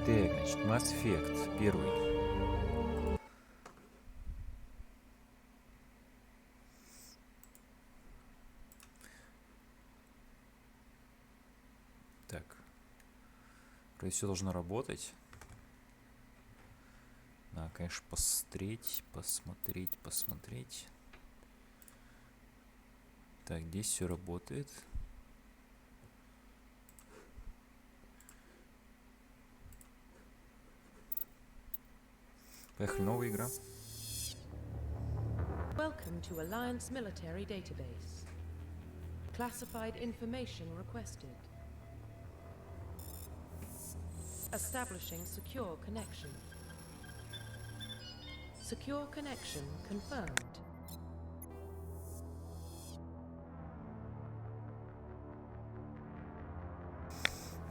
Так, значит, Масс Эффект первый. Так. Вроде все должно работать. Надо, конечно, посмотреть. Так, здесь все работает. Поехали, новая игра. Welcome to Alliance Military Database. Classified information requested. Establishing secure connection. Secure connection confirmed.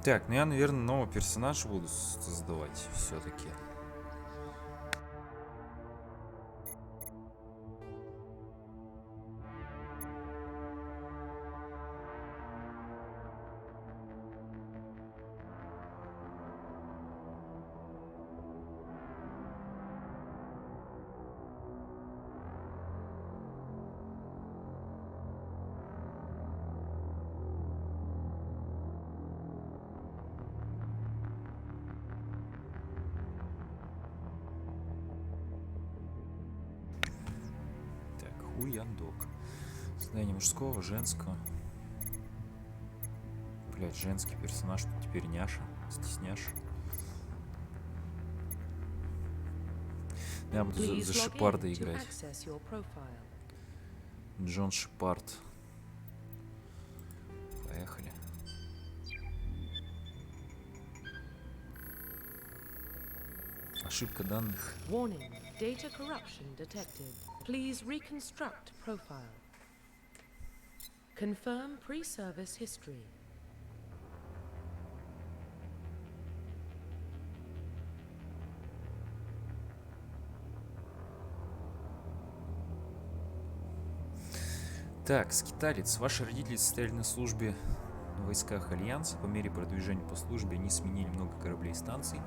Так, ну я, наверное, нового персонажа буду создавать все-таки. Хуяндок. Создание мужского, женского. Блять, женский персонаж тут теперь няша, стесняша. Я буду за Шепарда играть. Джон Шепард. Поехали. Ошибка данных. Warning. Data corruption detected. Please reconstruct profile. Confirm pre-service history. Так, скиталец. Ваши родители состояли на службе в войсках Альянса. По мере продвижения по службе они сменили много кораблей и станций,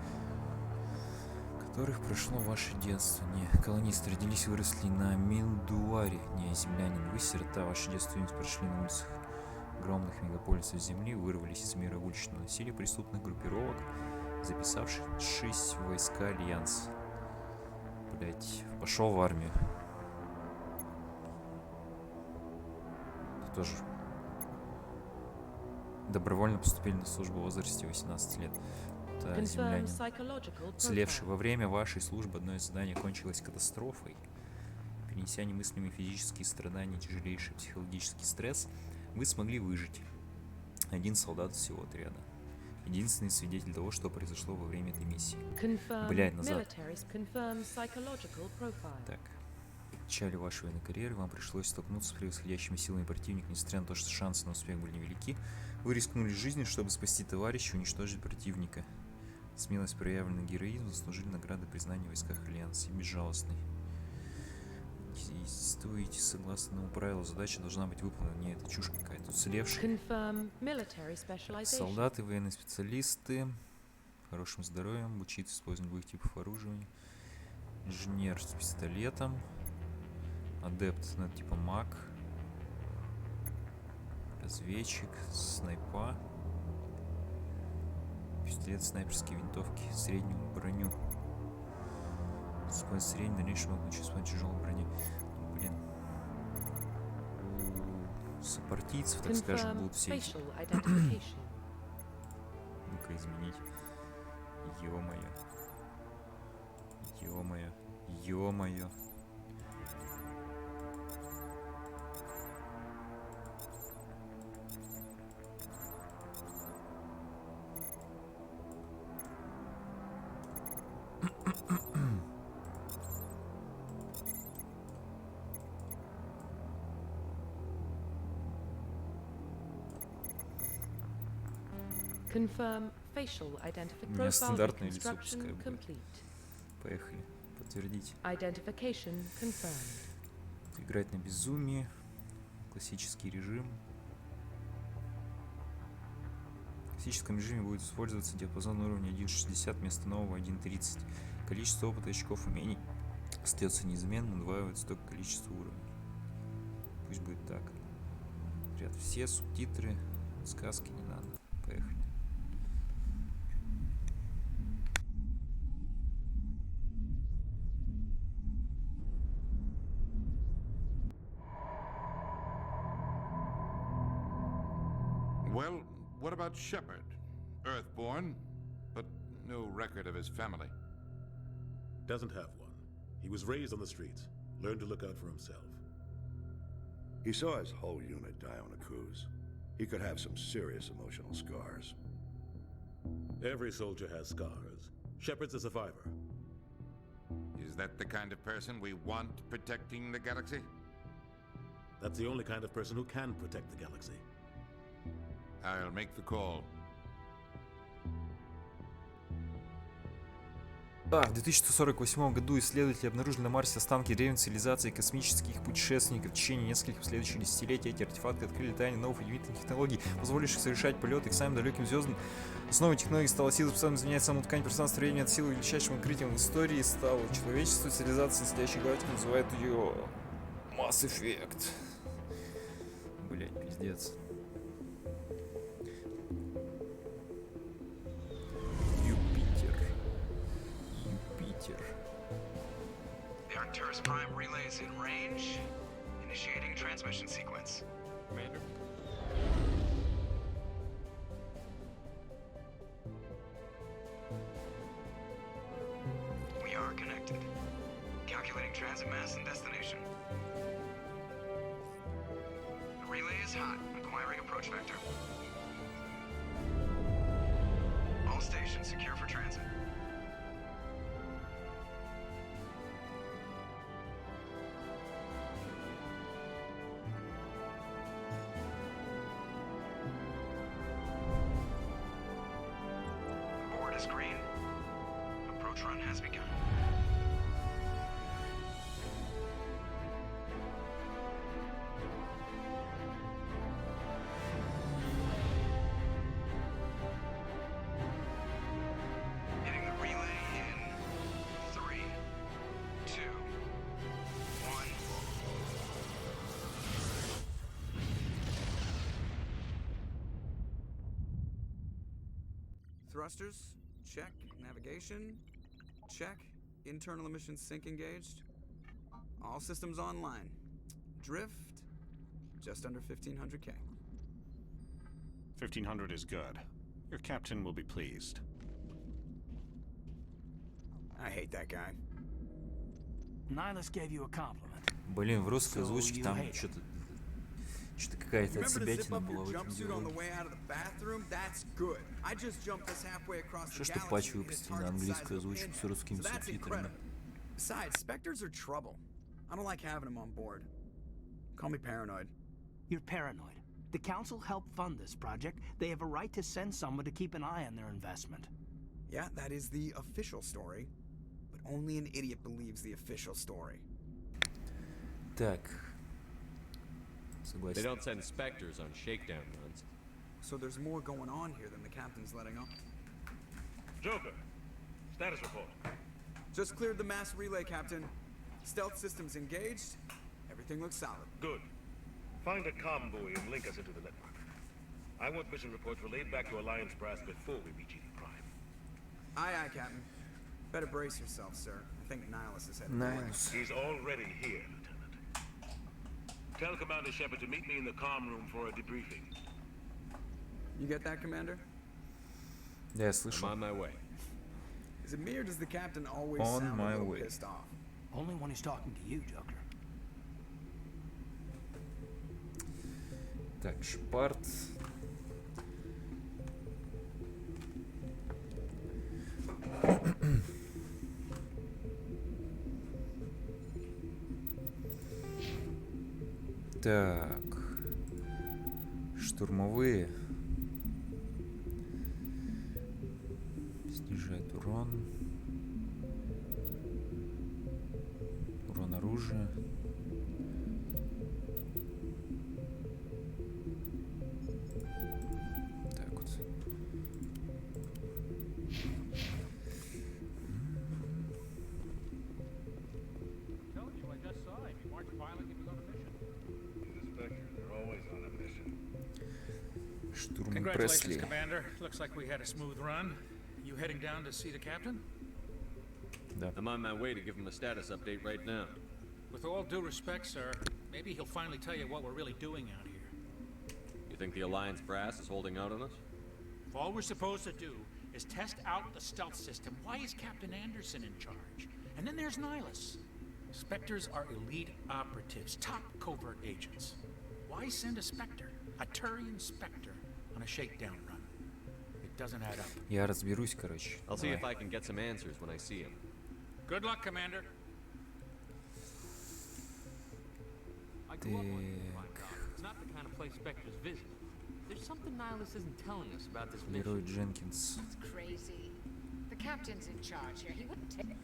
которых прошло ваше детство. Не, колонисты родились и выросли на Миндуаре, не землянин. Вы сирота, ваше детство прошли на улицах огромных мегаполисов Земли, вырвались из мира уличного насилия преступных группировок, записавшись в войска Альянса. Блять, пошел в армию. Тоже добровольно поступили на службу в возрасте 18 лет. Это землянин. Уцелевший во время вашей службы одно из заданий кончилось катастрофой. Перенеся немыслимые физические страдания, тяжелейший психологический стресс, вы смогли выжить. Один солдат всего отряда. Единственный свидетель того, что произошло во время этой миссии. Блядь, назад. Так. В начале вашей военной карьеры вам пришлось столкнуться с превосходящими силами противника, несмотря на то, что шансы на успех были невелики. Вы рискнули жизнью, чтобы спасти товарища и уничтожить противника. Смелость, проявленный героизм, заслужили награды признания в войсках Альянса. И безжалостный. Действуете согласно новому правилу, задача должна быть выполнена. Не, это чушь какая-то. Уцелевшие. Солдаты, военные специалисты. Хорошим здоровьем, обучиться использовать любых типов оружия. Инженер с пистолетом. Адепт, ну, типа маг. Разведчик, снайпа. Пистолет, снайперские винтовки, среднюю броню. Сквозь средний, дальнейшем могут использовать тяжелую броню. Ну, блин. У сопартийцев, так скажем, будут все эти. Ну-ка, изменить. Ё-моё. Ё-моё. Ё-моё. Confirm facial identification. У меня стандартное лицо пускай будет. Поехали. Подтвердить. Identification confirmed. Играть на безумии. Классический режим. В классическом режиме будет использоваться диапазон уровня 1.60 вместо нового 1.30. Количество опыта, очков, умений остается неизменным, удваивается только количество уровней. Пусть будет так. Ряд все, субтитры, сказки не надо. Поехали. Well, what about Shepard? Earthborn, but no record of his family. Doesn't have one. He was raised on the streets. Learned to look out for himself. He saw his whole unit die on a cruise. He could have some serious emotional scars. Every soldier has scars. Shepard's a survivor. Is that the kind of person we want protecting the galaxy? That's the only kind of person who can protect the galaxy. I'll make the call. В 2148 году исследователи обнаружили на Марсе останки древней цивилизации и космических путешественников. В течение нескольких последующих десятилетий эти артефакты открыли тайны новых удивительных технологий, позволивших совершать полеты к самым далеким звездам. Основой технологии стала сила, способная изменять саму ткань пространства времени. От силы величайшим открытием в истории стало человечество. Цивилизация настоящей галактики называет ее Масс Эффект. Блять, пиздец. The Arcturus Prime relay is in range. Initiating transmission sequence. Commander. We are connected. Calculating transit mass and destination. The relay is hot. Acquiring approach vector. All stations secure for transit. Green. Approach run has begun. Hitting the relay in 3, 2, 1. Thrusters. Check. Navigation. Check. Internal emissions sync engaged. All systems online. Drift. Just under 1500K. 1500 is good. Your captain will be pleased. I hate that guy. Nihilus gave you a compliment. Блин, в русской озвучке там что-то какая-то отсебятина была в этом диалоге. Что ж патч выпустили на английскую озвучку с русскими субтитрами? Besides, Spectres are trouble. I don't like having them on board. Call me paranoid. You're paranoid. The Council helped fund this project. They have a right to send someone to keep an eye on their investment. Yeah, that is the official story. But only an idiot believes the official story. Так. Согласен. They don't send Spectres on shakedown runs. So there's more going on here than the captain's letting on. Joker, status report. Just cleared the mass relay, Captain. Stealth systems engaged. Everything looks solid. Good. Find a comm buoy and link us into the network. I want mission reports relayed back to Alliance brass before we reach ED Prime. Aye, aye, Captain. Better brace yourself, sir. I think Nihilus is headed away. He's already here, Lieutenant. Tell Commander Shepard to meet me in the comm room for a debriefing. You get that, Commander? Да, я слышал. I'm on my way. Is it me or does the captain always On sound my a little way. pissed off? Only when he's talking to you, Joker. Так, Шпарт. Так. Штурмовые. Снижает урон. Урон оружия. Так вот. Штурм Congratulations, Пресли. Commander. Looks like we had a smooth run. You heading down to see the captain? Да. I'm on my way to give him a status update right now. With all due respect, sir, maybe he'll finally tell you what we're really doing out here. You think the Alliance brass is holding out on us? If all we're supposed to do is test out the stealth system, why is Captain Anderson in charge? And then there's Nihilus. Spectres are elite operatives, top covert agents. Why send a Spectre, a Turian Spectre, on a shakedown run? It doesn't add up. Я разберусь, короче. I'll see Давай. if I can get some answers when I see him. Good luck, Commander. I grew up on it's not the kind of place Spectres visit. There's something Nihilus isn't telling us about this Лерой mission. Дженкинс. It's crazy. The captain's in charge here. He wouldn't take...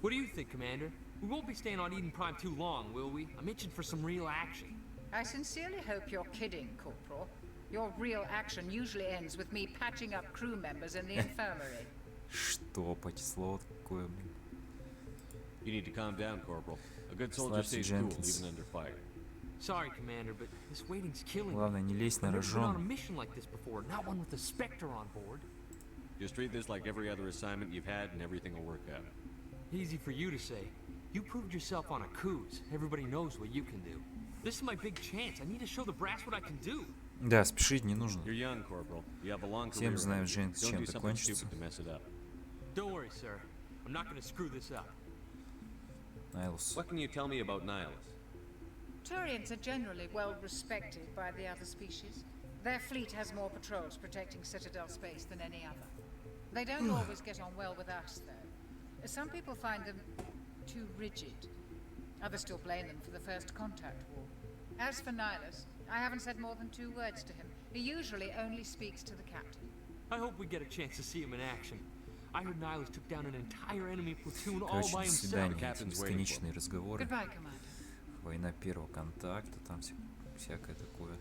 What do you think, Commander? We won't be staying on Eden Prime too long, will we? I'm itching for some real action. I sincerely hope you're kidding, Corporal. Your real action usually ends with me patching up crew members in the infirmary. Что, слово такое, блин. You need to calm down, Corporal. A good soldier Расслабься, stays cool Дженкинс. even under fire. Sorry, Commander, but this waiting's killing me. Главное, не лезь на I've never been on a рожон. mission like this before, not one with a Spectre on board. Just treat this like every other assignment you've had and everything will work out. Easy for you to say. You proved yourself on a cruise. Everybody knows what you can do. This is my big chance. I need to show the brass what I can do. Да, спешить не нужно. You're young, Corporal. You have a long Всем career. знаем, ahead of you. Дженкинс Don't do чем-то something кончится. stupid to mess it up. Don't worry, sir. I'm not gonna screw this up. Найлус. What can you tell me about Nihilus? Turians are generally well respected by the other species. Their fleet has more patrols protecting Citadel space than any other. They don't always get on well with us, though. Some people find them too rigid. Others still blame them for the First Contact War. As for Nihilus, I haven't said more than 2 words to him. He usually only speaks to the captain. I hope we get a chance to see him in action. I heard Nihilus took down an entire enemy platoon all Короче, by до himself. свидания, эти Captain's waiting for бесконечные разговоры. Goodbye, Commander. Война первого контакта, там всякое такое.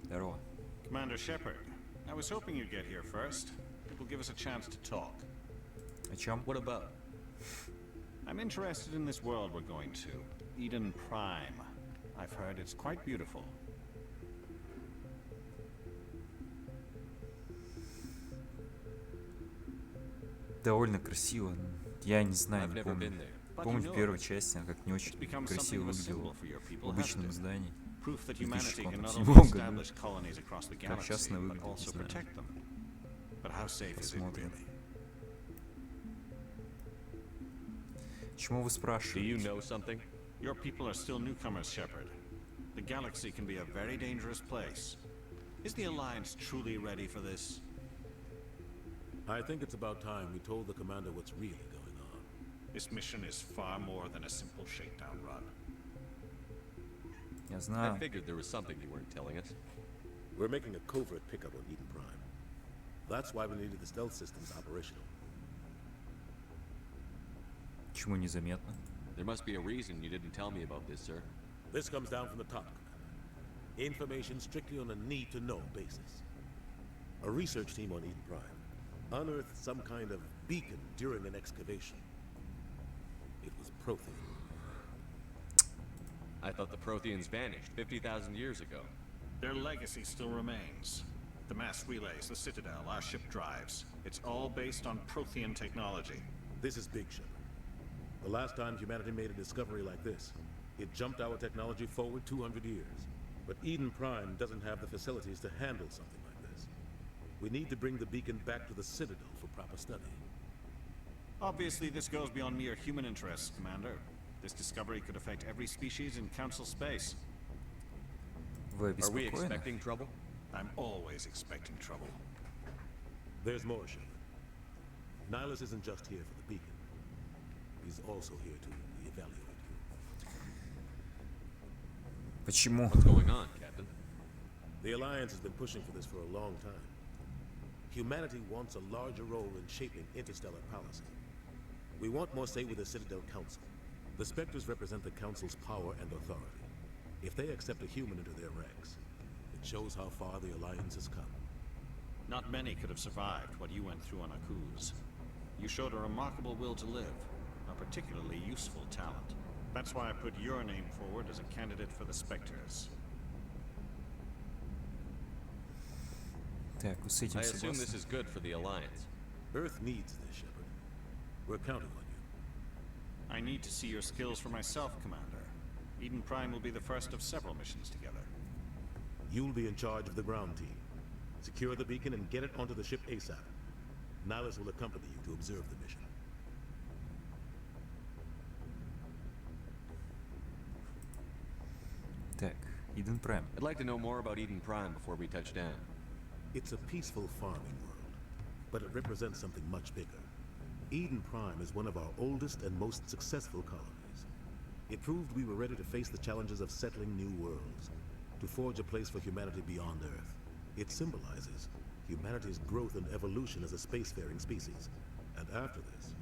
Здорово. Commander Shepard, I was hoping you'd get here first. It will give us a chance to talk. О чем? What about? I'm interested in this world we're going to, Eden Prime. I've heard it's quite beautiful. Довольно красиво. Я не знаю, I've не never помню. been there. Помню, в первой части она как не очень It's become красиво something of a выглядела symbol for your в people, hasn't обычном it? издании. Proof that humanity can not 2007 only году. establish colonies across the Как сейчас galaxy, она but выглядит, не also знаю. protect them. But how safe is it Посмотрим. really? Почему вы Do you спрашиваете? know something? Your people are still newcomers, Shepard. The galaxy can be a very dangerous place. Is the Alliance truly ready for this? I think it's about time we told the commander what's really going on. This mission is far more than a simple shakedown run. Я I знаю. figured there was something you weren't telling us. We're making a covert pickup on Eden Prime. That's why we needed the stealth systems operational. Почему незаметно? There must be a reason you didn't tell me about this, sir. This comes down from the top, Commander. Information strictly on a need-to-know basis. A research team on Eden Prime unearthed some kind of beacon during an excavation. It was Prothean. I thought the Protheans vanished 50,000 years ago. Their legacy still remains. The mass relays, the Citadel, our ship drives. It's all based on Prothean technology. This is big, Shepard. The last time humanity made a discovery like this, it jumped our technology forward 200 years. But Eden Prime doesn't have the facilities to handle something like this. We need to bring the beacon back to the Citadel for proper study. Obviously, this goes beyond mere human interests, Commander. This discovery could affect every species in Council space. Вы Are we обеспокоены? expecting trouble? I'm always expecting trouble. There's more, Shepard. Nihilus isn't just here for the beacon. He's also here to evaluate you. Почему? What's going on, Captain? The Alliance has been pushing for this for a long time. Humanity wants a larger role in shaping interstellar policy. We want more say with the Citadel Council. The Spectres represent the Council's power and authority. If they accept a human into their ranks, it shows how far the Alliance has come. Not many could have survived what you went through on Akuz. You showed a remarkable will to live, a particularly useful talent. That's why I put your name forward as a candidate for the Spectres. Так, с этим I assume согласен. this is good for the Alliance. Earth needs this, Shepard. We're counting on you. I need to see your skills for myself, Commander. Eden Prime will be the first of several missions together. You'll be in charge of the ground team. Secure the beacon and get it onto the ship ASAP. Nihilus will accompany you to observe the mission. Так, Eden Prime. I'd like to know more about Eden Prime before we touch down. It's a peaceful farming world, but it represents something much bigger. Eden Prime is one of our oldest and most successful colonies. It proved we were ready to face the challenges of settling new worlds, to forge a place for humanity beyond Earth. It symbolizes humanity's growth and evolution as a spacefaring species. And after this,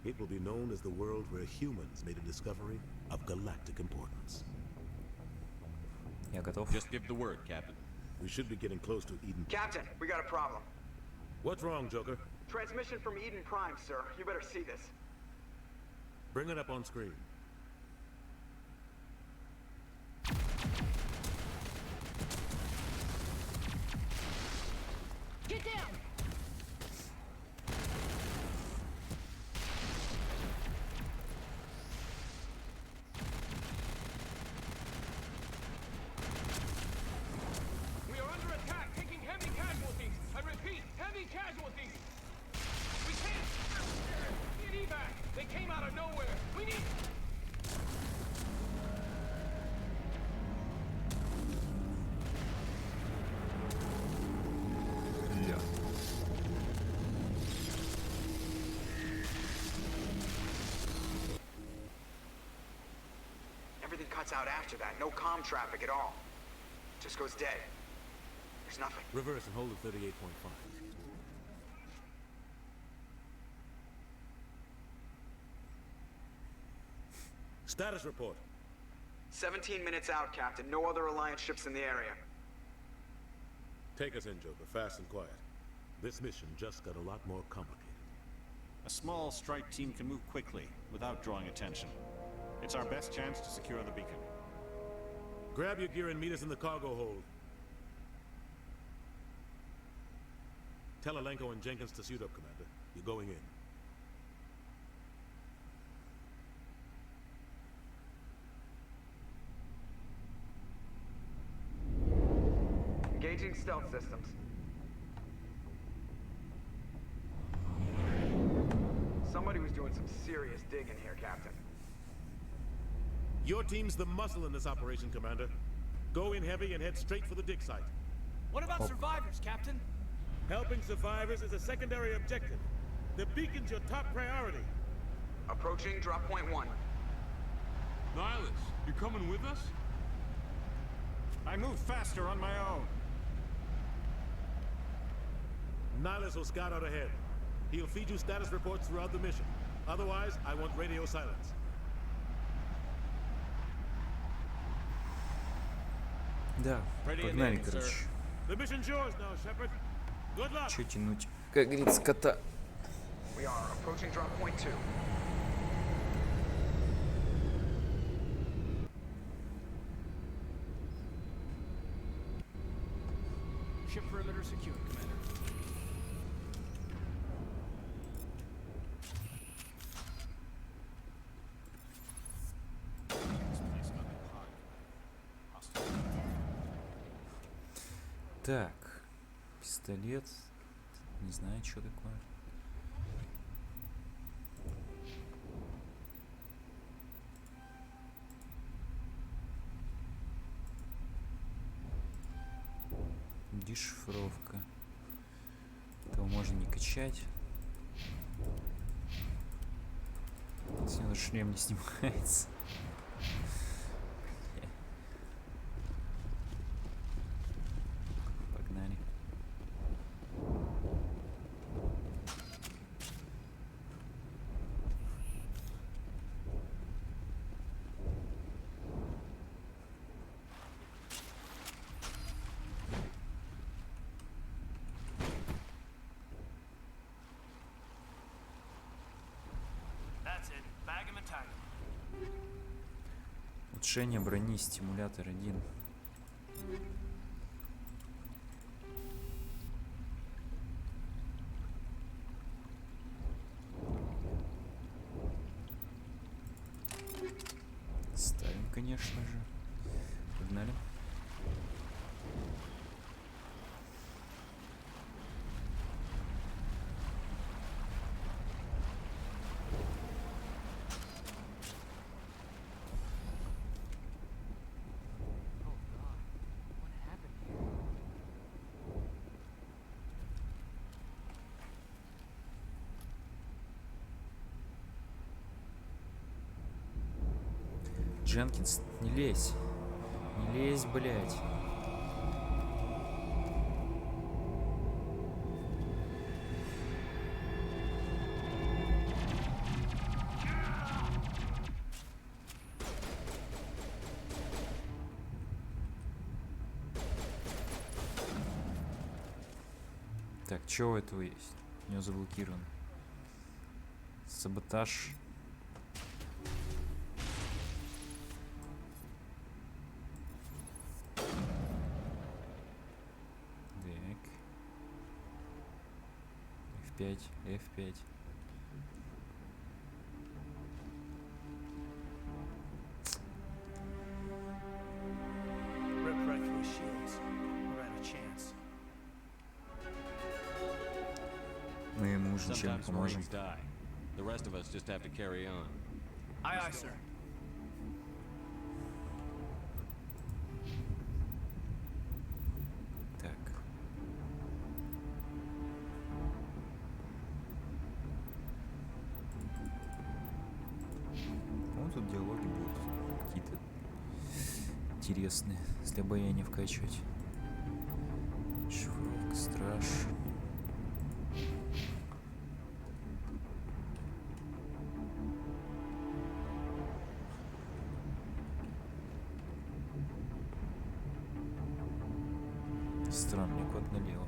it will be known as the world where humans made a discovery of galactic importance. Я готов. Just give the word, Captain. We should be getting close to Eden. Captain, we got a problem. What's wrong, Joker? Transmission from Eden Prime, sir. You better see this. Bring it up on screen. Get down! We are under attack, taking heavy casualties. I repeat, heavy casualties. We can't get evac. They came out of nowhere. We need. Ля. Everything cuts out after that. No comm traffic at all. Just goes dead. There's nothing. Reverse and hold at 38.5. Status report. 17 minutes out, Captain. No other Alliance ships in the area. Take us in, Joker, fast and quiet. This mission just got a lot more complicated. A small strike team can move quickly, without drawing attention. It's our best chance to secure the beacon. Grab your gear and meet us in the cargo hold. Tell Alenko and Jenkins to suit up, Commander. You're going in. Engaging stealth systems. Somebody was doing some serious digging here, Captain. Your team's the muscle in this operation, Commander. Go in heavy and head straight for the dig site. What about survivors, Captain? Helping survivors is a secondary objective. The beacon's your top priority. Approaching drop point 1. Nihilus, you coming with us? I move faster on my own. Nihilus will scout out ahead. He'll feed you status reports throughout the mission. Otherwise, I want radio silence. Да, погнали, короче. The mission's yours now, Shepard. Good luck. Че тянуть? Как говорится, кота. We are approaching drop point 2. Ship perimeter secure, Commander. Так, пистолет. Не знаю, что такое. Дешифровка. Этого можно не качать. С него шлем не снимается. Погнали. That's it. Bag him and tag him. Улучшение брони, стимулятор 1. Ставим, конечно же. Погнали. Дженкинс, не лезь. Не лезь, блядь. Так, что у этого есть? У него заблокирован. Саботаж. F5, F5. Мы ему уже чем поможем. The rest of us just have to carry on. Aye, aye, sir. Так. По-моему, тут диалоги будут какие-то интересные, если обаяние вкачивать. Шифровка, страж. Странно, мне кот налево.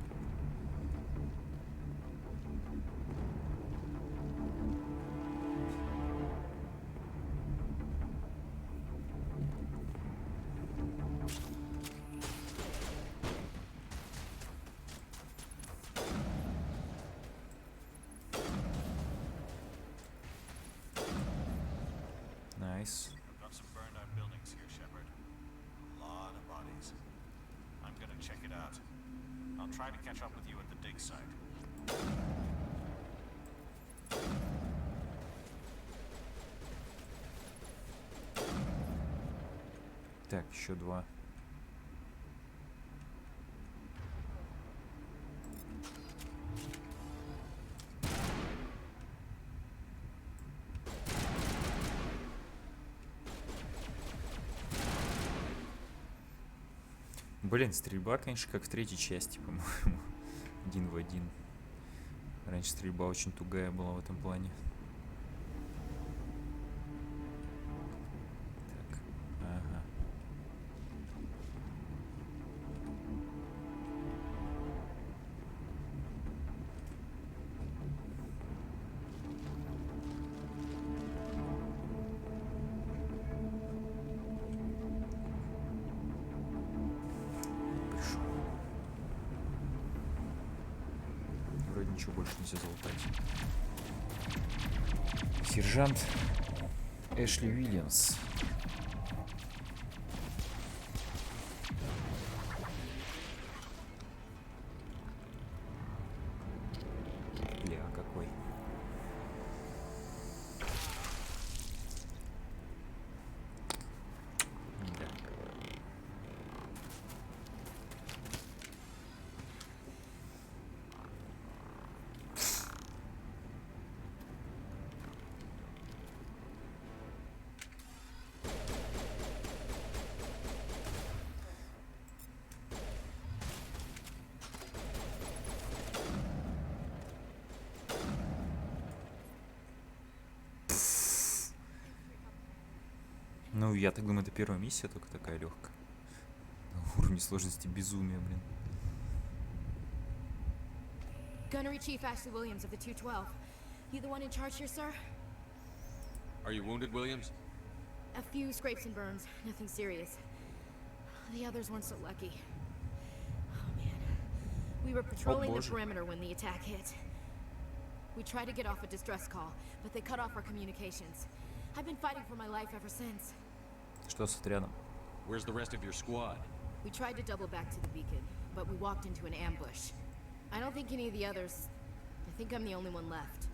Nice. Got some burned out buildings here, Shepard. A lot of bodies. I'm gonna check it out. I'll try to catch up with you at the dig site. Так, еще два. Блин, стрельба, конечно, как в третьей части, по-моему. 1 в 1. Раньше стрельба очень тугая была в этом плане. Так, ага. Вроде ничего больше нельзя залутать. Сержант Эшли Уильямс. Бля, какой. Да. Ну, я так думаю, это первая миссия, только такая легкая. На уровне сложности безумия, блин. Gunnery Chief Ashley Williams of the 212. You the one in charge here, sir? Are you wounded, Williams? A few scrapes and burns, nothing serious. The others weren't so lucky. Oh man. We were patrolling the perimeter when the attack hit. We tried to get off a distress call, but they cut off our communications. I've been fighting for my life ever since. Что с отрядом? Where's the rest of your squad? We tried to double back to the beacon, but we walked into an ambush. I don't think any of the others... I think I'm the only one left.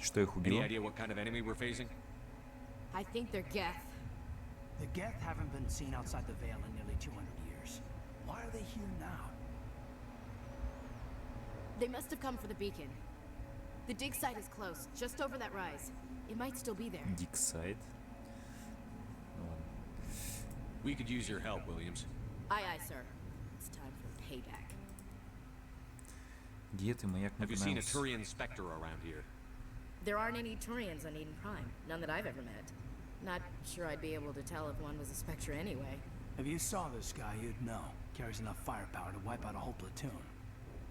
Что их убило? Any idea what kind of enemy we're facing? I think they're Geth. The Geth haven't been seen outside the Vale in nearly 200 years. Why are they here now? They must have come for the beacon. The dig site is close, just over that rise. It might still be there. Dig site? We could use your help, Williams. Aye, aye, sir. It's time for payback. Где ты, маяк Have you seen a Макнаус? Turian Spectre around here? There aren't any Turians on Eden Prime. None that I've ever met. Not sure I'd be able to tell if one was a Spectre anyway. If you saw this guy, you'd know. Carries enough firepower to wipe out a whole platoon.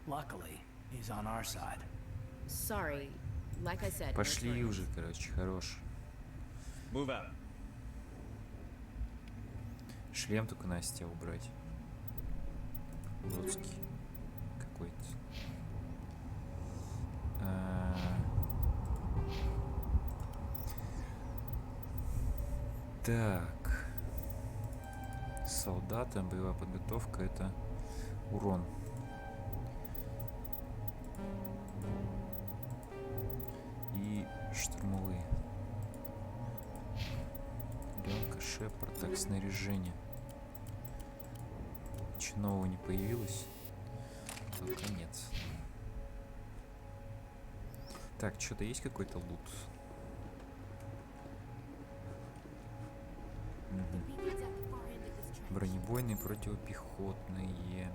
Luckily, he's on our side. Sorry. Like I said, Пошли уже, короче, хорош. Move out. Шлем только Настя убрать. Уродский какой-то. Так. Солдатам боевая подготовка — это урон. И штурмовые. Ленка, Шепард, так, снаряжение. Ничего нового не появилось? Пока нет. Так, что-то есть какой-то лут? Бронебойные, противопехотные.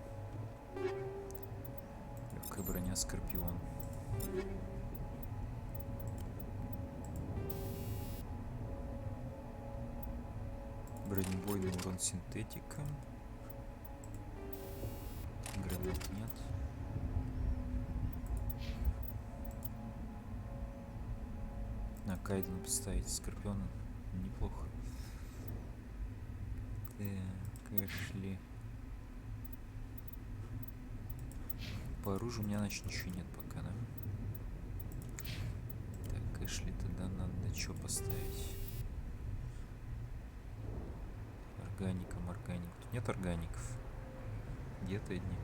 Легкая броня, Скорпион. Бронебойный урон синтетика. Гранат нет. На Кайдена поставить Скорпиона неплохо. Так, Эшли. По оружию у меня, значит, ничего нет пока, да? Так, Эшли тогда надо что поставить? Органиком, органик. Тут нет органиков. Где-то одни.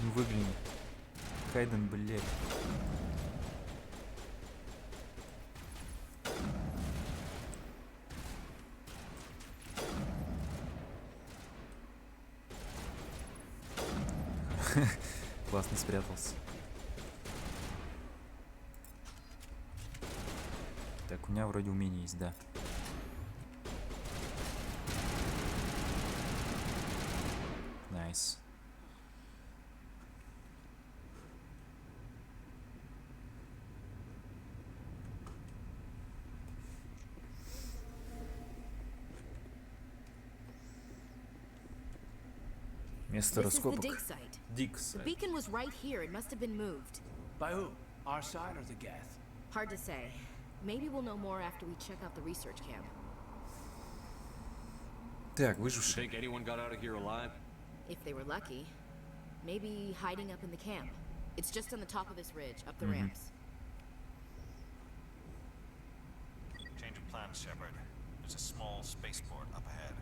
Ну выгляни. Кайден, блядь. Классно спрятался. Так, у меня вроде умение есть, да. Найс. Место This is the раскопок. dig site. Dig The site. beacon was right here. It must have been moved. By who? Our side or the Geth? Hard to say. Maybe we'll know more after we check out the research camp. Так, выжившие. Think anyone got out of here alive? If they were lucky. Maybe hiding up in the camp. It's just on the top of this ridge, up the Mhm. ramps. Change of plans, Shepard. There's a small spaceport up ahead.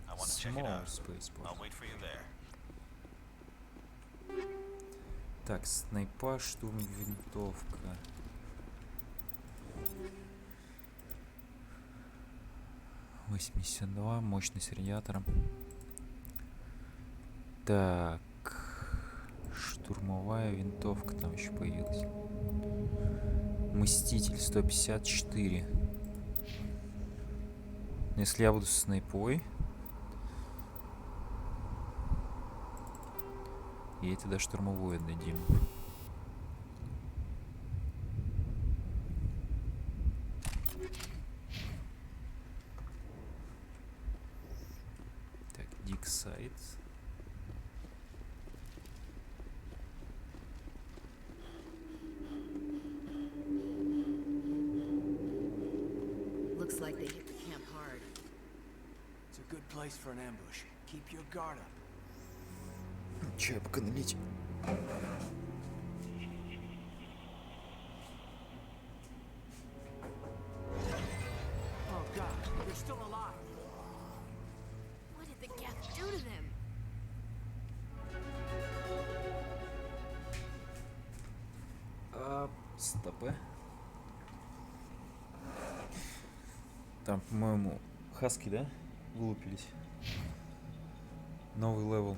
I want to check it Small out. spaceport. I'll wait for you there. Так, снайпа, штурм, винтовка. $82, мощность радиатора. Так, штурмовая винтовка там еще появилась. Мститель 154. Если я буду с снайпой, ей тогда штурмовую отдадим. Так, Диксайд. Looks like they hit the camp hard. It's a good place for an ambush. Keep your guard up. Чё, пока налить? Oh God, they're still alive. What did the Geth do to them? Стопы. Там, по-моему, хаски, да? Вылупились. Новый левел.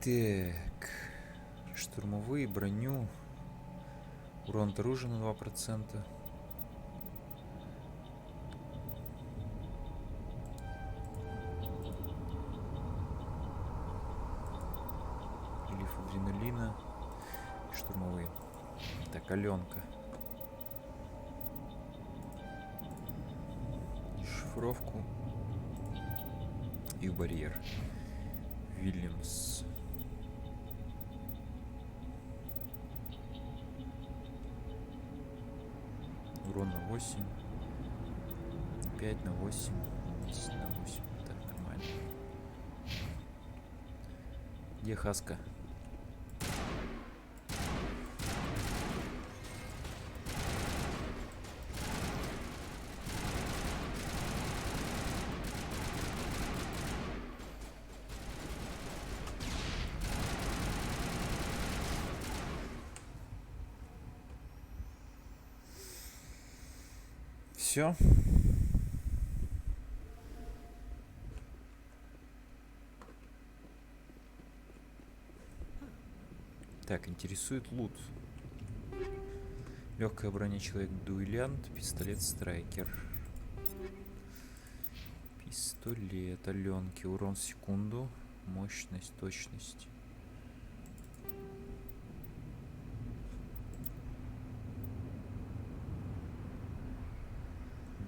Так. Штурмовые, броню. Урон от оружия на 2%. Лиф адреналина. Штурмовые. Так, Аленка. Шифровку. И барьер. Вильямс. Урон на 8. 5 на 8. 10 на 8. Так, нормально. Где хаска? Все. Так, интересует лут. Легкая броня, человек-дуэлянт, пистолет страйкер. Пистолет, Аленки, урон в секунду, мощность, точность.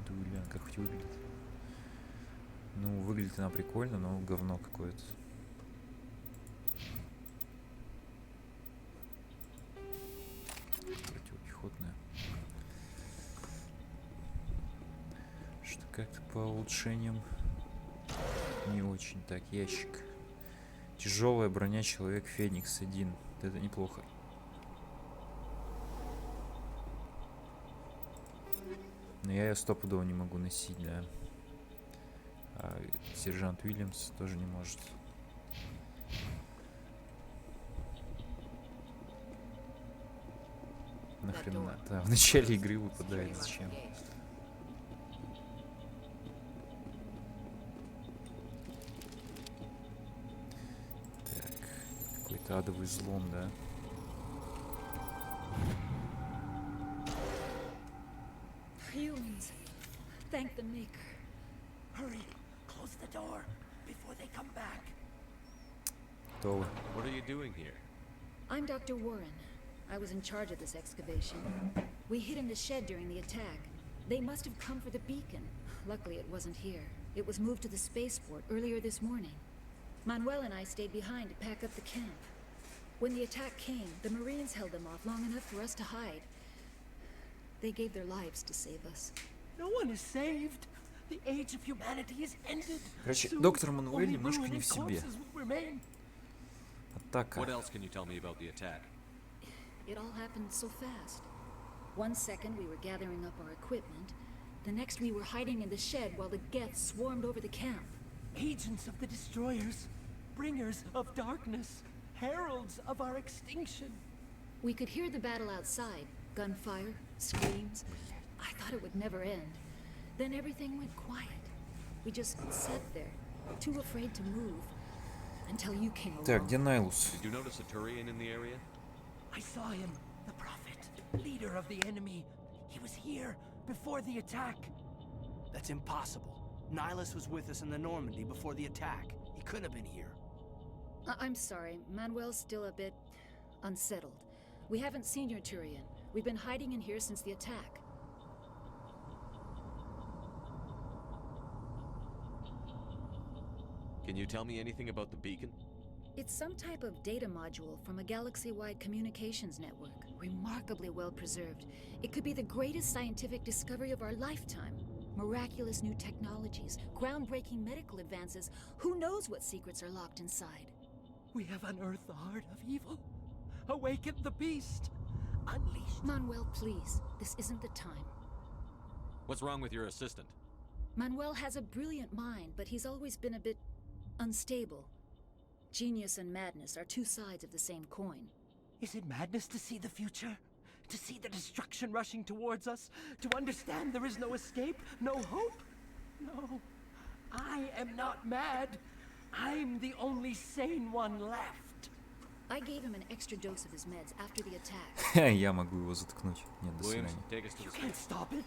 Дуэлянт, как хоть выглядит? Ну, выглядит она прикольно, но говно какое-то. Противопехотная. Что как-то по улучшениям не очень. Так, ящик. Тяжелая броня, человек Феникс 1. Это неплохо. Но я ее стопудово не могу носить, да. А сержант Уильямс тоже не может. Нахрена? Да, в начале игры выпадает. Зачем? Так, какой-то адовый взлом, да? Humans, thank the Maker. Hurry, close the door before they come back. Кто вы? What are you doing here? I'm Dr. Warren. I was in charge of this excavation. We hid in the shed during the attack. They must have come for the beacon. Luckily, it wasn't here. It was moved to the spaceport earlier this morning. Manuel and I stayed behind to pack up the camp. When the attack came, the Marines held them off long enough for us to hide. They gave their lives to save us. No one is saved. The age of humanity is ended. Короче, доктор Мануэль немножко не в себе. Атака. What else can you tell me about the attack? It all happened so fast. One second we were gathering up our equipment. The next we were hiding in the shed while the Geth swarmed over the camp. Agents of the destroyers. bringers of darkness, heralds of our extinction. We could hear the battle outside. Gunfire, screams. I thought it would never end. Then everything went quiet. We just sat there, too afraid to move, until you came along. Так, где Найлус? Did you notice a Turian in the area? I saw him, the prophet, leader of the enemy. He was here before the attack. That's impossible. Nihilus was with us in the Normandy before the attack. He couldn't have been here. I'm sorry, Manuel's still a bit unsettled. We haven't seen your Turian. We've been hiding in here since the attack. Can you tell me anything about the beacon? It's some type of data module from a galaxy-wide communications network, remarkably well preserved. It could be the greatest scientific discovery of our lifetime. Miraculous new technologies, groundbreaking medical advances. Who knows what secrets are locked inside? We have unearthed the heart of evil, awakened the beast, unleashed... Manuel, please, this isn't the time. What's wrong with your assistant? Manuel has a brilliant mind, but he's always been a bit unstable. Genius and madness are two sides of the same coin. Is it madness to see the future? To see the destruction rushing towards us? To understand there is no escape, no hope? No, I am not mad. I'm the only sane one left. I gave him an extra dose of his meds after the attack. Я могу его заткнуть. Нет, до свидания. You can't stop it.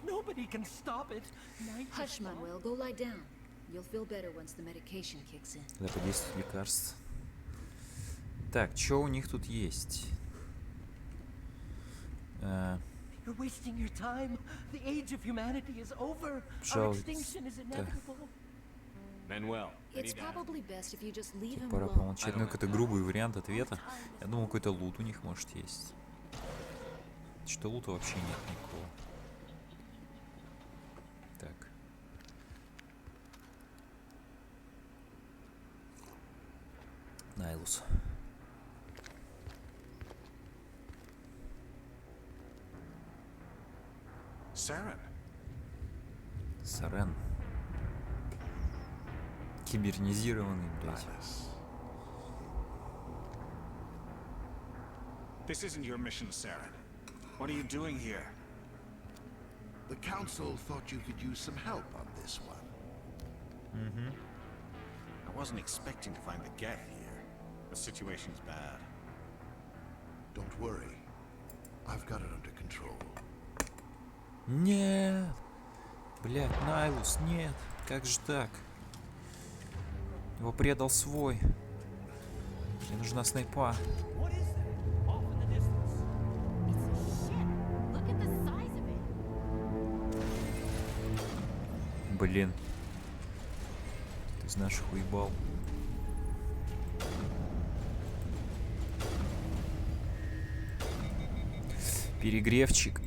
Nobody can stop it. Hush, Manuel, go lie down. You'll feel better once the medication kicks in. Когда подействует лекарство. Так, что у них тут есть? You're wasting your time. The age of humanity is over. Our extinction is inevitable. Manuel, It's probably best if you just leave him Пора alone. помолчать. Ну, какой-то грубый вариант ответа. Я думал, какой-то лут у них может есть. Что лута вообще нет никакого. Так. Найлус. Saren. Сарен. Кибернизированный, блядь. This isn't your mission, Saren. What are you doing here? The Council thought you could use some help on this one. Mm-hmm. I wasn't expecting to find the Geth here. The situation's bad. Don't worry. I've got it under control. Нет! Блядь, Найлус, нет! Как же так? Его предал свой. Мне нужна снайпа. Блин. Ты из наших уебал. Перегревчик.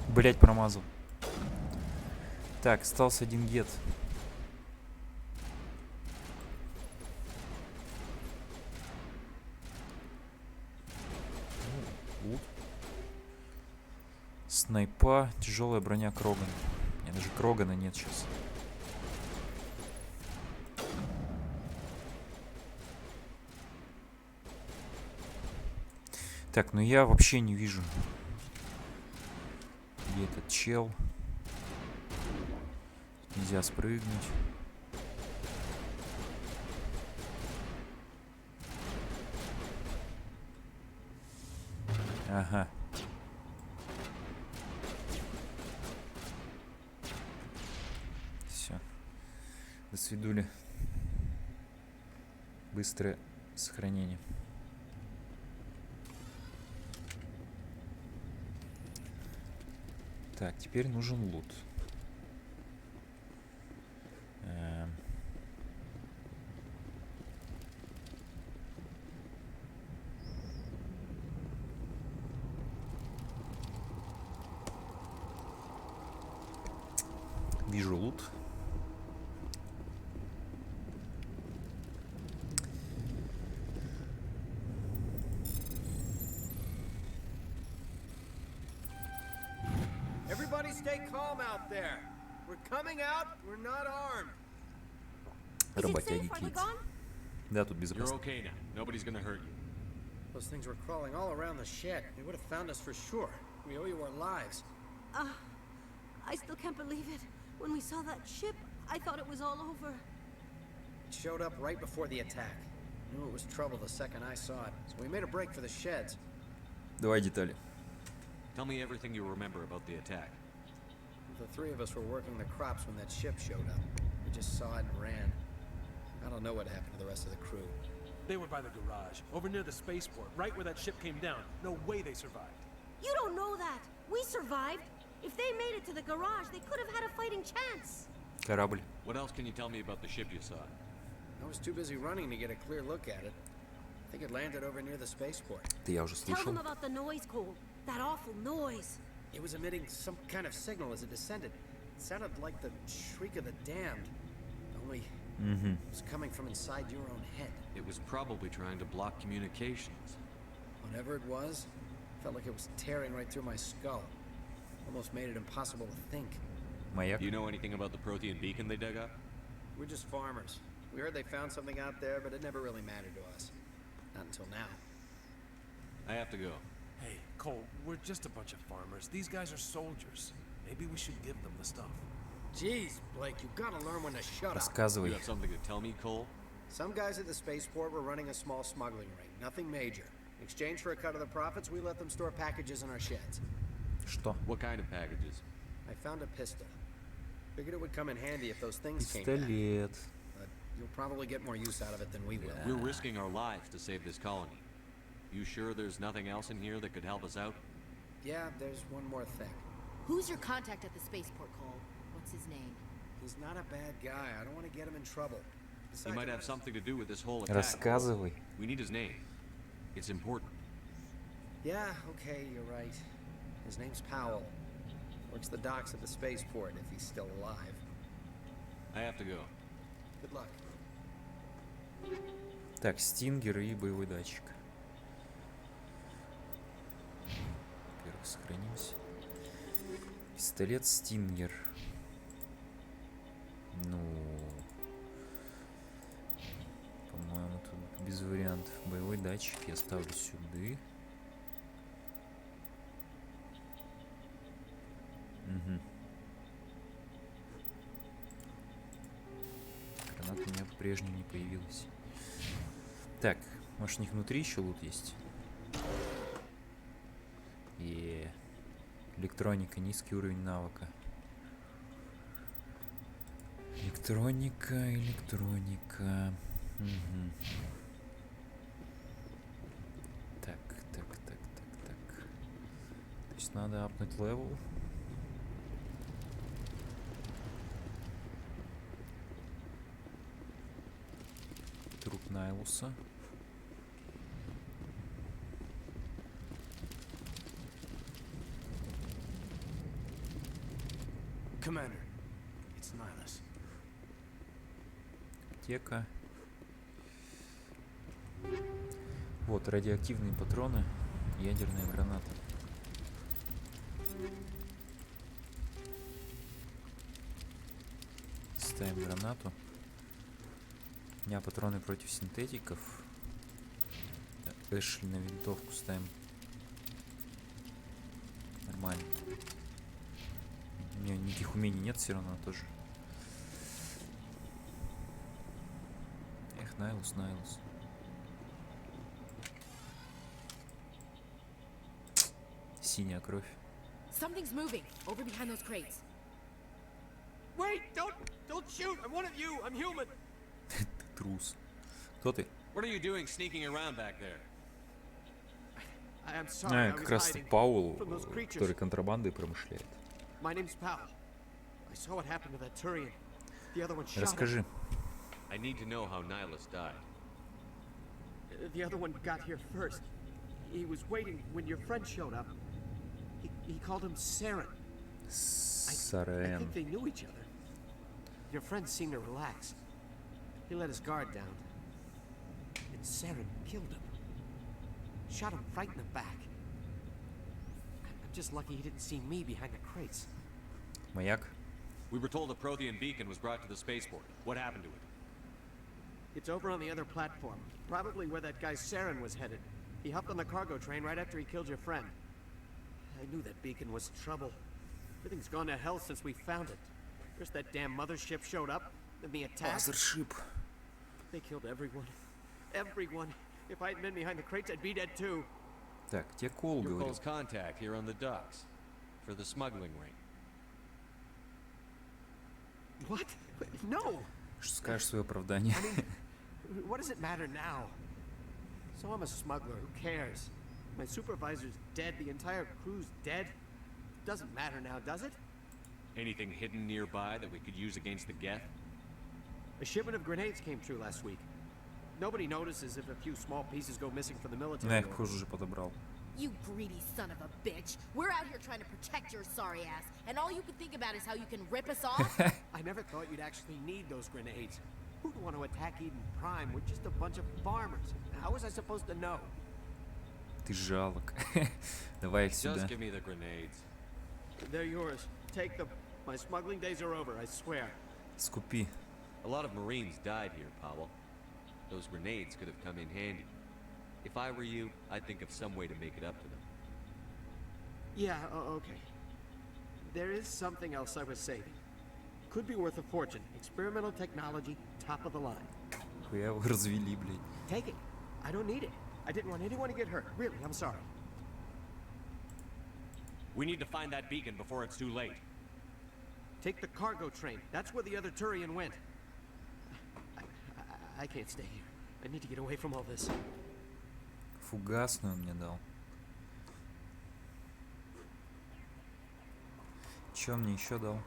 Блять, промазал. Так, остался один гет. Снайпа, тяжелая броня Крогана. Нет, даже Крогана нет сейчас. Так, ну я вообще не вижу, где этот чел. Нельзя спрыгнуть. Ага. Все. До свидули. Быстрое сохранение. Так, теперь нужен лут. Вижу лут. stay calm out there. We're coming out, we're not armed. Работяги какие-то. Да, тут You're безопасно. okay now. Nobody's gonna hurt you. Those things were crawling all around the shed. They would have found us for sure. We owe you our lives. I still can't believe it. When we saw that ship, I thought it was all over. It showed up right before the attack. Knew it was trouble the second I saw it, so we made a break for the sheds. Давай детали. Tell me everything you remember about the attack. The three of us were working the crops when that ship showed up. We just saw it and ran. I don't know what happened to the rest of the crew. They were by the garage, over near the spaceport, right where that ship came down. No way they survived. You don't know that. We survived. If they made it to the garage, they could have had a fighting chance. Корабль. What else can you tell me about the ship you saw? I was too busy running to get a clear look at it. I think it landed over near the spaceport. Это я уже Tell слышал. them about the noise, Cole. That awful noise. It was emitting some kind of signal as it descended. It sounded like the shriek of the damned. Only it was coming from inside your own head. It was probably trying to block communications. Whatever it was, felt like it was tearing right through my skull. Almost made it impossible to think. Маяк. Do you know anything about the Prothean beacon they dug up? We're just farmers. We heard they found something out there, but it never really mattered to us. Not until now. I have to go. Hey, Cole, we're just a bunch of farmers. These guys are soldiers. Maybe we should give them the stuff. Jeez, Blake, you gotta learn when to shut up. Рассказывай. You have something to tell me, Cole? Some guys at the spaceport were running a small smuggling ring. Nothing major. In exchange for a cut of the profits, we let them store packages in our sheds. Что? What kind of packages? I found a pistol. Figured it would come in handy if those things came Пистолет. back. But you'll probably get more use out of it than we will. We're risking our lives to save this colony. You sure there's nothing else in here that could help us out? Yeah, there's one more thing. Who's your contact at the spaceport, Cole? What's his name? He's not a bad guy. I don't want to get him in trouble. He Besides, might have something to do with this whole attack. Рассказывай. We need his name. It's important. Yeah, okay, you're right. His name's Powell. Works the docks at the spaceport if he's still alive. I have to go. Good luck. Так, стингер и боевой датчик. Во-первых, сохранимся. Пистолет стингер. Ну, по-моему, тут без вариантов. Боевой датчик я ставлю сюда. Угу. Граната у меня по-прежнему не появилась. Так, может, у них внутри еще лут есть? И электроника, низкий уровень навыка. Электроника. Угу. Так. То есть надо апнуть левел. Труп Найлуса. Commander, it's Nihilus. Аптека. Вот, радиоактивные патроны, ядерная граната. Ставим гранату. У меня патроны против синтетиков. Эшли на винтовку ставим. Нормально. У меня никаких умений нет, все равно тоже. Эх, Найлус. Синяя кровь. Something's moving over behind those crates. Wait! Don't shoot! I'm one of you! I'm human! Ты трус. Кто ты? What are you doing sneaking around back there? I'm sorry, I Как was раз hiding Паул, from those creatures. который контрабандой промышляет. My name's Powell. I saw what happened to that Turian. The other one shot Расскажи. him. I need to know how Nihilus died. The other one got here first. He was waiting when your friend showed up. He called him Saren. I Сарен. think they knew each other. Your friend seemed to relax. He let his guard down. And Saren killed him. Shot him right in the back. I'm just lucky he didn't see me behind the crates. Маяк. We were told the Prothean beacon was brought to the spaceport. What happened to it? It's over on the other platform. Probably where that guy Saren was headed. He hopped on the cargo train right after he killed your friend. I knew that beacon was trouble. Everything's gone to hell since we found it. First that damn mothership showed up, then the attack. Лазершип. They killed everyone. Everyone. If I hadn't been behind the crates, I'd be dead too. Так, где Кол Your говорил? Cole's contact here on the docks for the smuggling ring. What? No! Что скажешь свое оправдание? I mean, what does it matter now? So I'm a smuggler, who cares? My supervisor's dead, the entire crew's dead. Doesn't matter now, does it? Anything hidden nearby that we could use against the Geth? A shipment of grenades came through last week. Nobody notices if a few small pieces go missing from the military. Я их позже уже подобрал. You greedy son of a bitch. We're out here trying to protect your sorry ass, and all you can think about is how you can rip us off? I never thought you'd actually need those grenades. Who'd want to attack Eden Prime with just a bunch of farmers? How was I supposed to know? Ты жалок. Давай их сюда. Just give me the grenades. They're yours. Take them. My smuggling days are over, I swear. Скупи. A lot of Marines died here, Powell. Those grenades could have come in handy. If I were you, I'd think of some way to make it up to them. Yeah, okay. There is something else I was saving. Could be worth a fortune. Experimental technology, top of the line. Хуя вы развели, блядь. Take it. I don't need it. I didn't want anyone to get hurt. Really, I'm sorry. We need to find that beacon before it's too late. Take the cargo train. That's where the other Turian went. I can't stay here. I need to get away from all this. Фугасную он мне дал. Чё он мне еще дал?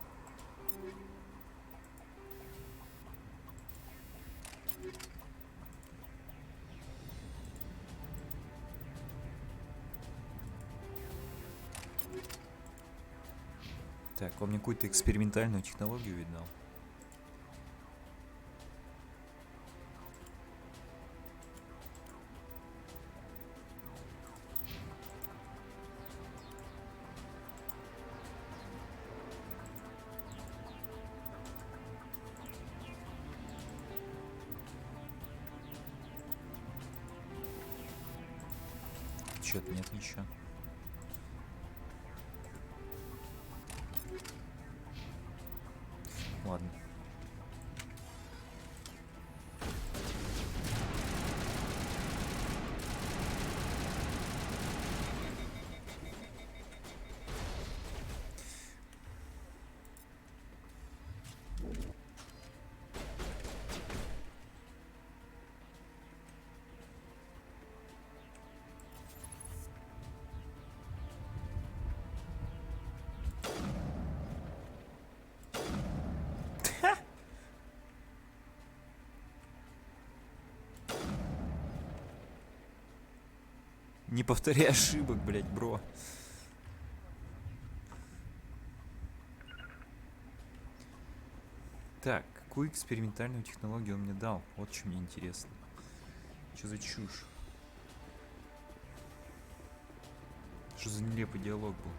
Так, он мне какую-то экспериментальную технологию видал. Чё-то нет ничего. Ладно. Не повторяй ошибок, блять, бро. Так, какую экспериментальную технологию он мне дал? Вот что мне интересно. Что за чушь? Что за нелепый диалог был?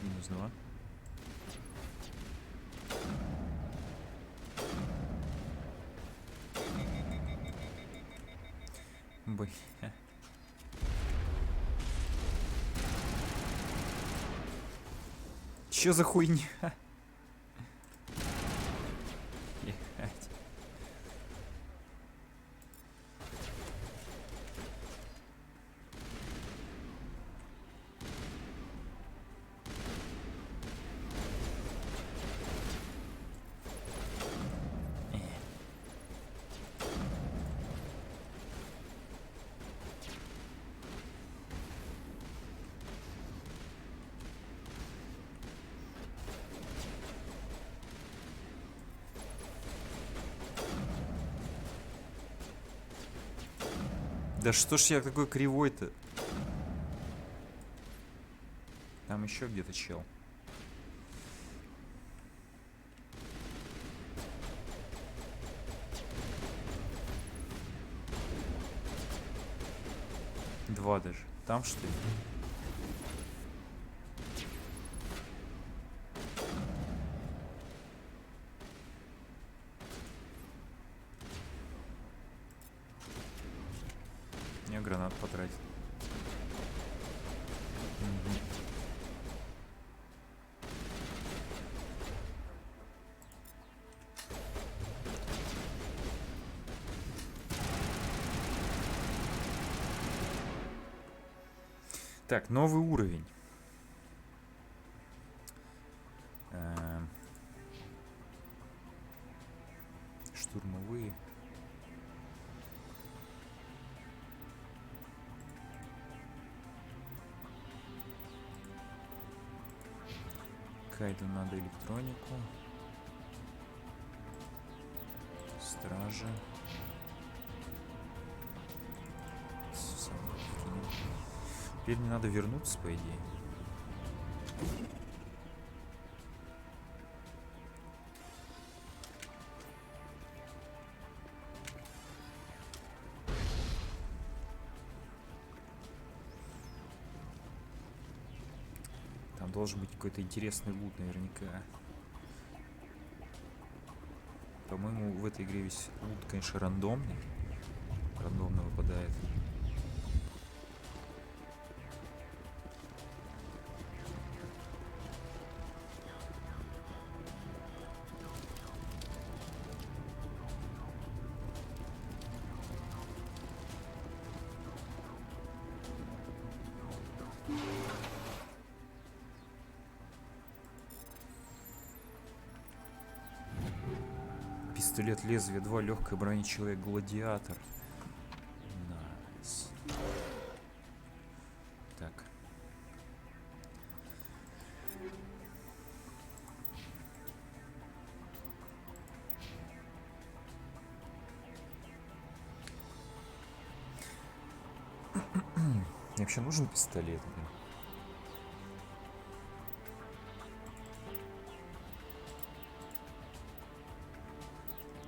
Минус 2. Бля. Чё за хуйня? Ехать. Да что ж я такой кривой-то? Там еще где-то чел. Два даже. Там что ли? Я гранат потратил. Так, новый уровень. Штурмовые. Кайду надо электронику. Стражи. Теперь мне надо вернуться, по идее. Там должен быть какой-то интересный лут наверняка. По-моему, в этой игре весь лут, конечно, рандомный. Рандомно выпадает. Пистолет лезвие 2, легкая броня человек, гладиатор. Найс. Так. Мне вообще нужен пистолет, блин?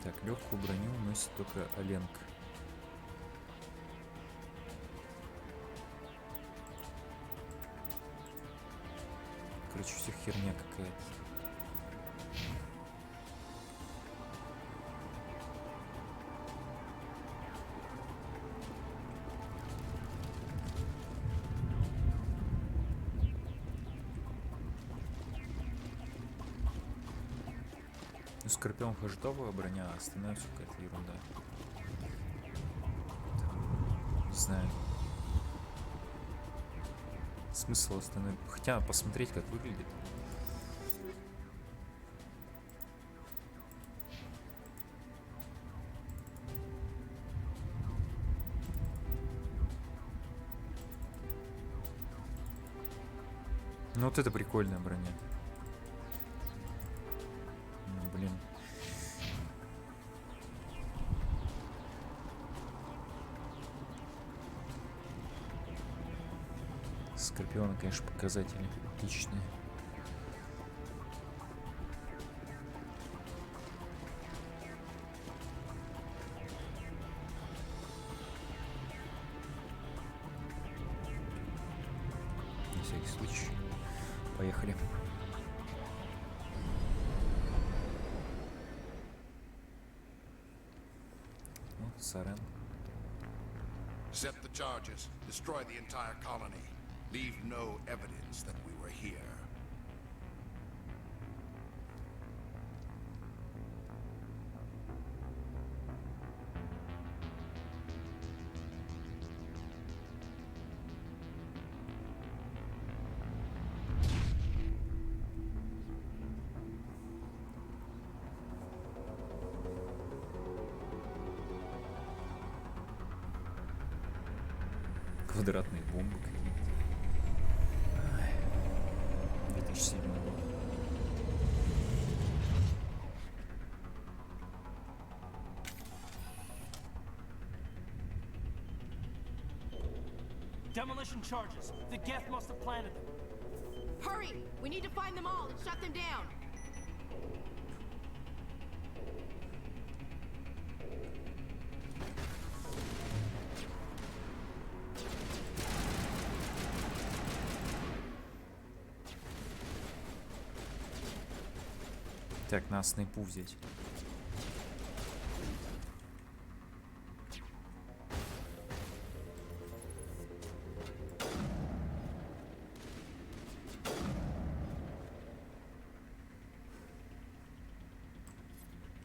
Так, легкую броню носит только Оленка. Короче, все херня какая-то. У Скорпион хождовая броня, а остальная все какая-то ерунда. Там, не знаю. Смысл остальной. Хотя посмотреть, как выглядит. Ну вот это прикольная броня. Блин. Скорпиона, конечно, показатели отличные. На всякий случай. Поехали. Вот, Сарен. Set the charges. Destroy the entire colony. Leave no evidence that we were here. Квадратные бомбы какие-то. 2007 год. Demolition charges. The Geth must have planted them. Hurry! We need to find them all and shut them down. Так, надо снайпу взять.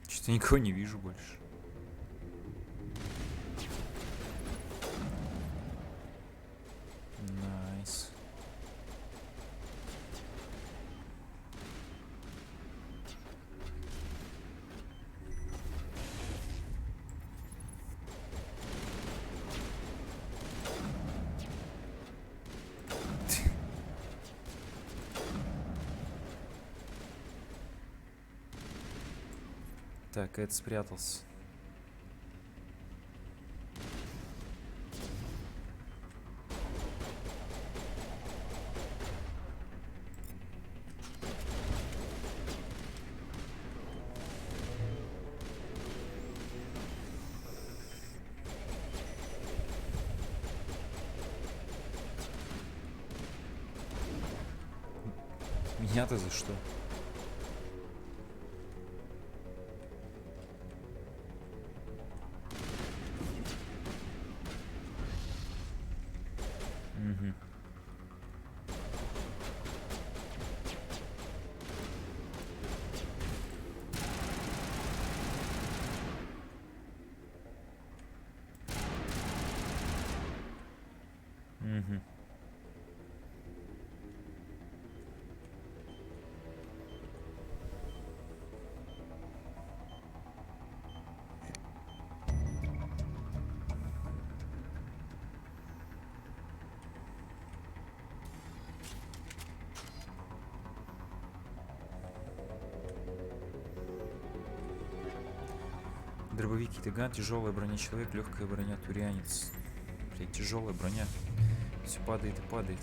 Что-то никого не вижу больше. Найс. Так, Эд спрятался. Меня-то за что? Угу. Угу. Дробовик Китаган, тяжелая броня человек, легкая броня турянец. Блять, тяжелая броня. Все падает и падает.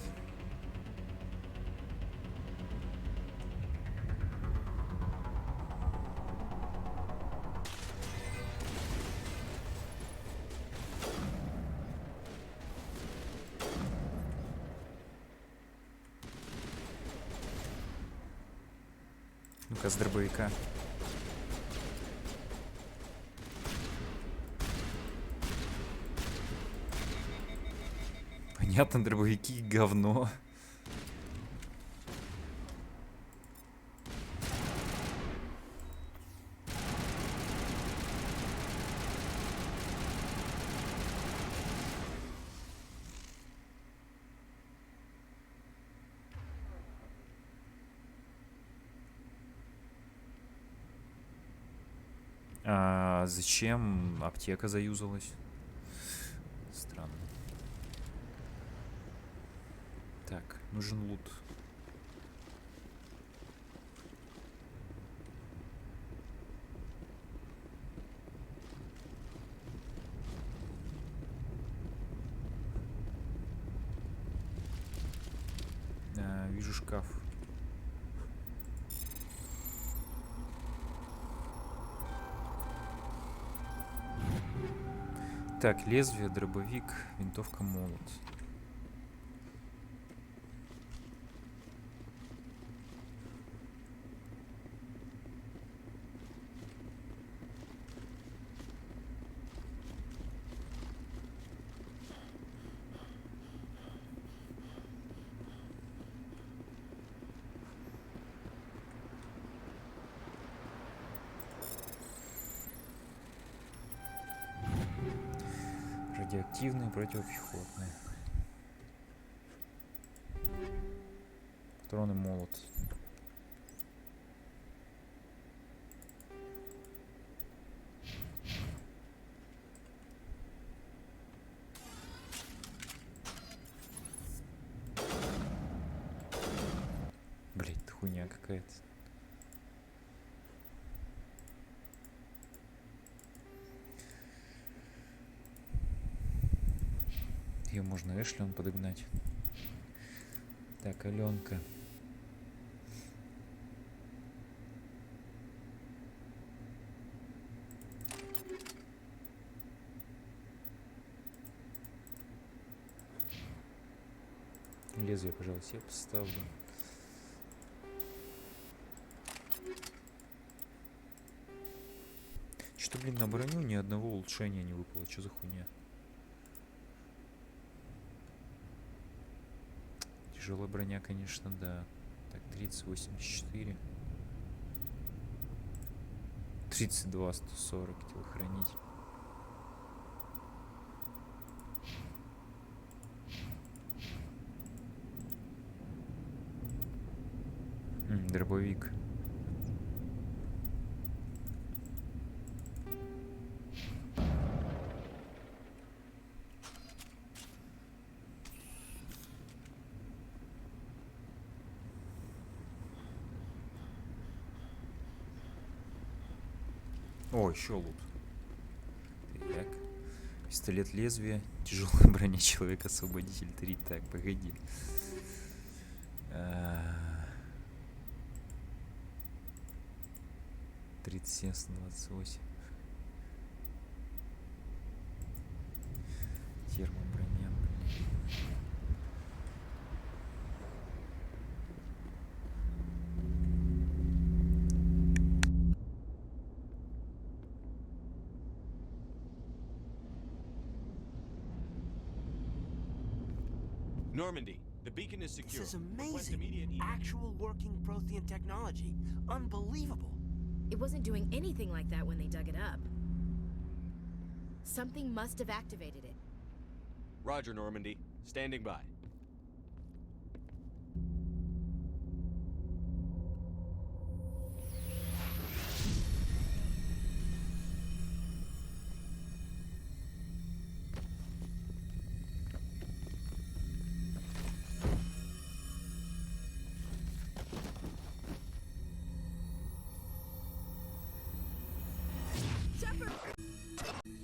Ну-ка, с дробовика. Понятно, дробовики говно. А зачем аптека заюзалась? Странно. Так, нужен лут. Вижу шкаф. Так, лезвие, дробовик, винтовка, молот. Радиоактивные, противопехотные. Патроны, молот. Блять, это хуйня какая-то. Ее можно эшлем подогнать. Так, Аленка. Лезвие, пожалуйста, я поставлю. Что-то, блин, на броню ни одного улучшения не выпало. Что за хуйня? Тяжелая броня, конечно, да. Так, 30-84. 32-140 телохранитель. Дробовик. О, еще лут. Так. Пистолет лезвия. Тяжелая броня человека-освободитель 3. Так, погоди. 37-128. Термоброня, блин. Normandy, the beacon is secure. This is Request amazing. immediate Actual working Prothean technology. Unbelievable. It wasn't doing anything like that when they dug it up. Something must have activated it. Roger, Normandy. Standing by.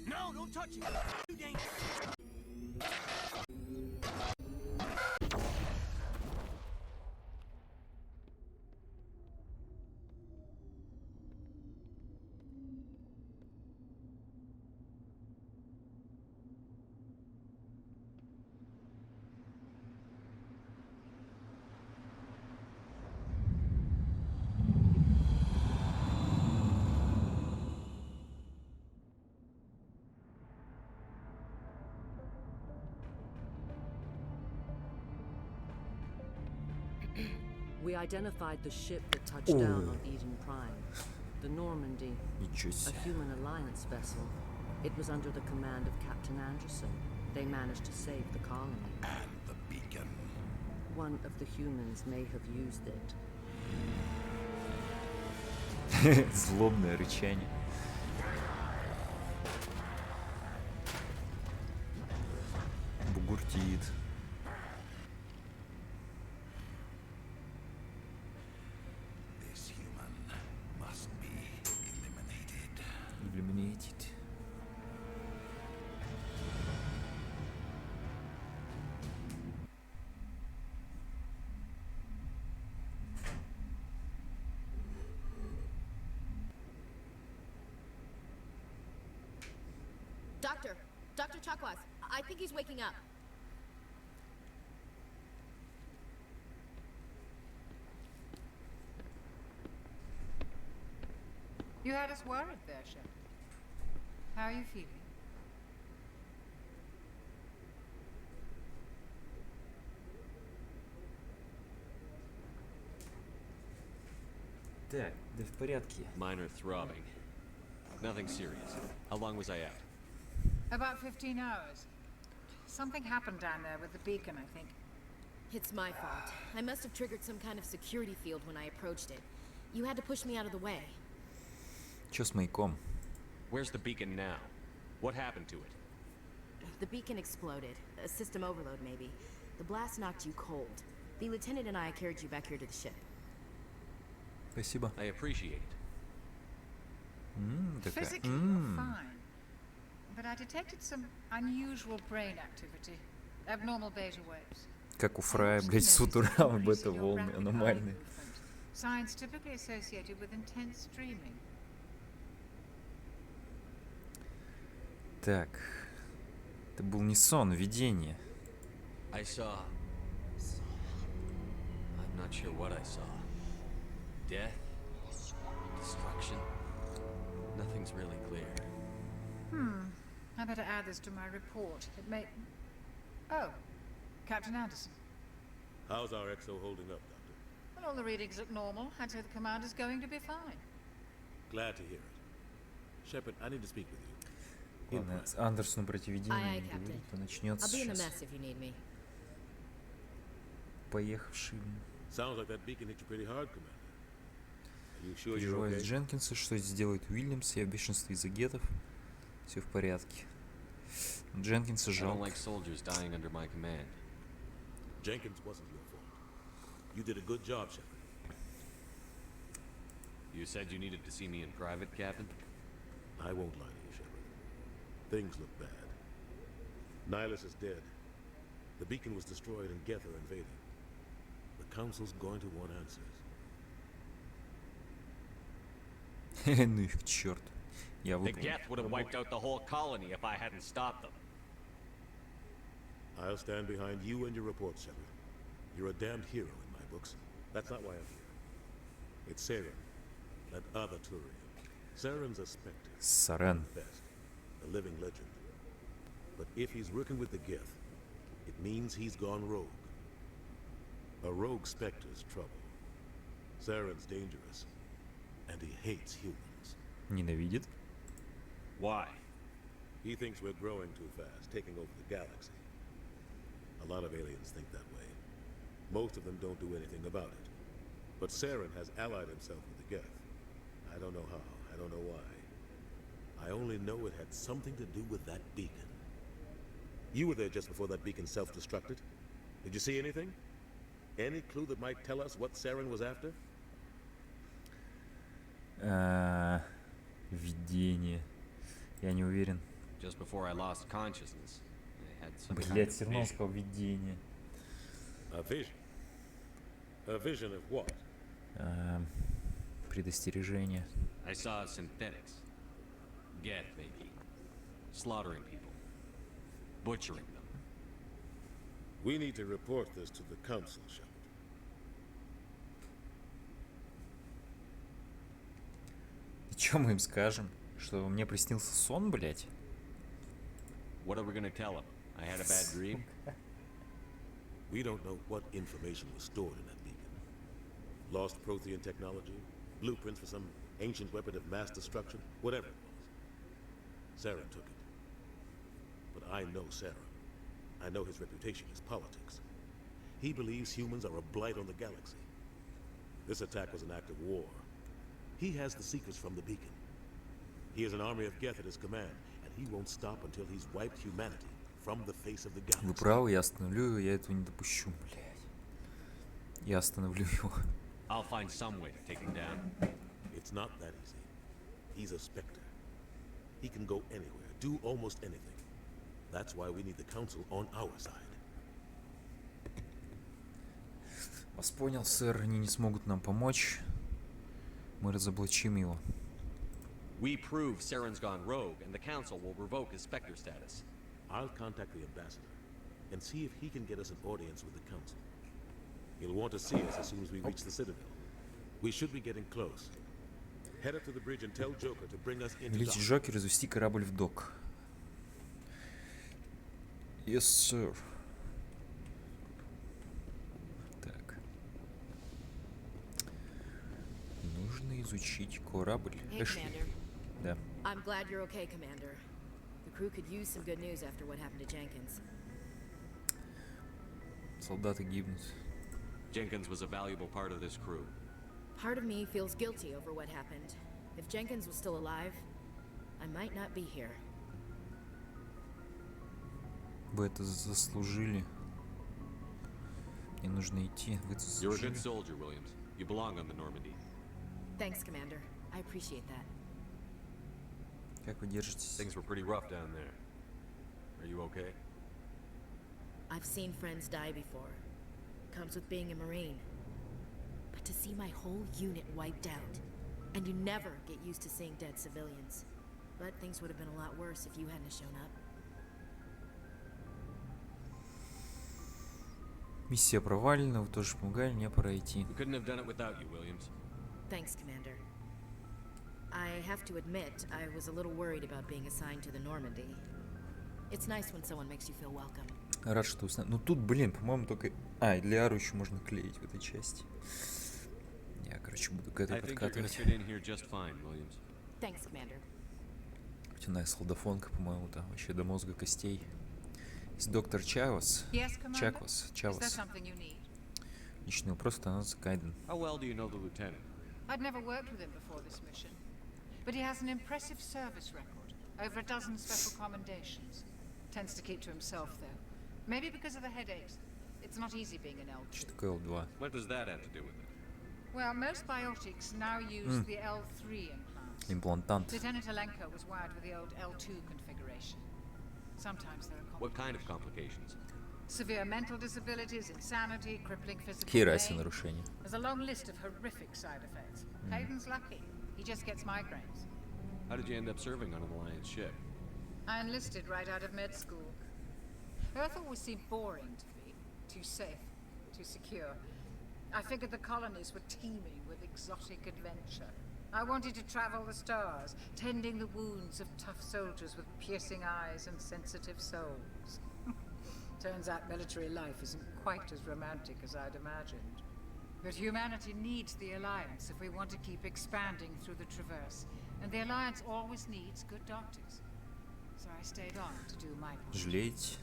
No, don't touch it. Too dangerous. We identified the ship that touched down on Eden Prime. The Normandy. A human alliance vessel. It was under the command of Captain Anderson. They managed to save the colony. And the beacon. One of the humans may have used it. Злобное рычание. Бугуртит. This human must be eliminated. Eliminated. Dr. Chakwas, I think he's waking up. You had us worried there, Shep. How are you feeling? Так, да в порядке. Minor throbbing. Nothing serious. How long was I out? About 15 hours. Something happened down there with the beacon, I think. It's my fault. I must have triggered some kind of security field when I approached it. You had to push me out of the way. Чё с маяком? Where's the beacon now? What happened to it? The beacon exploded. A system overload, maybe. The blast knocked you cold. The lieutenant and I carried you back here to the ship. Спасибо. I appreciate it. Physically, you're fine. But I detected some unusual brain activity. Abnormal beta waves. Как у Фрая, блядь, с утра бета-волны аномальные. Signs typically associated with intense dreaming. Так. Это был не сон, видение. I saw... I'm not sure what I saw. Death? Destruction? Nothing's really clear. I better add this to my report. It may... Oh, Captain Anderson. How's our XO holding up, Doctor? Well, all the readings look normal. I'd say the commander's going to be fine. Glad to hear it. Shepard, I need to speak with you. Ладно, с Андерсону противидение Aye, не Captain. говорит, то начнется I'll be in a сейчас. mess if you need me. Поехавший. Sounds like that beacon hit you pretty hard, Commander. Are you sure you're Переживаю okay? с Дженкинса, что сделает Уильямс, я в бешенстве из-за гетов. Все в порядке. Дженкинса I don't жалко. like soldiers dying under my command. Jenkins wasn't your fault. You did a good job, Shepard. You said you needed to see me in private, Captain? I won't lie to you, Shepard. Things look bad. Nihilus is dead. The beacon was destroyed and Geth are invading. The Council's going to want answers. Ну их к черту. Я The выполнил. Geth would have wiped out the whole colony if I hadn't stopped them. I'll stand behind you and your report, Shepard. You're a damned hero in my books. That's not why I'm here. It's Saren, that other Turian. Saren's a specter. Сарен. Best, a living legend. But if he's working with the Geth, it means he's gone rogue. A rogue specter's trouble. Saren's dangerous, and he hates humans. Ненавидит. Why? He thinks we're growing too fast, taking over the galaxy. A lot of aliens think that way. Most of them don't do anything about it. But Saren has allied himself with the Geth. I don't know how, I don't know why. I only know it had something to do with that beacon. You were there just before that beacon self-destructed. Did you see anything? Any clue that might tell us what Saren was after? Видение. Я не уверен. Just before I lost consciousness, I had some kind Блять, of все равно он vision. сказал видение. A vision. A vision of what? Предостережение. I saw synthetics. Geth, maybe. Slaughtering people. Butchering them. We need to report this to the Council, Shepard. И чё мы им скажем? Что мне приснился сон, блять? What are we gonna tell them? I had a bad dream? We don't know what information was stored in that beacon. Lost Prothean technology, blueprints for some ancient weapon of mass destruction, whatever it was. Saren took it. But I know Saren. I know his reputation is politics. He believes humans are a blight on the galaxy. This attack was an act of war. He has the secrets from the beacon. He has an army of Geth at his command, and he won't stop until he's wiped humanity from the face of the galaxy. Вы правы, я остановлю его, я этого не допущу, блять. Я остановлю его. I'll find some way to take him down. It's not that easy. He's a specter. He can go anywhere, do almost anything. That's why we need the Council on our side. Вас понял, сэр, они не смогут нам помочь. Мы разоблачим его. We prove Saren's gone rogue, and the Council will revoke his Spectre status. I'll contact the ambassador and see if he can get us an audience with the Council. He'll want to see us as soon as we reach the Citadel. We should be getting close. Head up to the bridge and tell Joker to bring us into Велите Джокер, развести корабль в док. Yes, sir. Так. Нужно изучить корабль. Hey, Эшли. Commander. Да. I'm glad you're okay, Commander. The crew could use some good news after what happened to Jenkins. Солдаты гибнут. Jenkins was a valuable part of this crew. Part of me feels guilty over what happened. If Jenkins was still alive, I might not be here. Вы это заслужили. Мне нужно идти. Вы это You're a заслужили. good soldier, Williams. You belong on the Normandy. Thanks, Commander. I appreciate that. Как вы держитесь? Things were pretty rough down there. Are you okay? I've seen friends die before. Comes with being a Marine. But to see my whole unit wiped out, and you never get used to seeing dead civilians. But things would have been a lot worse if you hadn't shown up. Миссия провалена, вы тоже помогали, мне пора идти. We couldn't have done it without you, Williams. Thanks, Commander. I have to admit, I was a little worried about being assigned to the Normandy. It's nice when someone makes you feel welcome. Рад, что узнал. Ну тут, блин, по-моему, только... А, и для Ару еще можно клеить в этой части. Я, короче, буду к этой подкатывать. Thanks, Commander. Тяная солдафонка, по-моему, там вообще до мозга костей. Есть доктор Чавас. Yes, Commander? Чавас. Is there something you need? Личный вопрос становится Кайден. How well do you know the lieutenant? I'd never worked with him before this mission, but he has an impressive service record. Over a dozen special commendations. Tends to keep to himself, though. Maybe because of the headaches. It's not easy being an L2. Что такое L2? What does that have to do with it? Well, most biotics now use the L3 implants. Имплантант. Lieutenant Alenko was wired with the old L2 configuration. Sometimes there are What kind of complications? severe mental disabilities, insanity, crippling physical Хера себе pain. нарушение. There's a long list of horrific side effects. Hayden's lucky. He just gets migraines. How did you end up serving on an Alliance ship? I enlisted right out of med school. Earth always seemed boring to me. Too safe, too secure. I figured the colonies were teeming with exotic adventure. I wanted to travel the stars, tending the wounds of tough soldiers with piercing eyes and sensitive souls. Turns out military life isn't quite as romantic as I'd imagined. But humanity needs the Alliance if we want to keep expanding through the Traverse. And the Alliance always needs good doctors. So I stayed on to do my part. Жалеете?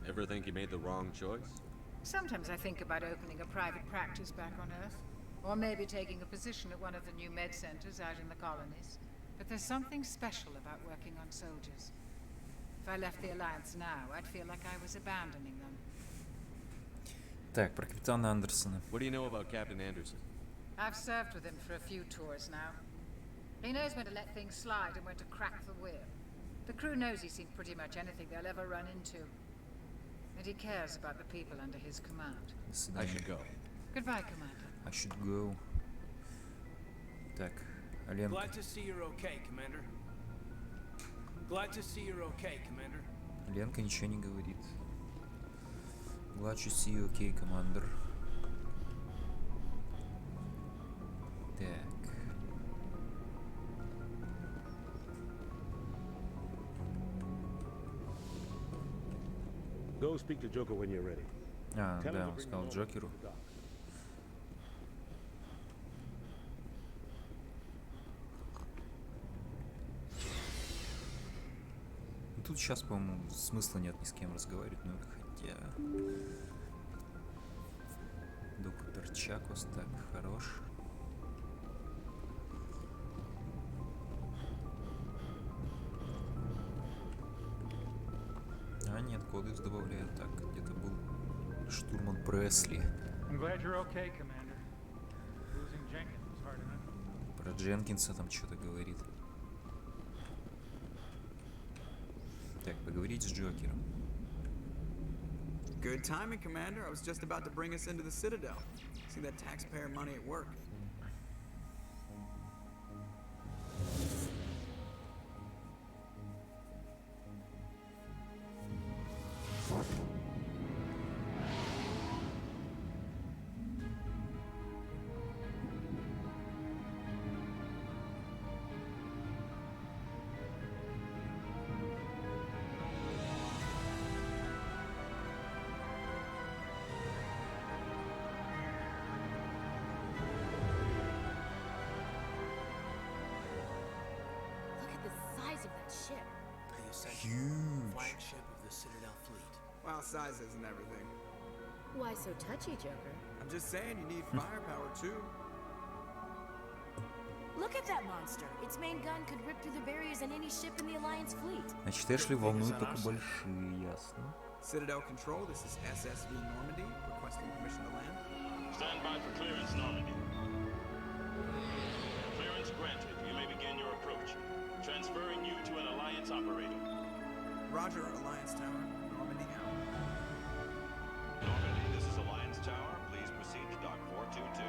Ever think you made the wrong choice? Sometimes I think about opening a private practice back on Earth. Or maybe taking a position at one of the new med centers out in the colonies. But there's something special about working on soldiers. If I left the Alliance now, I'd feel like I was abandoning them. Так, про капитана Андерсона. What do you know about Captain Anderson? I've served with him for a few tours now. He knows when to let things slide and when to crack the whip. The crew knows he's seen pretty much anything they'll ever run into. And he cares about the people under his command. I should go. Goodbye, Commander. I should go. Так, Аленка. Glad to see you're okay, Commander. Glad to see you're okay, Commander. Ленка ничего не говорит. Glad to see you okay, Commander. Так. Go speak to Joker when you're ready. А, да, он сказал Джокеру. Тут сейчас, по-моему, смысла нет ни с кем разговаривать, ну хотя... Доктор Чакос, так, хорош. А, нет, кодекс добавляет. Так, где-то был штурман Пресли. Про Дженкинса там что-то говорит. Так, поговорить с Джокером. Good timing, Commander. I was just about to bring us into the Citadel. See that taxpayer money at work. Flagship of the Citadel fleet. Well, size isn't everything. Why so touchy, Joker? I'm just saying you need firepower too. Look at that monster. Its main gun could rip through the barriers in any ship in the Alliance fleet. Значит, Эшли волнуют только большие, ясно. Citadel Control, this is SSV Normandy, requesting permission to land. Stand by for clearance, Normandy. Clearance granted. You may begin your approach. Transferring you to an Alliance operator. Roger, Alliance Tower. Normandy out. Normandy, this is Alliance Tower. Please proceed to Dock 422.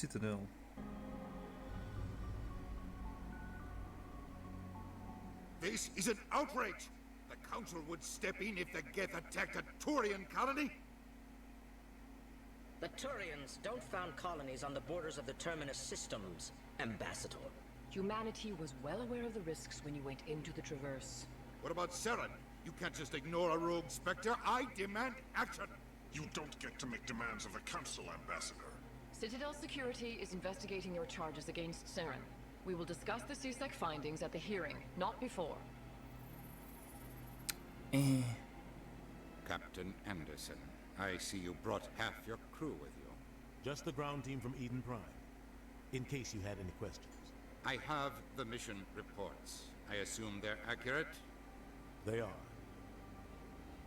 Citadel. This is an outrage! The Council would step in if the Geth attacked a Turian colony? The Turians don't found colonies on the borders of the Terminus systems, Ambassador. Humanity was well aware of the risks when you went into the Traverse. What about Saren? You can't just ignore a rogue Spectre. I demand action! You don't get to make demands of the Council, Ambassador. Citadel Security is investigating your charges against Saren. We will discuss the CSEC findings at the hearing, not before. Captain Anderson, I see you brought half your crew with you. Just the ground team from Eden Prime, in case you had any questions. I have the mission reports. I assume they're accurate? They are.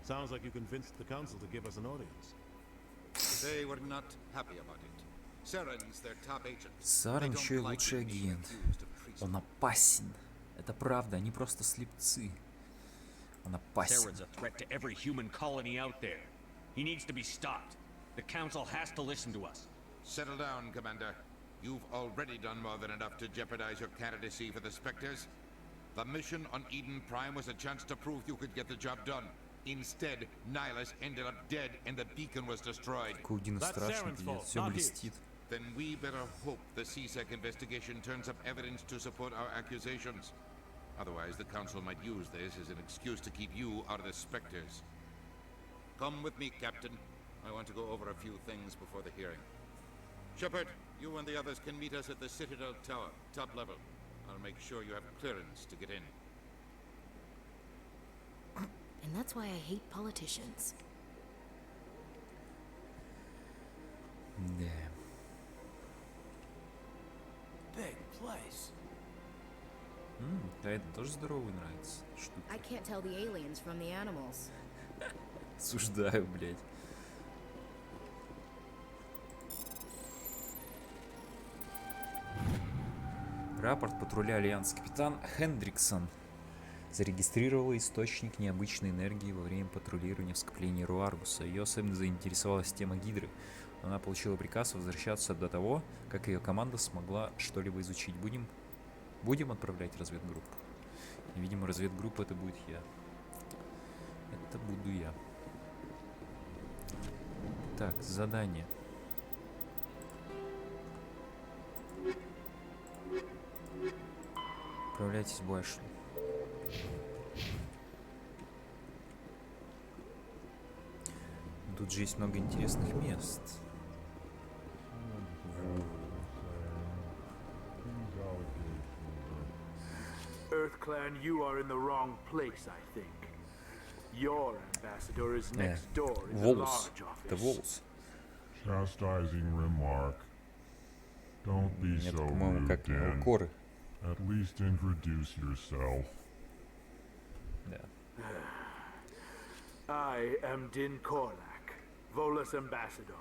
Sounds like you convinced the Council to give us an audience. They were not happy about it. Saren's their top agent. Сарен еще и лучший агент. Он опасен. Это правда, они просто слепцы. Он опасен. Saren's a threat to every human colony out there. He needs to be stopped. The Council has to listen to us. Settle down, Commander. You've already done more than enough to jeopardize your candidacy for the Spectres. The mission on Eden Prime was a chance to prove you could get the job done. Instead, Nihilus ended up dead and the beacon was destroyed. Все блестит. Then we better hope the CSEC investigation turns up evidence to support our accusations. Otherwise, the Council might use this as an excuse to keep you out of the Spectres. Come with me, Captain. I want to go over a few things before the hearing. Shepard, you and the others can meet us at the Citadel Tower, top level. I'll make sure you have clearance to get in. And that's why I hate politicians. Да. Big place. Да, это тоже здоровый нравится. Штука. I can't tell the aliens from the animals. Осуждаю, блядь. Рапорт патруля Альянс. Капитан Хендриксон зарегистрировала источник необычной энергии во время патрулирования в скоплении Руаргуса. Ее особенно заинтересовала система Гидры. Она получила приказ возвращаться до того, как ее команда смогла что-либо изучить. Будем отправлять разведгруппу. И, видимо, разведгруппа это будет я. Это буду я. Так, задание. Отправляйтесь в башню. Тут же есть много интересных мест. EarthClan, you are in the wrong place, I think. Your ambassador is next door in the large office. Это волос. Chastising remark. Don't be so rude, Dan. At least introduce yourself. I am Din Korlak, Volus ambassador.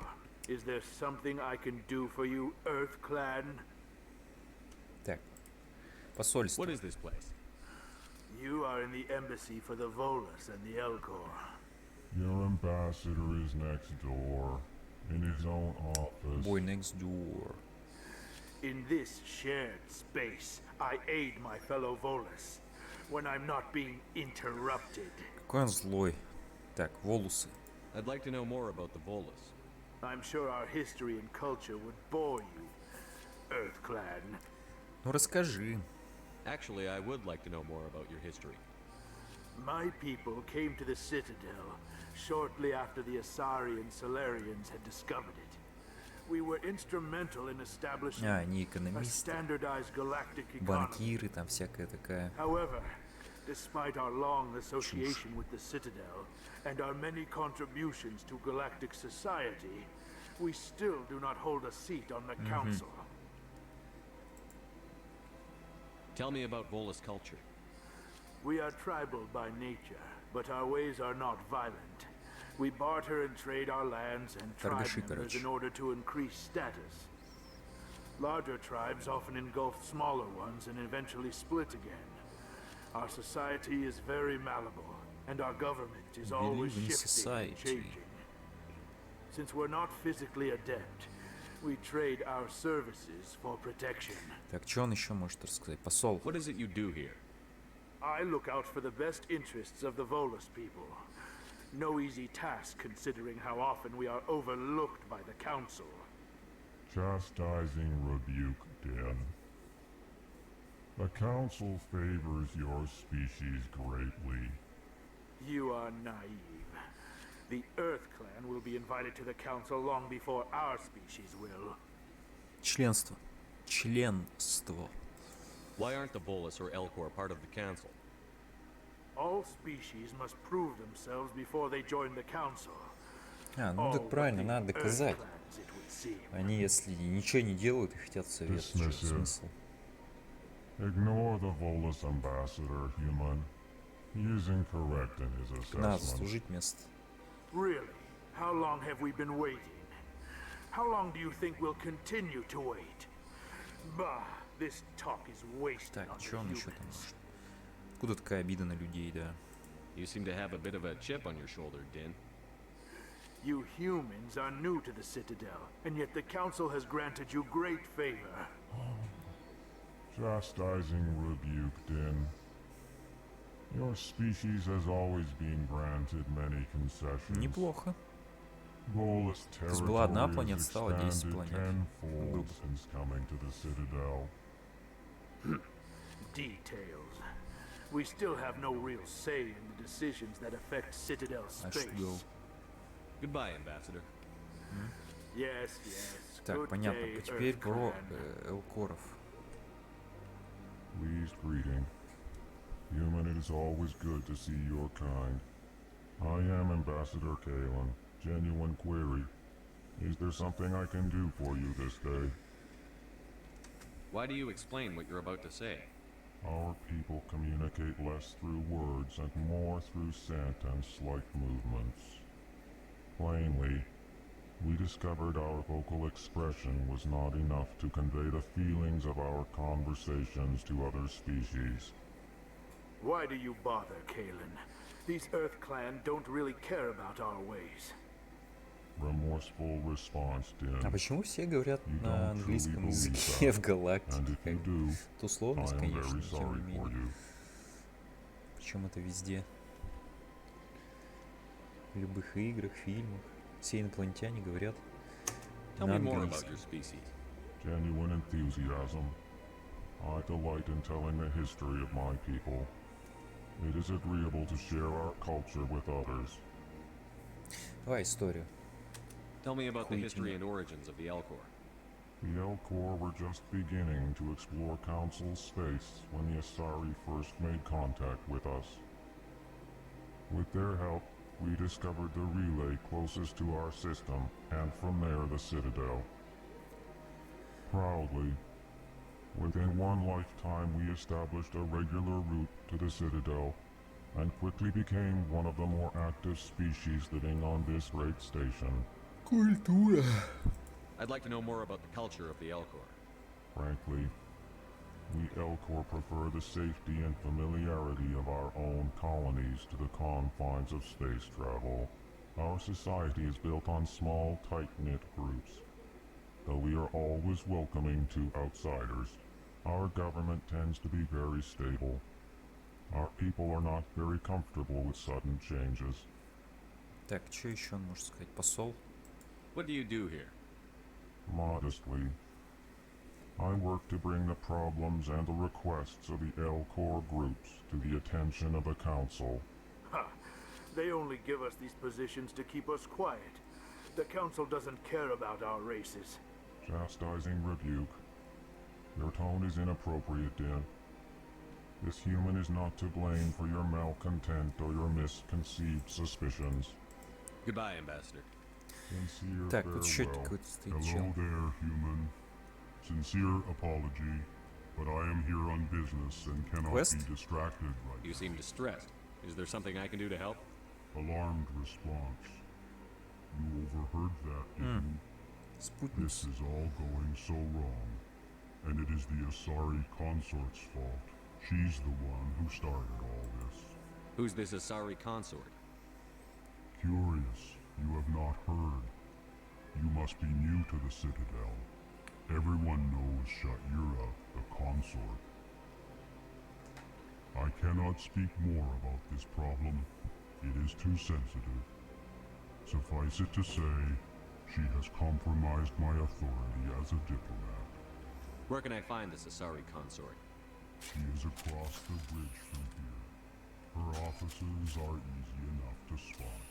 Is there something I can do for you, EarthClan? Так. Посольство. What is this place? You are in the embassy for the Volus and the Elcor. Your ambassador is next door, in his own office. Boy next door. In this shared space, I aid my fellow Volus when I'm not being interrupted. Какой он злой. Так, волосы. I'd like to know more about the Volus. I'm sure our history and culture would bore you, EarthClan. Ну расскажи. Actually, I would like to know more about your history. My people came to the Citadel shortly after the Asari and Solarians had discovered it. We were instrumental in establishing они a экономисты, standardized galactic economy. банкиры, там всякая такая. However, despite our long association with the Citadel and our many contributions to galactic society, we still do not hold a seat on the Council. Tell me about Volus culture. We are tribal by nature, but our ways are not violent. We barter and trade our lands and tribe members in order to increase status. Larger tribes often engulf smaller ones and eventually split again. Our society is very malleable, and our government is always shifting and changing. Since we're not physically adept, We trade our services for protection. Так, что он еще может рассказать? Посол. What is it you do here? I look out for the best interests of the Volus people. No easy task considering how often we are overlooked by the Council. Chastising rebuke, Dan. The Council favors your species greatly. You are naive. The Earth Clan will be invited to the Council long before our species will. Членство. Членство. Why aren't the Volus or Elcor part of the Council? All species must prove themselves before they join the Council. А, ну так правильно, надо доказать. Они, если ничего не делают и хотят совет, что смысл? Ignore the Volus ambassador, human. He is incorrect in his assessment. Надо служить место. Really? How long have we been waiting? How long do you think we'll continue to wait? Bah, this talk is wasted Так, on что the он еще там humans. может? Откуда такая обида на людей, да? You seem to have a bit of a chip on your shoulder, Din. You humans are new to the Citadel, and yet the Council has granted you great favor. Chastising rebuke, Din. Your species has always been granted many concessions. Неплохо. Volus То есть была одна territory планета, has стало 10 expanded планет. tenfold Грубо. since coming to the Citadel. Details. We still have no real say in the decisions that affect Citadel space. Goodbye, Ambassador. Yes, yes. Так, Good понятно. day, Теперь Earth про Clan. Элкоров. Pleased greeting. Human, it is always good to see your kind. I am Ambassador Kalen. Genuine query. Is there something I can do for you this day? Why do you explain what you're about to say? Our people communicate less through words and more through scent and slight movements. Plainly, we discovered our vocal expression was not enough to convey the feelings of our conversations to other species. Why do you bother, Kalen? These Earth Clan don't really care about our ways. Remorseful response, Din. А почему все говорят You на don't английском truly языке believe в that. Галактике? And if you do, Это условность, I am конечно, very тем sorry не for менее. you. Причем это везде. В любых играх, фильмах. Все инопланетяне говорят Tell на me more about английском. your species. Genuine enthusiasm. I delight in telling the history of my people. It is agreeable to share our culture with others. Давай историю. Tell me about the Хуй history тебе. and origins of the Elcor. The Elcor were just beginning to explore Council space when the Asari first made contact with us. With their help, we discovered the relay closest to our system, and from there the Citadel. Proudly, within one lifetime we established a regular route to the Citadel, and quickly became one of the more active species living on this great station. Культура. I'd like to know more about the culture of the Elcor. Frankly, we Elcor prefer the safety and familiarity of our own colonies to the confines of space travel. Our society is built on small, tight-knit groups. Though we are always welcoming to outsiders, our government tends to be very stable. Our people are not very comfortable with sudden changes. Так, что еще он может сказать? Посол? What do you do here? Modestly, I work to bring the problems and the requests of the Elcor groups to the attention of the Council. Ha! They only give us these positions to keep us quiet. The Council doesn't care about our races. Chastising rebuke. Your tone is inappropriate, Din. This human is not to blame for your malcontent or your misconceived suspicions. Goodbye, Ambassador. Sincere Так, вот еще farewell. какой-то стоит Hello чел. there, human. Sincere apology, but I am here on business and cannot Quest? be distracted right You seem distressed. Is there something I can do to help? Alarmed response. You overheard that, didn't you? Спутник. This is all going so wrong. And it is the Asari consort's fault. She's the one who started all this. Who's this Asari consort? Curious, you have not heard. You must be new to the Citadel. Everyone knows Sha'ira, the consort. I cannot speak more about this problem. It is too sensitive. Suffice it to say, she has compromised my authority as a diplomat. Where can I find this Asari consort? She is across the bridge from here. Her offices are easy enough to spot.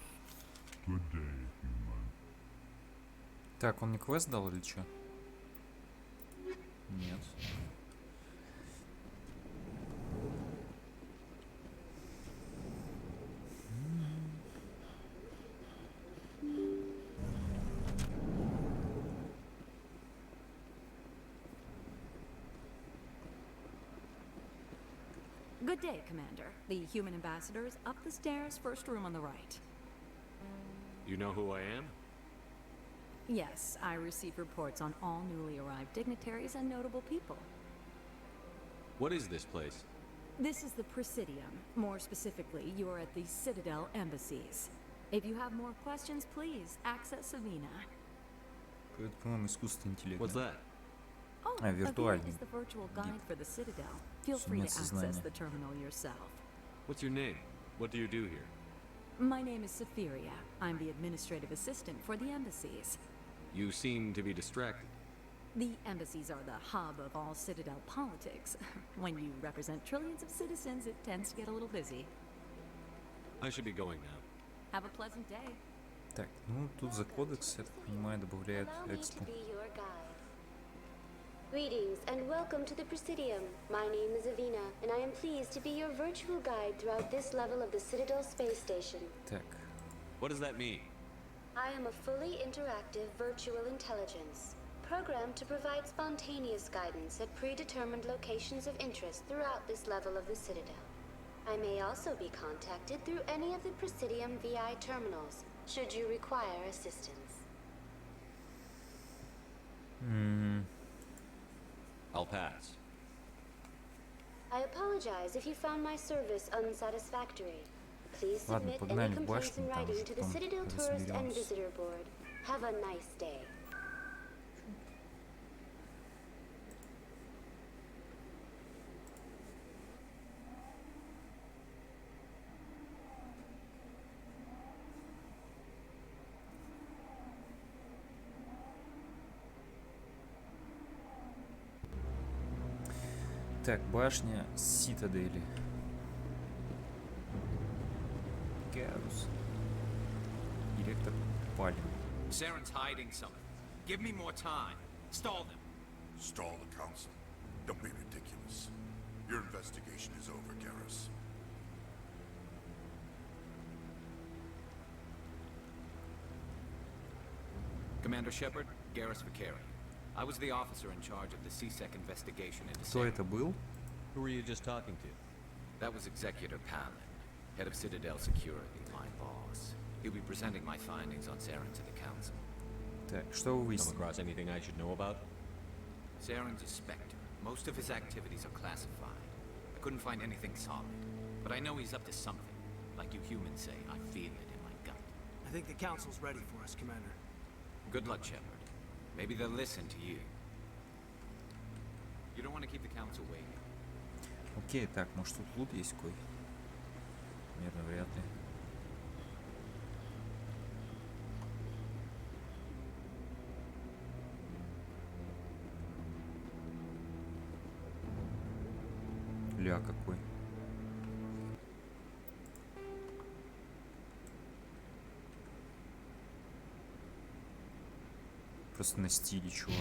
Good day, human. Так, он не квест дал или что? Нет. Good day, Commander. The human ambassador is up the stairs, first room on the right. You know who I am? Yes, I receive reports on all newly arrived dignitaries and notable people. What is this place? This is the Presidium. More specifically, you are at the Citadel embassies. If you have more questions, please access Avina. Это, по-моему, искусственный интеллект. What's that? Oh, Avina is the virtual guide for the Citadel. Feel free to access the terminal yourself. What's your name? What do you do here? My name is Safiria. I'm the administrative assistant for the embassies. You seem to be distracted. The embassies are the hub of all Citadel politics. When you represent trillions of citizens, it tends to get a little busy. I should be going now. Have a pleasant day. Так, ну тут за кодекс, я так понимаю, добавляет экспу. Greetings and welcome to the Presidium. My name is Avina, and I am pleased to be your virtual guide throughout this level of the Citadel space station. Так. What does that mean? I am a fully interactive virtual intelligence, programmed to provide spontaneous guidance at predetermined locations of interest throughout this level of the Citadel. I may also be contacted through any of the Presidium VI terminals, should you require assistance. I'll pass. I apologize if you found my service unsatisfactory. Please Ладно, submit погнали any в complaints башню, in там writing уже to the потом Citadel Tourist and разберемся. Visitor Board. Have a nice day. Так, башня Ситадели. Гарус. Директор Палин. Saren's hiding something. Give me more time. Stall them. Stall the council? Don't be ridiculous. Your investigation is over, Garrus. Commander Shepard, Garrus Vicari. I was the officer in charge of the CSEC investigation into Кто это был? Who were you just talking to? That was Executor Palin, head of Citadel Security, my boss. He'll be presenting my findings on Saren to the council. Так, что вы Come выяснили? across anything I should know about? Saren's a Spectre. Most of his activities are classified. I couldn't find anything solid, but I know he's up to something. Like you humans say, I feel it in my gut. I think the council's ready for us, Commander. Good luck, Shepard. Maybe they'll listen to you. You don't want to keep the council waiting. Окей, так, может тут лут есть кой? Наверное, вряд ли. Ля, какой. Просто на стиле, чувак.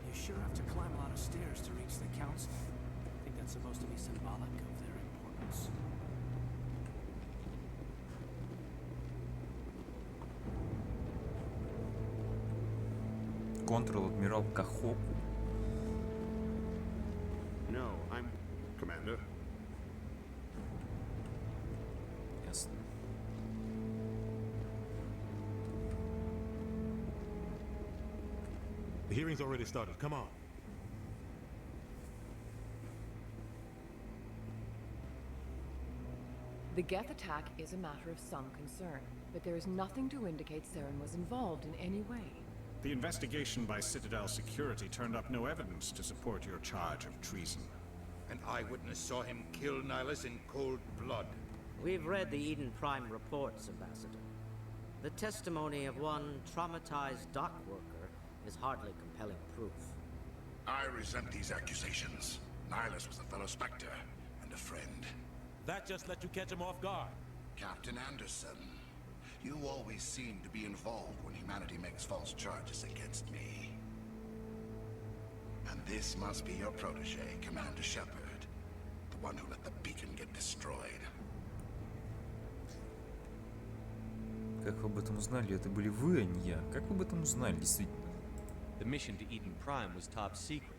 You sure have to climb a lot of stairs to reach the council. I think that's supposed to be symbolic of their importance. Контр-адмирал Кахоку. No, I'm... Commander? Ясно. The hearing's already started. Come on. The Geth attack is a matter of some concern, but there is nothing to indicate Saren was involved in any way. The investigation by Citadel Security turned up no evidence to support your charge of treason. An eyewitness saw him kill Nihilus in cold blood. We've read the Eden Prime reports, Ambassador. The testimony of one traumatized dock worker is hardly compelling proof. I resent these accusations. Nihilus was a fellow Spectre and a friend. That just let you catch him off guard. Captain Anderson, you always seem to be involved when humanity makes false charges against me. And this must be your protege, Commander Shepard, the one who let the beacon get destroyed. Как вы об этом узнали? Это были вы, а не я. Как вы об этом узнали, действительно? The mission to Eden Prime was top secret.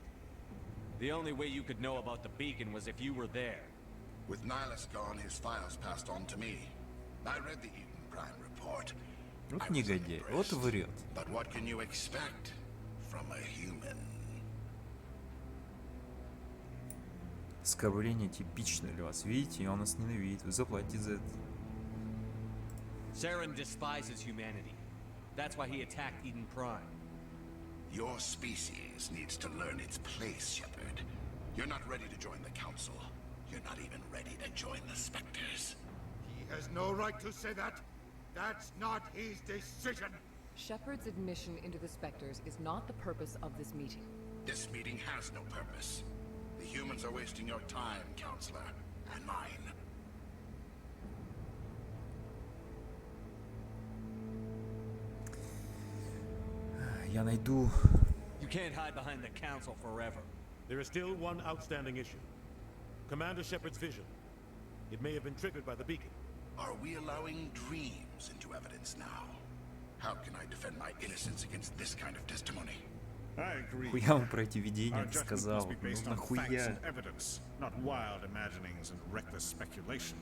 The only way you could know about the beacon was if you were there. With Nihilus gone, his files passed on to me. I read the Eden Prime report. Вот негодяй, вот врет. But what can you expect from a human? Оскорбление типично для вас. Видите, и он нас ненавидит. Вы заплатите за это. Saren despises humanity. That's why he attacked Eden Prime. Your species needs to learn its place, Shepard. You're not ready to join the Council. You're not even ready to join the Spectres. He has no right to say that. That's not his decision. Shepard's admission into the Spectres is not the purpose of this meeting. This meeting has no purpose. The humans are wasting your time, Counselor, and mine. Я найду... You can't hide behind the Council forever. There is still one outstanding issue. Commander Shepard's vision. It may have been triggered by the beacon. Are we allowing dreams into evidence now? How can I defend my innocence against this kind of testimony? I agree. Хуя он про эти видения Our judgment сказал? must be Ну based on facts нахуя? and evidence, not wild imaginings and reckless speculation.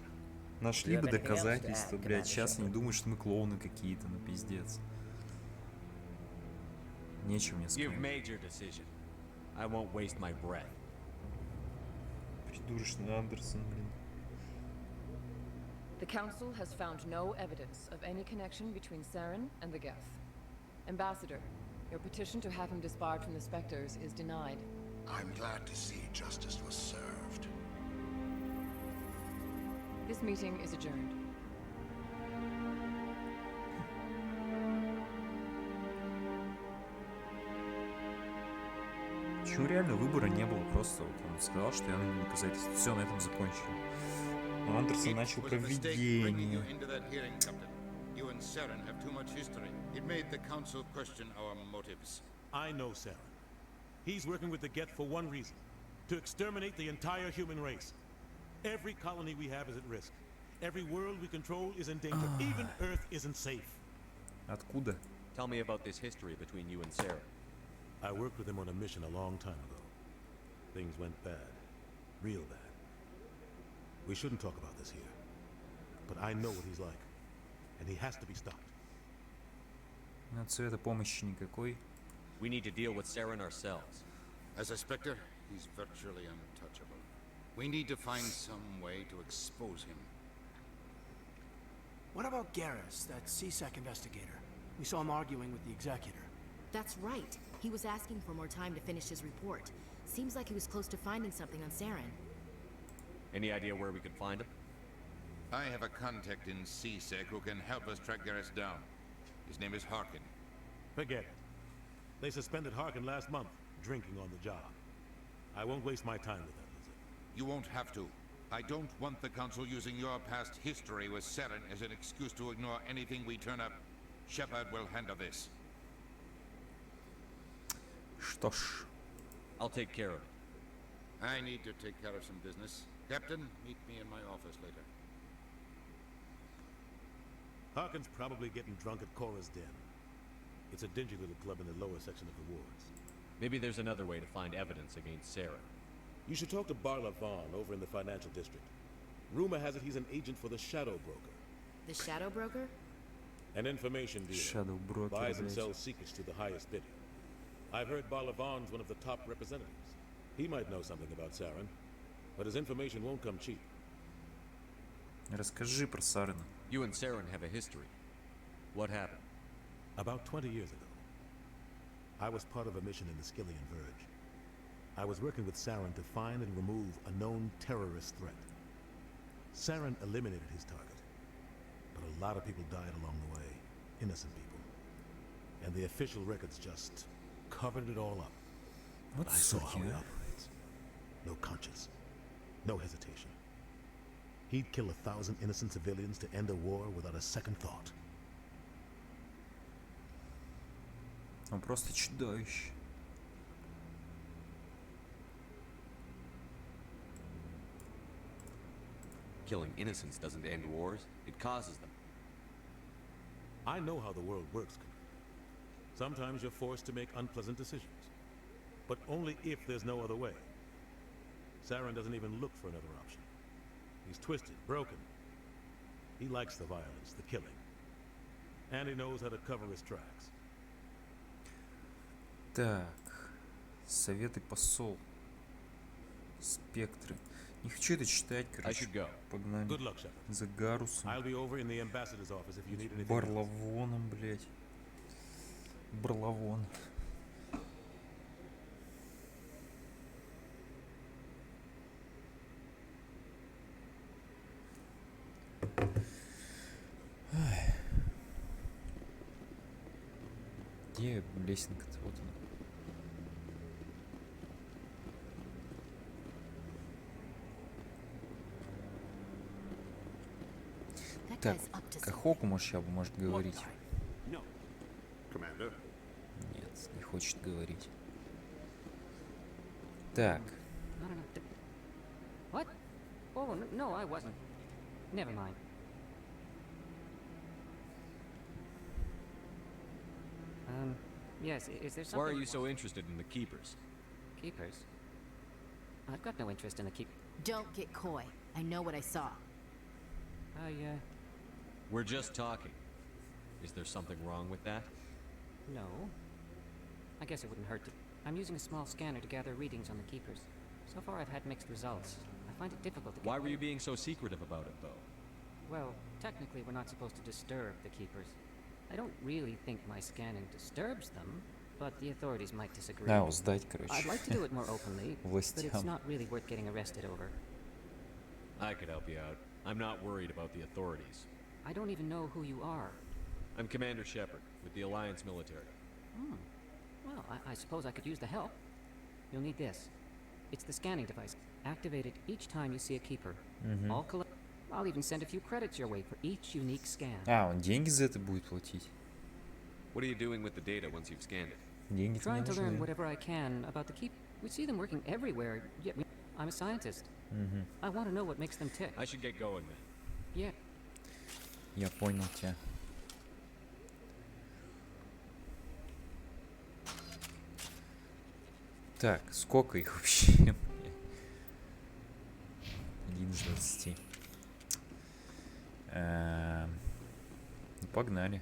Нашли бы доказательства, блядь. Сейчас не думают, что мы клоуны какие-то, ну пиздец. Нечего мне сказать. You've made your decision. I won't waste my breath. Придурочный Андерсон, блин. The Council has found no evidence of any connection between Saren and the Geth. Ambassador, your petition to have him disbarred from the Spectres is denied. I'm glad to see justice was served. This meeting is adjourned. Чего реально выбора не было, просто вот он сказал, что я найду доказательства. Все, на этом закончили. Но Андерсон начал про видение. You and Saren have too much history. It made the Council question our motives. I know Saren. He's working with the Geth for one reason. To exterminate the entire human race. Every colony we have is at risk. Every world we control is in danger. Even Earth isn't safe. Откуда? Tell me about this history between you and Saren. I worked with him on a mission a long time ago. Things went bad. Real bad. We shouldn't talk about this here. But I know what he's like. And he has to be stopped. От Совета помощи никакой. We need to deal with Saren ourselves. As a Spectre, he's virtually untouchable. We need to find some way to expose him. What about Garrus, that CSEC investigator? We saw him arguing with the Executor. That's right. He was asking for more time to finish his report. Seems like he was close to finding something on Saren. Any idea where we could find him? I have a contact in CSEC who can help us track Garrus down. His name is Harkin. Forget it. They suspended Harkin last month, drinking on the job. I won't waste my time with that, Lizzie. You won't have to. I don't want the Council using your past history with Saren as an excuse to ignore anything we turn up. Shepard will handle this. Что ж. I'll take care of it. I need to take care of some business. Captain, meet me in my office later. Harkin's probably getting drunk at Cora's Den. It's a dingy little club in the lower section of the wards. Maybe there's another way to find evidence against Saren. You should talk to Barla Vaughn over in the financial district. Rumor has it he's an agent for the Shadow Broker. The Shadow Broker? An information dealer. Shadow Broker, buys and блядь. sells secrets to the highest bidder. I've heard Barla Vaughn's one of the top representatives. He might know something about Saren, but his information won't come cheap. Расскажи про Сарена. You and Saren have a history. What happened? About 20 years ago, I was part of a mission in the Skillian Verge. I was working with Saren to find and remove a known terrorist threat. Saren eliminated his target, but a lot of people died along the way, innocent people. And the official records just covered it all up. What I saw how he operates. No conscience, no hesitation. He'd kill 1,000 innocent civilians to end a war without a second thought. Он просто чудовище. Killing innocents doesn't end wars, it causes them. I know how the world works. Sometimes you're forced to make unpleasant decisions, but only if there's no other way. Saren doesn't even look for another option. He's twisted, broken. He likes the violence, the killing. And he knows how to cover his tracks. Так. Советы посол. Спектры. Не хочу это читать, короче. Погнали. За Гарусом. Барлавоном, блядь. Барлавон. Где лесенка-то? Вот она. Так, Кахоку, может говорить. Нет, не хочет говорить. Так. What? Oh, no, I wasn't. Never mind. Yes, is there something... Why are you so interested in the Keepers? Keepers? I've got no interest in the Don't get coy. I know what I saw. We're just talking. Is there something wrong with that? No. I guess it wouldn't hurt to... I'm using a small scanner to gather readings on the Keepers. So far I've had mixed results. I find it difficult to get... Why were you being so secretive about it, though? Well, technically we're not supposed to disturb the Keepers. I don't really think my scanning disturbs them, but the authorities might disagree. Сдать, короче. I'd like to do it more openly, but it's not really worth getting arrested over. I could help you out. I'm not worried about the authorities. I don't even know who you are. I'm Commander Shepard, with the Alliance military. Well, I suppose I could use the help. You'll need this. It's the scanning device. Activate it each time you see a Keeper. I'll even send a few credits your way for each unique scan. Он деньги за это будет платить. What are you doing with the data once you've scanned it? Деньги Trying to learn whatever I can about the Keep. We see them working everywhere, yet I'm a scientist. I want to know what makes them tick. I should get going then. Yeah. Я понял тебя. Так, сколько их вообще? 1 из 20. Ну, погнали.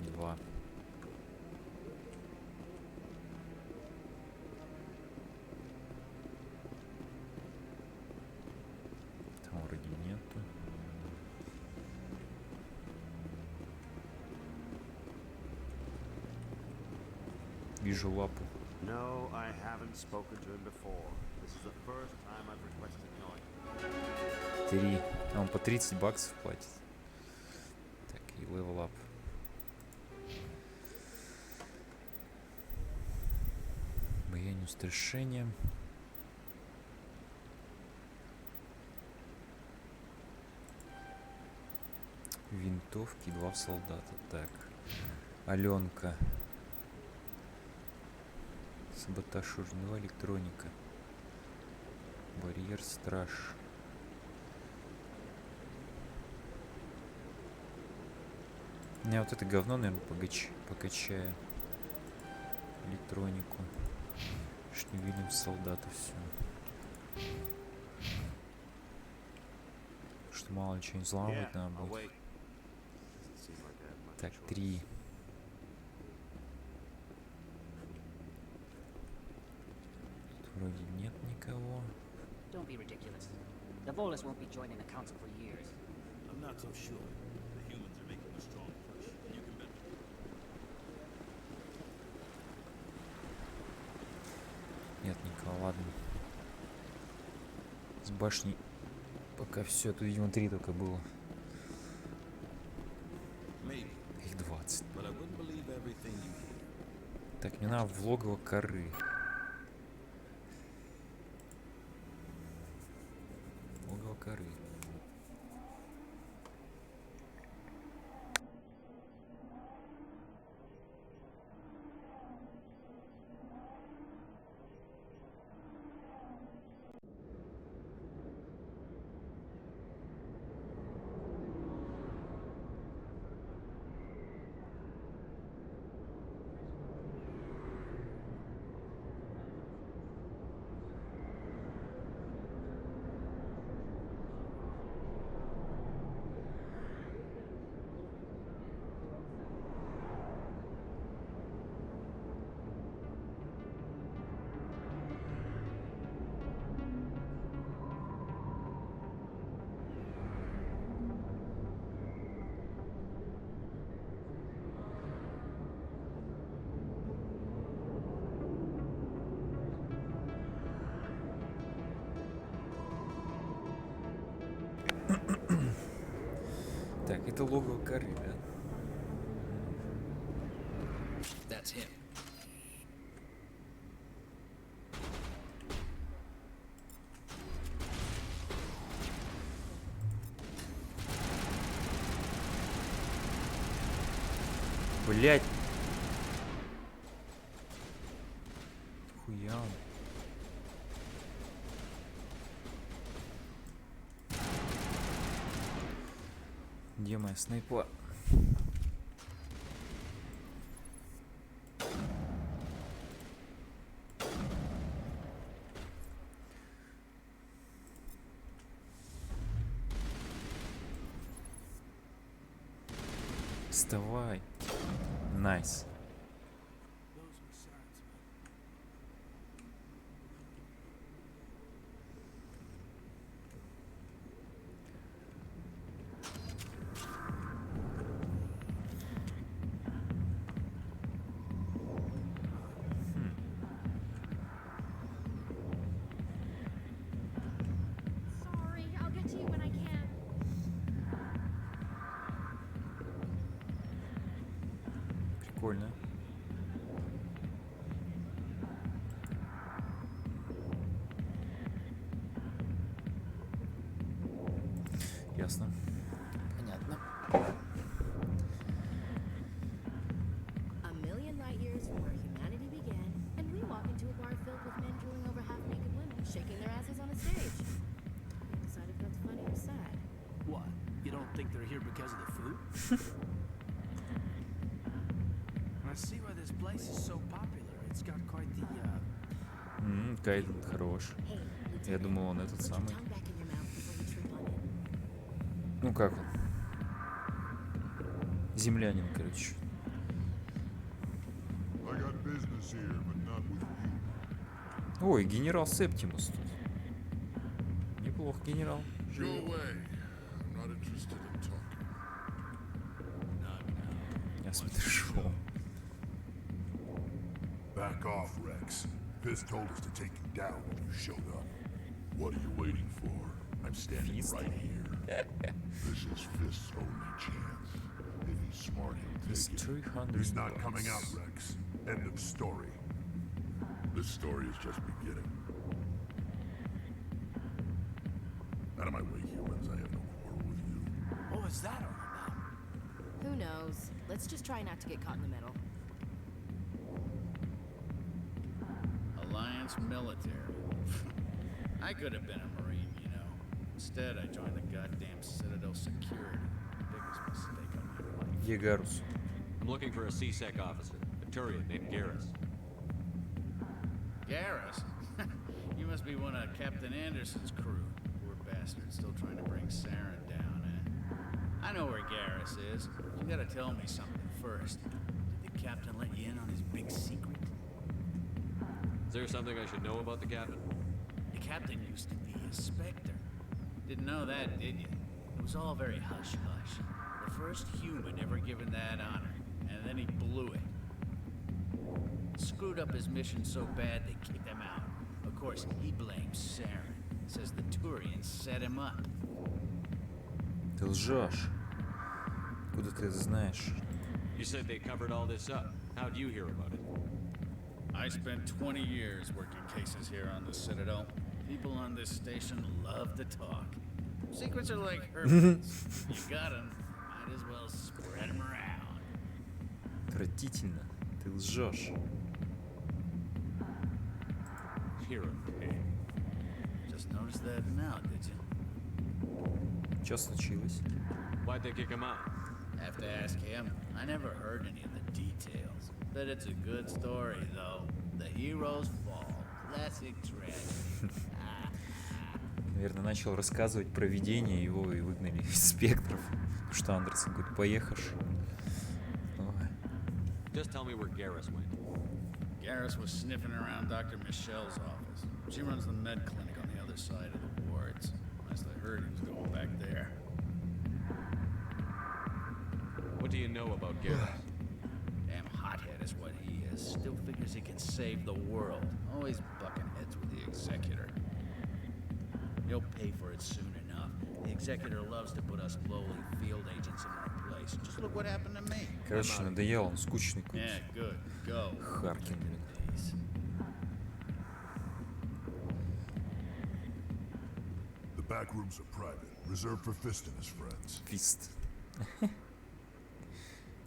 Два. Там вроде нету. Вижу лапу. No, I haven't spoken to him before. This is the first time I've requested knowing. 3. Он по 30 баксов платит. Так, и level up. Бояние устрашения. Винтовки, 2 солдата. Так. Аленка. Саботаж урнева, электроника. Барьер, страж. Не, вот это говно, наверное, покачаю. Электронику. Ж не видим солдата, все. Что мало чего не взламывать надо будет. Так, 3. Тут вроде нет никого. Don't be ridiculous. The Volus won't be joining the council for years. I'm not so sure. The humans are making a strong push. You can bet. Нет никого, ладно. С башней пока все, тут, видимо, 3 только было. Их 20. Так, мне надо в логово коры. Логово коры. Так, это логово коры, да? That's him. Блять. Хуя. Где моя снайпа? Вставай. Найс. Sorry, I'll get to you when I can. Прикольно. Ясно. Понятно. A million light years from where humanity began, and we walk into a bar filled with men drooling over half-naked women, shaking their asses on a stage. Decide if that's funny or sad. What? You don't think they're here because of the food? I see why this place is so popular. It's got quite the, Кайден хорош. Я думал, он этот самый. Ну как он? Землянин, короче. Ой, генерал Септимус тут. Неплохо, генерал. Я смотрю шоу. Back off, Rex. Fist told us to take you down when you showed up. What are you waiting for? I'm standing right here. This is Fist's only chance. If he's smart, he'll It's take it. 300 He's not coming out, bucks. Rex. End of story. This story is just beginning. Out of my way, humans. I have no quarrel with you. what was that all about? Who knows? Let's just try not to get caught in the middle. Alliance military. I could have been a Marine, you know. Instead, I joined the goddamn Citadel security. Biggest mistake of my life. Егарус. I'm looking for a C-Sec officer, a Turian named Garrus. Garrus? You must be one of Captain Anderson's crew. Poor bastard, still trying to bring Saren down, eh? I I know where Garrus is. You gotta tell me something first. Did the captain let you in on his big secret? Is there something I should know about the captain? The captain used to be a Spectre. Didn't know that, did you? It was all very hush-hush. The first human ever given that honor, and then he blew it. Screwed up his mission so bad they kicked him out. Of course, he blames Saren. Says the Turians set him up. Ты лжешь. Откуда ты это знаешь? You said they covered all this up. How'd you hear about it? I spent 20 years working cases here on the Citadel. People on this station love to talk. Secrets are like herpes. You got them, might as well spread them around. Отвратительно. Ты лжешь. Just noticed that now, did you? Что случилось? Why'd they kick him out? Have to ask him. I never heard any of the details. Bet it's a good story, though. The heroes fall. Classic tragedy. Наверное, начал рассказывать про видение, его и выгнали из спектров. Потому что Андерсон говорит, поехашь. Just tell me where Garrus went. Garrus was sniffing around Dr. Michelle's office. She runs the med clinic on the other side of the wards. Last I heard, he was going back there. What do you know about Garrus? Damn hothead is what he is. Still figures he can save the world. Always bucking heads with the Executor. He'll pay for it soon enough. The Executor loves to put us lowly field agents in our place. Just look what happened to me. Короче, надоел, он скучный какой-то. Yeah, good. Go. Харкин, блин. The back rooms are private, reserved for Fist and his friends. Fist.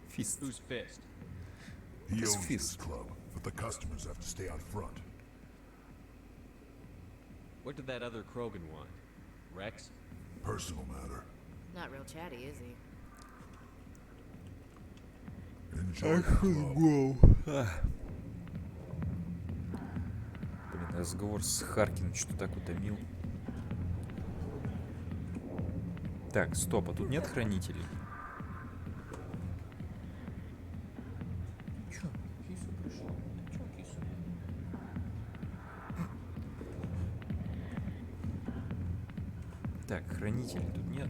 Fist. Who's Fist? He Who's owns Fist? this club, but the customers have to stay out front. What did that other Krogan want? Rex? Personal matter. Not real chatty, is he? Enjoy the club. Блин, разговор с Харкиным что-то так утомил. Так, стоп, а тут нет хранителей? Чё? Кису пришла? Чё, кису? Так, хранителей тут нет.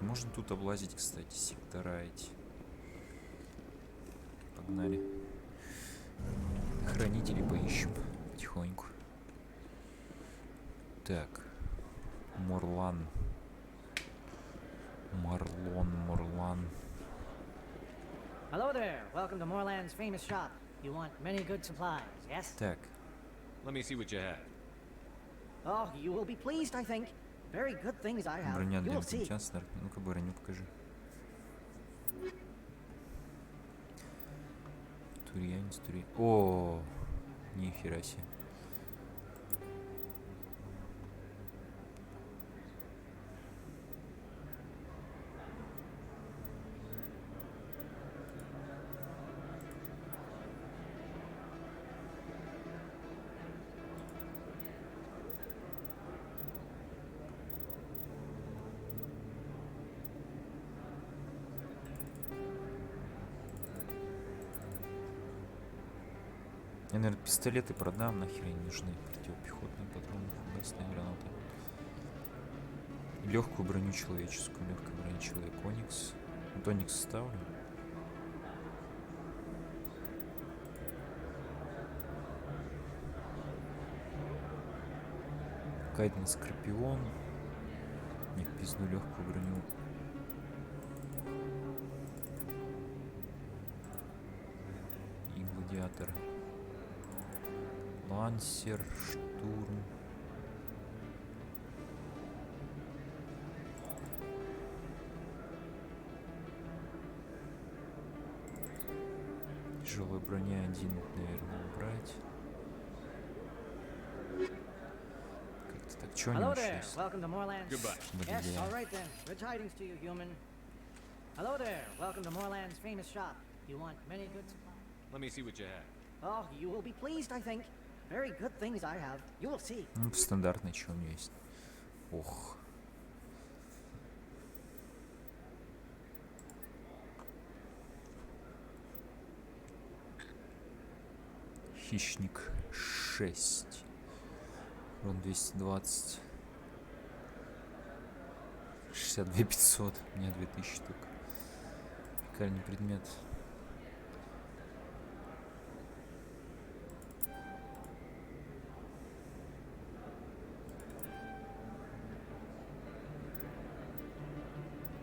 Можно тут облазить, кстати, сектора эти. Погнали. Хранители поищем потихоньку. Так. Морлан. Морлан. Hello there. Welcome to Morland's famous shop. You want many good supplies, yes? Так. Let me see what you have. Oh, you will be pleased, I think. Very good things I have. Броня You для will see. антиканцлера. Ну-ка, броню покажи. Турианец, О, нихера себе. Я, наверное, пистолеты продам, нахер они нужны. Противопехотные патроны, фугасные гранаты. Легкую броню человеческую, легкая броня человек Оникс. Вот Оникс ставлю. Кайден Скорпион. Не, пизду легкую броню. И гладиатор. Лансер, штурм. Тяжелая броня один, наверное, убрать. Чего не Hello there. научились? Welcome to Moorlands. Goodbye. Yes, Блин. all right then. Good tidings to you, human. Hello there. Welcome to Moorland's famous shop. You want many good supplies? Let me see what you have. Oh, you will be pleased, I think. Very good things I have. You will see. Ну, стандартный, что у меня есть. Ох. Хищник 6. Урон 220. 62 500. У меня 2000 только. Уникальный предмет.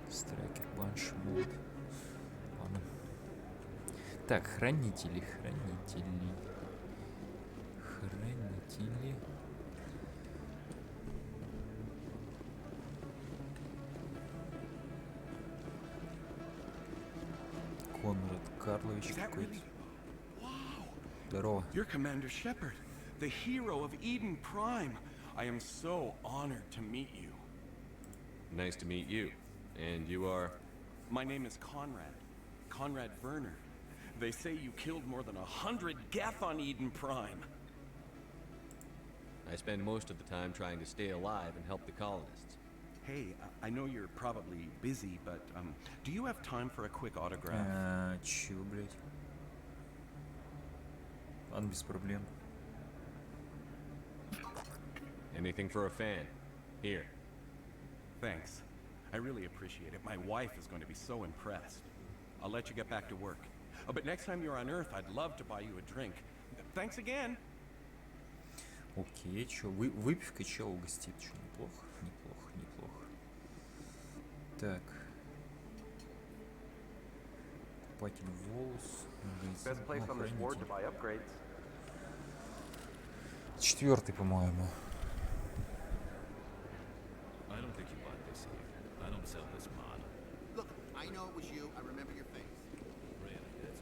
Страйкер, банш, молот. Ладно. Так, хранители. Конрад Карлович какой-то. Здорово. You're Commander Shepard, the hero of Eden Prime. I am so honored to meet you. Nice to meet you. And you are? My name is Conrad Werner. They say you killed more than 100 Geth on Eden Prime. I spend most of the time trying to stay alive and help the colonists. Hey, I know you're probably busy, but do you have time for a quick autograph? Чего, блядь? Ладно, без проблем. Anything for a fan. Here. Thanks. I really appreciate it. My wife is going to be so impressed. I'll let you get back to work. Oh, but next time you're on Earth, I'd love to buy you a drink. Thanks again. Окей, чё, выпивка чё угостит? Чё, неплохо? Неплохо. Так. Купатель волос. Магазин. Четвертый, по-моему. I don't think you bought this here. I don't sell this model. Look, I know it was you. I remember your face. Really, that's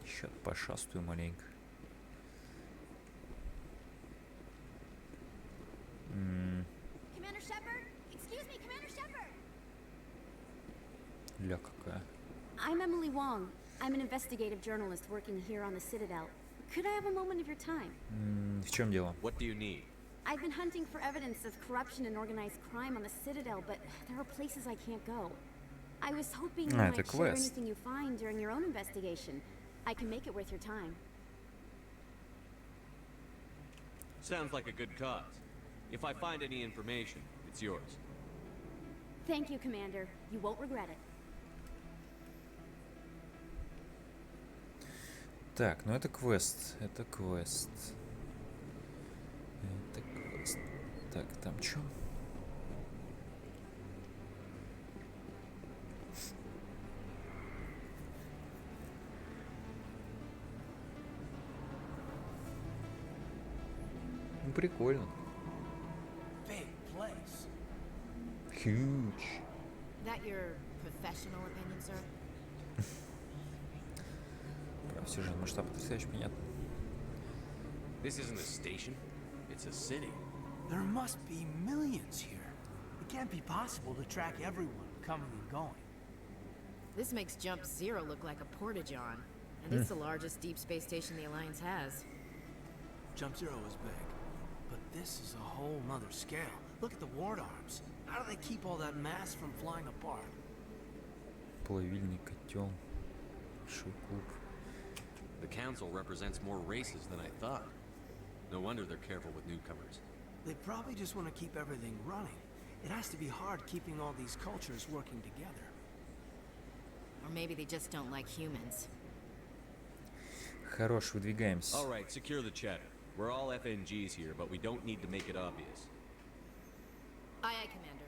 Еще пошастую маленько. Commander Shepard? Excuse me, Commander Shepard! Ля какая. I'm Emily Wong. I'm an investigative journalist working here on the Citadel. Could I have a moment of your time? В чем дело? What do you need? I've been hunting for evidence of corruption and organized crime on the Citadel, but there are places I can't go. I was hoping you might share anything you find during your own investigation. I can make it worth your time. Sounds like a good cause. If I find any information, it's yours. Thank you, Commander. You won't regret it. Так, ну это квест. Так, там чё? Ну прикольно. Big place. Huge. That your professional opinion, sir? Прям все же масштаб потрясающе, понятно. This isn't a station. It's a city. There must be millions here. It can't be possible to track everyone coming and going. This makes Jump Zero look like a porta-john, and it's the largest deep space station the Alliance has. Jump Zero is big, but this is a whole nother scale. Look at the ward arms. How do they keep all that mass from flying apart? Плавильный котел. Большой клуб. The council represents more races than I thought. No wonder they're careful with newcomers. They probably just want to keep everything running. It has to be hard keeping all these cultures working together. Or maybe they just don't like humans. Хорош, выдвигаемся. All right, secure the chatter. We're all FNGs here, but we don't need to make it obvious. Aye, aye, Commander.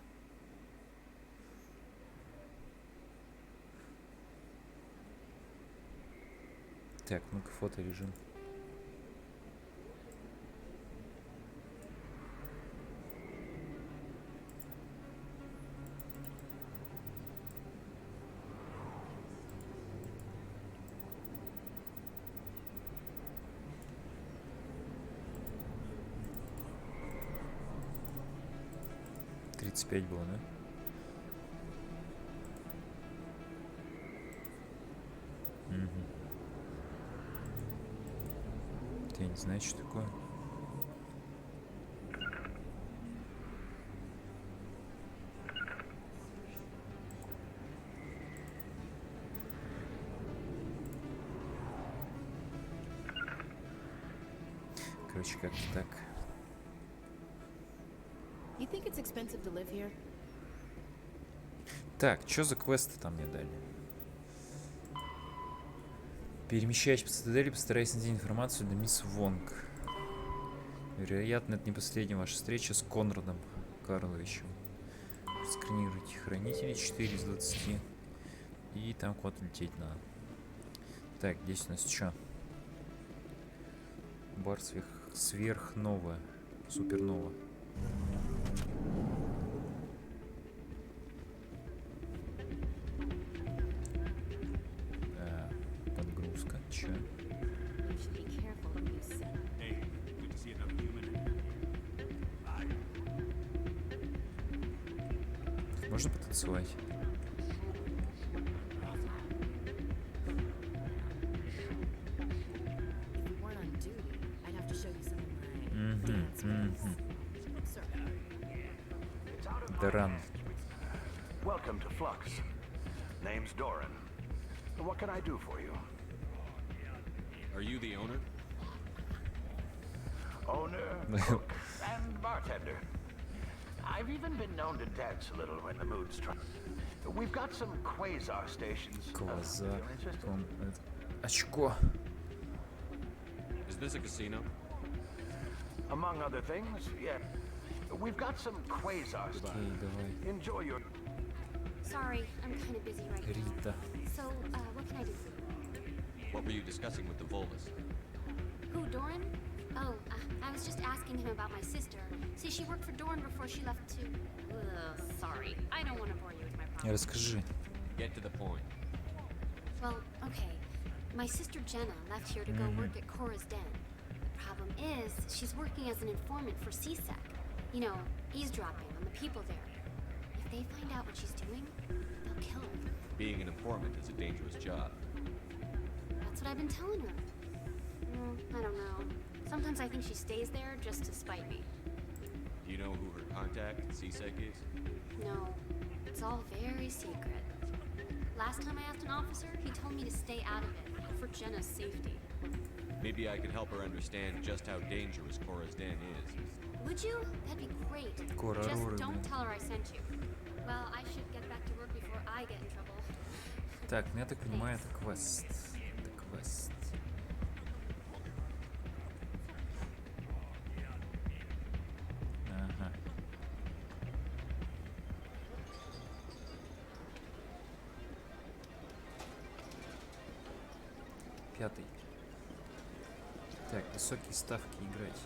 Так, ну-ка, фоторежим. 35 было, да? Угу. Я не знаю, что такое. Короче, как-то так. You think it's expensive to live here? Так, что за квесты там мне дали? Перемещаясь по цитадели, постарайтесь найти информацию для мисс Вонг. Вероятно, это не последняя ваша встреча с Конрадом Карловичем. Сканируйте хранители 4 из 20. И там куда-то лететь надо. Так, здесь у нас что? Бар сверхнова. Супернова. Подгрузка. Чё? Можно потанцевать? Даран. Welcome to Flux. Name's Doran. What can I do for you? Are you the owner? Owner, cook, and bartender. I've even been known to dance a little when the mood strikes. We've got some quasar stations. Quasar. Очко. Is this a casino? Among other things, yeah. We've got some quasar stations. Enjoy your... Sorry, I'm kind of busy right Rita. now. So, what can I do for you? What were you discussing with the Volus? Who, Doran? Oh, I was just asking him about my sister. See, she worked for Doran before she left to... sorry, I don't want to bore you with my problems. Расскажи. Get to the point. Well, okay. My sister Jenna left here to go work at Cora's Den. The problem is, she's working as an informant for CSEC. You know, eavesdropping on the people there. If they find out what she's doing, they'll kill her. Being an informant is a dangerous job. That's what I've been telling her. I don't know. Sometimes I think she stays there just to spite me. Do you know who her contact at CSEC is? No, it's all very secret. Last time I asked an officer, he told me to stay out of it, for Jenna's safety. Maybe I could help her understand just how dangerous Cora's Den is. Would you? That'd be great. Just don't tell her I sent you. Well, I should get back to work before I get in trouble. Так, ну я так понимаю, это квест. Это квест. Ага. Пятый. Так, высокие ставки играть.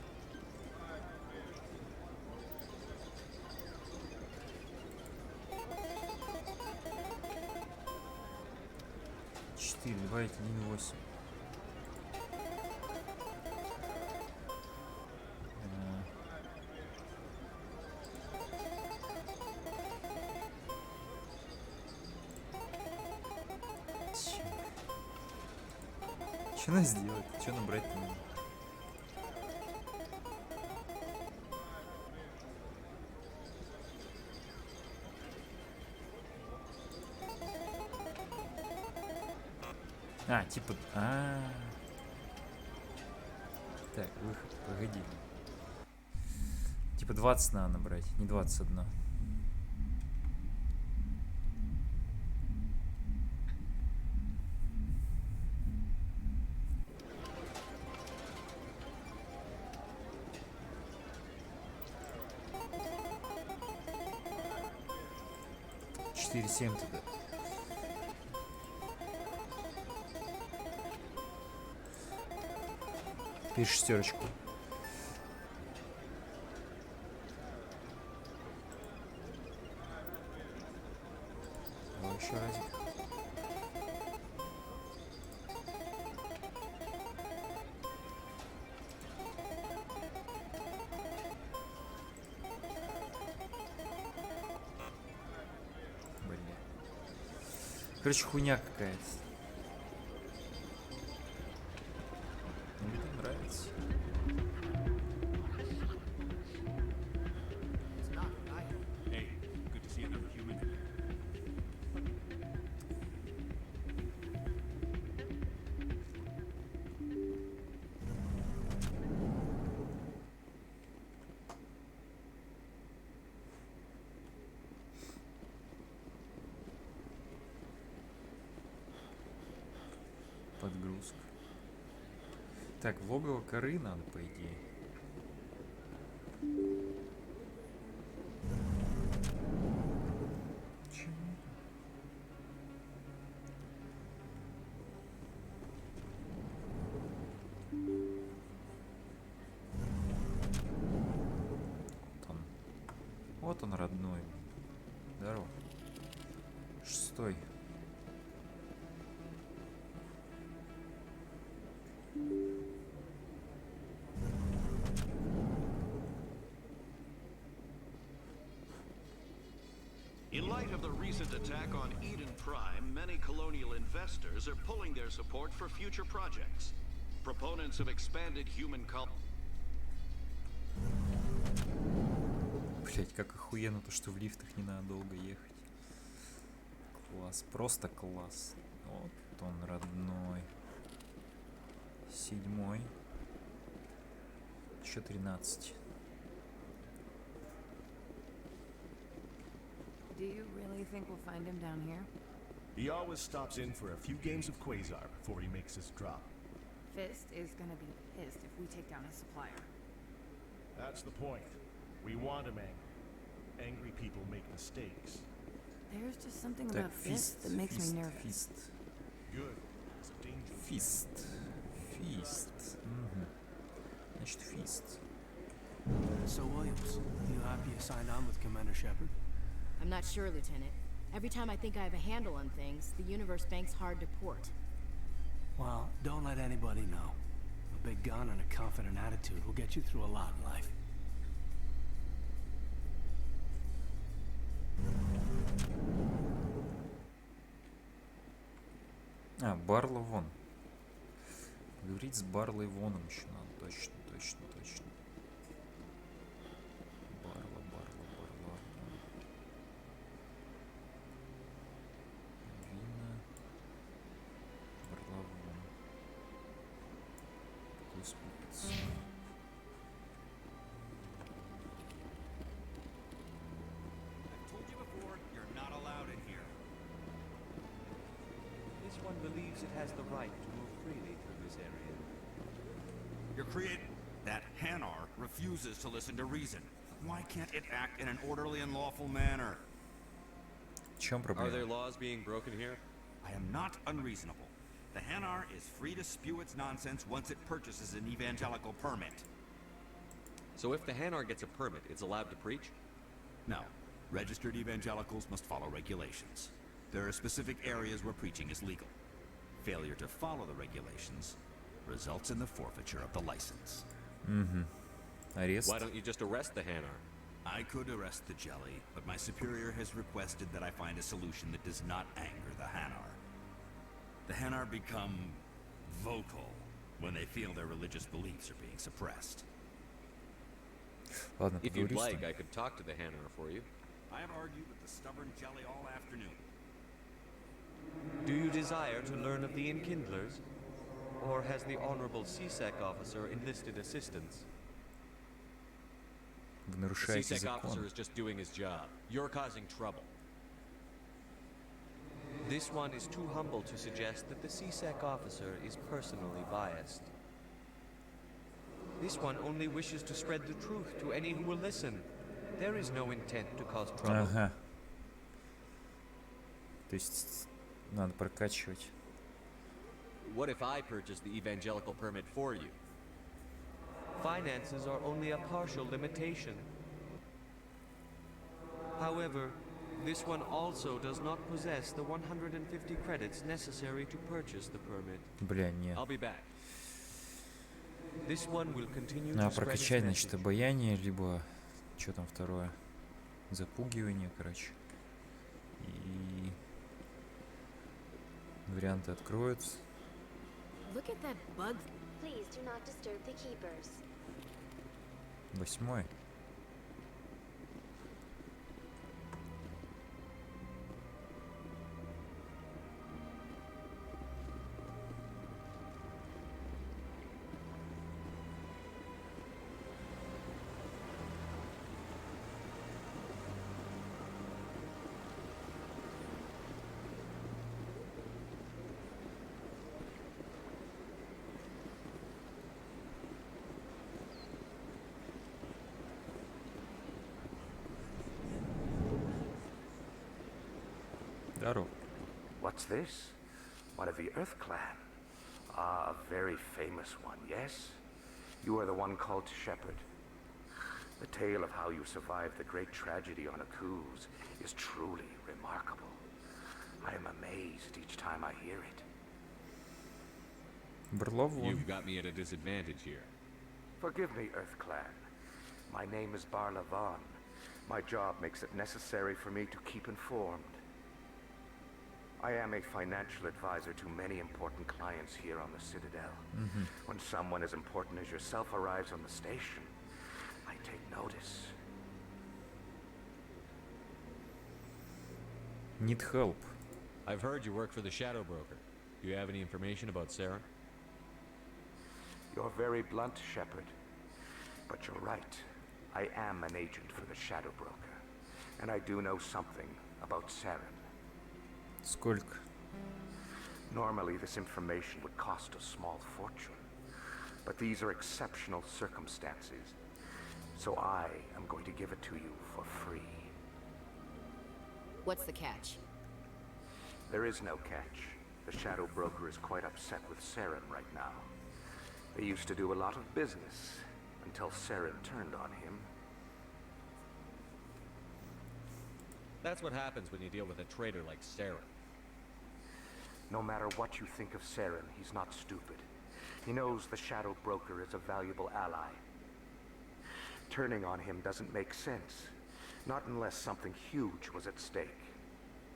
Добавить 1.8. Что надо сделать? Что набрать-то надо? А, типа... Так, выход, погоди. Типа 20 надо набрать, не 21. Четыре 7 тогда. Теперь шестерочку. О, еще разик. Короче, хуйня какая-то. Мне это нравится. Hey, good to see another human. Подгрузка. Так, в логово коры надо, по идее. Чего? Вот он. Вот он, родной. Здорово. 6-й. In light of the recent attack on Eden Prime, many colonial investors are pulling their support for future projects. Proponents of expanded human Блять, как охуенно то, что в лифтах не надо долго ехать. Класс, просто класс. Вот он, родной. 7-й. Еще 13. Do you really think we'll find him down here? He always stops in for a few games of Quasar before he makes his drop. Fist is gonna be pissed if we take down his supplier. That's the point. We want him angry. Angry people make mistakes. There's just something Так, about Fist that makes me nervous. Фист. Good. It's a dangerous. Фист. Фист. Угу. Значит, фист. So, Williams, you happy you signed on with Commander Shepard? I'm not sure, Lieutenant. Every time I think I have a handle on things, the universe bank's hard to port. Well, don't let anybody know. A big gun and a confident attitude will get you through a lot in life. А, Барло вон. Поговорить с Барлой воном еще надо. Точно, точно, точно. Барло, Барло, Барло. Вина. Барло вон. Какой спутница. This one believes it has the right to move freely through this area. Your that Hanar refuses to listen to reason. Why can't it act in an orderly and lawful manner? В чем проблема? Are there laws being broken here? I am not unreasonable. The Hanar is free to spew its nonsense once it purchases an evangelical permit. So if the Hanar gets a permit, it's allowed to preach? No. Registered evangelicals must follow regulations. There are specific areas where preaching is legal. Failure to follow the regulations results in the forfeiture of the license. Mm-hmm. Арест. Why don't you just arrest the Hanar? I could arrest the jelly, but my superior has requested that I find a solution that does not anger the Hanar. The Hanar become vocal when they feel their religious beliefs are being suppressed. Ладно, If you'd поговоришь like, там. I could talk to the Hanar for you. I have argued with the stubborn jelly all afternoon. Do you desire to learn of the Enkindlers? Or has the Honorable CSEC officer enlisted assistance? Вы The нарушаете CSEC officer закон. is just doing his job. You're causing trouble. This one is too humble to suggest that the CSEC officer is personally biased. This one only wishes to spread the truth to any who will listen. There is no intent to cause trouble. Ага. То есть надо прокачивать. What if I purchase the evangelical permit for you? Finances are only a partial limitation. However, this one also does not possess the 150 credits necessary to purchase the permit. Бля, нет. I'll be back. This one will continue Надо to spread its прокачать, значит, message. обаяние, либо... Что там второе? Запугивание, короче. И... Варианты откроются. Look at that bug. Please do not disturb the keepers. 8. Здоров. What's this? One of the Earth Clan. Ah, a very famous one, yes? You are the one called Shepherd. The tale of how you survived the great tragedy on Akuz is truly remarkable. I am amazed each time I hear it. You've got me at a disadvantage here. Forgive me, Earth Clan. My name is Barla Vaughn. My job makes it necessary for me to keep informed. I am a financial advisor to many important clients here on the Citadel. When someone as important as yourself arrives on the station, I take notice. Need help. I've heard you work for the Shadow Broker. Do you have any information about Sarah? You're very blunt, Shepard. But you're right. I am an agent for the Shadow Broker. And I do know something about Saren. Сколько? Normally, this information would cost a small fortune. But these are exceptional circumstances. So I am going to give it to you for free. What's the catch? There is no catch. The Shadow Broker is quite upset with Saren right now. They used to do a lot of business until Saren turned on him. That's what happens when you deal with a traitor like Sarah. No matter what you think of Saren, he's not stupid. He knows the Shadow Broker is a valuable ally. Turning on him doesn't make sense. Not unless something huge was at stake.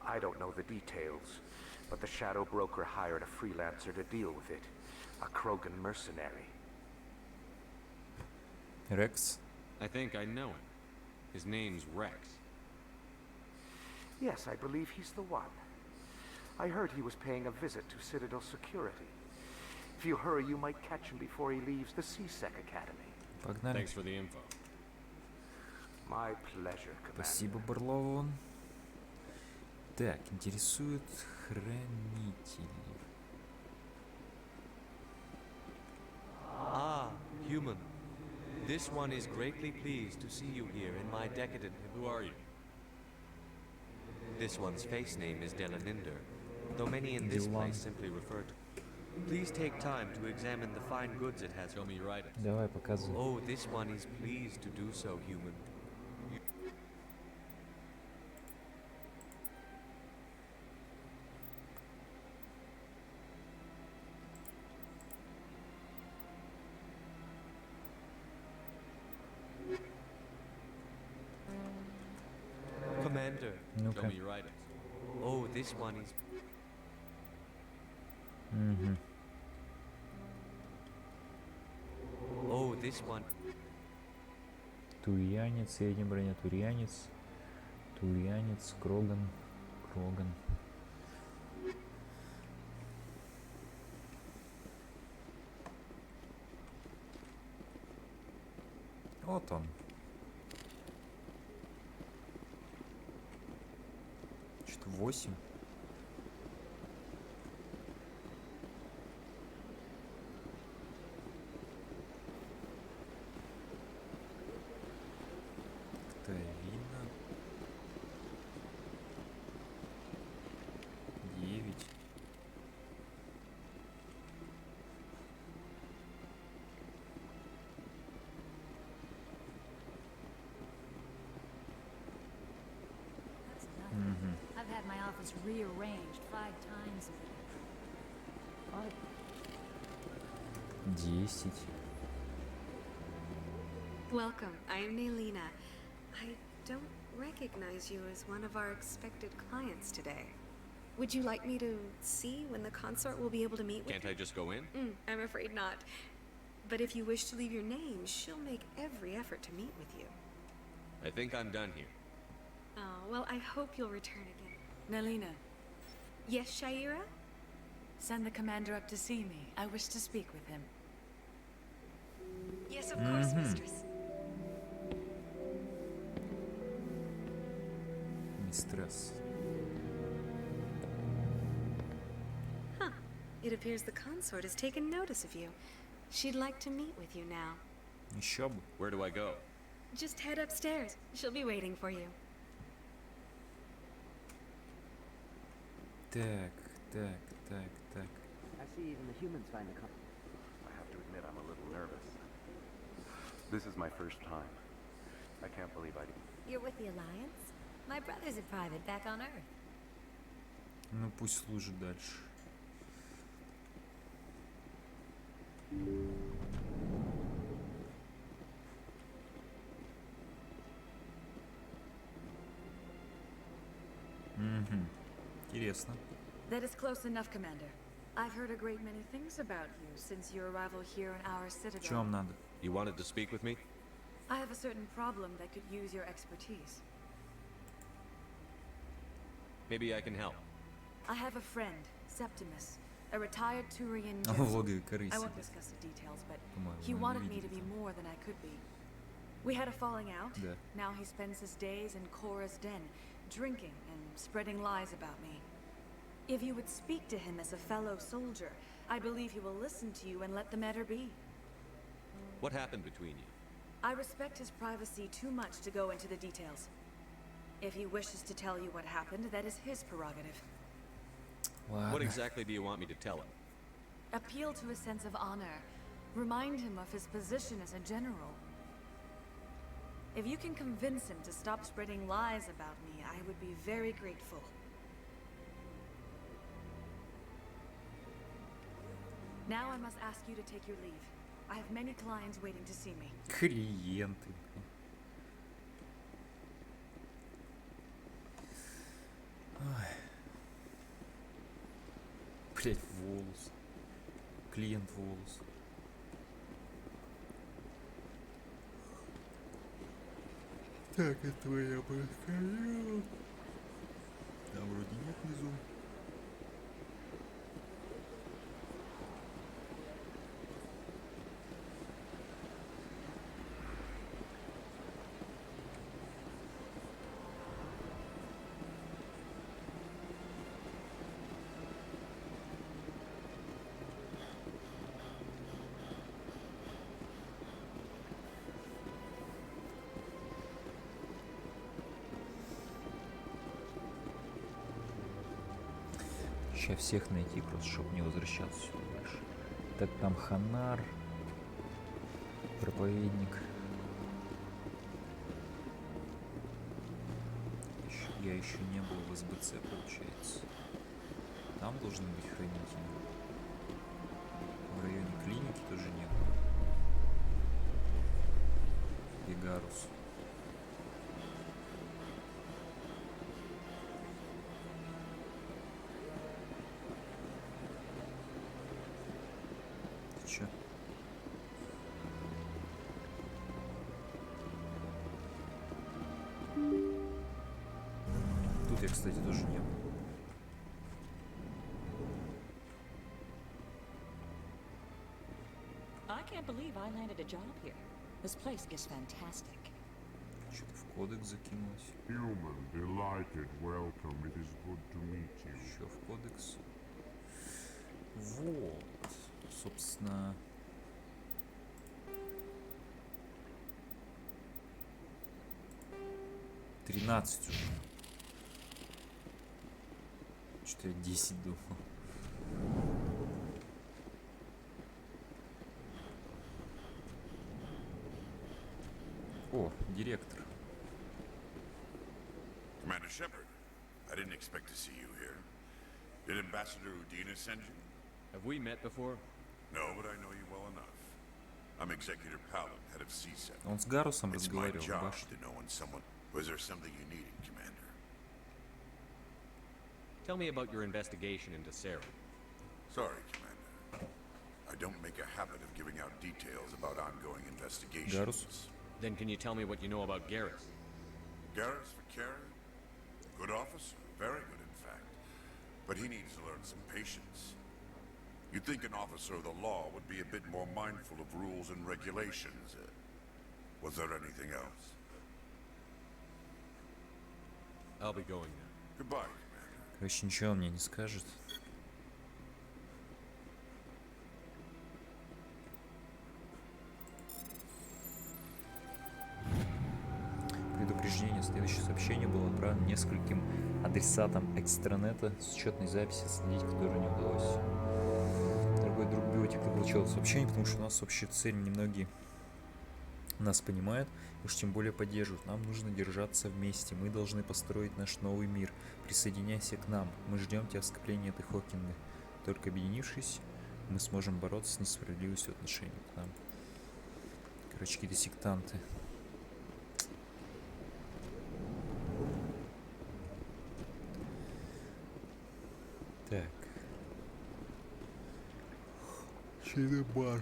I don't know the details, but the Shadow Broker hired a freelancer to deal with it. A Krogan mercenary. Rex? I think I know him. His name's Rex. Yes, I believe he's the one. I heard he was paying a visit to Citadel security. If you hurry, you might catch him before he leaves the CSEC Academy. Погнали. Thanks for the info. My pleasure, Commander. Спасибо, Барлоун. Так, интересует хранитель. Ah, human. This one is greatly pleased to see you here in my decadent... Who are you? This one's face name is Delaninder, though many in this place simply refer to... Please take time to examine the fine goods it has. Show me your items. Давай, показывай. Oh, this one is pleased to do so, human. Commander. Show me your items. Oh, this one is... Oh, this one... Турьянец, средняя броня, турьянец. Турьянец, Кроган. Кроган. Вот он. Что-то 8. Тавина. 9. I've had my office rearranged 5 times. 10. Welcome. I am Nailina. I don't recognize you as one of our expected clients today. Would you like me to see when the consort will be able to meet with Can't I just go in? I'm afraid not. But if you wish to leave your name, she'll make every effort to meet with you. I think I'm done here. Oh, well, I hope you'll return again. Nelina, Yes, Shaira? send the commander up to see me. I wish to speak with him. Yes, of course, mistress. Mistress. Huh. It appears the consort has taken notice of you. She'd like to meet with you now. Еще бы. Where do I go? Just head upstairs. She'll be waiting for you. Так. I see even the humans find the I have to admit I'm a little nervous. This is my first time. I can't believe I... You're with the Alliance? My brother's a private back on Earth. Ну пусть служит дальше. Интересно. That is close enough, Commander. I've heard a great many things about you since your arrival here in our citadel. Что вам надо? You wanted to speak with me? I have a certain problem that could use your expertise. Maybe I can help. I have a friend, Septimus, a retired Turian В general. логове коры I won't сидит. discuss the details, but По-моему, he вы wanted me видели to be там. more than I could be. We had a falling out. Да. Now he spends his days in Cora's den, drinking and spreading lies about me. If you would speak to him as a fellow soldier, I believe he will listen to you and let the matter be. What happened between you? I respect his privacy too much to go into the details. If he wishes to tell you what happened, that is his prerogative. Ладно. What exactly do you want me to tell him? Appeal to a sense of honor. Remind him of his position as a general. If you can convince him to stop spreading lies about me, I would be very grateful. Now I must ask you to take your leave. I have many clients waiting to see me. Клиенты. Ой. Блять, волос. Клиент волос. Так, этого я бы хотел. Там вроде нет внизу. Сейчас всех найти просто, чтобы не возвращаться сюда больше. Так, там Ханар, проповедник. Я еще не был в СБЦ, получается. Там должны быть хранители. В районе клиники тоже не было. Пегарус. Чё? Тут я, кстати, тоже не был. I can't believe I landed a job here. This place is fantastic. Что-то в кодекс закинулось. Human, delighted, welcome. It is good to meet you. Еще в кодекс. Вот. Собственно... Тринадцать уже. Что-то я 10 думал. О, директор. Commander Shepard, I didn't expect to see you here. Did Ambassador Udina send you? Have we met before? No, but I know you well enough. I'm Executor Paladin, head of CSEC. Он с Гарусом It's my разговаривал в job башне. to know when someone... Was there something you needed, Commander? Tell me about your investigation into Sarah. Sorry, Commander. I don't make a habit of giving out details about ongoing investigations. Garrus? Then can you tell me what you know about Garrus? Garrus Vicari? Good officer. Very good, in fact. But he needs to learn some patience. You'd think an officer of the law would be a bit more mindful of rules and regulations. Was there anything else? I'll be going now. Goodbye. Короче, ничего он мне не скажет. Предупреждение. Следующее сообщение было отправлено нескольким адресатам экстранета с учетной записи, следить которую не удалось. Дорогой друг Биотик, ты получил это сообщение, потому что у нас общая цель, немногие нас понимают, и уж тем более поддерживают. Нам нужно держаться вместе, мы должны построить наш новый мир. Присоединяйся к нам, мы ждем тебя в скоплении этой Хокинга. Только объединившись, мы сможем бороться с несправедливостью в отношении к нам. Короче, какие-то сектанты. Так. Чайный бар.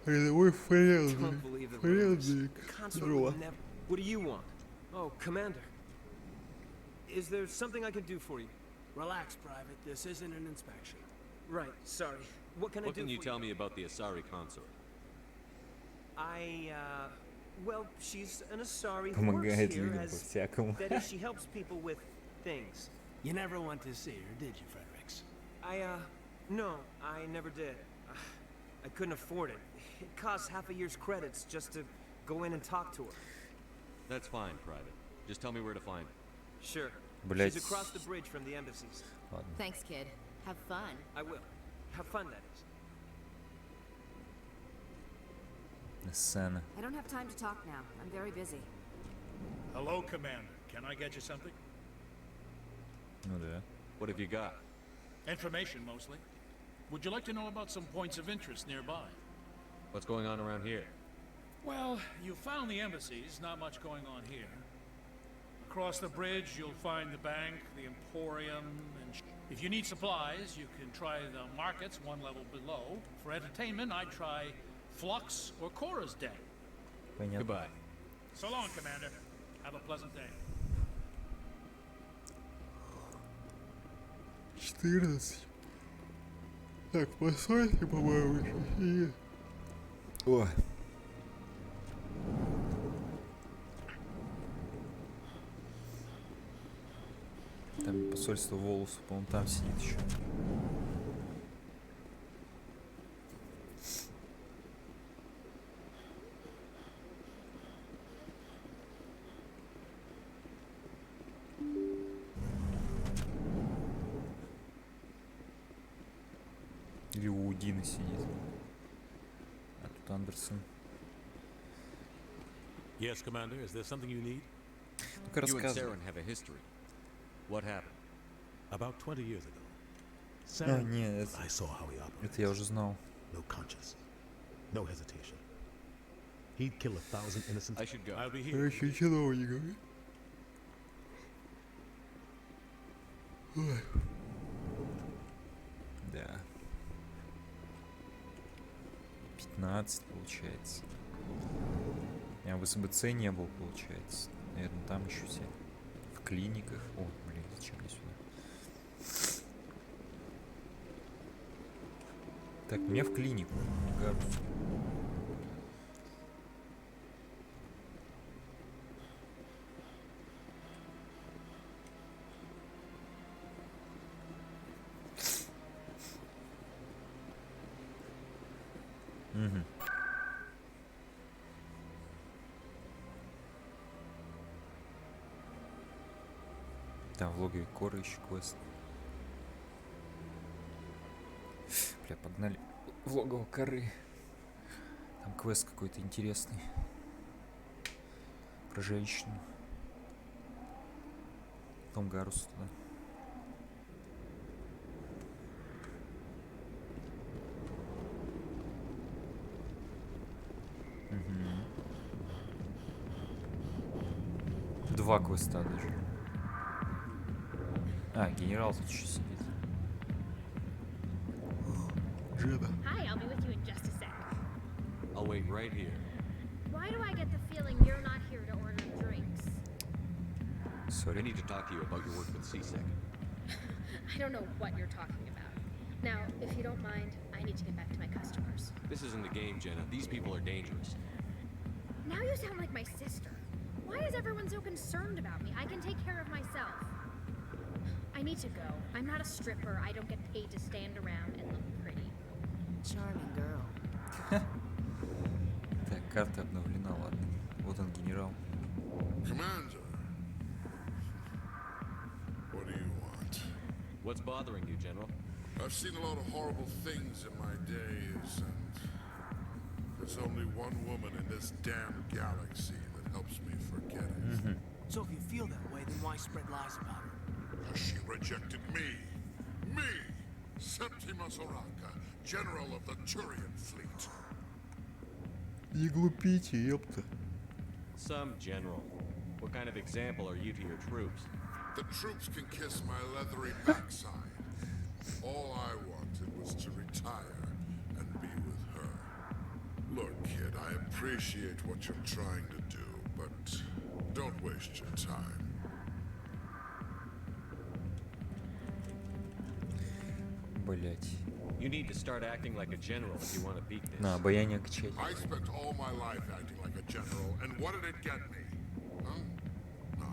Рядовой фрелдик. Здорово. What do you want? Oh, Commander. Is there something I can do for you? Relax, Private. This isn't an inspection. Right, sorry. What can I do for you? What can you tell me about the Asari consort? Well, she's an Asari who works Помогает here людям as... по-всякому. That is, she helps people with things. You never went to see her, did you, Fredericks? No, I never did. I couldn't afford it. It costs half a year's credits just to go in and talk to her. That's fine, Private. Just tell me where to find her. Sure. Блять. She's across the bridge from the embassies. Ладно. Thanks, kid. Have fun. I will. Have fun, that is. Сцена. I don't have time to talk now. I'm very busy. Hello, Commander. Can I get you something? Ну да. What have you got? Information, mostly. Would you like to know about some points of interest nearby? What's going on around here? Well, you found the embassies, not much going on here. Across the bridge, you'll find the bank, the emporium, and if you need supplies, you can try the markets one level below. For entertainment, I'd try Flux or Cora's Den. Понятно. Goodbye. So long, Commander. Have a pleasant day. 14. Так, посольство, по-моему, еще сидит. О. Там посольство Волоса, по-моему, там сидит еще. Или у Удина сидит. А тут Андерсон. Yes, Commander. Is there something you need? Ну-ка, You and рассказывай. Saren have a history. What happened? About 20 years ago. А, Saren, нет, I saw how he operates. это я уже знал. No conscience. No hesitation. He'd kill 1,000 innocent. I should go. I'll be here. Короче, чиновниками. Ой. Да. 15 получается. Я в СБЦ не был, получается. Наверное, там еще все. В клиниках. О, блин, зачем мне сюда? Так, мне в клинику. Гарус. Угу. Там в логове Коры еще квест. Бля, погнали в логово Коры. Там квест какой-то интересный. Про женщину. Том Гарус туда. Два квеста даже. А, генерал тут еще сидит. Джеда. Hi, I'll be with you in just a sec. I'll wait right here. Why do I get the feeling you're not here to order drinks? I need to talk to you about your work with CSEC. I don't know what you're talking about. Now, if you don't mind, I need to get back to my customers. This isn't a game, Jenna. These people are dangerous. Now you sound like my sister. Why is everyone so concerned about me? I can take care of myself. I need to go. I'm not a stripper. I don't get paid to stand around and look pretty. Charming girl. Так, карта обновлена, ладно. Вот он, генерал. Commander, what do you want? What's bothering you, General? I've seen a lot of horrible things in my days, and there's only one woman in this damn galaxy that helps me forget it. So if you feel that way, then why spread lies about her? She rejected me. Me! Septimus Oraka, General of the Turian Fleet. Не глупите, ёпта. Some general. What kind of example are you to your troops? The troops can kiss my leathery backside. All I wanted was to retire and be with her. Look, kid, I appreciate what you're trying to do, but don't waste your time. Блять. You need to start acting like a general if you want to beat this. На, обаяние качать. I spent all my life acting like a general, and what did it get me? Huh? No,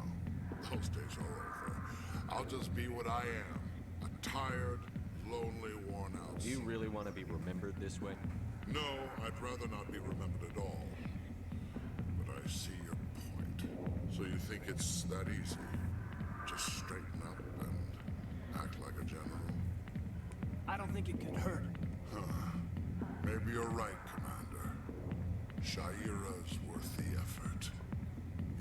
those days are over. I'll just be what I am. A tired, lonely, worn out Do you soul. really want to be remembered this way? No, I'd rather not be remembered at all. But I see your point. So you think it's that easy? Just straighten up and act like a general? I don't think it could hurt. Huh. Maybe you're right, Commander. Shaira's worth the effort.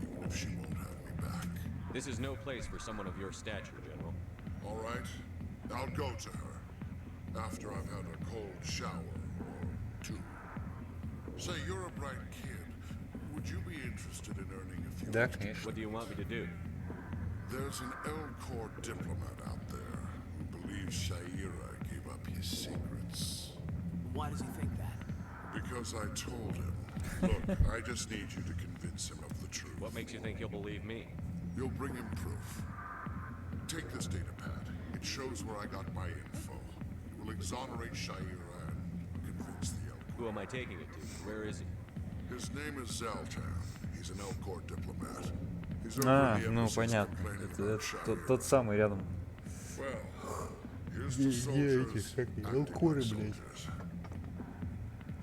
Even if she won't have me back. This is no place for someone of your stature, General. All right, I'll go to her. After I've had a cold shower or two. Say, you're a bright kid. Would you be interested in earning a few Да, extra конечно. What do you want me to do? There's an Elcor diplomat out there who believes Shaira gave up his secrets. Why does he think that? Because I told him. Look, I just need you to convince him of the truth. What makes you think he'll believe me? You'll bring him proof. Take this data pad. It shows where I got my info. It will exonerate Shaira and convince the Elcor. Who am I taking it to? Where is he? His name is Zaltan. He's an Elcor diplomat. He's А, over the ну embassies понятно. complaining Это about тот Shaira. самый рядом. Well, here's the soldiers acting like soldiers.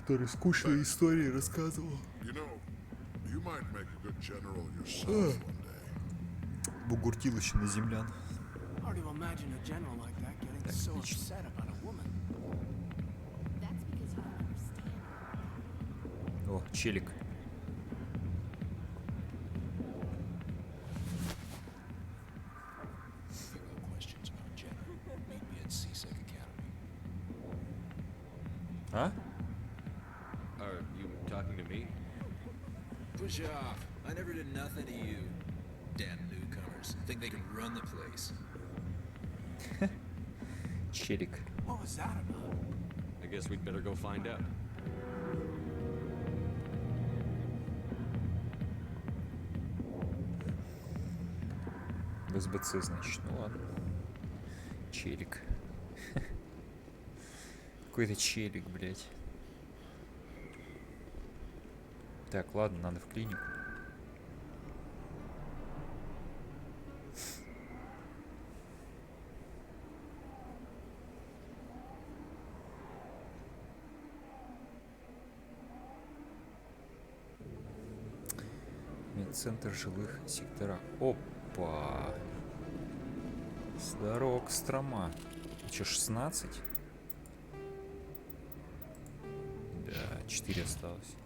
Который скучные истории рассказывал. You know, you might make a good general yourself one day. Бугуртилыч на землян. Hard to imagine a general like that getting so upset about a woman. That's because you don't understand. О, челик. Questions about Jenna. Meet me at CSEC Academy. А? Are you talking to me? Push off. I never did nothing to you. Damn newcomers. Think they can run the place. Челик. What was that about? I guess we'd better go find out. В СБЦ, значит. Ну ладно. Челик. Какой-то челик, блядь. Так, ладно, надо в клинику. Медцентр жилых секторах. Опа! Здорово, Кострома. Че, 16? Да, 4 осталось.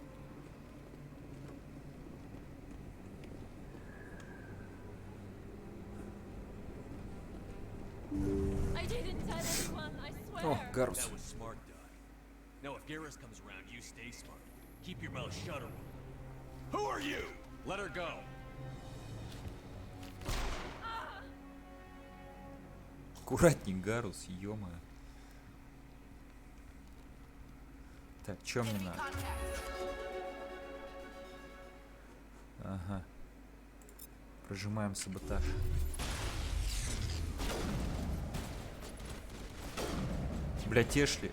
I didn't tell anyone, I swear. О, Гарус. That was smart, Doc. Now, if Garrus comes around, you stay smart. Keep your mouth shut, or who are you? Let her go. Аккуратней, Гарус, ё-моё. Так, чё мне надо? Ага. Прожимаем саботаж. Блядь, Эшли.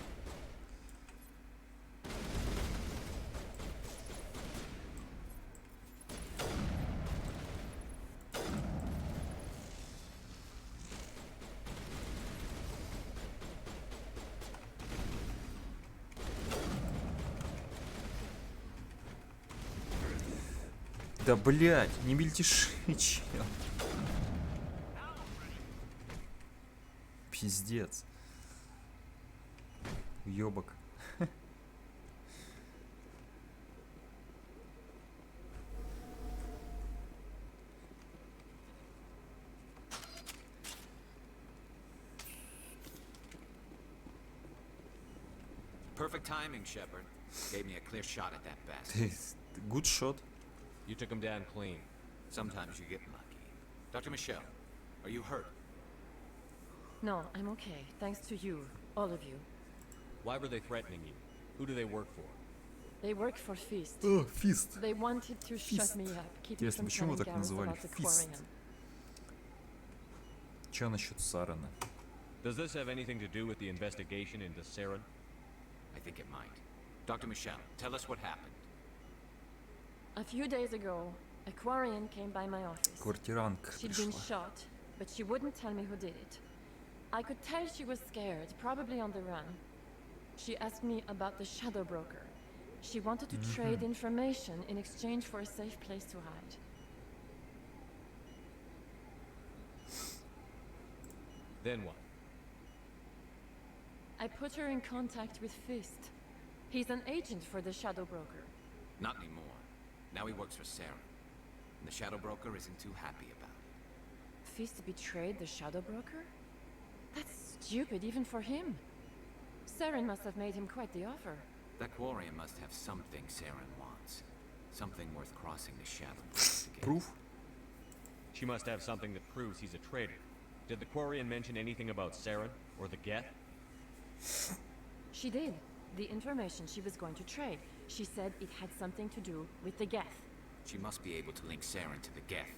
Да блять, не мельтеши, чел. Пиздец. Ёбок. Perfect timing, Shepard. Gave me a clear shot at that bastard. Good shot. You took him down clean. Sometimes you get lucky. Dr. Michelle, are you hurt? No, I'm okay. Thanks to you, all of you. Why were they threatening you? Who do they work for? They work for Fist. Oh, Fist. They wanted to shut me up, keep me from telling Gareth about the Quarian. Чё насчет Сарана? Does this have anything to do with the investigation into Saren? I think it might. Dr. Michelle, tell us what happened. A few days ago, a Quarian came by my office. Квартиранка She'd been пришла. shot, but she wouldn't tell me who did it. I could tell she was scared, probably on the run. She asked me about the Shadow Broker. She wanted to trade information in exchange for a safe place to hide. Then what? I put her in contact with Fist. He's an agent for the Shadow Broker. Not anymore. Now he works for Saren. And the Shadow Broker isn't too happy about it. Fist betrayed the Shadow Broker? That's stupid even for him. Saren must have made him quite the offer. That Quarian must have something Saren wants. Something worth crossing the Shadow Broker to get. Proof? She must have something that proves he's a traitor. Did the Quarian mention anything about Saren or the Geth? She did. The information she was going to trade. She said it had something to do with the Geth. She must be able to link Saren to the Geth.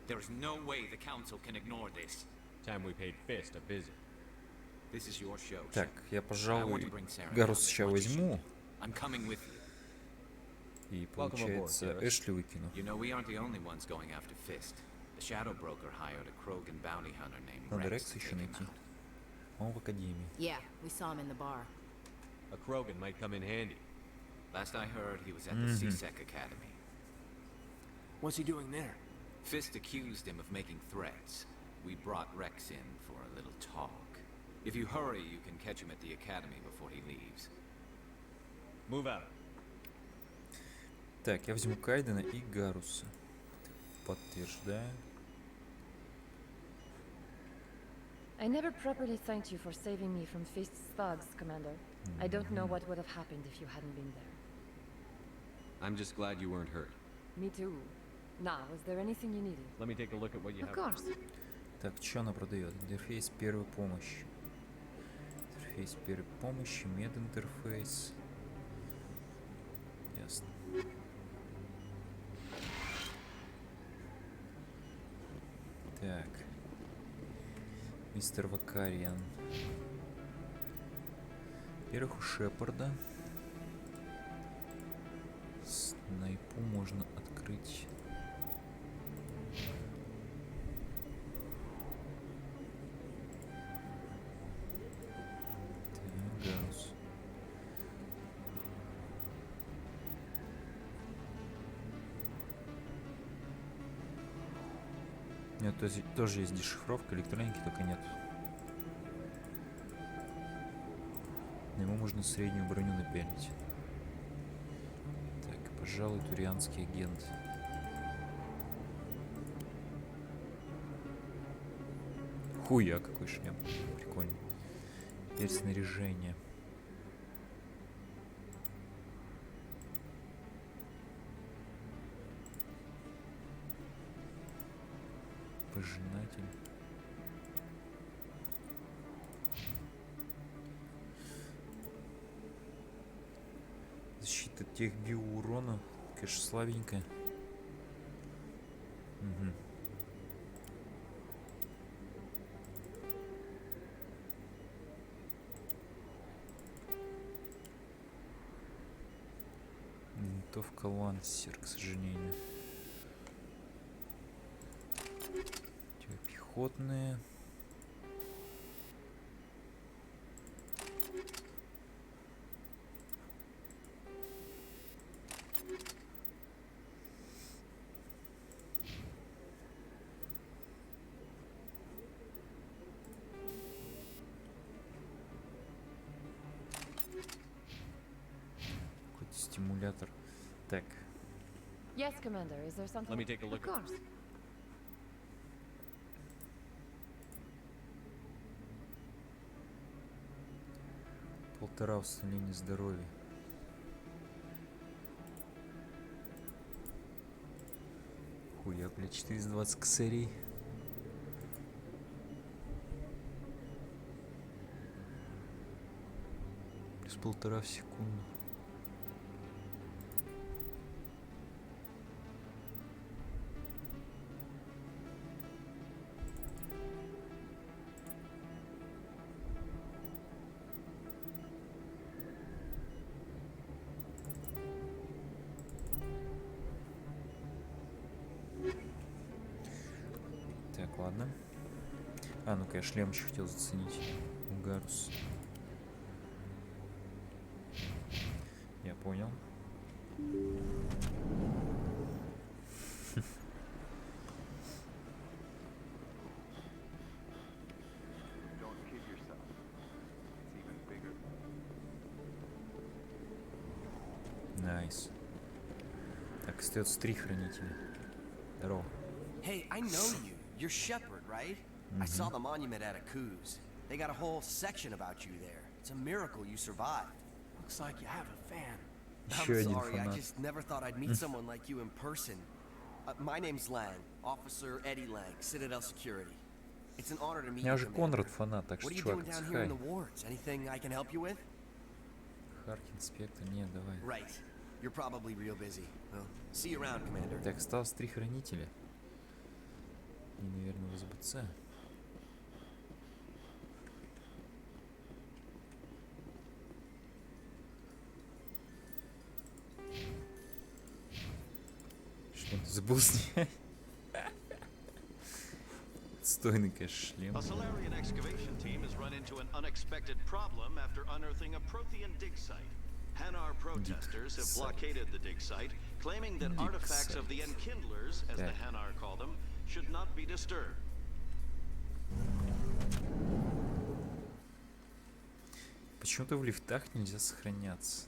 There is no way the Council can ignore this. Time we paid Fist a visit. This is your show. Так, я, I want пожалуй, to bring Saren Гарус down сейчас as much as she возьму can. I'm coming with you. и, Welcome aboard, получается, Garrus. Эшли выкину. You know, we aren't the only ones going after Fist. The Shadow Broker hired a Krogan bounty hunter named Надо Rex Рекса to еще take him найти. out. Он в Академии. Yeah, we saw him in the bar. A Krogan might come in handy. Last I heard, he was at the CSEC Academy. What's he doing there? Fist accused him of making threats. We brought Rex in for a little talk. If you hurry, you can catch him at the Academy before he leaves. Move out. Так, я возьму Кайдена и Гаруса. Подтверждаю. I never properly thanked you for saving me from Fist's thugs, Commander. I don't know what would have happened if you hadn't been there. I'm just glad you weren't hurt. Me too. Now, was there anything you needed? Let me take a look at what you Of have. course. Так, что она продает? Интерфейс первой помощи. Интерфейс первой помощи, мединтерфейс. Ясно. Так. Мистер Вакариан. Во-первых, у Шепарда. Снайпу можно открыть. Так, Гарус. Нет, тоже есть дешифровка электроники, только нет. На ему можно среднюю броню напялить. Так, пожалуй, турианский агент. Хуя, какой шлем. Прикольно. Теперь снаряжение. Пожинатель. Защита тех биоурона. Конечно, слабенькая. Угу. Винтовка Лансер, к сожалению. Пехотные. Какой-то стимулятор. Так. Yes, Commander. Is there something? Let me take a look. Of course. Полтора восстановления здоровья. Хуя, блядь, 420 косарей. Плюс полтора в секунду. Так, ладно. А, ну-ка, я шлем еще хотел заценить. Гарус. Я понял. Найс. Так, остается 3 хранителя. Здорово. Hey, I know you. You're Shepard, right? I saw the monument at Akuz. They got a whole section about you there. It's a miracle you survived. Looks like you have a fan. Еще один I'm sorry, I фанат. just never thought I'd meet someone like you in person. My name's Lang, Officer Eddie Lang, Citadel Security. It's an honor to meet Я you, уже Commander. Конрад фанат, так What что, are you doing чувак, down here in отдыхай. the wards? Anything I can help you with? Харкин, Спектр, нет, давай. Right. You're probably real busy. Well, see you around, Commander. Так, осталось 3 хранителя. И, наверное, в СБЦ. Шлем ты забыл снять? Отстойный, конечно, шлем. A Solarian excavation team has run into an unexpected problem after unearthing a Prothean dig site. Hanar protesters have blockaded the dig site, claiming that artifacts of the Enkindlers, as the Hanar call them, should not be disturbed. Почему-то в лифтах нельзя сохраняться.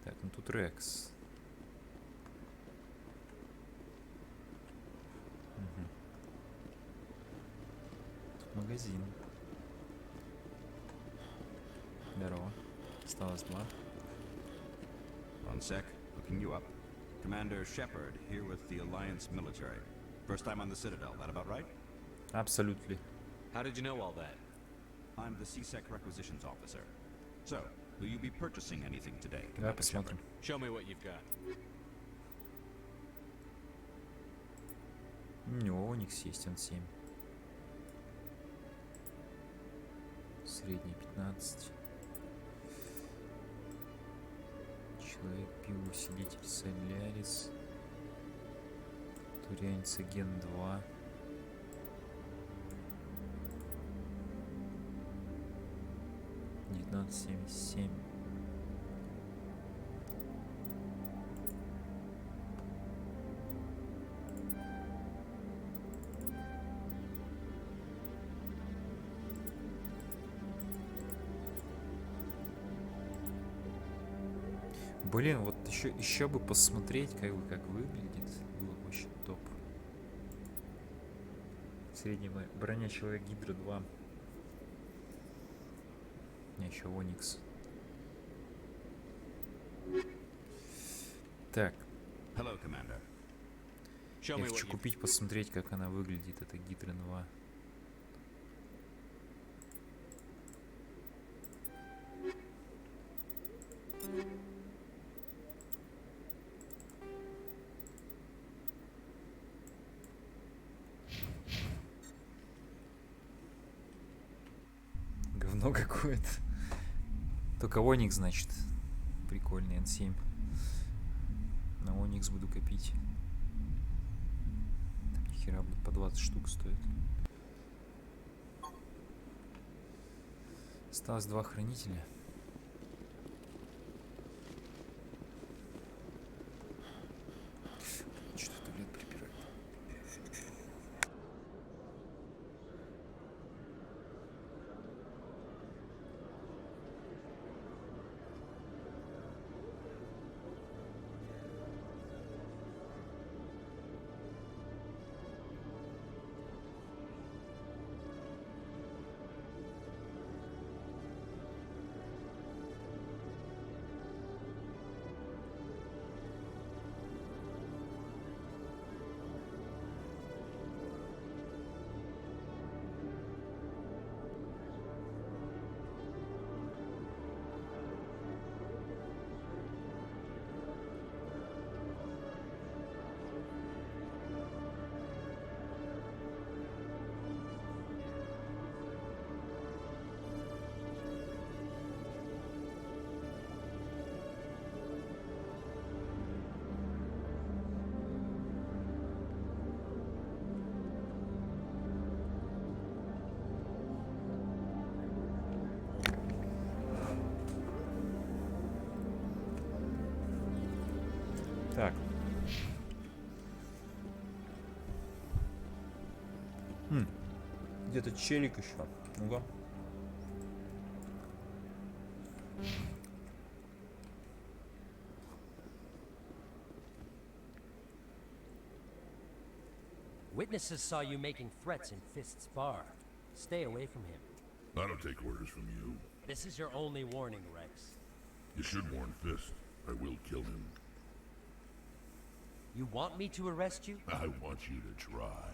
Так, ну тут Рекс. Угу. Тут магазин. Здорово. Осталось 2. One sec, looking you up. Commander Shepard, here with the Alliance military. First time on the Citadel, that about right? Absolutely. How did you know all that? I'm the CSEC requisitions officer. So, will you be purchasing anything today, Давай Commander посмотрим. Show me what you've got. У него Оникс есть, он 7. Средний 15. Человек пиво-усилитель Солярис. Турианец Ген 2. $19.77. Блин, вот еще бы посмотреть, как выглядит, было бы очень топ. Средняя броня Человек Гидра 2. Еще Оникс. Так. Hello, Commander. Я хочу купить, посмотреть, как она выглядит, эта Гидра 2. говно какое-то. Только Оникс, значит. Прикольный N7. На Оникс буду копить. Там нихера, блядь, по 20 штук стоит. Осталось 2 хранителя. Что-то туалет припирает. Так. Где-то челик еще. Ну-ка. Witnesses saw you making threats in Fist's bar. Stay away from him. I don't take orders from you. This is your only warning, Rex. You should warn Fist. I will kill him. You want me to arrest you? I want you to try.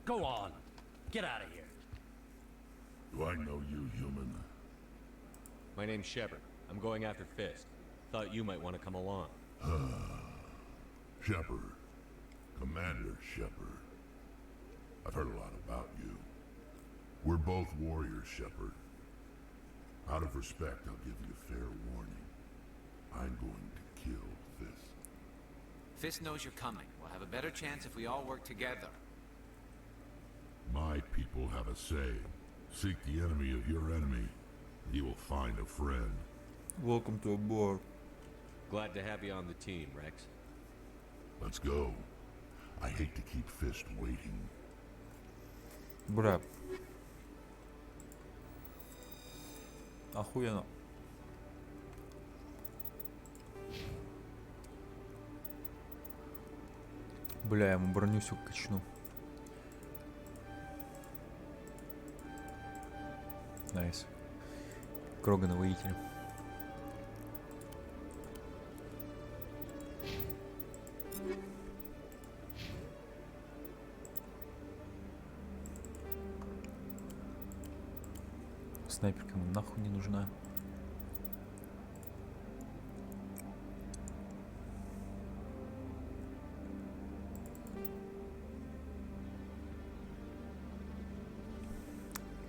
Go on. Get out of here. Do I know you, human? My name's Shepard. I'm going after Fist. Thought you might want to come along. Shepard. Commander Shepard. I've heard a lot about you. We're both warriors, Shepard. Out of respect, I'll give you a fair warning. I'm going to kill Fist. Fist knows you're coming. We'll have a better chance if we all work together. My people have a say. Seek the enemy of your enemy. You will find a friend. Welcome to aboard. Glad to have you on the team, Rex. Let's go. I hate to keep Fist waiting. Бра. Охуенно. Бля, я ему броню всю качну. Найс. Крогана воитель. Снайперка ему нахуй не нужна.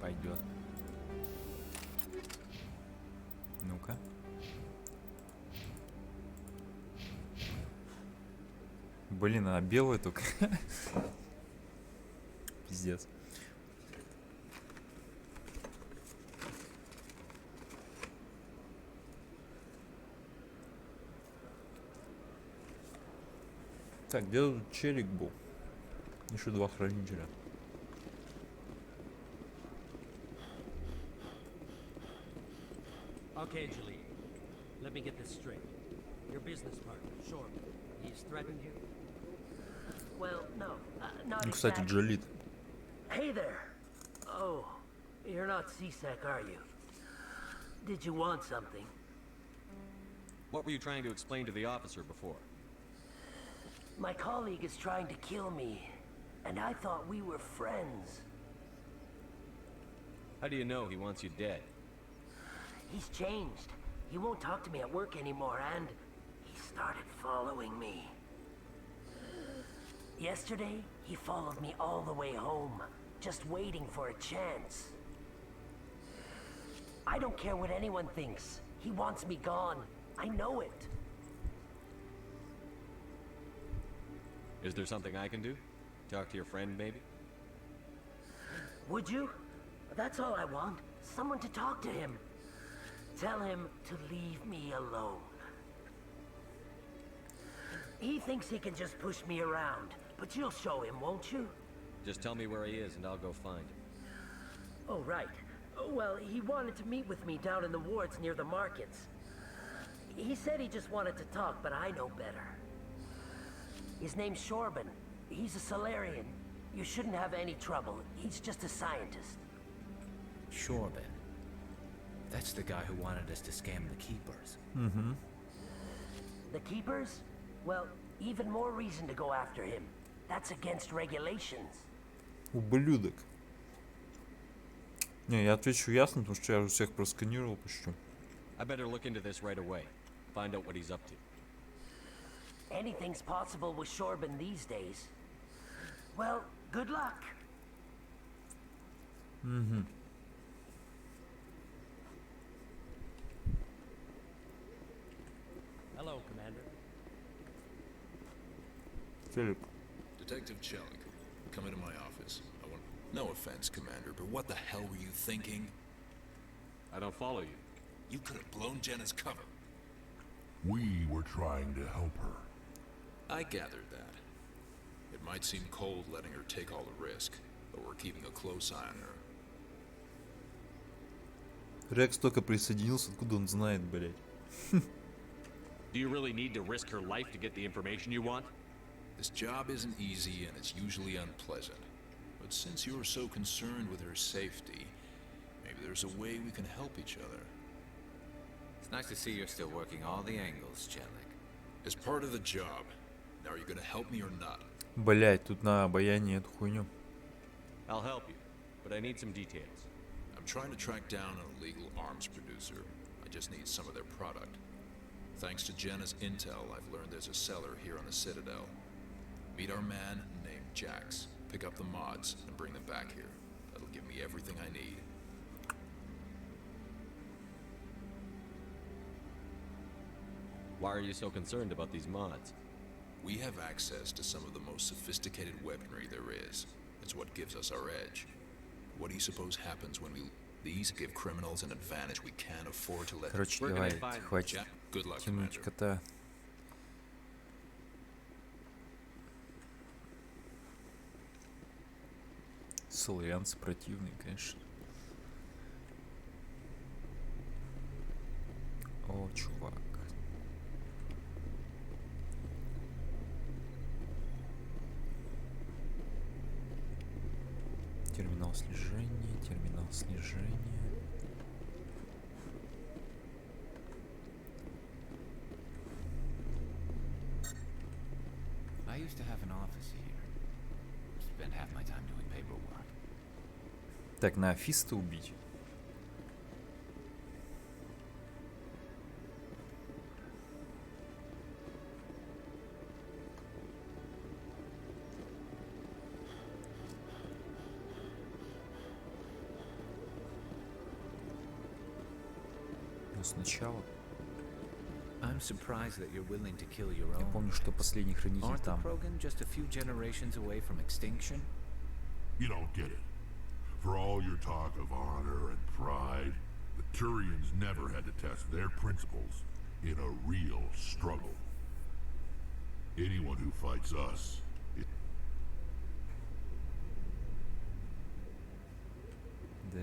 Пойдет. Ну-ка. Блин, она белая только. Пиздец. Так, где тут челик был? Еще 2 хранителя. Okay, Julie. Let me get this straight. Your business partner, Short, he's threatened you? Well, no, not Ну, кстати, exactly. Джолит. Hey there. Oh, you're not CSEC, are you? Did you want something? What were you trying to explain to the officer before? My colleague is trying to kill me, and I thought we were friends. How do you know he wants you dead? He's changed. He won't talk to me at work anymore, and he started following me. Yesterday, he followed me all the way home, just waiting for a chance. I don't care what anyone thinks. He wants me gone. I know it. Is there something I can do? Talk to your friend, maybe? Would you? That's all I want. Someone to talk to him. Tell him to leave me alone. He thinks he can just push me around, but you'll show him, won't you? Just tell me where he is and I'll go find him. Oh, right. Well, he wanted to meet with me down in the wards near the markets. He said he just wanted to talk, but I know better. His name's Shorban. He's a Solarian. You shouldn't have any trouble. He's just a scientist. Shorban. That's the guy who wanted us to scam the Keepers. Mm-hmm. The Keepers? Well, even more reason to go after him. That's against regulations. Ублюдок. Не, я отвечу ясно, потому что я уже всех просканировал почти. I better look into this right away. Find out what he's up to. Anything's possible with Shorban these days. Well, good luck. Mm-hmm. Hello, Commander. Филипп. Detective Chelik, come into my office. I want... No offense, Commander, but what the hell were you thinking? I don't follow you. You could have blown Jenna's cover. We were trying to help her. I gathered that. It might seem cold letting her take all the risk, but we're keeping a close eye on her. Рекс только присоединился, откуда он знает, блядь? Do you really need to risk her life to get the information you want? This job isn't easy and it's usually unpleasant. But since you're so concerned with her safety, maybe there's a way we can help each other. It's nice to see you're still working all the angles, Chelik. As part of the job. Now, are you gonna help me or not? Блядь, тут на обаяние эту хуйню. I'll help you, but I need some details. I'm trying to track down an illegal arms producer. I just need some of their product. Thanks to Jenna's intel, I've learned there's a seller here on the Citadel. Meet our man named Jax. Pick up the mods and bring them back here. That'll give me everything I need. Why are you so concerned about these mods? We have access to some of the most sophisticated weaponry there is. It's what gives us our edge. What do you suppose happens when we... These give criminals an advantage we can't afford to let... Короче, давай, хватит тянуть кота. Соларианцы противные, конечно. О, чувак. Терминал слежения, терминал слежения. I used to have an office here. Spent half my time doing paperwork. Так, на Фиста убить. Но сначала... I'm surprised that you're willing to kill your Я own. помню, что последний хранитель Aren't the там. Krogan just a few generations away from extinction? You don't get it. For all your talk of honor and pride, the Turians never had to test their principles in a real struggle. Anyone who fights us... Да.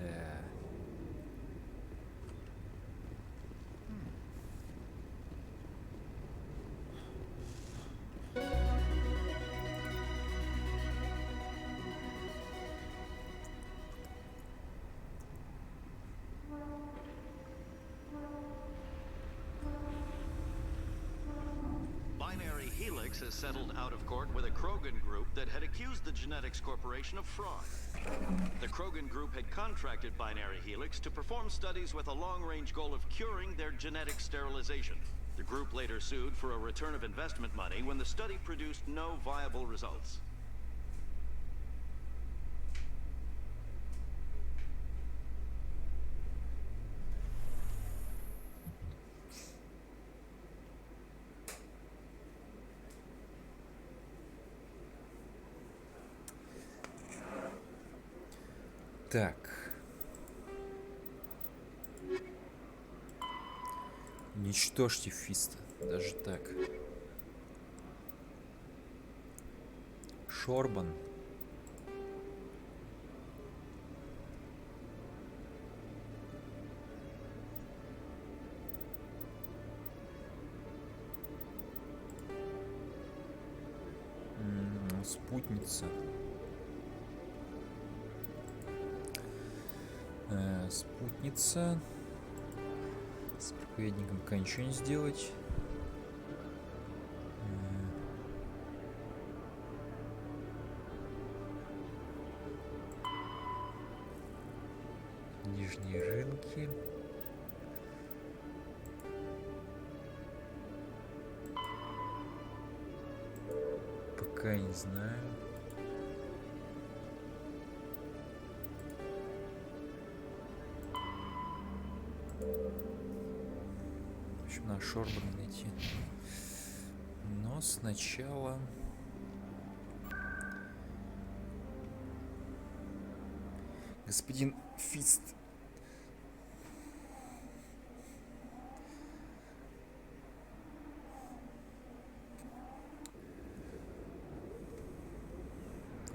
Binary Helix has settled out of court with a Krogan group that had accused the Genetics Corporation of fraud. The Krogan group had contracted Binary Helix to perform studies with a long-range goal of curing their genetic sterilization. The group later sued for a return of investment money when the study produced no viable results. Так. Уничтожьте Фиста. Даже так. Шорбан. Спутница. Спутница. С проповедником пока ничего не сделать. Нижние рынки. Пока не знаю. В общем, надо Шорбана найти. Но сначала... Господин Фист.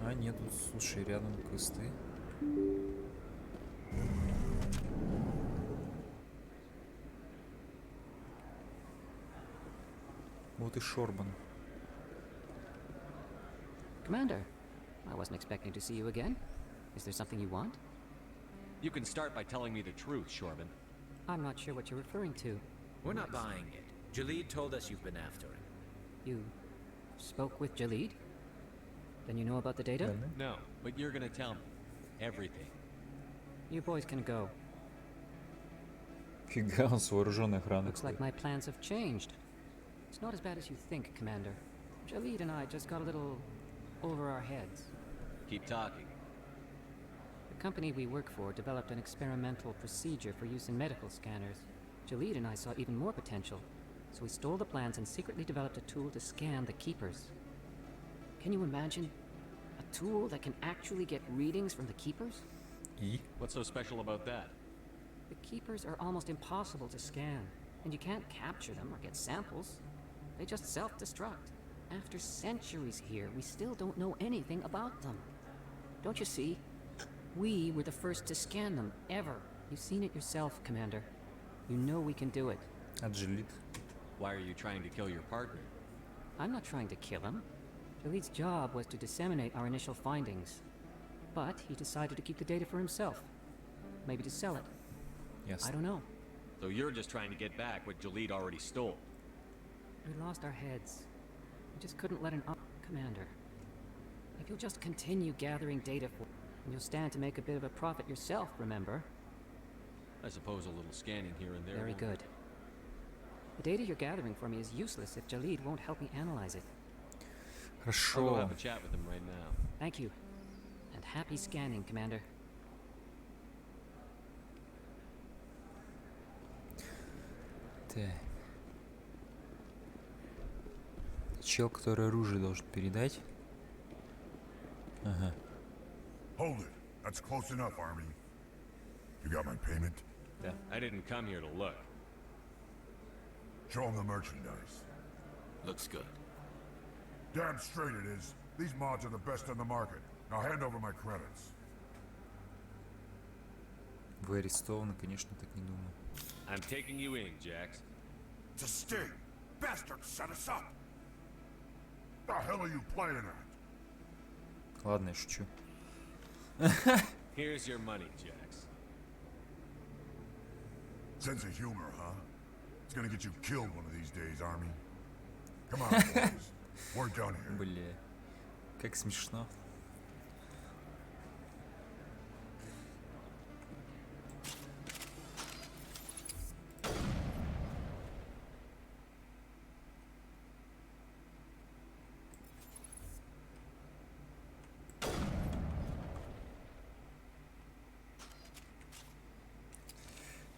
А, нет, тут, слушай, рядом квесты. Вот и Шорбан. Commander, I wasn't expecting to see you again. Is there something you want? You can start by telling me the truth, Shorban. I'm not sure what you're referring to. We're not buying it. Jalid told us you've been after him. You spoke with Jalid? Then you know about the data? No, but you're gonna tell me. Everything. You boys can go. Фига, он с вооруженной охраной. Looks like my plans have changed. It's not as bad as you think, Commander. Jalid and I just got a little over our heads. Keep talking. The company we work for developed an experimental procedure for use in medical scanners. Jalid and I saw even more potential, so we stole the plans and secretly developed a tool to scan the Keepers. Can you imagine? A tool that can actually get readings from the Keepers? What's so special about that? The Keepers are almost impossible to scan, and you can't capture them or get samples. They just self-destruct. After centuries here, we still don't know anything about them. Don't you see? We were the first to scan them, ever. You've seen it yourself, Commander. You know we can do it. Jalid. Why are you trying to kill your partner? I'm not trying to kill him. Jalid's job was to disseminate our initial findings. But he decided to keep the data for himself. Maybe to sell it. Yes. I don't know. So you're just trying to get back what Jalid already stole. We lost our heads. We just couldn't let an Commander. If you'll just continue gathering data for... And you'll stand to make a bit of a profit yourself, remember? I suppose a little scanning here and there. Very good. The data you're gathering for me is useless if Jalid won't help me analyze it. I'll go have a chat with him right now. Thank you. And happy scanning, Commander. Так. Чел, который оружие должен передать. Ага. Hold it. That's close enough, Army. You got my payment? Yeah. I didn't come here to look. Show him the merchandise. Looks good. Damn straight it is. These mods are the best on the market. Now hand over my credits. Вы арестованы, конечно, так не думаю. I'm taking you in, Jax. It's a sting. Bastard set us up. The hell are you playing at? Ладно, я шучу. Here's your money, Jax. Sense of humor, huh? It's gonna get you killed one of these days, Army. Come on, boys. We're done here. Бля, как смешно.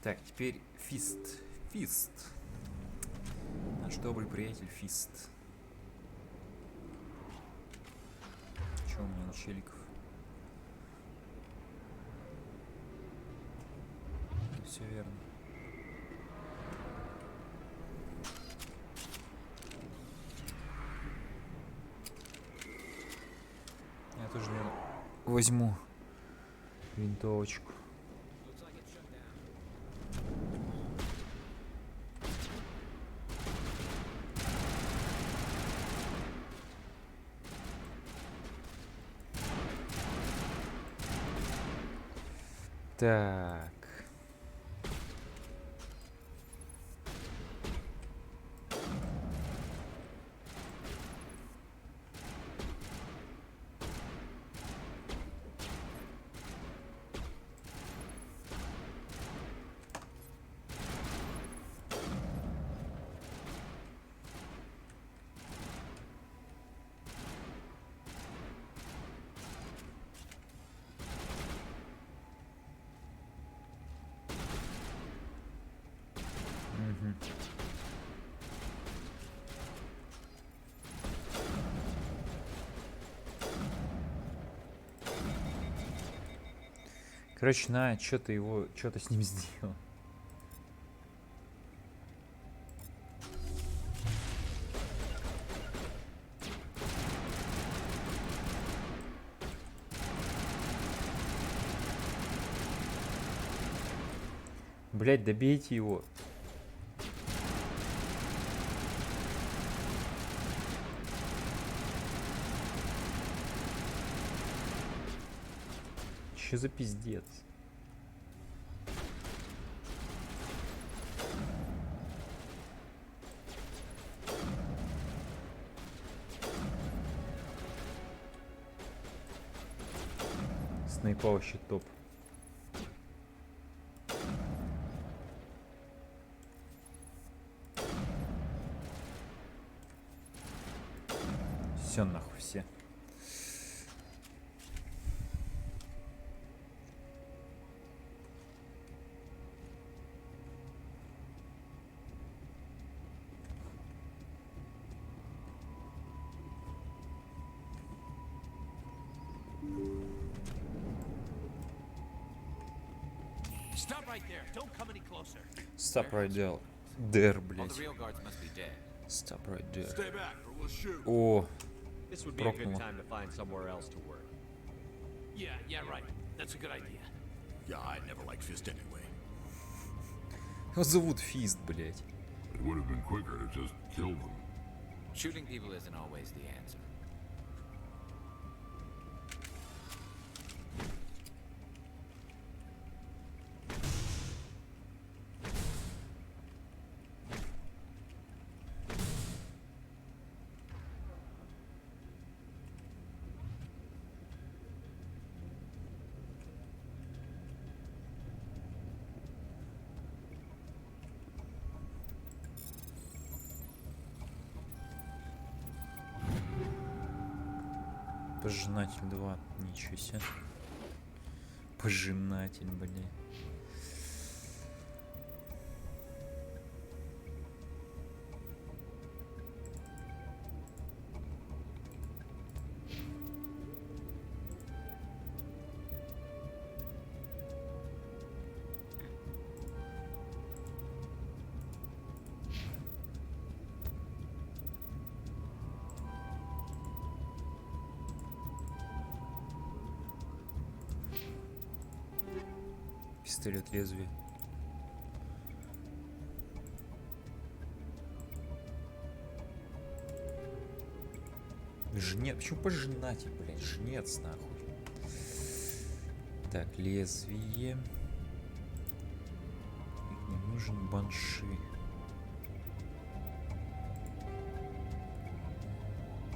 Так, теперь Фист. Фист. Наш добрый приятель Фист. Че у меня на челиков? Все верно. Я тоже, наверное, возьму винтовочку. Так. Короче, на что-то его, что-то с ним сделал. Блять, добейте его. Что за пиздец? Снайпа вообще топ. Все нахуй, все. Stop right there. Don't come any closer. Stop right there. There, All the блять. real guards must be dead. Stop right there. Stay back or we'll shoot. О, This would be a good прокнуло. time to find somewhere else to work. Yeah, right. That's a good idea. Yeah, I never liked Fist anyway. Его зовут Фист, блять. It would have been quicker to just kill them. Shooting people isn't always the answer. Пожинатель 2. Ничего себе. Пожинатель, блядь. Пистолет лезвие. Жнец. Почему пожинатель, блядь? Жнец, нахуй. Так, лезвие. Мне нужен банши.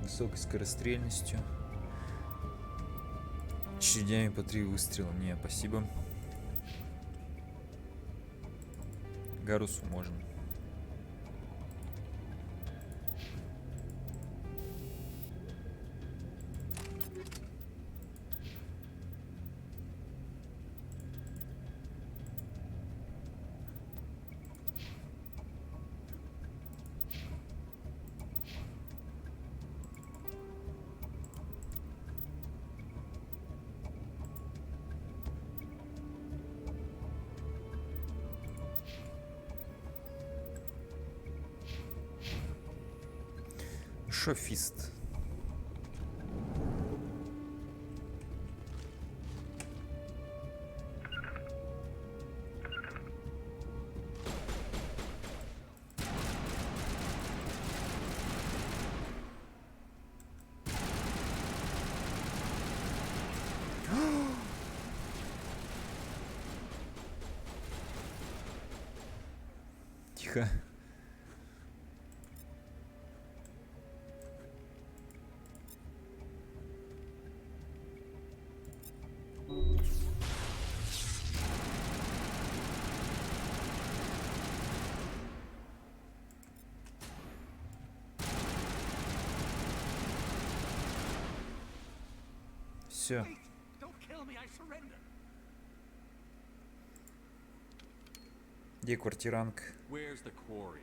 Высокой скорострельностью. Очередями по 3 выстрела. Не, спасибо. Гарусу можно. Хорошо, Фист. Тихо. Все. Где квартиранка? Where's the quarry?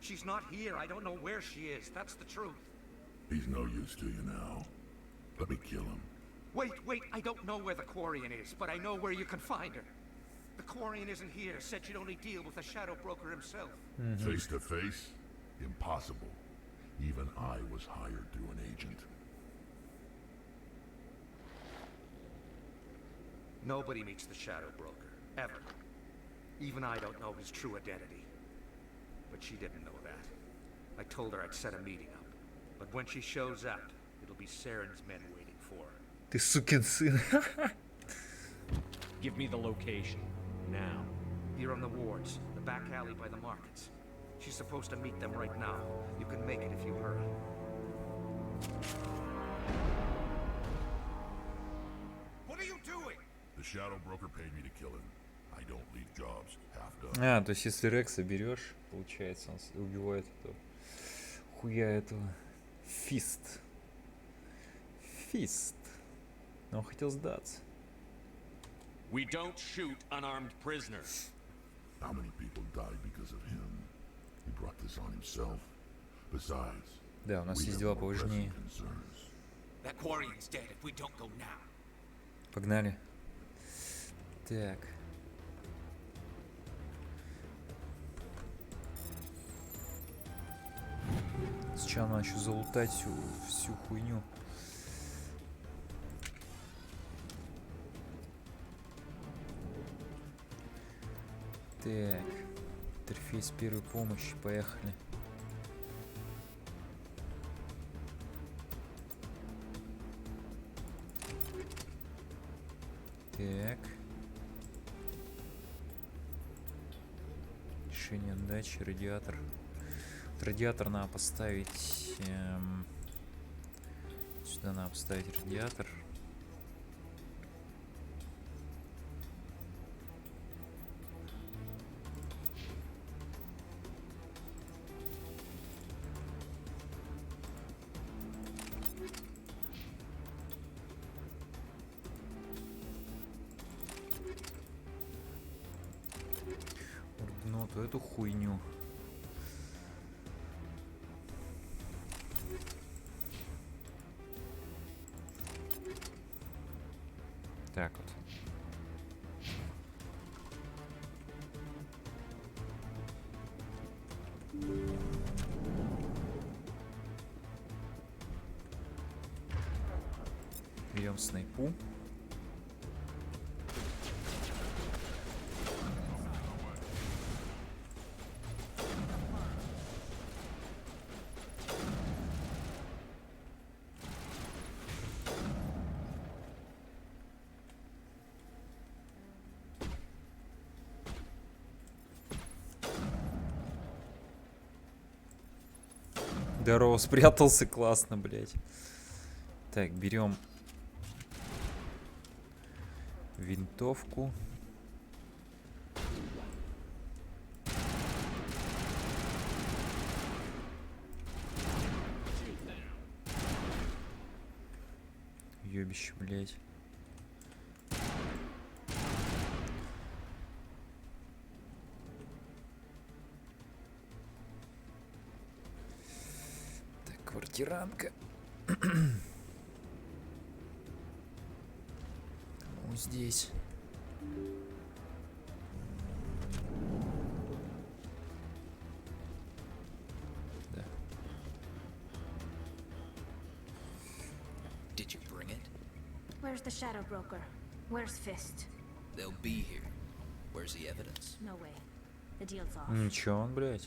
She's not here. I don't know where she is. That's the truth. He's no use to you now. Let me kill him. Wait. I don't know where the Quarian is, but I know where you can find her. The Quarian isn't here. Said she'd only deal with the Shadow Broker himself. Face to face? Impossible. Even I was hired through an agent. Nobody meets the Shadow Broker. Ever. Even I don't know his true identity. But she didn't know that. I told her I'd set a meeting up. But when she shows up, it'll be Saren's men waiting for her. Ты сукин сын. Give me the location. Now. Here on the wards, the back alley by the markets. She's supposed to meet them right now. You can make it if you hurry. What are you doing? The Shadow Broker paid me to kill him. I don't leave jobs half done. А, то есть если Рекса берешь, получается, он убивает этого хуя этого. Фист. Но он хотел сдаться. We don't shoot unarmed prisoners. How many people died because of him? He brought this on himself. Besides, Да, у нас есть дела поважнее. That Quarian's dead if we don't go now. Погнали. Так. Сначала надо еще залутать всю хуйню. Так. Интерфейс первой помощи. Поехали. Так. Решение отдачи. Радиатор. Радиатор надо поставить... сюда надо поставить радиатор. Ординоту, эту хуйню. Так вот. Берем снайпу. Здорово, спрятался, классно, блядь. Так, берем винтовку. Ёбище, блядь. Квартиранка. Вот здесь. Да. Where's the Shadow Broker? Where's Fist? They'll be here. Where's the evidence? No way. The deal's off. Ничего он, блядь.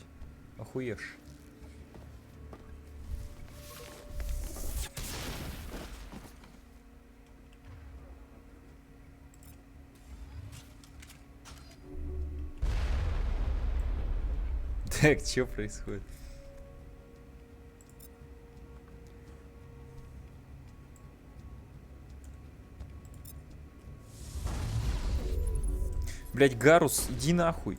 Охуешь. Так, что происходит? Блять, Гарус, иди нахуй.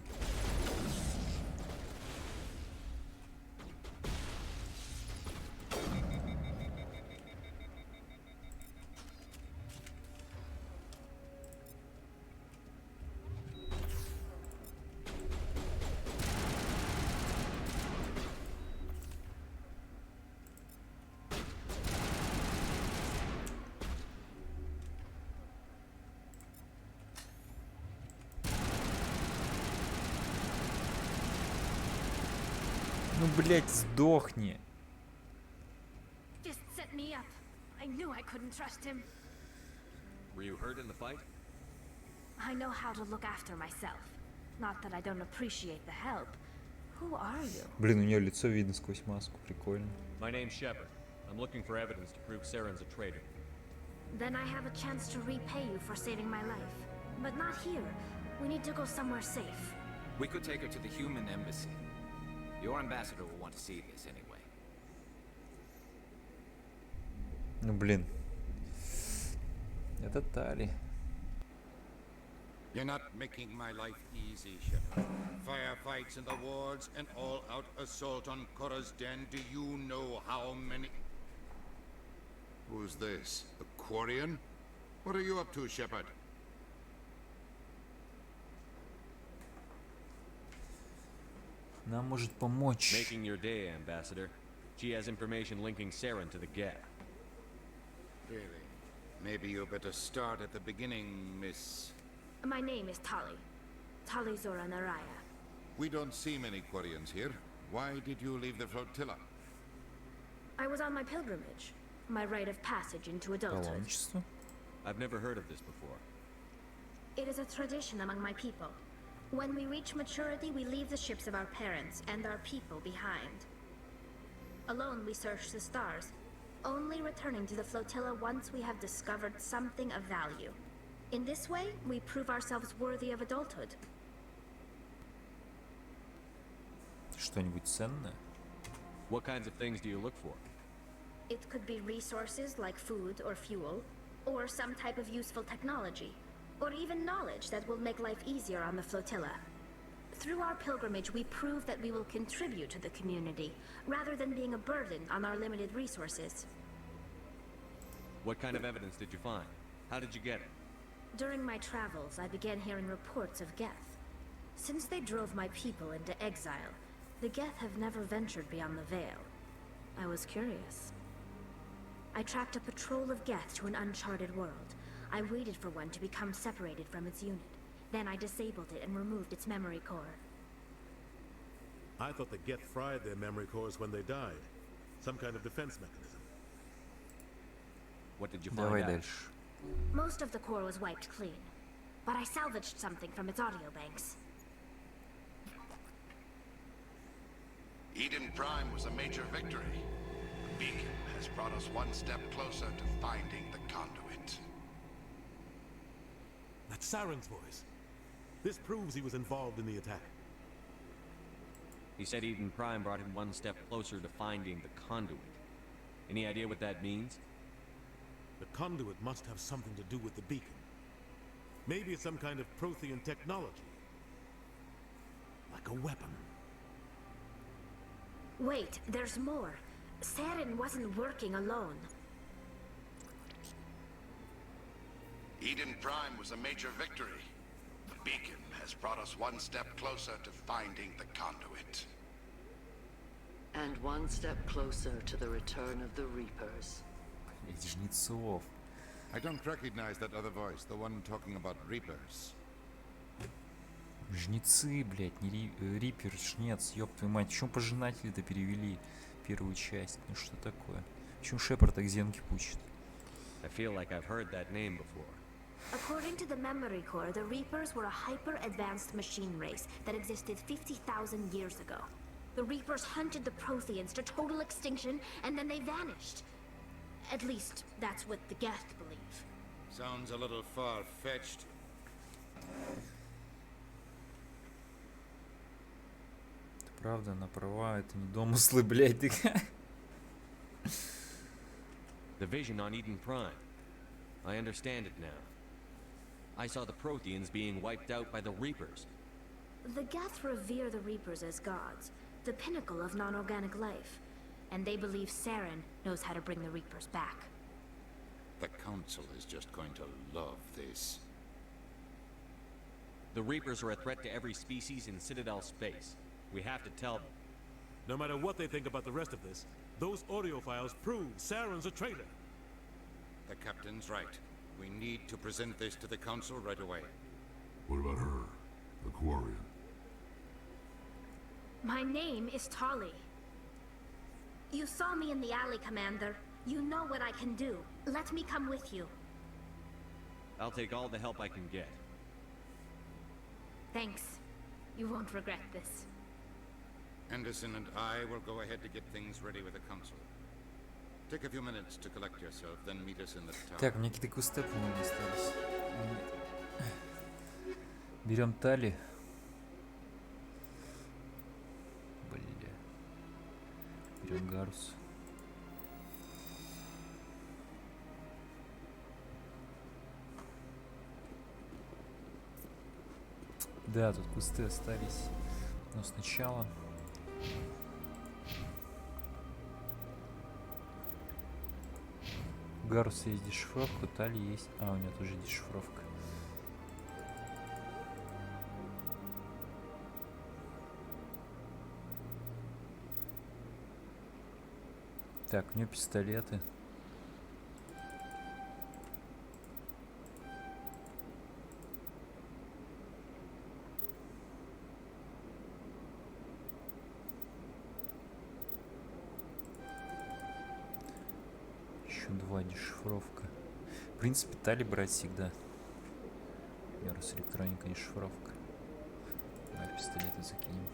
Ну, блять, сдохни. Fist set me up. I knew I couldn't trust him. Were you hurt in the fight? I know how to look after myself. Not that I don't appreciate the help. Who are you? Блин, у нее лицо видно сквозь маску, прикольно. My name's Shepard. I'm looking for evidence to prove Saren's a traitor. Then I have a chance to repay you for saving my life. But not here. We need to go somewhere safe. We could take her to the human embassy. Your ambassador will want to see this anyway. Ну, блин. Это Тали. You're not making my life easy, Shepard. Firefights in the wards, an all-out assault on Korra's den. Do you know how many... Who's this? A Quarian? What are you up to, Shepard? Нам может помочь. Making your day, Ambassador. She has information linking Saren to the Gap. Really? Maybe you better start at the beginning, Miss... My name is Tali. Tali Zora Naraya. We don't see many Quarians here. Why did you leave the flotilla? I was on my pilgrimage. My rite of passage into adulthood. Паломничество? I've never heard of this before. It is a tradition among my people. When we reach maturity, we leave the ships of our parents and our people behind. Alone, we search the stars, only returning to the flotilla once we have discovered something of value. In this way, we prove ourselves worthy of adulthood. Что-нибудь ценное? What kinds of things do you look for? It could be resources like food or fuel, or some type of useful technology, or even knowledge that will make life easier on the flotilla. Through our pilgrimage, we prove that we will contribute to the community, rather than being a burden on our limited resources. What kind of evidence did you find? How did you get it? During my travels, I began hearing reports of Geth. Since they drove my people into exile, the Geth have never ventured beyond the Veil. I was curious. I tracked a patrol of Geth to an uncharted world. I waited for one to become separated from its unit. Then I disabled it and removed its memory core. I thought the Geth fried their memory cores when they died. Some kind of defense mechanism. What did you Давай find out? дальше. Most of the core was wiped clean, but I salvaged something from its audio banks. Eden Prime was a major victory. The beacon has brought us one step closer to finding the conduit. That's Saren's voice. This proves he was involved in the attack. He said Eden Prime brought him one step closer to finding the conduit. Any idea what that means? The conduit must have something to do with the beacon. Maybe it's some kind of Prothean technology. Like a weapon. Wait, there's more. Saren wasn't working alone. Eden Prime was a major victory. The beacon has brought us one step closer to finding the conduit. And one step closer to the return of the Reapers. Жнецов. I don't recognize that other voice, the one talking about Reapers. Жнецы, блядь, не Рипер, жнец, ёб твою мать. Почему пожинатели-то перевели первую часть? Ну что такое? Почему Шепард так зенки пучит? I feel like I've heard that name before. According to the Memory Core, the Reapers were a hyper-advanced machine race that existed 50,000 years ago. The Reapers hunted the Protheans to total extinction, and then they vanished. At least, that's what the Geth believe. Sounds a little far-fetched. Правда, она права, это не домыслы, блядь, ты. The vision on Eden Prime. I understand it now. I saw the Protheans being wiped out by the Reapers. The Geth revere the Reapers as gods, the pinnacle of non-organic life, and they believe Saren knows how to bring the Reapers back. The Council is just going to love this. The Reapers are a threat to every species in Citadel space. We have to tell them. No matter what they think about the rest of this, those audio files prove Saren's a traitor. The Captain's right. We need to present this to the Council right away. What about her? The Quarian? My name is Tali. You saw me in the alley, Commander. You know what I can do. Let me come with you. I'll take all the help I can get. Thanks. You won't regret this. Anderson and I will go ahead to get things ready with the Council. Take a few minutes to collect yourself, then meet us in the tower. Так, у меня какие-то кусты, по-моему, остались. Берем Тали. Бля. Берем Гарус. Да, тут кусты остались. Но сначала... У Гаруса есть дешифровка, у Тали есть... А, у него тоже дешифровка. Так, у него пистолеты. Еще 2 дешифровка. В принципе, Тали брать всегда. Раз электроника, дешифровка. Давай пистолеты закинем.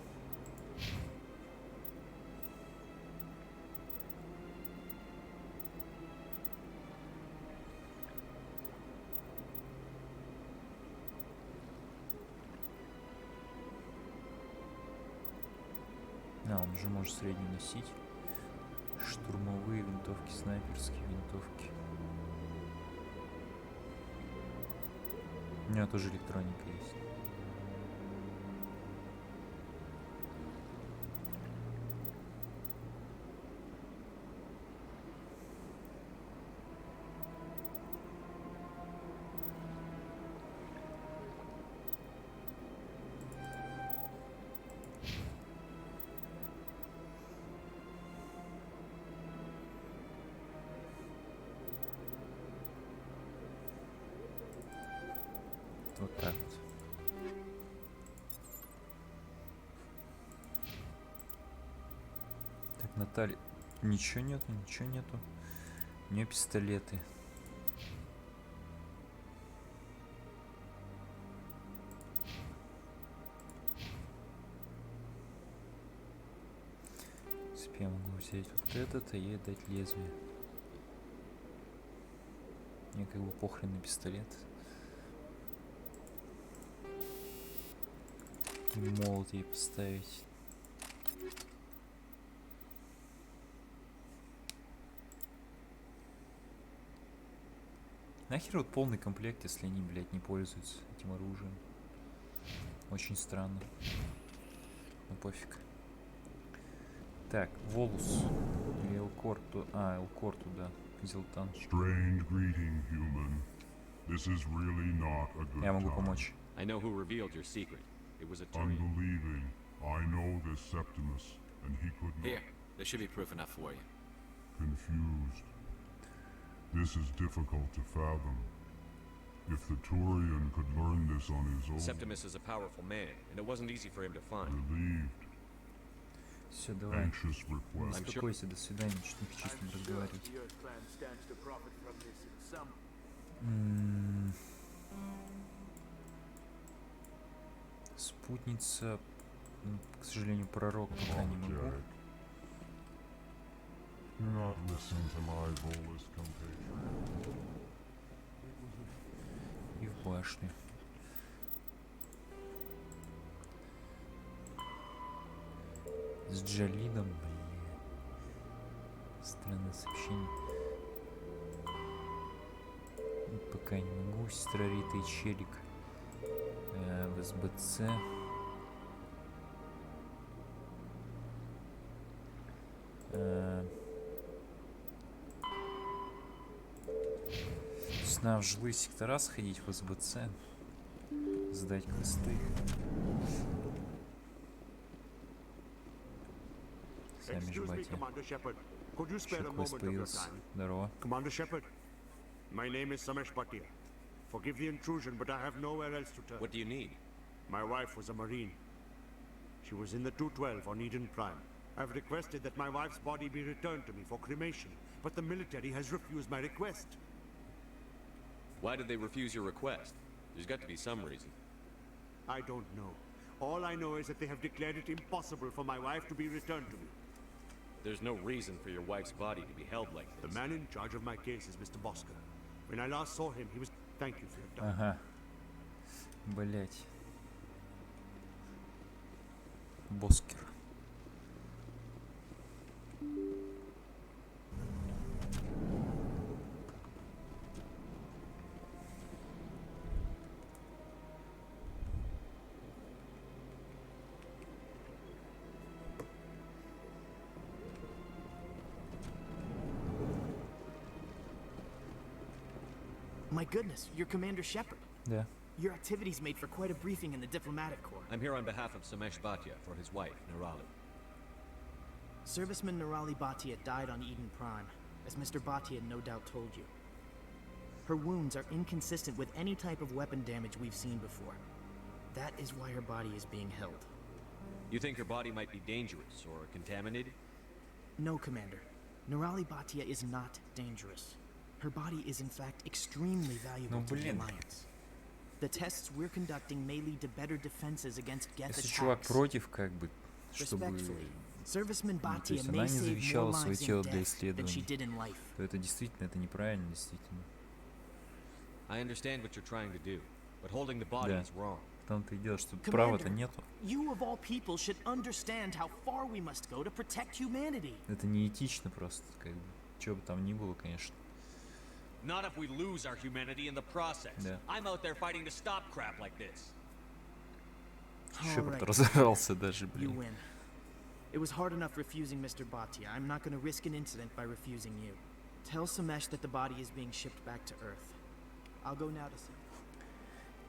Он уже может среднюю носить. Штурмовые винтовки, снайперские винтовки. У него тоже электроника есть. Вот так вот. Так, Наталья. Ничего нету, ничего нету. У нее пистолеты. В принципе, я могу взять вот этот, а ей дать лезвие. Мне как бы похрен на пистолет. И молот ей поставить. Нахер вот полный комплект, если они, блядь, не пользуются этим оружием. Очень странно. Ну пофиг. Так, Волус. Или Элкорту. А, Элкорту, да. Зилтан. Strange greeting, human. This is really not a good Я могу time. помочь. I know who revealed your secret. It was a Turian. Unbelieving. I know this Septimus, and he could not. Here, there should be proof enough for you. Confused. This is difficult to fathom. If the Turian could learn this on his own. Septimus is a powerful man, and it wasn't easy for him to find. Relieved. Все, давай. Не успокойся, до свидания, чуть не хочу с ним разговаривать. Спутница, к сожалению, пророк пока не могу. И в башню. С Джалидом, блин. Странное сообщение. Пока не могу. Сестра Рита и Челик. В СБЦ. Надо в жилые сектора сходить в СБЦ. Сдать квесты. Сами же батя. Еще квест появился. Здорово. Commander Shepard, my name is Samesh Bhatia. Forgive the intrusion, but I have nowhere else to turn. What do you need? My wife was a Marine. She was in the 212 on Eden Prime. I've requested that my wife's body be returned to me for cremation, but the military has refused my request. Why did they refuse your request? There's got to be some reason. I don't know. All I know is that they have declared it impossible for my wife to be returned to me. There's no reason for your wife's body to be held like this. The man in charge of my case is Mr. Bosker. When I last saw him, he was... Thank you for your time. Ага. Блять. Боскер. My goodness, you're Commander Shepard. Yeah. Your activities made for quite a briefing in the diplomatic corps. I'm here on behalf of Samesh Bhatia for his wife, Nirali. Serviceman Nirali Bhatia died on Eden Prime, as Mr. Bhatia no doubt told you. Her wounds are inconsistent with any type of weapon damage we've seen before. That is why her body is being held. You think her body might be dangerous or contaminated? No, Commander. Nirali Bhatia is not dangerous. Her body is in fact extremely valuable to the Alliance. The tests we're conducting may lead to better defenses against Geth Если чувак против, как бы, чтобы... Serviceman То Bhatia есть она may не save more завещала свое lives тело in для death than she исследований, did in life. то это действительно, это неправильно, действительно. I understand what you're trying to do, but holding the body is wrong. В том-то и дело, что права-то нету. You of all people should understand how far we must go to protect humanity. Это неэтично просто, как бы. Чё бы там ни было, конечно. Not if we lose our humanity in the process. Да. I'm out there fighting to stop crap like this. Шепард разорался даже, You блин. win. It was hard enough refusing Mr. Bhatia. I'm not going to risk an incident by refusing you. Tell Samesh that the body is being shipped back to Earth. I'll go now to see.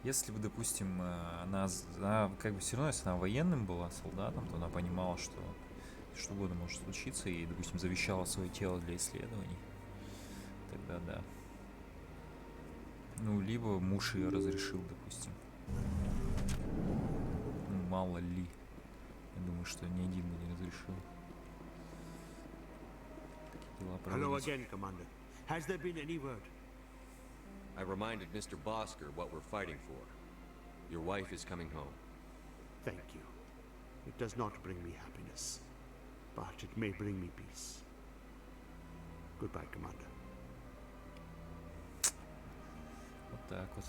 Если бы, допустим, она как бы все равно, если она военным была, солдатом, то она понимала, что что угодно может случиться, и, допустим, завещала свое тело для исследований, тогда да. Ну, либо муж ее разрешил, допустим. Ну, мало ли. Я думаю, что ни один бы не разрешил. Такие дела Hello проводить. again, Commander. Has there been any word? I reminded Mr. Bosker what we're fighting for. Your wife is coming home. Thank you. It does not bring me happiness, but it may bring me peace. Goodbye, Commander. Вот так вот.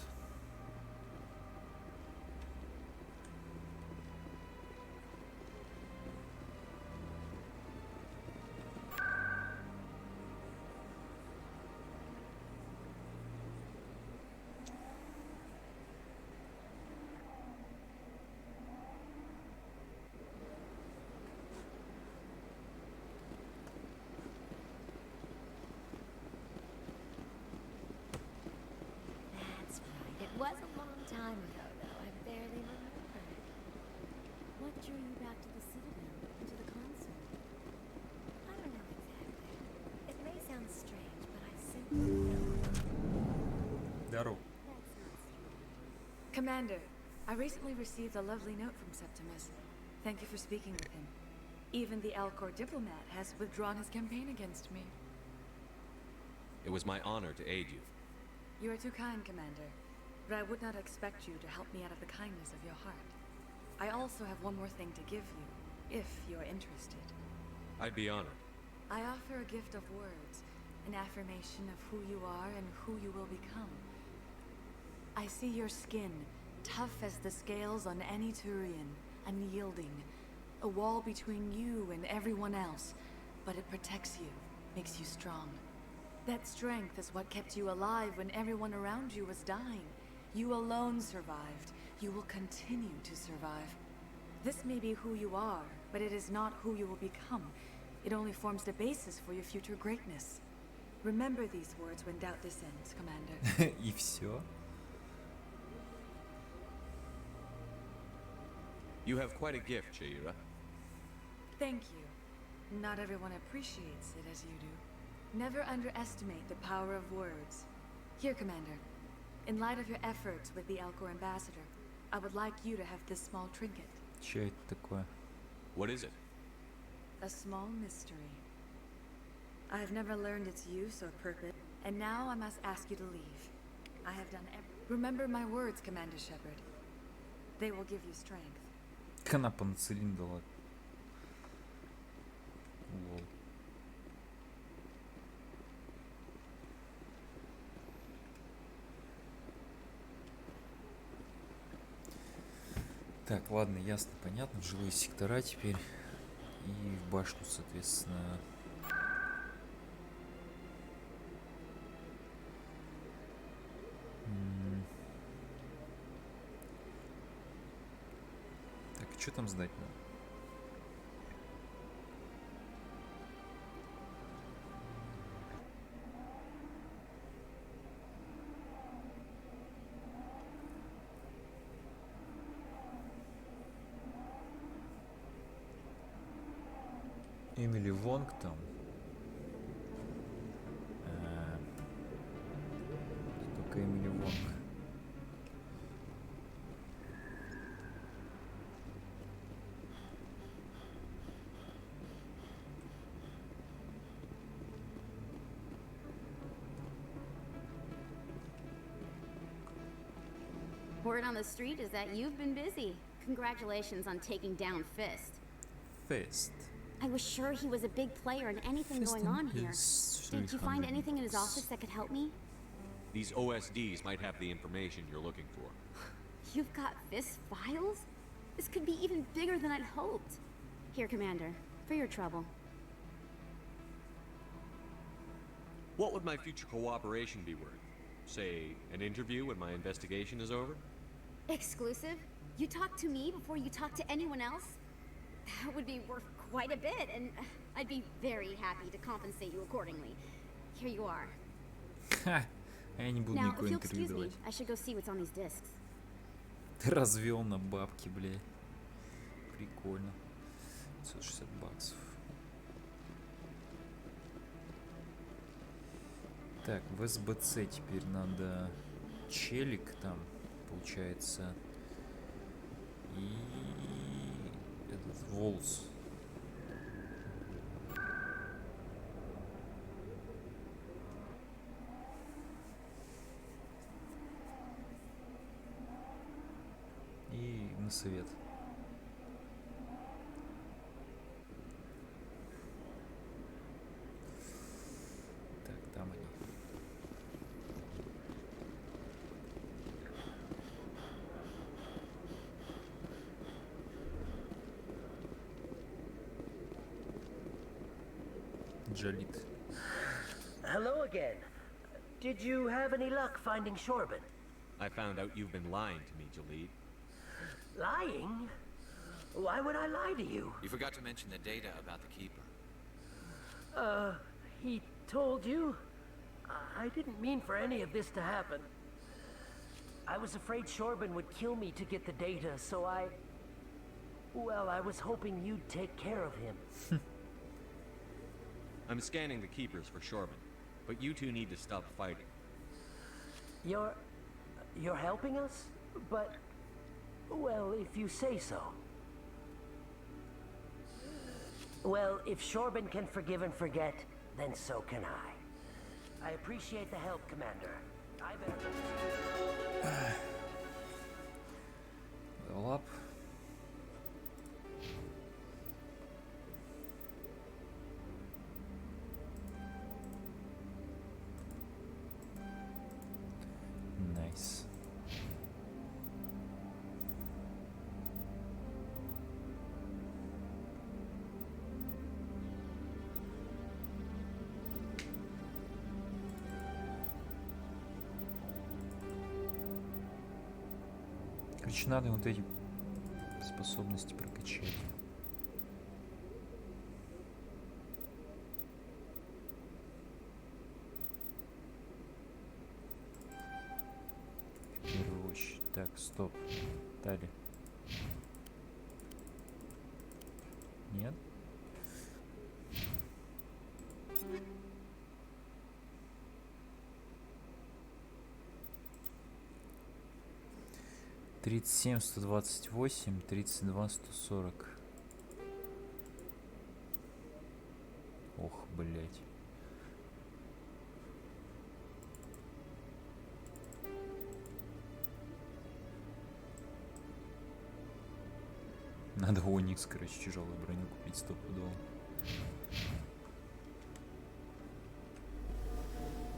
That's right. It was a long time ago, though. I barely remember. What drew you back to the Citadel, to the console? I don't know exactly. It may sound strange, but I simply don't. Здорово. Commander, I recently received a lovely note from Septimus. Thank you for speaking with him. Even the Alcor diplomat has withdrawn his campaign against me. It was my honor to aid you. You are too kind, Commander. But I would not expect you to help me out of the kindness of your heart. I also have one more thing to give you, if you're interested. I'd be honored. I offer a gift of words, an affirmation of who you are and who you will become. I see your skin, tough as the scales on any Turian, unyielding, a wall between you and everyone else, but it protects you, makes you strong. That strength is what kept you alive when everyone around you was dying. You alone survived. You will continue to survive. This may be who you are, but it is not who you will become. It only forms the basis for your future greatness. Remember these words when doubt descends, Commander. И все. You have quite a gift, Jaira. Thank you. Not everyone appreciates it as you do. Never underestimate the power of words. Here, Commander. In light of your efforts with the Alcor ambassador, I would like you to have this small trinket. Че это такое? What is it? A small mystery. I have never learned its use or purpose, and now I must ask you to leave. I have done Remember my words, Commander Shepard. They will give you strength. Она панцелин дала. Лол. Так, ладно, ясно, понятно. В жилые сектора теперь. И в башню, соответственно. Так, что там сдать надо? Эмили Вонг там. Только Эмили Вонг. Word on the street is that you've been busy. Congratulations on taking down Fist. Fist. I was sure he was a big player in anything going on here. Did you find anything in his office that could help me? These OSDs might have the information you're looking for. You've got Fist files? This could be even bigger than I'd hoped. Here, Commander, for your trouble. What would my future cooperation be worth? Say, an interview when my investigation is over? Exclusive? You talk to me before you talk to anyone else? That would be worth quite a bit, and I'd be very happy to compensate you accordingly. Here you are. Ха! Я не буду Now, никакое if you'll интервью excuse me, давать. I should go see what's on these discs. Ты развел на бабки, бля. Прикольно. 560 баксов. Так, в СБЦ теперь надо челик там, получается. И этот волос. И на совет. Так, там они. Джалит. Hello again. Did you have any luck finding Shorban? I found out you've been lying to me, Jalid. Lying? Why would I lie to you? You forgot to mention the data about the Keeper. He told you? I didn't mean for any of this to happen. I was afraid Shorban would kill me to get the data, so well, I was hoping you'd take care of him. I'm scanning the Keepers for Shorban, but you two need to stop fighting. You're helping us? But, well, if you say so. Well, if Shorban can forgive and forget, then so can I. I appreciate the help, Commander. I better... Level up. Nice. Короче, надо вот эти способности прокачать. В первую очередь. Так, стоп. Далее. Нет? Тридцать семь, 128, 32, 140. Ох, блять. Надо Оникс, короче, тяжелую броню купить стопудово.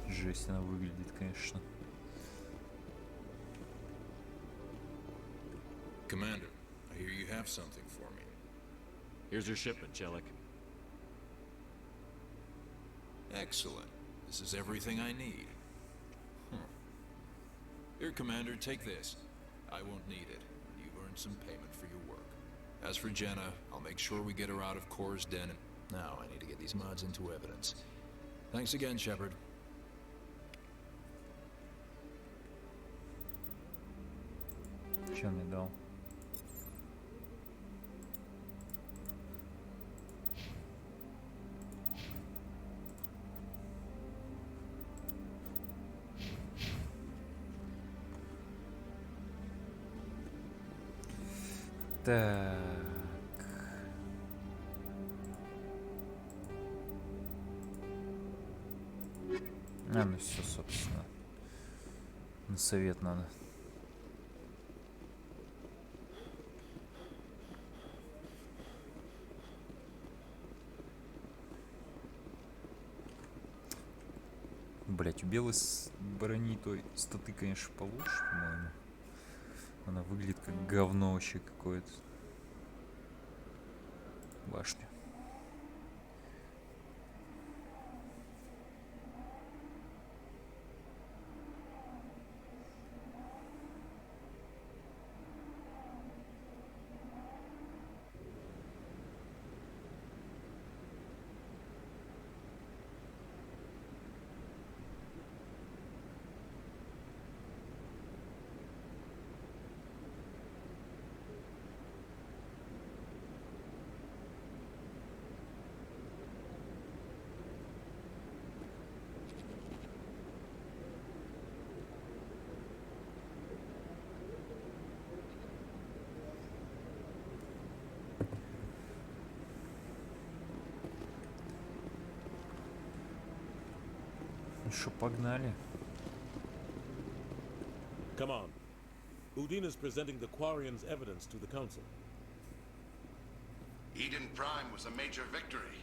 Жесть она выглядит, конечно. Commander, I hear you have something for me. Here's your shipment, Chelik. Excellent. This is everything I need. Here, Commander, take this. I won't need it. You've earned some payment for your work. As for Jenna, I'll make sure we get her out of Kor's den. Now I need to get these mods into evidence. Thanks again, Shepard. Чё мне дал? Так. Ну все, собственно. На совет надо. Блять, у белой брони той статы, конечно, получше, по-моему. Она выглядит как говно вообще какое-то. Башня. Что, погнали? Come on. Udine is presenting the Quarian's evidence to the Council. Eden Prime was a major victory.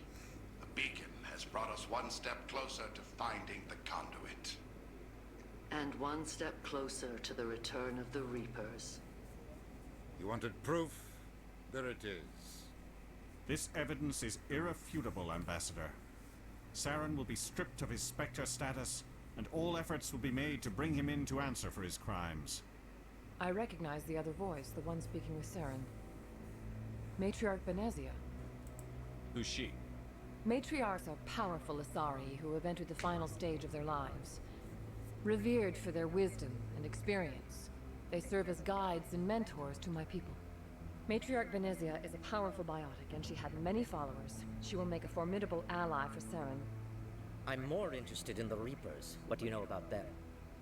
The beacon has brought us one step closer to finding the conduit. And one step closer to the return of the Reapers. You wanted proof? There it is. This evidence is irrefutable, Ambassador. Saren will be stripped of his Spectre status, and all efforts will be made to bring him in to answer for his crimes. I recognize the other voice, the one speaking with Saren. Matriarch Benezia. Who's she? Matriarchs are powerful Asari who have entered the final stage of their lives. Revered for their wisdom and experience, they serve as guides and mentors to my people. Matriarch Benezia is a powerful biotic, and she had many followers. She will make a formidable ally for Saren. I'm more interested in the Reapers. What do you know about them?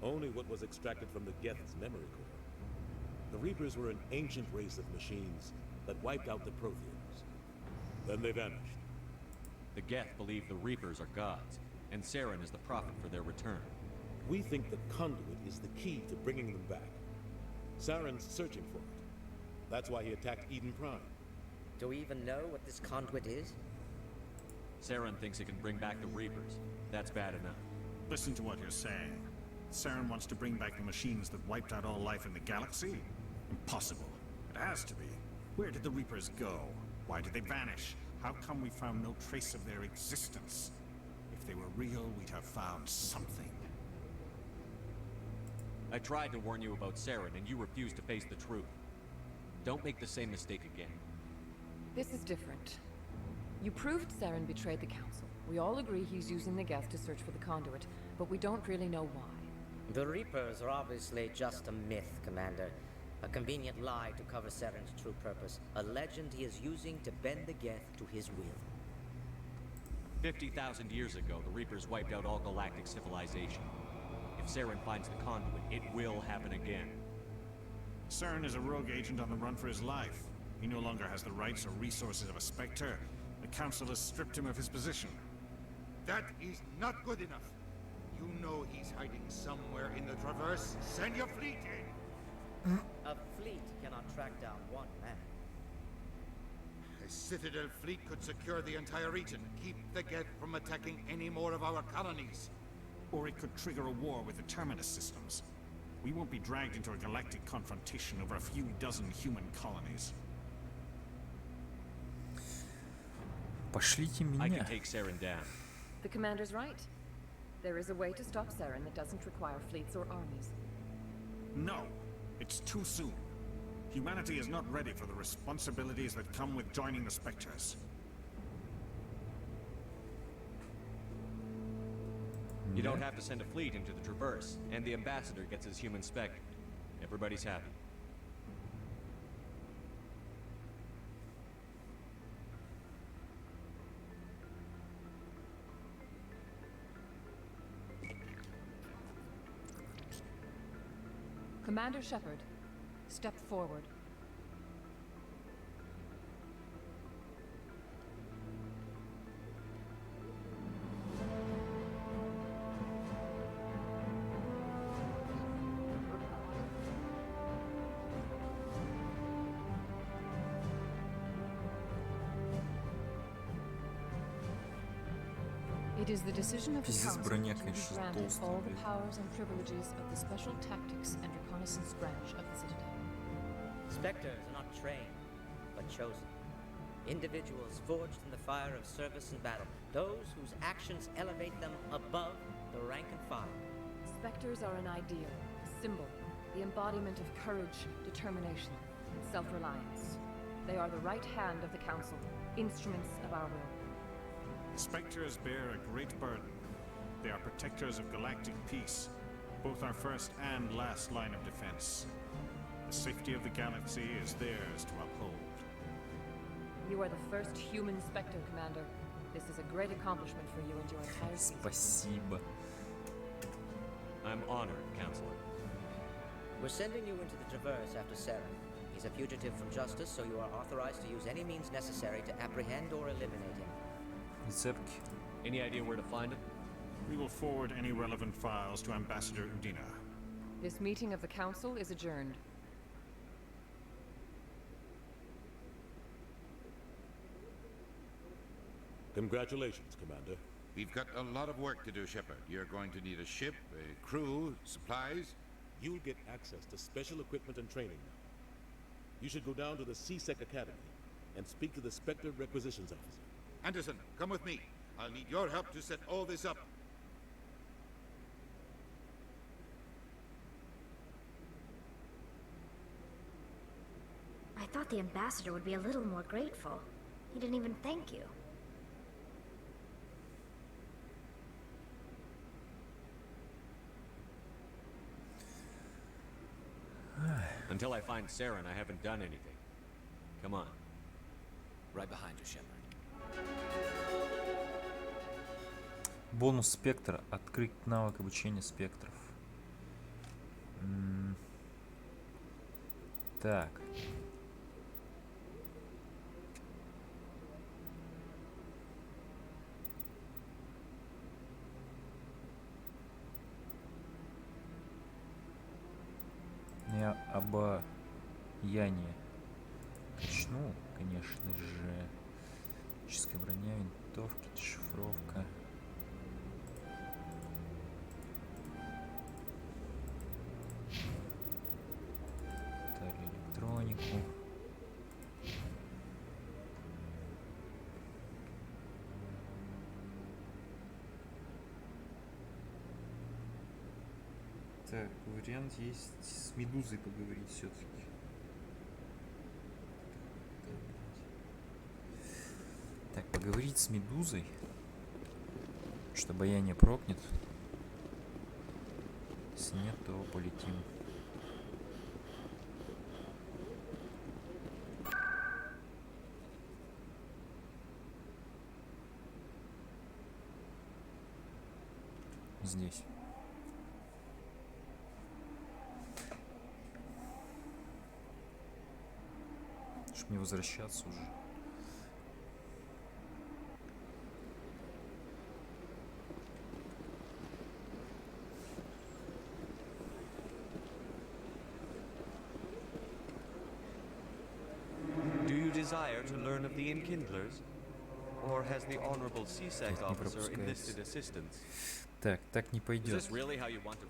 Only what was extracted from the Geth's memory core. The Reapers were an ancient race of machines that wiped out the Protheans. Then they vanished, The Geth believe the Reapers are gods, and Saren is the prophet for their return. We think the conduit is the key to bringing them back. Saren's searching for it. That's why he attacked Eden Prime. Do we even know what this conduit is? Saren thinks it can bring back the Reapers. That's bad enough. Listen to what you're saying. Saren wants to bring back the machines that wiped out all life in the galaxy? Impossible. It has to be. Where did the Reapers go? Why did they vanish? How come we found no trace of their existence? If they were real, we'd have found something. I tried to warn you about Saren, and you refused to face the truth. Don't make the same mistake again. This is different. You proved Saren betrayed the Council. We all agree he's using the Geth to search for the conduit, but we don't really know why. The Reapers are obviously just a myth, Commander. A convenient lie to cover Saren's true purpose. A legend he is using to bend the Geth to his will. 50,000 years ago, the Reapers wiped out all galactic civilization. If Saren finds the conduit, it will happen again. Saren is a rogue agent on the run for his life. He no longer has the rights or resources of a Spectre. The Council has stripped him of his position. That is not good enough. You know he's hiding somewhere in the Traverse. Send your fleet in! A fleet cannot track down one man. A Citadel fleet could secure the entire region, keep the Geth from attacking any more of our colonies. Or it could trigger a war with the Terminus systems. We won't be dragged into a galactic confrontation over a few dozen human colonies. Пошлите I меня. can take Saren down. The Commander's right. There is a way to stop Saren that doesn't require fleets or armies. No, it's too soon. Humanity is not ready for the responsibilities that come with joining the Spectres. You don't have to send a fleet into the Traverse, and the Ambassador gets his human Spectre. Everybody's happy. Commander Shepard, step forward. It is the decision of the Пиздец, Council броня, to be конечно, granted толстая, all the блядь. powers and privileges of the Special Tactics and Reconnaissance Branch of the Citadel. Spectres are not trained, but chosen. Individuals forged in the fire of service and battle. Those whose actions elevate them above the rank and file. Spectres are an ideal, a symbol, the embodiment of courage, determination, and self-reliance. They are the right hand of the Council, instruments of our will. Spectres bear a great burden. They are protectors of galactic peace, both our first and last line of defense. The safety of the galaxy is theirs to uphold. You are the first human Spectre, Commander. This is a great accomplishment for you and your entire species. Спасибо. I'm honored, Counselor. We're sending you into the Traverse after Saren. He's a fugitive from justice, so you are authorized to use any means necessary to apprehend or eliminate him. Рецептки. Any idea where to find him? We will forward any relevant files to Ambassador Udina. This meeting of the Council is adjourned. Congratulations, Commander. We've got a lot of work to do, Shepard. You're going to need a ship, a crew, supplies. You'll get access to special equipment and training now. You should go down to the CSEC Academy and speak to the Spectre Requisitions Officer. Anderson, come with me. I'll need your help to set all this up. I thought the ambassador would be a little more grateful. He didn't even thank you. Until I find Saren, I haven't done anything. Come on. Right behind you, Shepard. Бонус спектр. Открыть навык обучения спектров. Так. обаяние. Начну, конечно же. Магическая броня, винтовки, дешифровка. Далее электронику. Так, вариант есть с Медузой поговорить все-таки. Так, поговорить с Медузой. Что обаяние прокнет. Если нет, то полетим. Здесь. Чтоб мне возвращаться уже. Do you desire to learn of the Enkindlers? Or has the Honorable CSEC officer enlisted assistance? Так не пойдет. Is this really how you want to?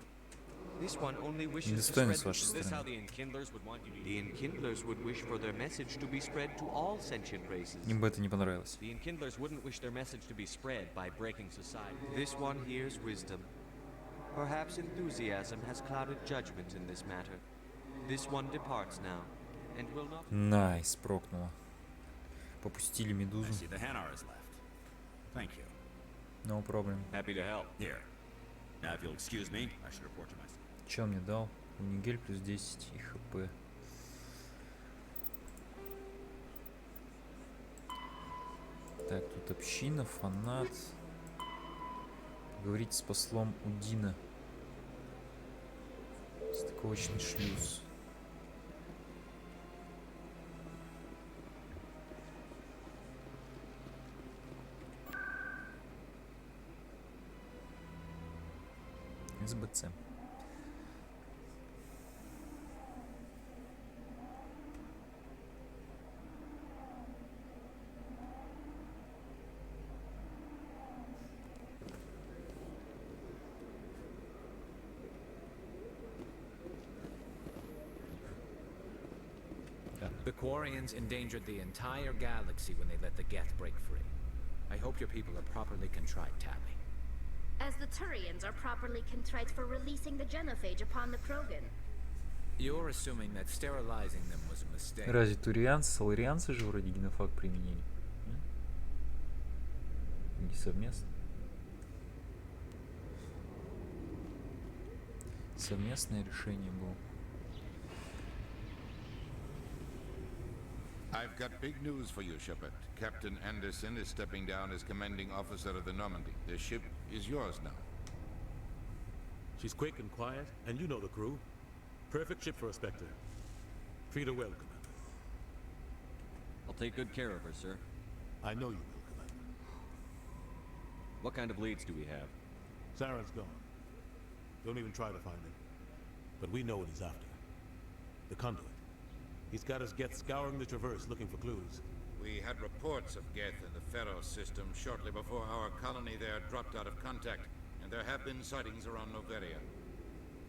This one only wishes to Недостойно spread. с вашей Is this how стороны. the Enkindlers would want you to? The Enkindlers would wish for their message to be spread to all sentient races. Им бы это не понравилось. The Enkindlers wouldn't wish their message to be spread by breaking society. This one hears wisdom. Perhaps enthusiasm has clouded judgment in this matter. This one departs now, and will not. Найс, прокнуло. Попустили Медузу. The Hanar is left. Thank you. No problem. Happy to help. Here. Now, if you'll excuse me, I should report to myself. Че он мне дал? Унигель плюс 10 и хп. Так, тут община, фанат. Поговорить с послом Удина. Стыковочный шлюз. СБЦ. The Quarians endangered the entire galaxy when they let the Geth break free. I hope your people are properly contrite, Tally. As the Turians are properly contrite for releasing the genophage upon the Krogan. You're assuming that sterilizing them was a mistake. Разве турианцы, соларианцы же вроде генофаг применили? Не совместно? Совместное решение было. I've got big news for you, Shepard. Captain Anderson is stepping down as commanding officer of the Normandy. The ship is yours now. She's quick and quiet, and you know the crew. Perfect ship for a Spectre. Treat her well, Commander. I'll take good care of her, sir. I know you will, Commander. What kind of leads do we have? Saren's gone. Don't even try to find him. But we know what he's after. The conduit. He's got us Geth scouring the Traverse looking for clues. We had reports of Geth in the Pharaoh system shortly before our colony there dropped out of contact, and there have been sightings around Noveria.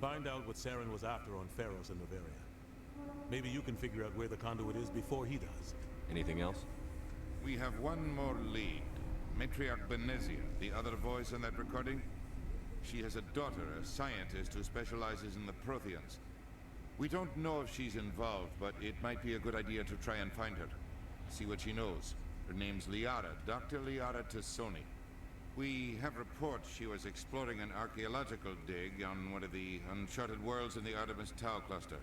Find out what Saren was after on Pharos and Noveria. Maybe you can figure out where the conduit is before he does. Anything else? We have one more lead. Matriarch Benezia, the other voice in that recording. She has a daughter, a scientist who specializes in the Protheans. We don't know if she's involved, but it might be a good idea to try and find her. See what she knows. Her name's Liara, Dr. Liara Tassoni. We have reports she was exploring an archaeological dig on one of the uncharted worlds in the Artemis Tau cluster.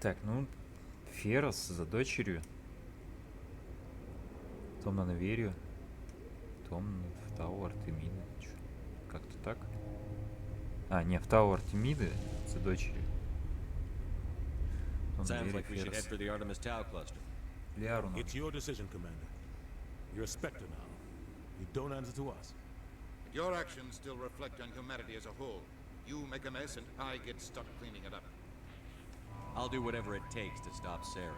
Так, ну, Ферос за дочерью. Том на Наверию. Том в Тау Артемиды. Как-то так. А, не, в Тау Артемиды за дочерью. Sounds like we should head for the Artemis Tau cluster. Лиару надо. It's your decision, Commander. You're a Spectre now. You don't answer to us. Your actions still reflect on humanity as a whole. You make a mess and I get stuck cleaning it up. I'll do whatever it takes to stop Saren.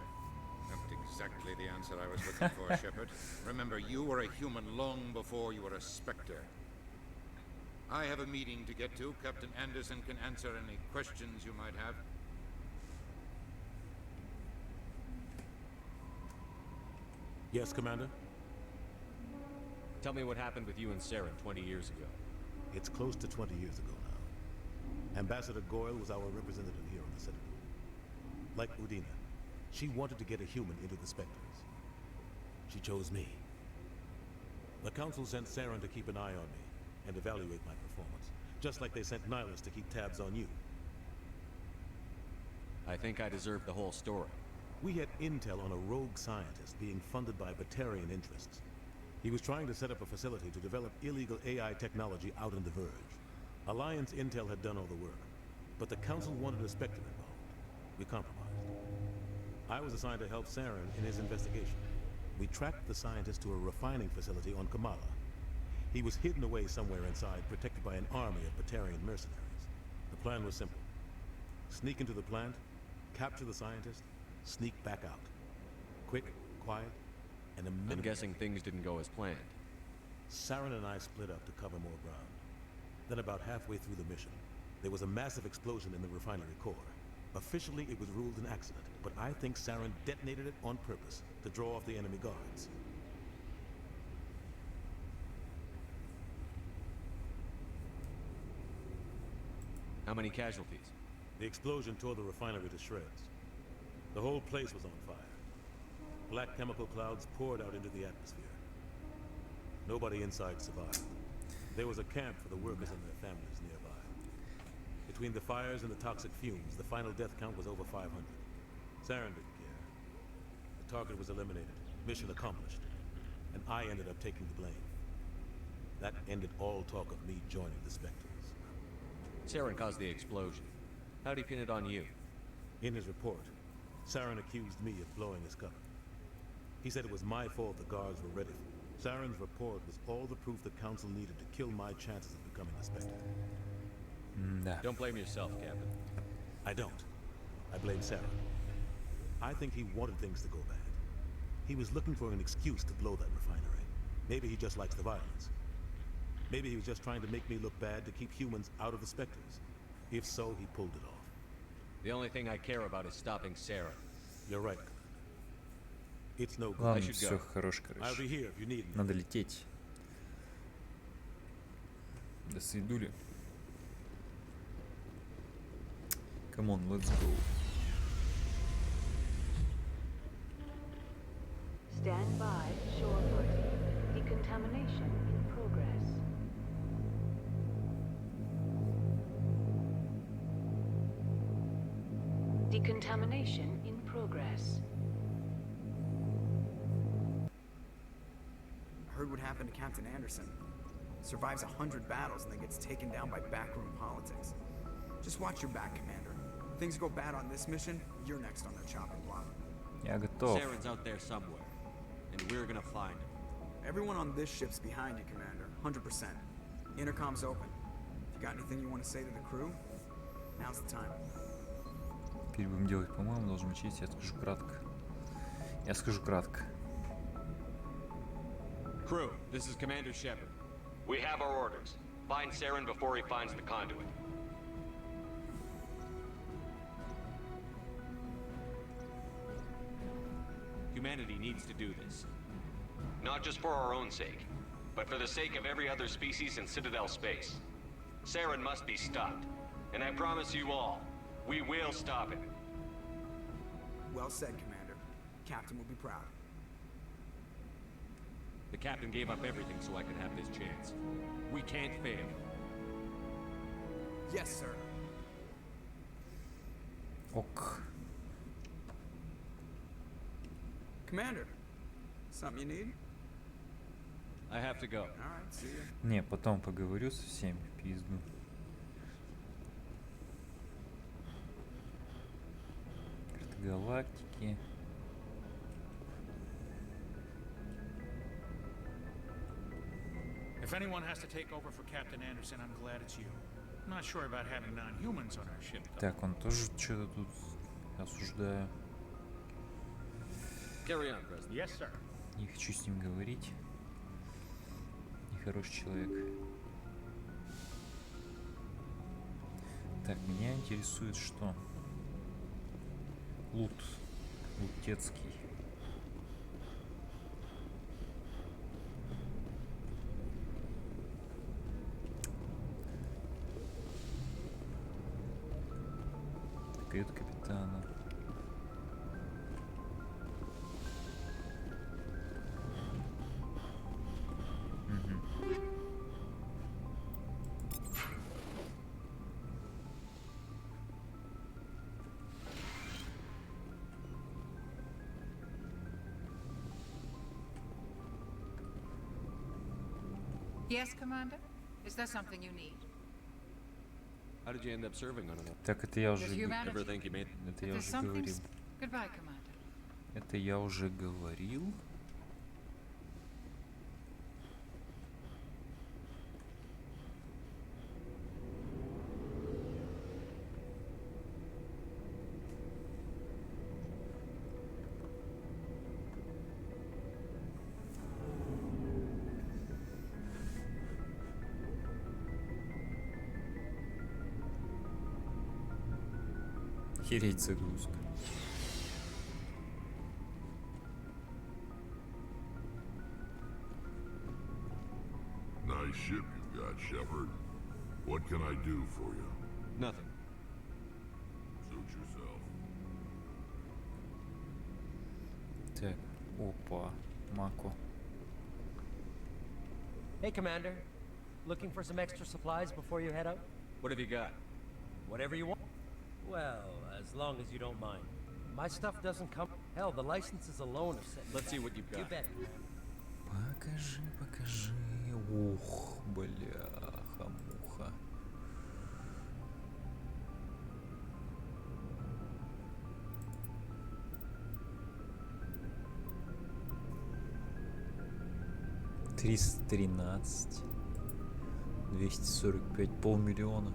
Not exactly the answer I was looking for, Shepard. Remember, you were a human long before you were a Spectre. I have a meeting to get to. Captain Anderson can answer any questions you might have. Yes, Commander? Tell me what happened with you and Saren 20 years ago. It's close to 20 years ago now. Ambassador Goyle was our representative here on the Citadel. Like Udina, she wanted to get a human into the Spectres. She chose me. The Council sent Saren to keep an eye on me and evaluate my performance, just like they sent Nihilus to keep tabs on you. I think I deserve the whole story. We had intel on a rogue scientist being funded by Batarian interests. He was trying to set up a facility to develop illegal AI technology out in the Verge. Alliance intel had done all the work, but the Council wanted a Spectre involved. We compromised. I was assigned to help Saren in his investigation. We tracked the scientist to a refining facility on Kamala. He was hidden away somewhere inside, protected by an army of Batarian mercenaries. The plan was simple. Sneak into the plant, capture the scientist, sneak back out. Quick, quiet, and a minute. I'm guessing things didn't go as planned. Saren and I split up to cover more ground. Then about halfway through the mission, there was a massive explosion in the refinery core. Officially, it was ruled an accident, but I think Saren detonated it on purpose to draw off the enemy guards. How many casualties? The explosion tore the refinery to shreds. The whole place was on fire. Black chemical clouds poured out into the atmosphere. Nobody inside survived. There was a camp for the workers and their families nearby. Between the fires and the toxic fumes, the final death count was over 500. Saren didn't care. The target was eliminated, mission accomplished, and I ended up taking the blame. That ended all talk of me joining the Spectres. Saren caused the explosion. How'd he pin it on you? In his report, Saren accused me of blowing his cover. He said it was my fault the guards were ready for me. Saren's report was all the proof the Council needed to kill my chances of becoming a Spectre. Don't blame yourself, Captain. I don't. I blame Saren. I think he wanted things to go bad. He was looking for an excuse to blow that refinery. Maybe he just likes the violence. Maybe he was just trying to make me look bad to keep humans out of the Spectres. If so, he pulled it off. The only thing I care about is stopping Saren. You're right. It's no good. Ладно, все, хорош, короче. I'll be here if you need me. Надо лететь. До свидули. Come on, let's go. Stand by, shorefoot. Decontamination in progress. Decontamination in progress. I heard what happened to Captain Anderson. Survives 100 battles and then gets taken down by backroom politics. Just watch your back, Commander. Things go bad on this mission, you're next on the chopping block. Я готов. Saren's out there somewhere, and we're gonna find him. Everyone on this ship's behind you, Commander. 100%. Intercom's open. If you got anything you want to say to the crew, now's the time. Теперь будем делать, по-моему, должен учесть. Я скажу кратко. Я скажу кратко. Crew, this is Commander Shepard. We have our orders. Find Saren before he finds the conduit. Humanity needs to do this. Not just for our own sake, but for the sake of every other species in Citadel space. Saren must be stopped. And I promise you all, we will stop him. Well said, Commander. Captain will be proud. The captain gave up everything so I could have this chance. We can't fail. Yes, sir. Ок. Commander, something you need? I have to go. All right, see ya. Не, потом поговорю со всеми, пизду. Карта галактики. If anyone has to take over for Captain Anderson, I'm glad it's you. Not sure about having non-humans on our ship. Так, он тоже что-то тут осуждаю. Carry on, President. Yes, sir. Не хочу с ним говорить. Нехороший человек. Так, меня интересует что? Лут. Лутецкий. Кают капитана. Yes, Commander? Is there something you need? How did you end up serving on it? Так, это я уже Does humanity- Ever think you made? это If я there's уже something говорил. Goodbye, Commander. Это я уже говорил. Хереть загрузка. Nice ship you got, Shepard. What can I do for you? Nothing. Suit yourself. Так, опа, Мако. Hey, Commander. Looking for some extra supplies before you head out? What have you got? Whatever you want. Well, as long as you don't mind. My stuff doesn't come... Hell, the licenses alone have set... Let's see what you've got. You bet. Покажи, покажи. Ух, бляха-муха. $313, 245, $500 000.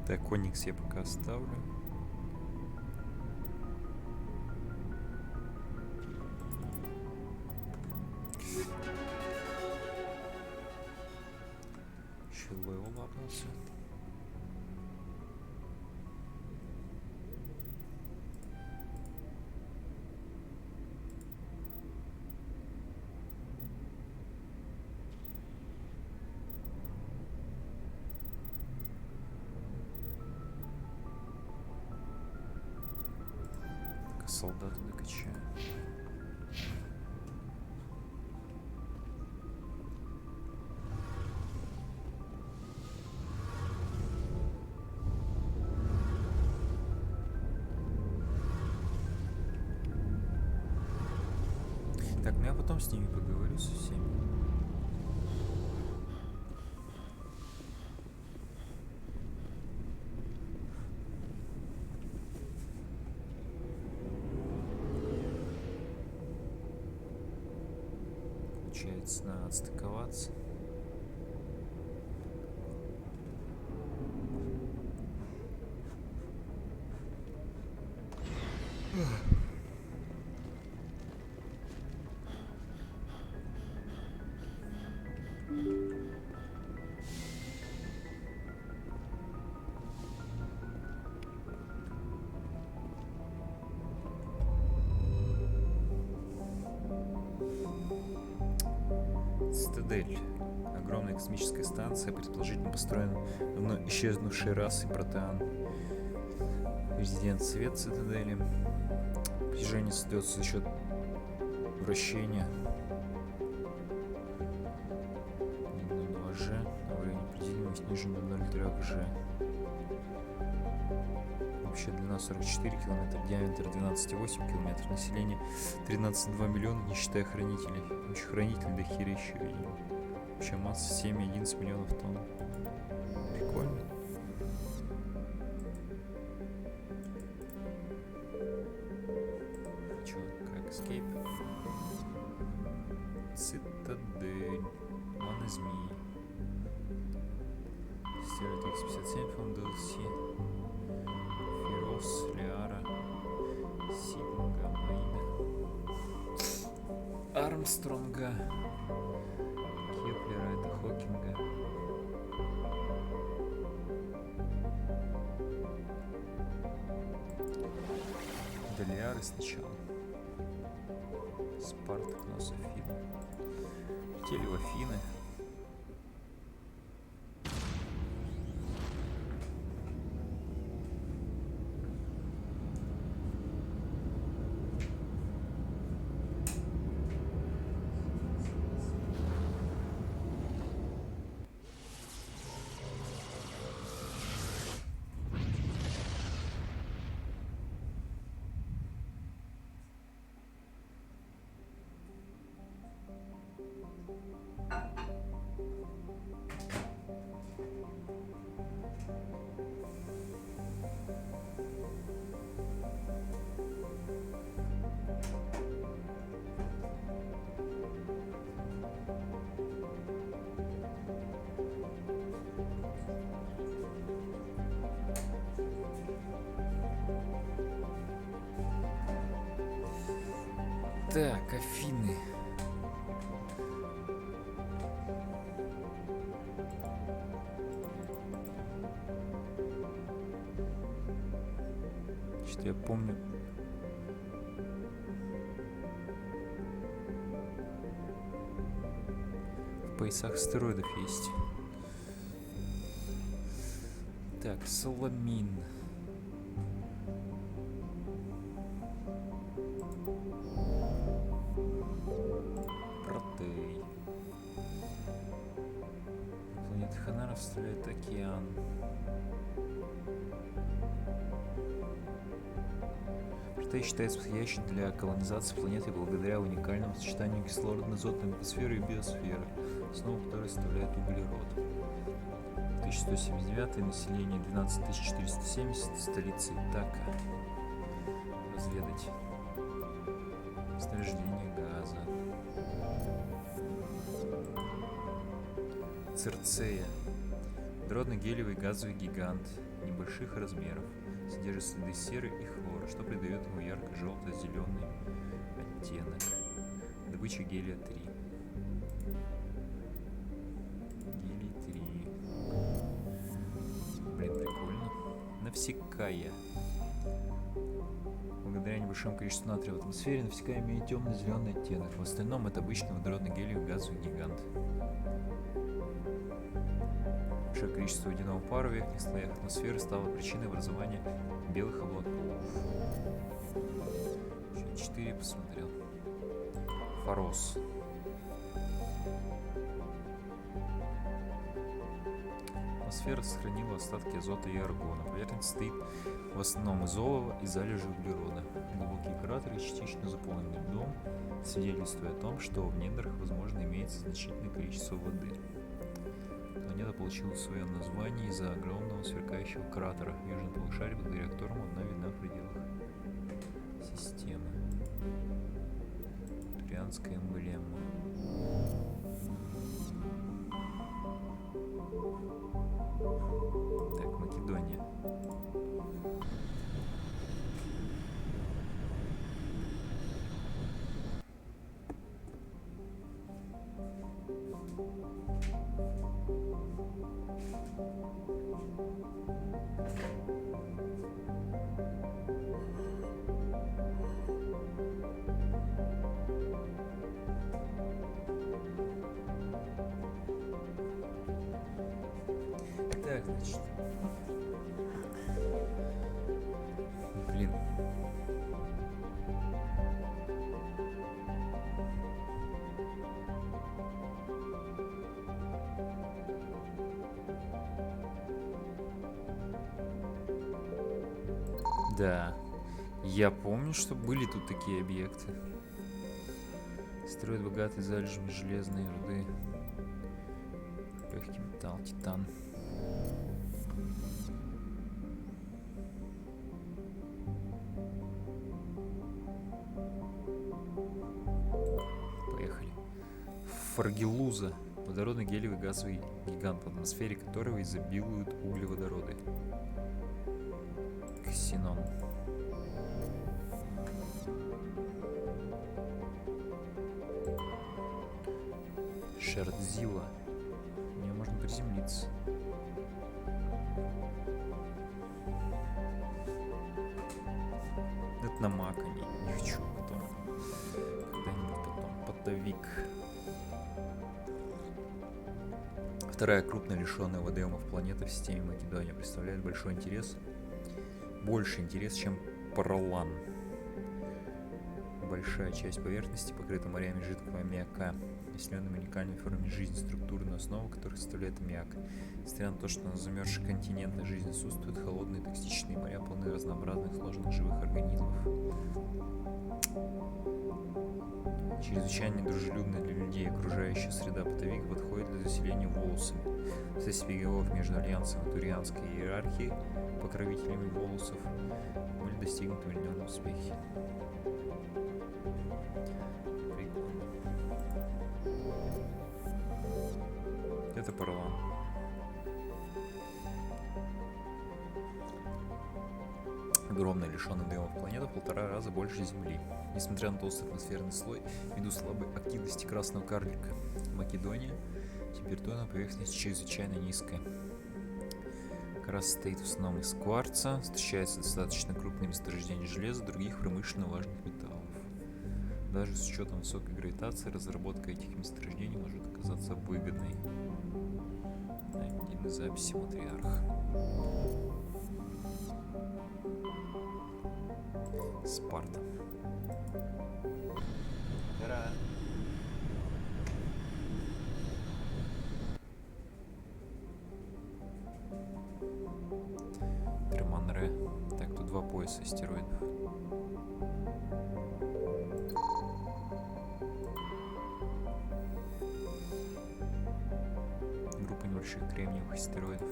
Так, Оникс я пока оставлю. Еще левел лапнулся. Солдаты докачаю. Так, ну я потом с ними поговорю со всеми. Получается, надо отстыковаться. Цитадель. Огромная космическая станция, предположительно построена давно исчезнувшей расой протеан. Резидент свет цитадели. Притяжение создается за счет вращения G. Уровень определимый снижен до 0,3 G. Общая длина 44 километра, диаметр 12,8 километров, население 13,2 миллиона, не считая хранителей. Общий хранитель до херища, видимо. Общая масса 7,11 миллионов тонн. Прикольно. Чё, как escape? Цитадель. Мана змеи. Стереот X57 from DLC. Ферос, Лиара, Сиднга, Маина, Армстронга, Кеплера, это Хокинга. До Лиары сначала. Спартак, Масс Эффект. Летели в Афины. Так, Афины. Что я помню. В поясах астероидов есть. Так, Соломин. Протей. Планета Ханара вставляет океан. Протей считается подходящей для колонизации планеты благодаря уникальному сочетанию кислородно-азотной атмосферы и биосферы, основу которой составляет углерод. 1179, население 12470, столица Итака. Разведать. Снаряжение газа. Церцея. Водородный гелиевый газовый гигант небольших размеров. Содержит следы серы и хлора, что придает ему ярко-желто-зеленый оттенок. Добыча гелия-3. Гелий-3. Блин, прикольно. Навсекая. Благодаря небольшому количеству натрия в атмосфере навсекая имеет темно-зеленый оттенок. В остальном это обычный водородный гелиевый газовый гигант. Большое количество водяного пара в верхних слоях атмосферы стало причиной образования белых облаков. Еще 4 посмотрел. Форос. Атмосфера сохранила остатки азота и аргона. Поверхность состоит в основном из олова и залежи углерода. Глубокие кратеры частично заполнены льдом, свидетельствуя о том, что в недрах, возможно, имеется значительное количество воды. Планета получила свое название из-за огромного сверкающего кратера в южном полушарии, благодаря которому она видна в пределах системы. Турианская эмблема. Так, Македония. Так, значит. Блин. Да. Я помню, что были тут такие объекты. Строят богатый залежами железной руды. Легкий металл, титан. Поехали. Фаргелуза. Водородный гелевый газовый гигант, в атмосфере которого изобилуют углеводороды. Ксенон. Шардзила. В нее можно приземлиться. Это на Мак, не хочу потом. Когда-нибудь потом. Потовик. Вторая крупная лишенная водоемов планета в системе Македония представляет большой интерес. Больше интерес, чем Паралан. Большая часть поверхности покрыта морями жидкого аммиака, населенными уникальной формой жизни, структурную основу которых составляет аммиак. Несмотря на то, что на замерзших континентах жизнь отсутствует, холодные токсичные моря полны разнообразных сложных живых организмов. Чрезвычайно недружелюбная для людей окружающая среда Потовика подходит для заселения волосами. В связи переговоров между Альянсом и Турианской иерархией, покровителями волосов, были достигнуты определенные успехи. Прикольно. Это Паралан. Огромная, лишенная дымов планета в 1,5 раза больше Земли. Несмотря на толстый атмосферный слой, ввиду слабой активности красного карлика Македония, температура на поверхности чрезвычайно низкая. Кора состоит в основном из кварца, встречаются достаточно крупные месторождения железа и других промышленно важных металлов. Даже с учетом высокой гравитации разработка этих месторождений может оказаться выгодной. Найдены записи матриарха. Спарта. Ура! Треманре. Так, тут 2 пояса астероидов. Группа небольших кремниевых астероидов.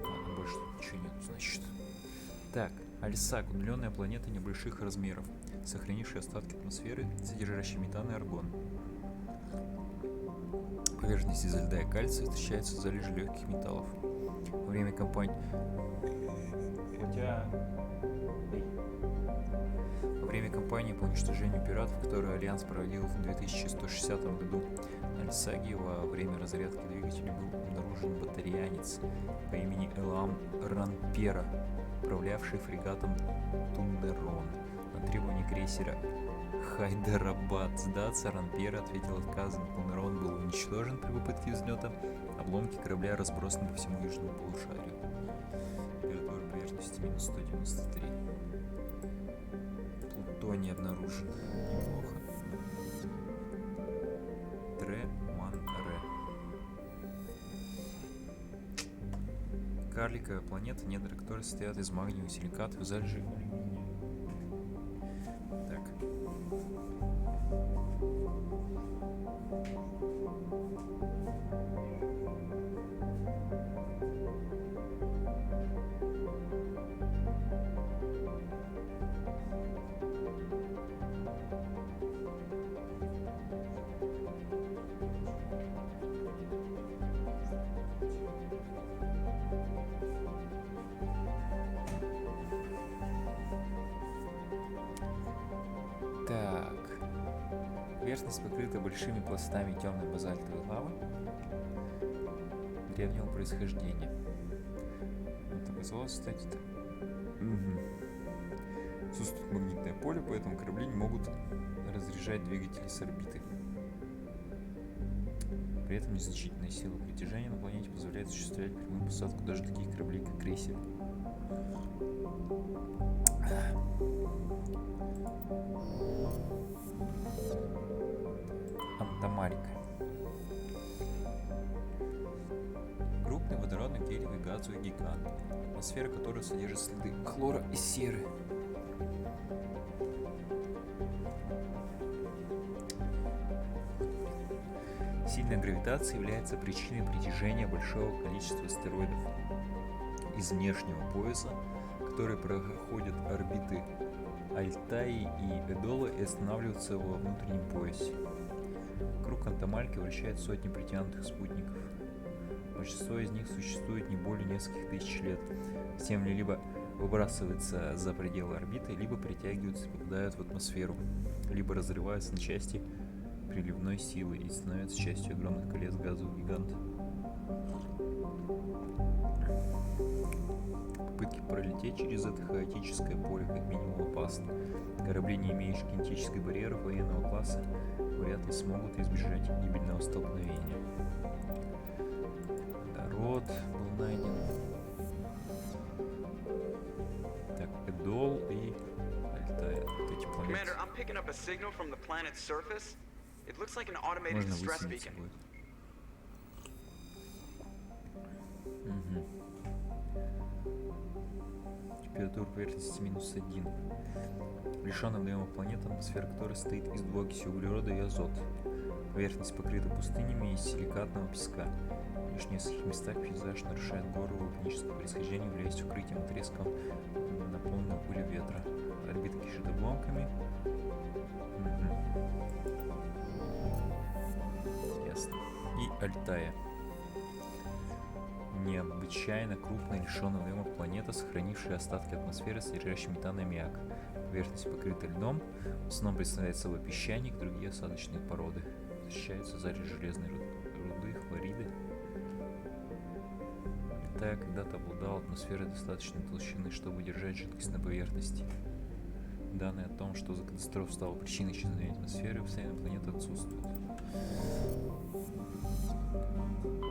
Ладно, больше тут ничего нет, значит. Так, Альсак, удаленная планета небольших размеров, сохранившая остатки атмосферы, содержащие метан и аргон. В поверхности изо льда и кальция встречаются залежи легких металлов. Во время кампании... Во время кампании по уничтожению пиратов, которую Альянс проводил в 2160 году, на Альсаге во время разрядки двигателей был обнаружен батареянец по имени Элам Ранпера, управлявший фрегатом Тундерон. На требование крейсера Хайдарабад сдаться, Ранпера ответил отказом. Тундерон был уничтожен при попытке взлета, обломки корабля разбросаны по всему южному полушарию. Температура поверхности минус 193. Плутоний обнаружен. Неплохо. Треманре. Карликовая планета, недра которой состоят из магниевых силикатов и залежей алюминия. Так. Так. Поверхность покрыта большими пластами темной базальтовой лавы древнего происхождения. Это образовалось, кстати-то. Отсутствует магнитное поле, поэтому корабли не могут разряжать двигатели с орбиты. При этом незначительная сила притяжения на планете позволяет осуществлять прямую посадку даже таких кораблей, как крейсер. Антомарика. Крупный водородный гелевый газовый гигант, атмосфера которого содержит следы хлора и серы. Сильная гравитация является причиной притяжения большого количества астероидов из внешнего пояса, которые проходят орбиты Альтаи и Эдола и останавливаются во внутреннем поясе. Вокруг Антомарики вращают сотни притянутых спутников. Большинство из них существует не более нескольких тысяч лет. Земля либо выбрасывается за пределы орбиты, либо притягиваются и попадают в атмосферу, либо разрываются на части приливной силы и становятся частью огромных колец газового гиганта. Попытки пролететь через это хаотическое поле как минимум опасны. Корабли, не имеющие кинетических барьеров военного класса, вряд ли смогут избежать гибельного столкновения. Водород был найден. Так, Эдол и Альтая. Вот эти планеты. Можно высадиться будет. Температура поверхности -1. Лишенная водоемов планета, атмосфера которой состоит из двуокиси углерода и азота. Поверхность покрыта пустынями из силикатного песка. Лишь в нескольких местах пейзаж нарушает гору вулканического происхождения, являясь укрытием от резкого наполненного пыли ветра. Орбита кишит обломками. Ясно. И Альтая. Необычайно крупная, лишенная водоемов планета, сохранившая остатки атмосферы, содержащей метан и аммиак. Поверхность покрыта льдом, в основном представляет собой песчаник, другие осадочные породы. Встречаются залежи железной руды, хлориды. Альтая когда-то обладала атмосферой достаточной толщины, чтобы удержать жидкость на поверхности. Данные о том, что за катастрофу стала причиной исчезновения атмосферы, в состоянии планеты отсутствуют.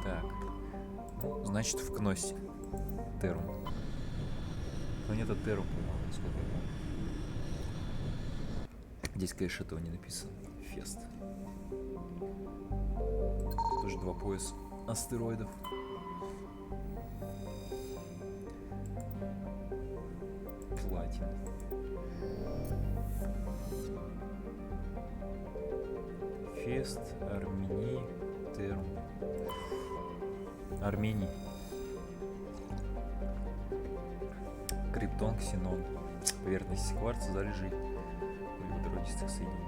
Так. Значит, в Кносе. Терум. Планета Терум, насколько я помню. Здесь, конечно, этого не написано. Фест. Тоже 2 пояса астероидов. Платин. Фест, Армении, Терум. Армении. Криптон, ксенон. Поверхность кварца, залежи углеводородистых соединений.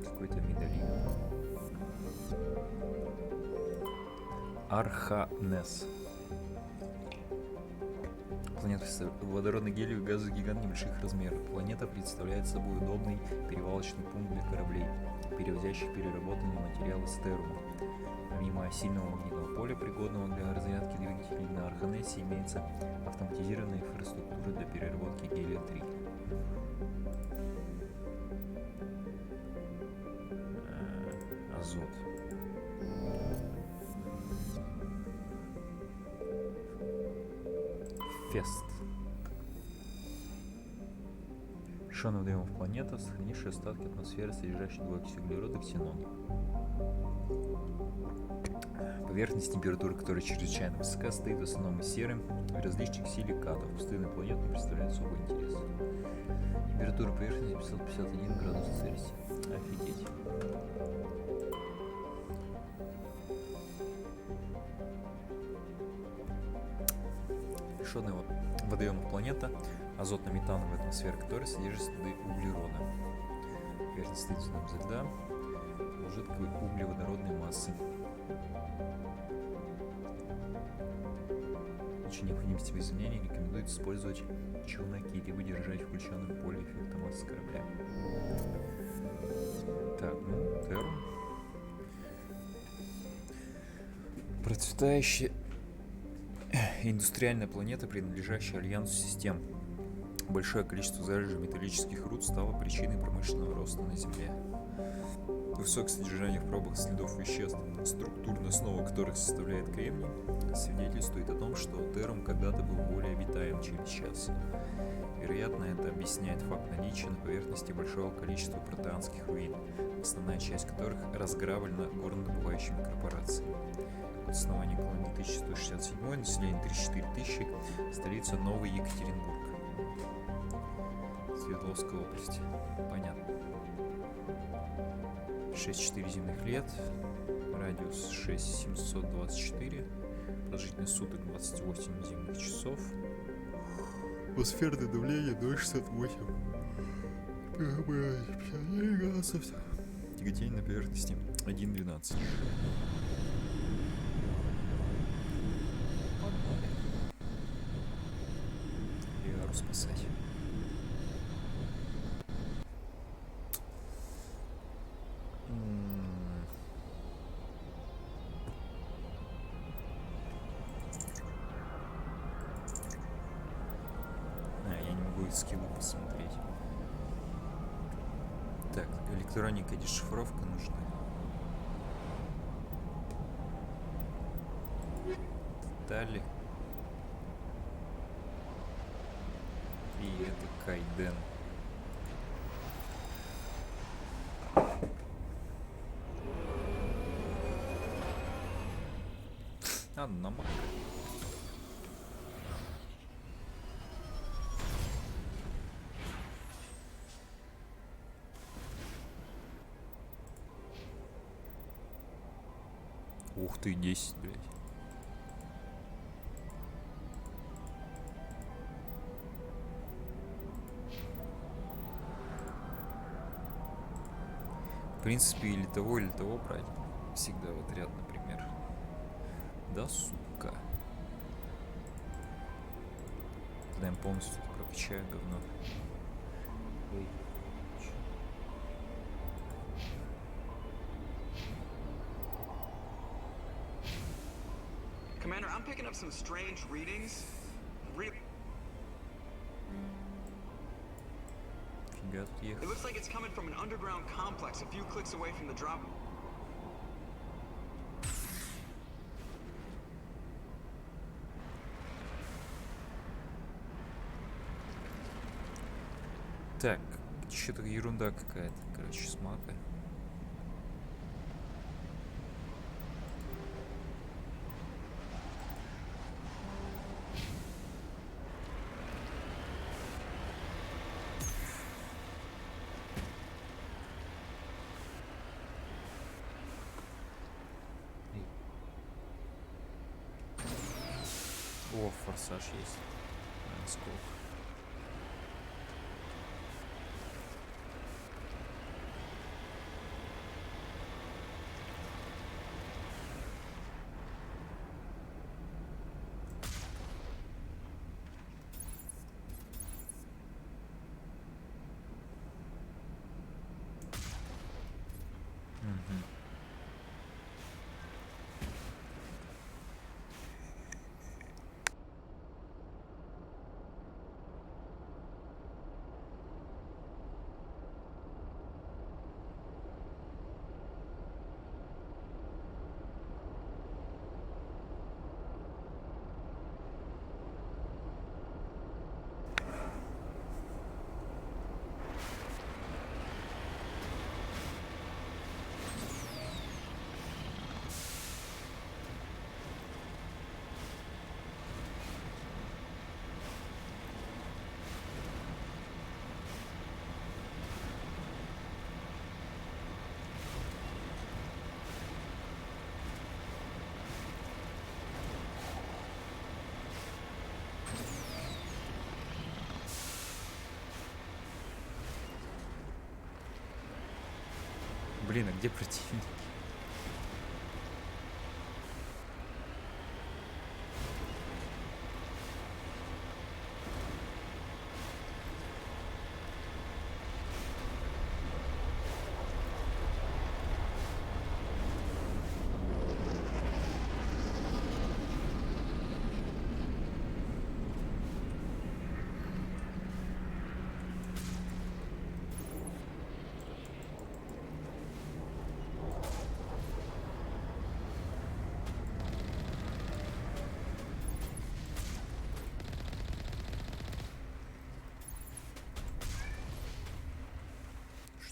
Какой-то медальон. Арханес. Планета водородный гелиевый газовый гигант небольших размеров. Планета представляет собой удобный перевалочный пункт для кораблей, перевозящих переработанные материалы с Терума. Помимо сильного магнитного поля, пригодного для разрядки двигателей, на Арханесе имеется автоматизированная инфраструктура для переработки гелия-3. Азот. Фест. Лишенная водоемов планета, сохранившая остатки атмосферы, содержащей двуокись углерода, ксенон. Поверхность, температура которой чрезвычайно высока, состоит в основном из серы и различных силикатов. Пустынная планета не представляет особый интерес. Температура поверхности 551 градус Цельсия. Офигеть. Кишотная водоемная планета, азотно-метановая атмосфера которой содержит следы углерода. Поверхность стоит изо льда, жидкой углеводородной массы. В случае необходимости в изменении рекомендуется использовать челноки, либо держать включенным поле эффекта массы корабля. Так, ну, Террум. Процветающая индустриальная планета, принадлежащая альянсу систем. Большое количество залежей металлических руд стало причиной промышленного роста на Земле. Высокое содержание в пробах следов веществ, структурная основа которых составляет кремний, свидетельствует о том, что Террум когда-то был более обитаем, чем сейчас. Вероятно, это объясняет факт наличия на поверхности большого количества протеанских руин, основная часть которых разграблена горнодобывающими корпорациями. От основания колонии 1167, население 34 тысячи, столица Новый Екатеринбург. Свердловской области. Понятно. 6-4 земных лет, радиус 6724, продолжительность суток 28 земных часов, атмосферное давление 0,68, градусов, тяготение на поверхности 1,12. Лиару спасать. Я не могу скиллы посмотреть. Так, электроника и дешифровка нужны. Детали. И это Кайден. Одна марка. Ух ты, 10, блядь. В принципе, или того брать. Всегда в отряд, например. Да, сука. Тогда я полностью прокачаю говно. Ой. Commander, I'm picking up some strange readings. Фига тут ехать. It looks like it's coming from an underground complex a few clicks away from the drop. Так, что-то ерунда какая-то, короче, с мака. О, форсаж есть. Сколько? Блин, а где противник?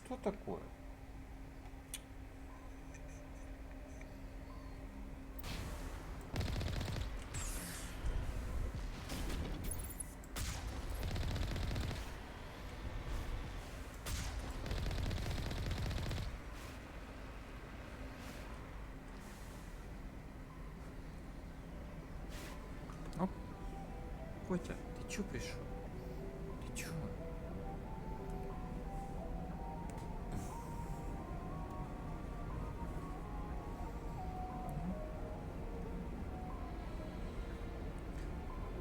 Что такое? Оп. Котя, ты чё пришел? Ты чё?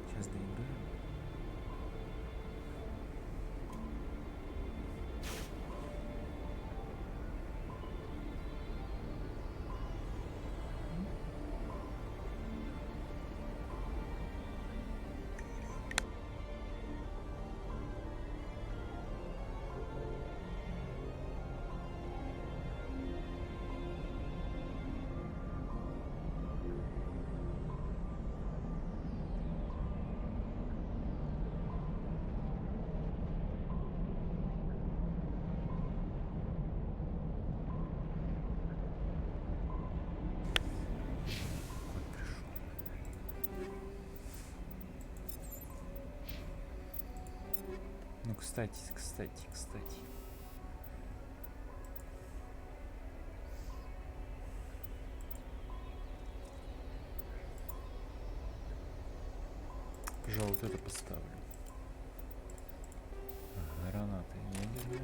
Сейчас доиграем. Ну, кстати. Пожалуй, вот это поставлю. Граната ядерная.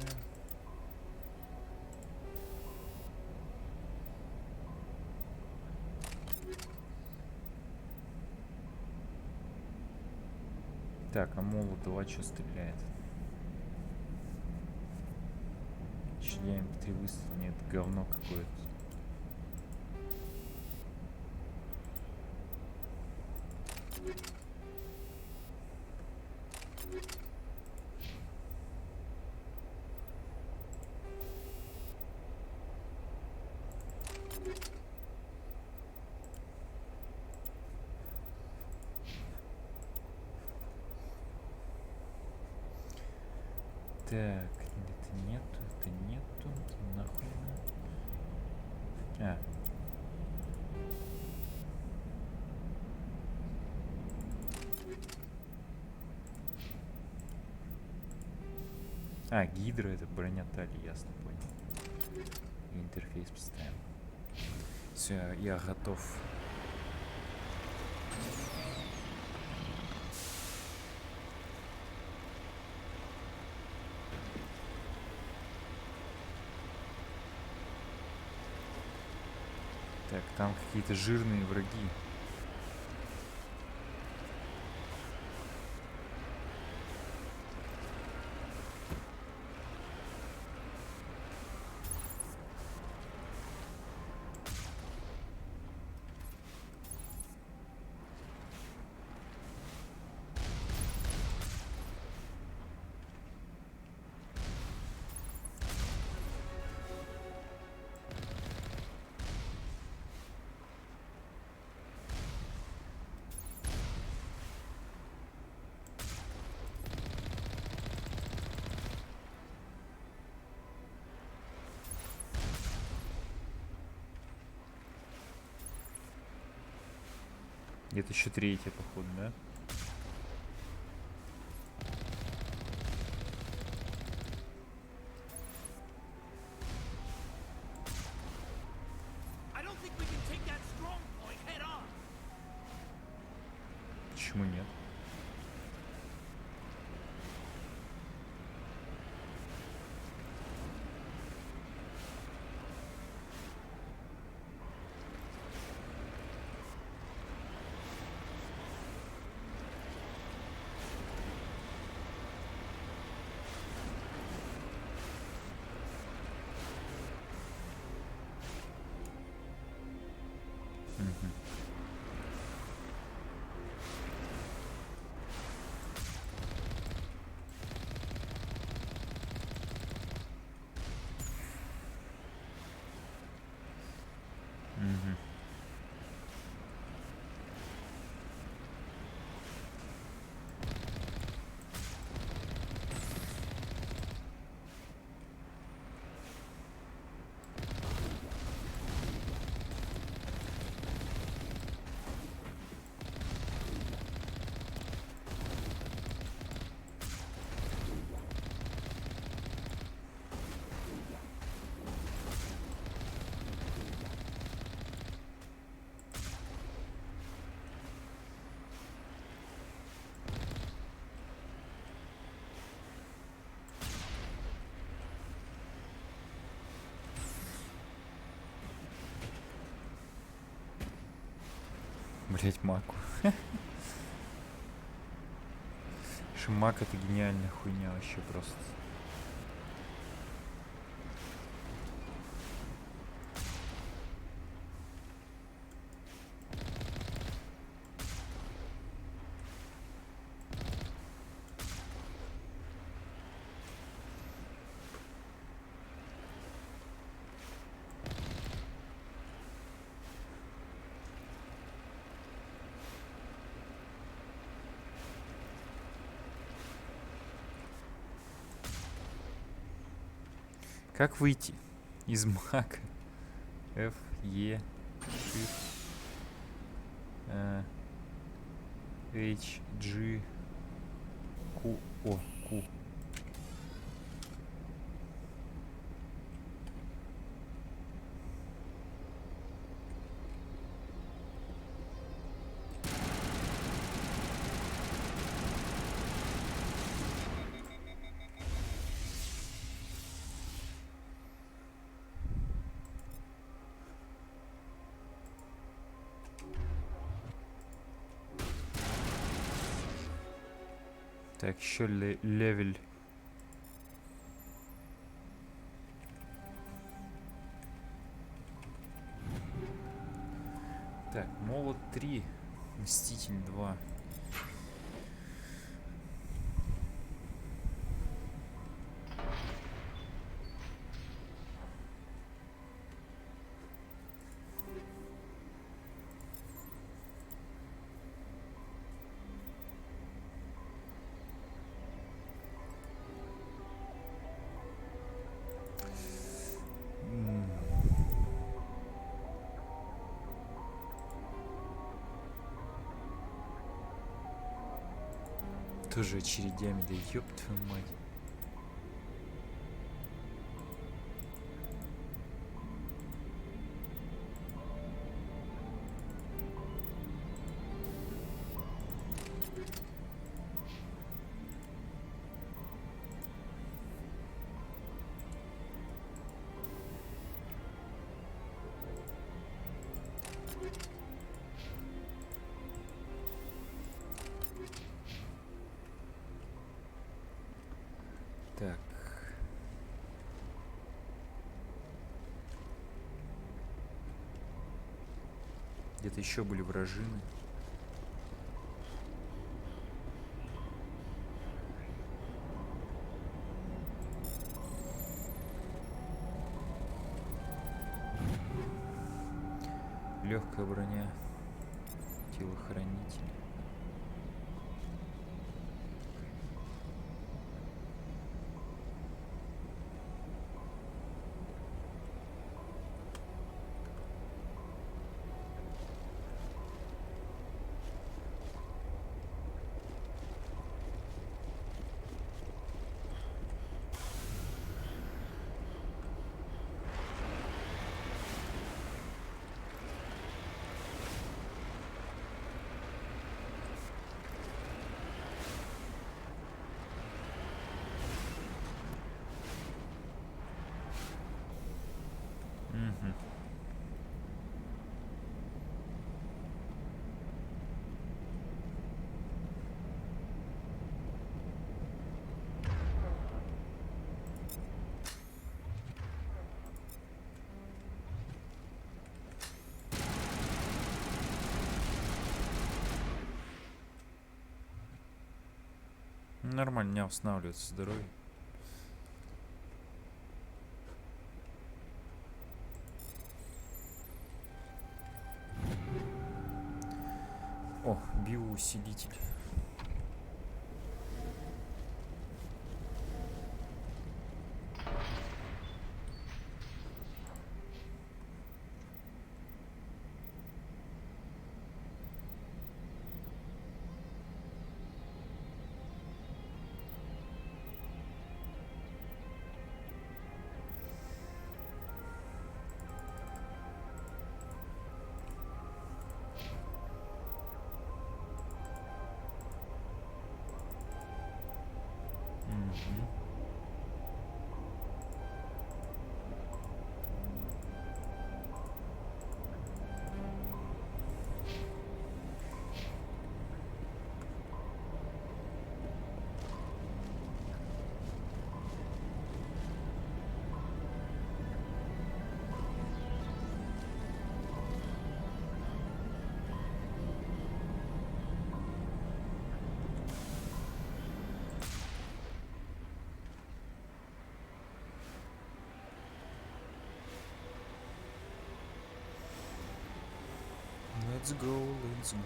Так, а молотова что стреляет? Я МП3 выстрел, нет, говно какое-то. Так, это нету, это нахуй. Гидра это броня Тали, ясно, понял. Интерфейс поставим. Все, я готов. Так, там какие-то жирные враги. Где-то еще третья, походу, да? Почему нет? Блять, маку. Мак это гениальная хуйня вообще просто. Как выйти из мака? F, E, Shift, H, G, Q, O, Q. Так, еще левель. Так, молот 3, мститель 2. Тоже очередями, да ёб твою мать. Так. Где-то еще были вражины. Легкая броня. Телохранитель. Нормально, не восстанавливается здоровье. О, биоусилитель. Let's go, let's go.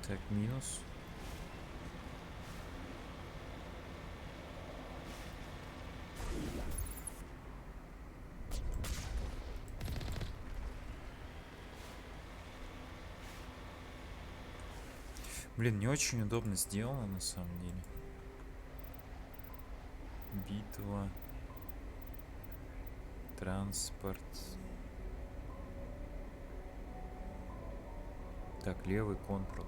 Так, минус. Блин, не очень удобно сделано на самом деле. Битва. Транспорт. Так, левый контрол.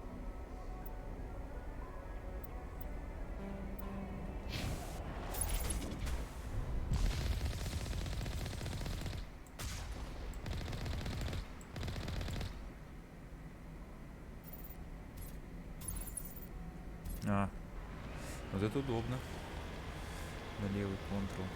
Вот это удобно. На левый контрол.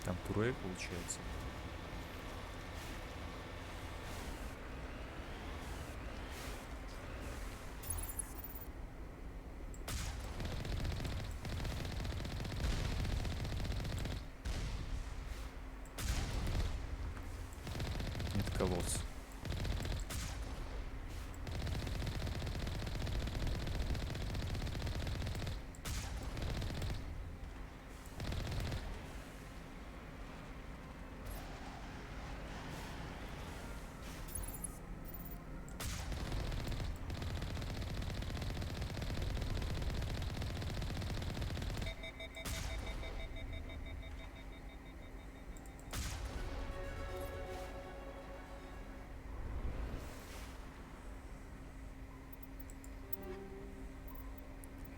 Там турель получается. Это колосс.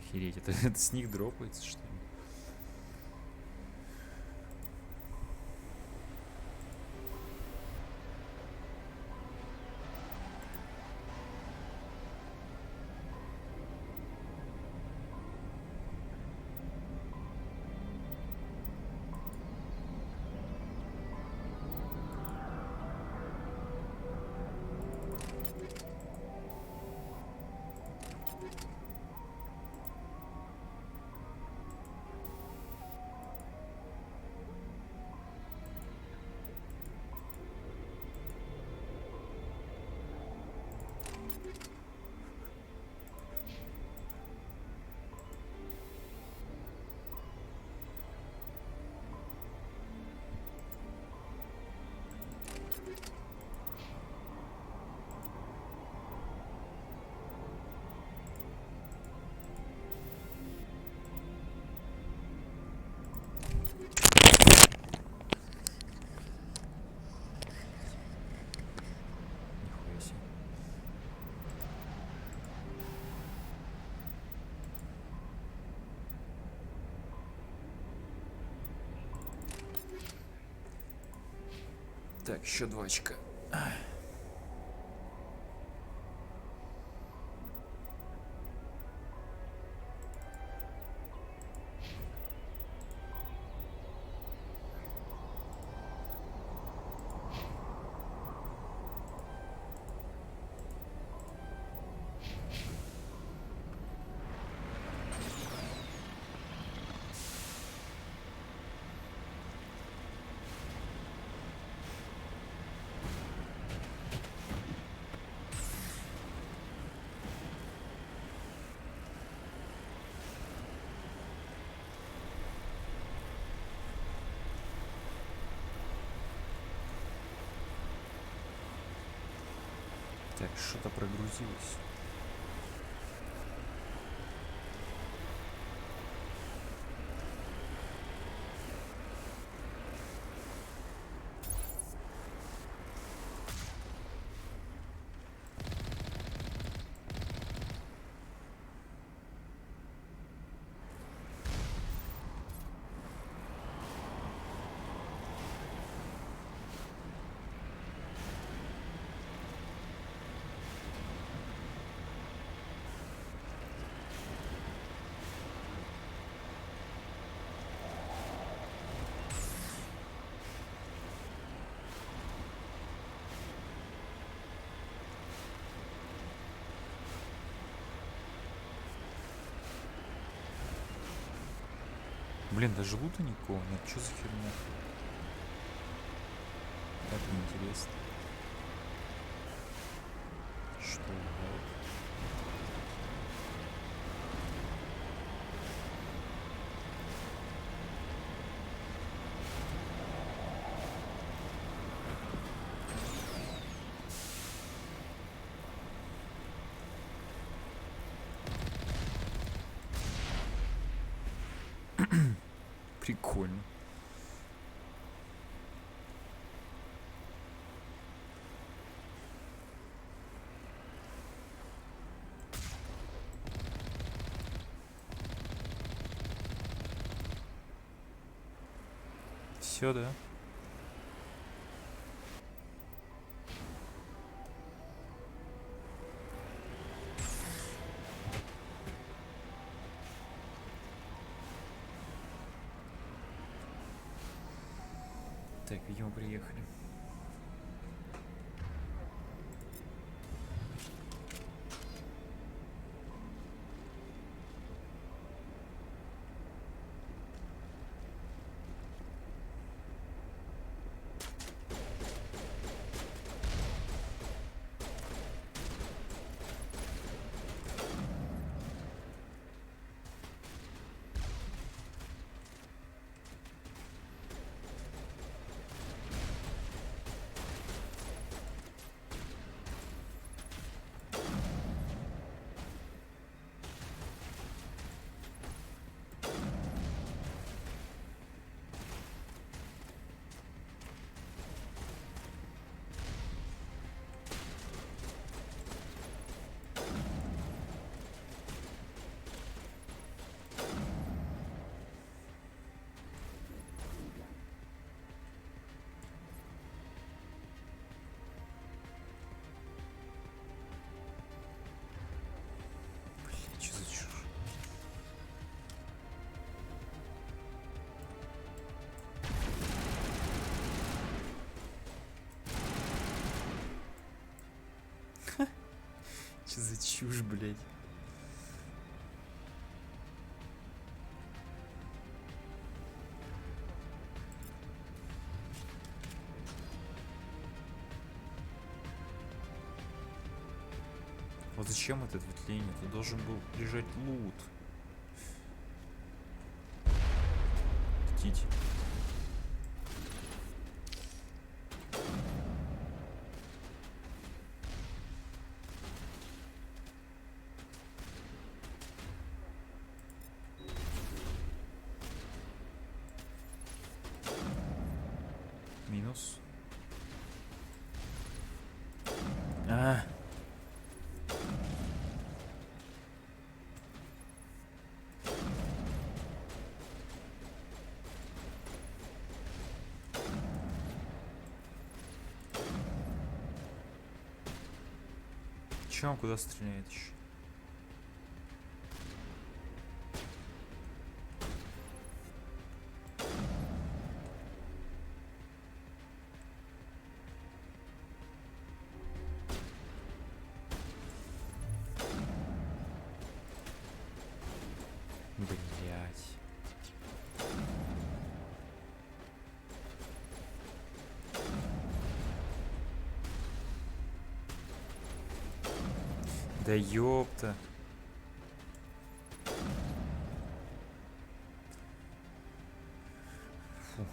Охереть, это с них дропается, что ли? Нихуя себе. Так, еще 2 очка. Так, что-то прогрузилось. Блин, даже лута никакого нет. Что за херня? Так неинтересно. Что вот? Прикольно. Все, да? Так, видимо, приехали. Что за чушь? Что за чушь, блядь? Вот зачем это ответвление? Тут должен был лежать лут. Птить. Минус. А. Че он куда стреляет еще? Блять. Да ёпта. Фу.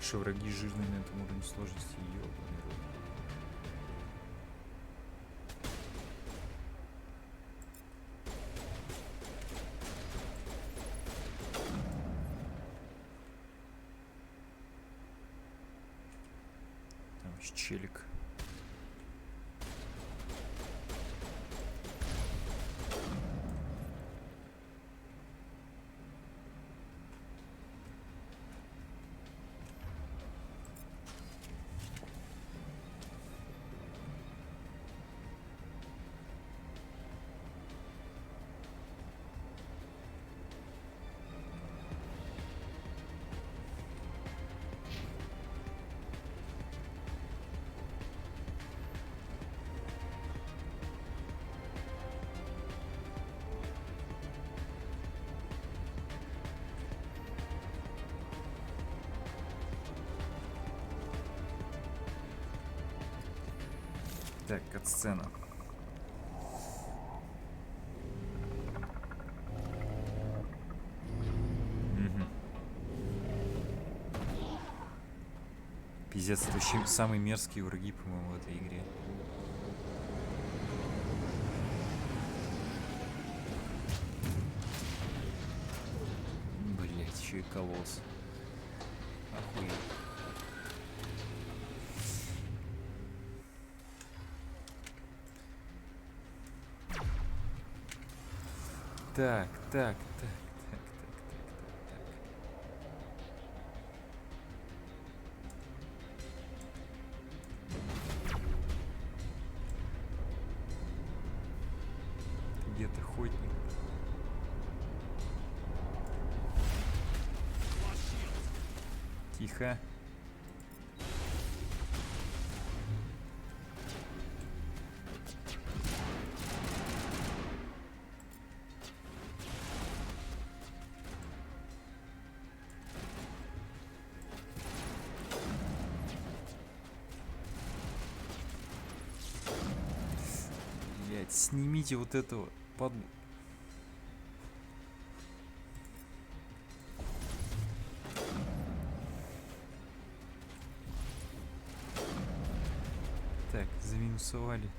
Наши враги жирные на этом уровне сложности. Ёбаный рот. Там есть челик. Так, катсцена. Пиздец, это вообще самые мерзкие враги, по-моему, в этой игре. Блять, еще и колосс. Охуеть. Так, так, так. Где-то ходник. Тихо. Блять, снимите вот этого падлу. Так, заминусовали.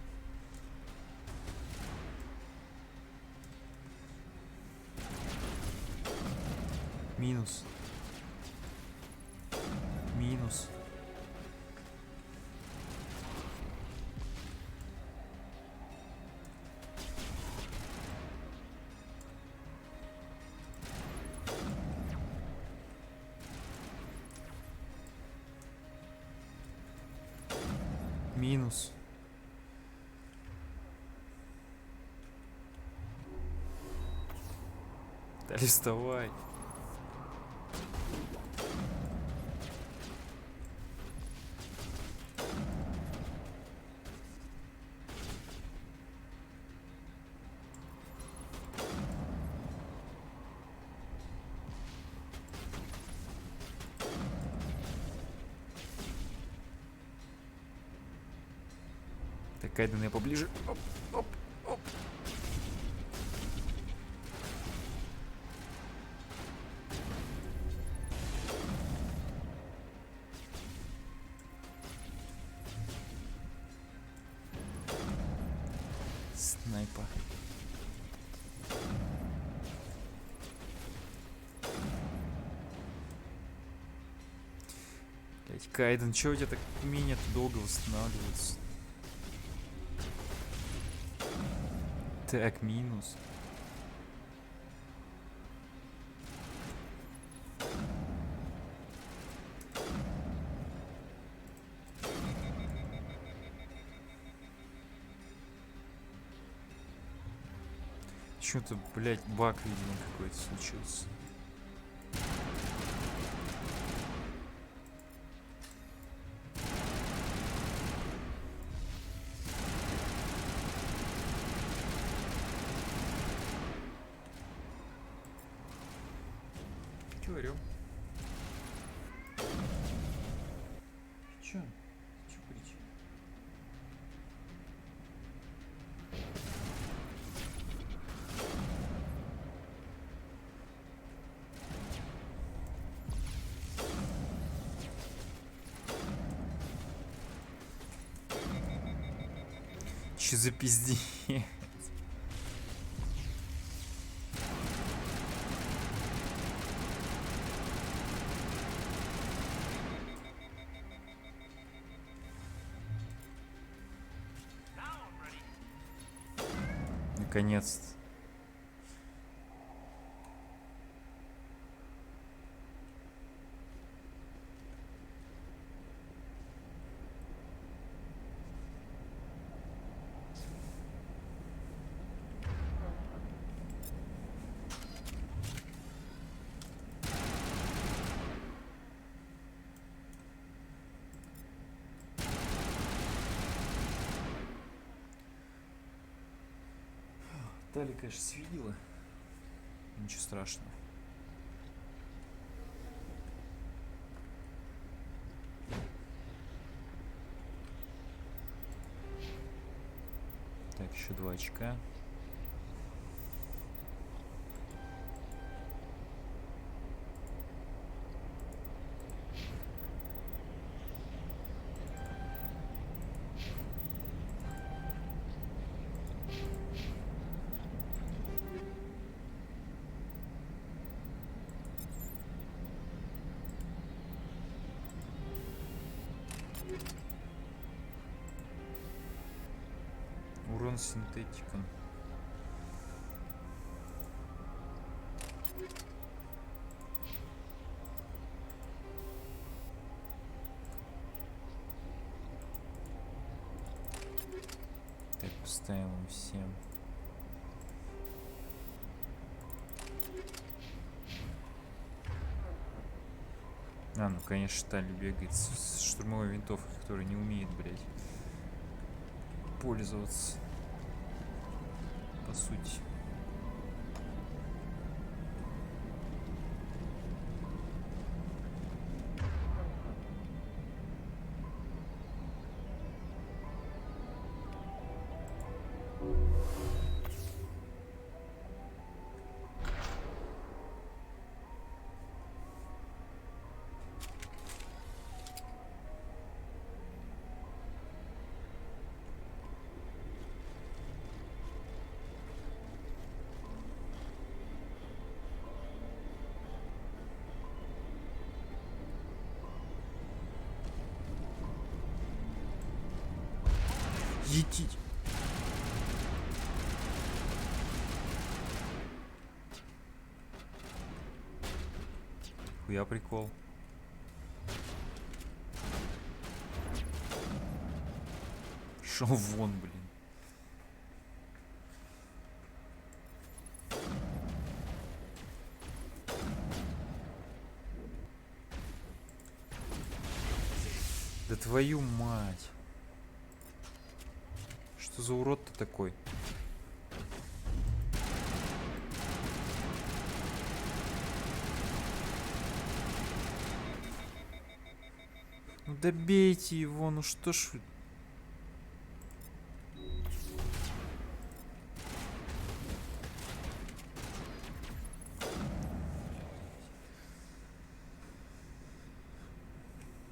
Минус. Минус. Минус. Да листовай. Так, Кайден, я поближе. Оп, оп, оп. Снайпа. Блять, Кайден, чё у тебя так умение долго восстанавливается? Так, минус. Что-то, блять, баг, видимо, какой-то случился. Говорю. Чё? Чё кричишь? Че за пиздец? Наконец-то. Тали, конечно, свидела. Ничего страшного. Так, еще 2 очка. Урон синтетиком. Так, поставим им всем. А, ну конечно, Тали бегает с штурмовой винтовкой, которая не умеет, блядь, пользоваться. По сути. Етить. Хуя прикол. Шо вон, блин. Да твою мать. Что за урод-то такой? Ну добейте его, ну что ж вы...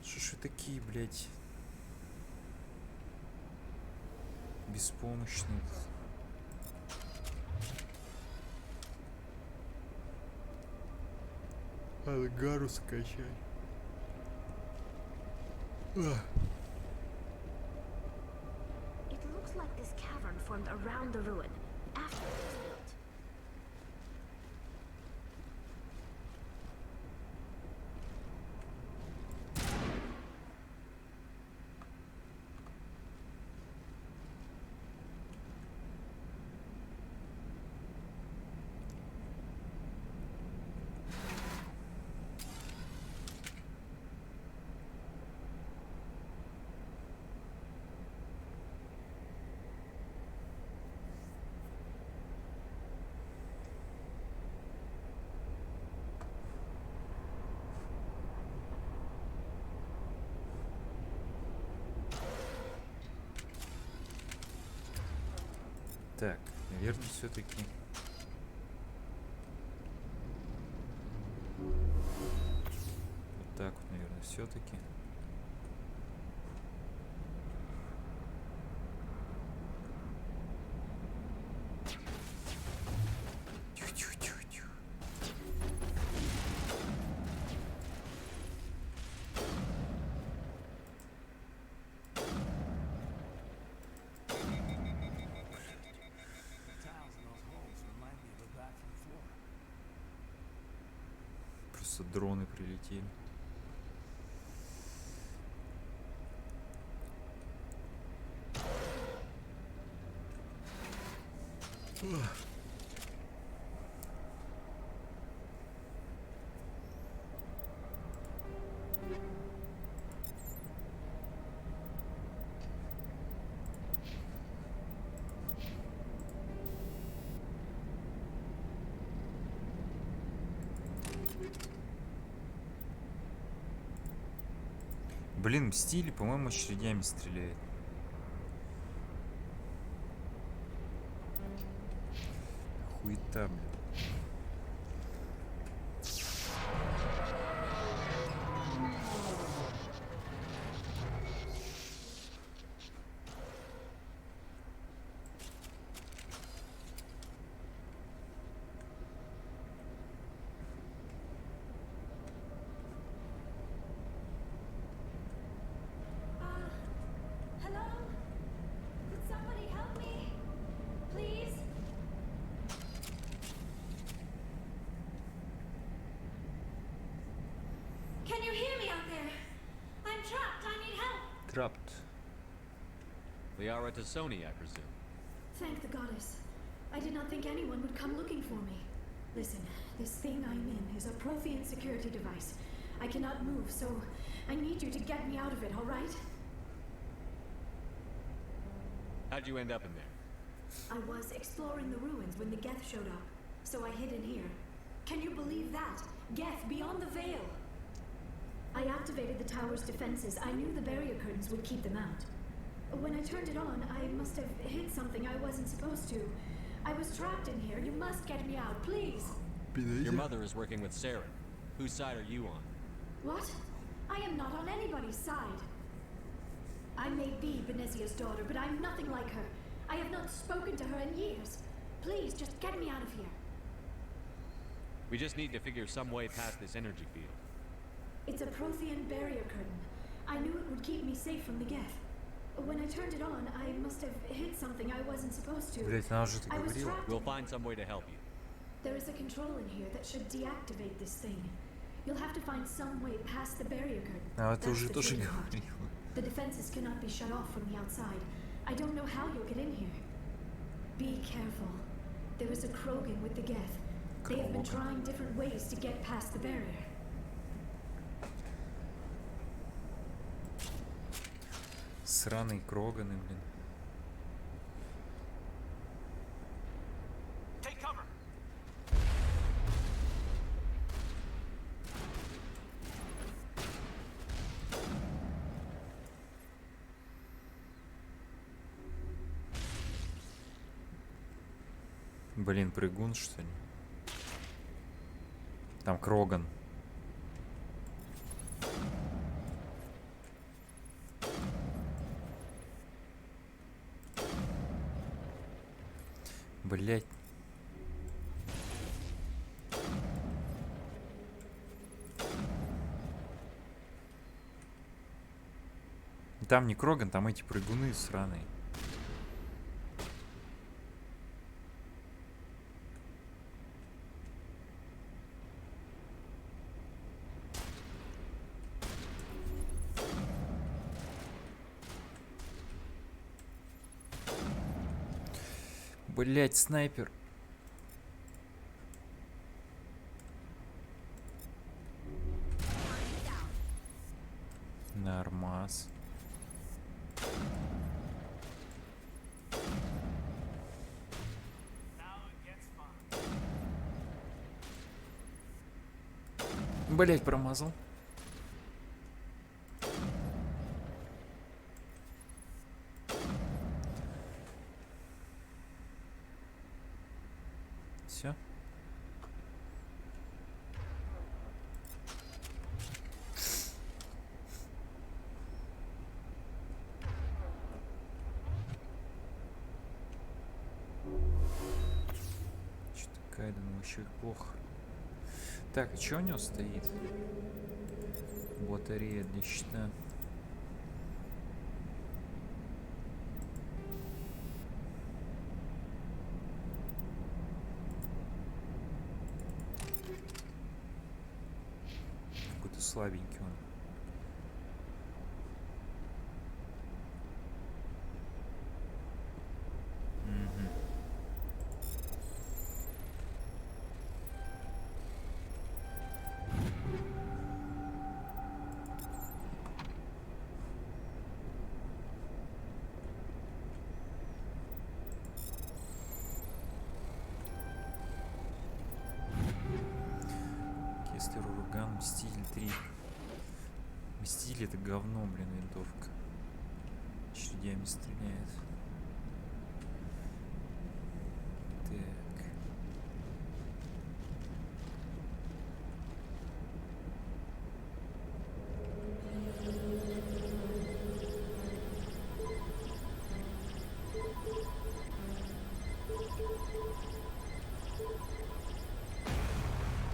Что ж вы такие, блядь? Беспомощный. Надо гару скачать. It looks like this cavern formed around the ruin after it was built. Так, наверное, все-таки. Вот так вот, наверное, все-таки. Кажется, дроны прилетели. Блин, Мстители, по-моему, очередями стреляет. Хуета, блин. Hello? Could somebody help me? Please? Can you hear me out there? I'm trapped. I need help. Trapped. Liara to Sony, I presume. Thank the goddess. I did not think anyone would come looking for me. Listen, this thing I'm in is a Prothean security device. I cannot move, so I need you to get me out of it, all right? How'd you end up in there? I was exploring the ruins when the Geth showed up, so I hid in here. Can you believe that? Geth, beyond the veil! I activated the tower's defenses. I knew the barrier curtains would keep them out. When I turned it on, I must have hit something I wasn't supposed to. I was trapped in here. You must get me out, please! Your mother is working with Saren. Whose side are you on? What? I am not on anybody's side. I may be Benezia's daughter, but I'm nothing like her. I have not spoken to her in years. Please, just get me out of here. We just need to figure some way past this energy field. It's a Prothean barrier curtain. I knew it would keep me safe from the Geth. When I turned it on, I must have hit something I wasn't supposed to. Блять, она же это I was говорила. trapped. We'll find some way to help you. There is a control in here that should deactivate this thing. You'll have to find some way past the barrier curtain. А это That's уже the тоже tricky part. говорила. The defenses cannot be shut off from the outside. I don't know how you'll get in here. Be careful. There is a Krogan with the Geth. They have been trying different ways to get past the barrier. Сраные Кроганы, блин. Take cover. Блин, прыгун, что ли? Там Кроган. Блять. Там не Кроган, там эти прыгуны сраные. Блять, снайпер. Нормас. Блять, промазал. Все. Что-то Кайден вообще плохо. Так, а что у него стоит? Батарея для щита. слабенький он. Кеслер, ураган, Мститель 3. Мститель это говно, блин, винтовка. Очередями стреляет. Так.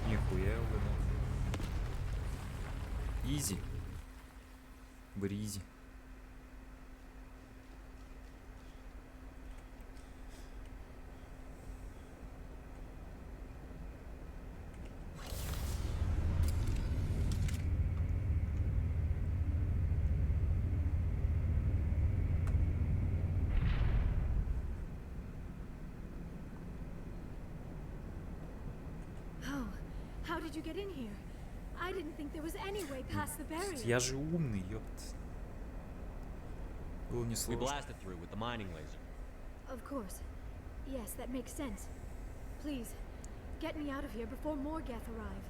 Нихуя угадал. Изи. Бризи. Oh, how did you get in here? I didn't think there was any way past the barrier. Я же умный, ёпт. Было We несложно. blasted through with the mining laser. Of course. Yes, that makes sense. Please, get me out of here before more Geth arrive.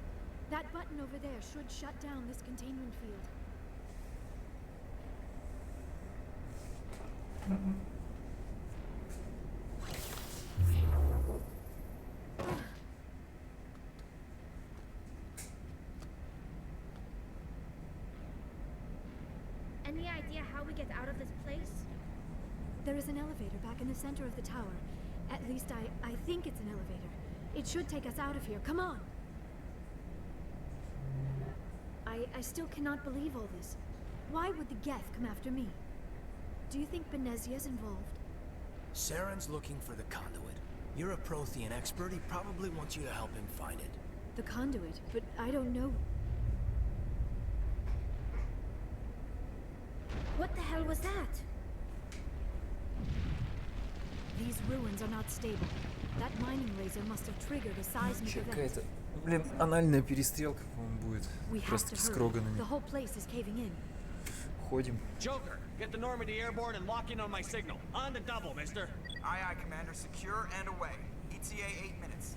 That button over there should shut down this containment field. Any idea how we get out of this place? There is an elevator back in the center of the tower. At least I think it's an elevator. It should take us out of here. Come on! I still cannot believe all this. Why would the Geth come after me? Do you think Benezia's involved? Saren's looking for the conduit. You're a Prothean expert. He probably wants you to help him find it. The conduit, but I don't know. What the hell was that? These ruins are not stable. That mining laser must have triggered a seismic event. Какая-то, блин, анальная перестрелка, по-моему, будет. We have Просто to с hurry. Кроганами. The whole place is caving in. Ходим. Joker, get the Normandy airborne and lock in on my signal. On the double, mister. Aye, aye, Commander. Secure and away. ETA 8 minutes.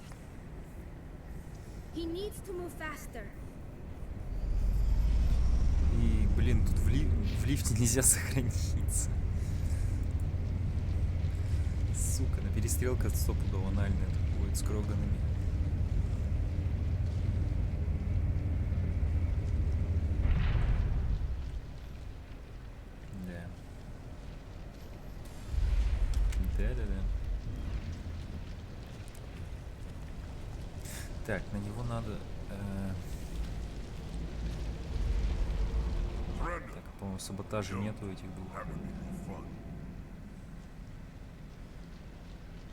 He needs to move faster. И, блин, тут в лифте нельзя сохраниться. Сука, на перестрелка стопудово анальная тут будет с Кроганами. Да. Да-да-да. Так, на него надо... Так, по-моему, саботажа нету этих двух.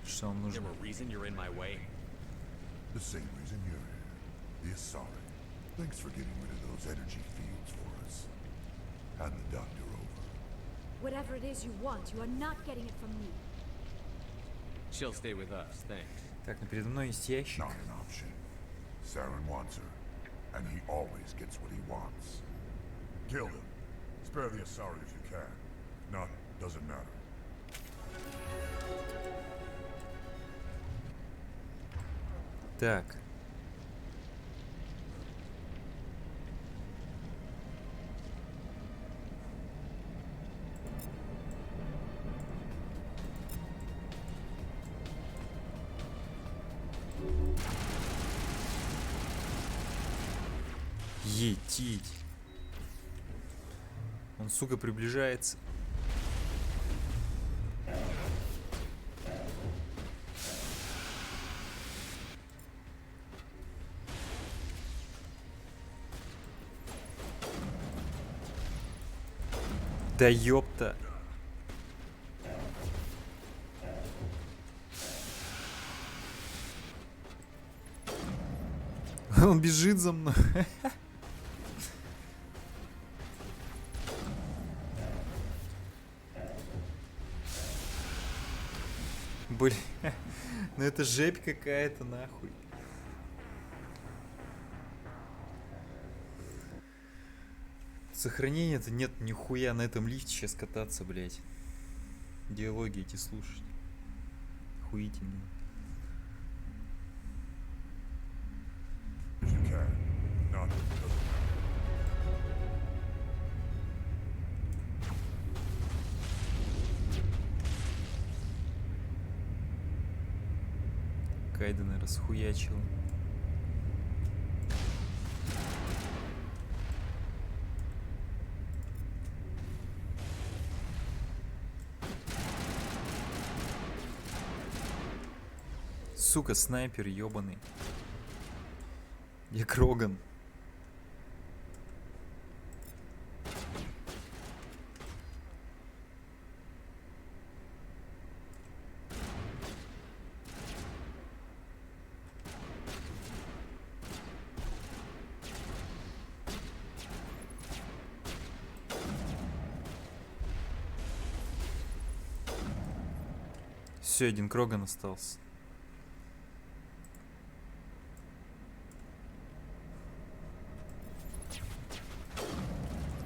Что вам нужно? Is there a reason you're in my way? The same reason you're here. The Asari. Thanks for getting rid of those energy fields for us. Hand the doctor over. Whatever it is you want, you are not getting it from me. She'll stay with us, thanks. Так, ну передо мной есть ящик. Not an option. Saren wants her, and he always gets what he wants. Kill him. Spare the Asari if you can. Not, doesn't matter. Так. Етить. Он, сука, приближается. Да ёпта. Он бежит за мной. Блин, ну это жепь какая-то, нахуй. Сохранения-то нет нихуя, на этом лифте сейчас кататься, блядь. Диалоги эти слушать. Охуительно. Кайдена расхуячил. Сука, снайпер ёбаный. Я Кроган. Все, один Кроган остался.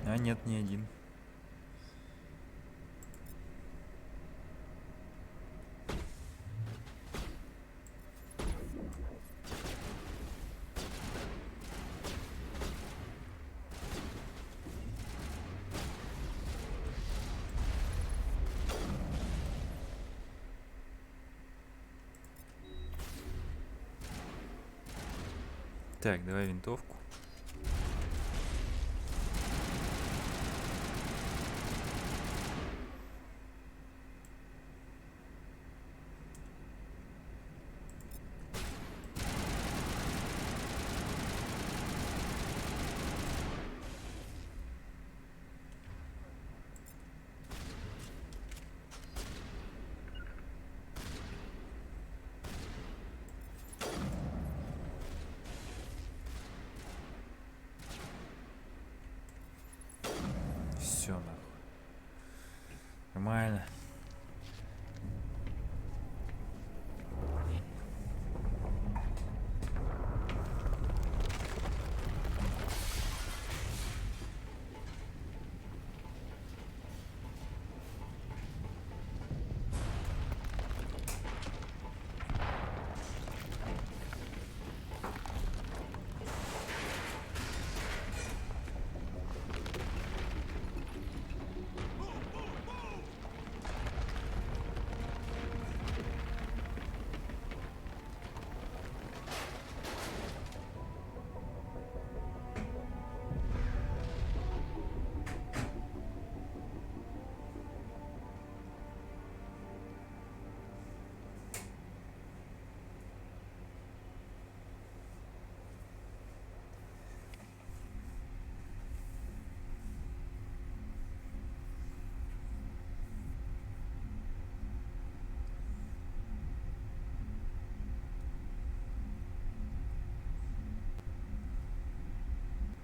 А нет, не один. Так, давай винтовку. Все, нахуй. Нормально.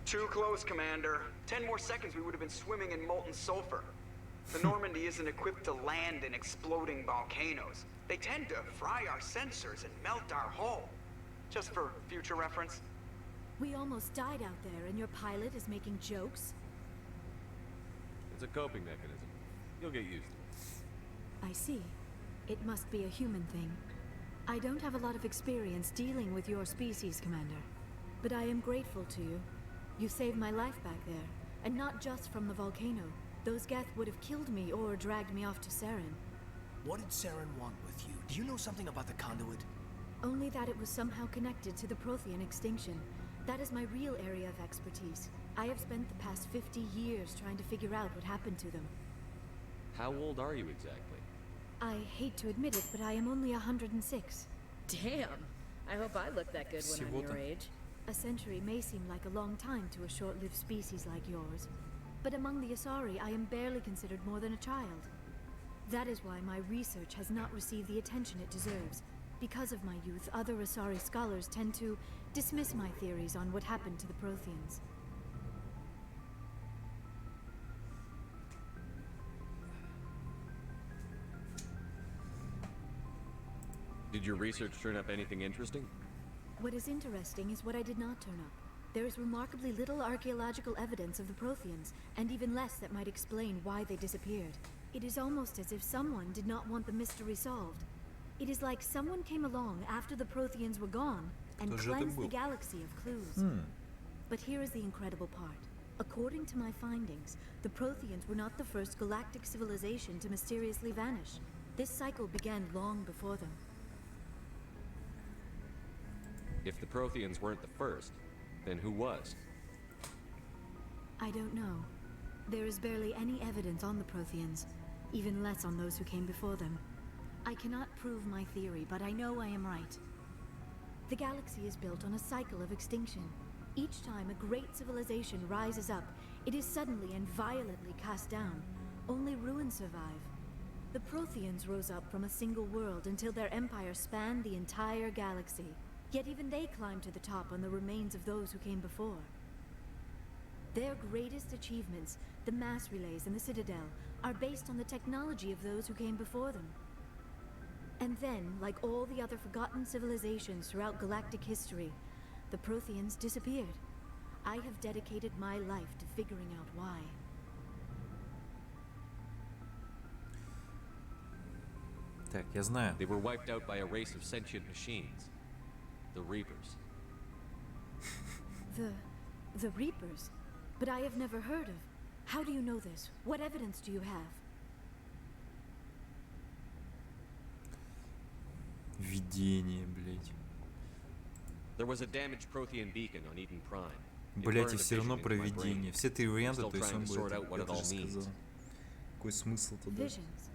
Too close, Commander. 10 more seconds we would have been swimming in molten sulfur. The Normandy isn't equipped to land in exploding volcanoes. They tend to fry our sensors and melt our hull. Just for future reference. We almost died out there, and your pilot is making jokes? It's a coping mechanism. You'll get used to it. I see. It must be a human thing. I don't have a lot of experience dealing with your species, Commander. But I am grateful to you. You saved my life back there, and not just from the volcano. Those Geth would have killed me or dragged me off to Saren. What did Saren want with you? Do you know something about the conduit? Only that it was somehow connected to the Prothean extinction. That is my real area of expertise. I have spent the past 50 years trying to figure out what happened to them. How old are you exactly? I hate to admit it, but I am only 106. Damn! I hope I look that good when I'm your age. A century may seem like a long time to a short-lived species like yours. But among the Asari, I am barely considered more than a child. That is why my research has not received the attention it deserves. Because of my youth, other Asari scholars tend to dismiss my theories on what happened to the Protheans. Did your research turn up anything interesting? What is interesting is what I did not turn up. There is remarkably little archaeological evidence of the Protheans, and even less that might explain why they disappeared. It is almost as if someone did not want the mystery solved. It is like someone came along after the Protheans were gone and cleansed the galaxy of clues. But here is the incredible part. According to my findings, the Protheans were not the first galactic civilization to mysteriously vanish. This cycle began long before them. If the Protheans weren't the first, then who was? I don't know. There is barely any evidence on the Protheans, even less on those who came before them. I cannot prove my theory, but I know I am right. The galaxy is built on a cycle of extinction. Each time a great civilization rises up, it is suddenly and violently cast down. Only ruins survive. The Protheans rose up from a single world until their empire spanned the entire galaxy. Yet even they climbed to the top on the remains of those who came before. Their greatest achievements, the mass relays and the Citadel, are based on the technology of those who came before them. And then, like all the other forgotten civilizations throughout galactic history, the Protheans disappeared. I have dedicated my life to figuring out why. Так, я знаю. They were wiped out by a race of sentient machines. The Reapers. The Reapers? But I have never heard of. How do you know this? What evidence do you have? Видение, блять. There was a damaged Prothean beacon on Eden Prime. Блять, и все равно про видение. Все три варианта, то есть он будет, я тоже сказал. Какой смысл туда? Visions.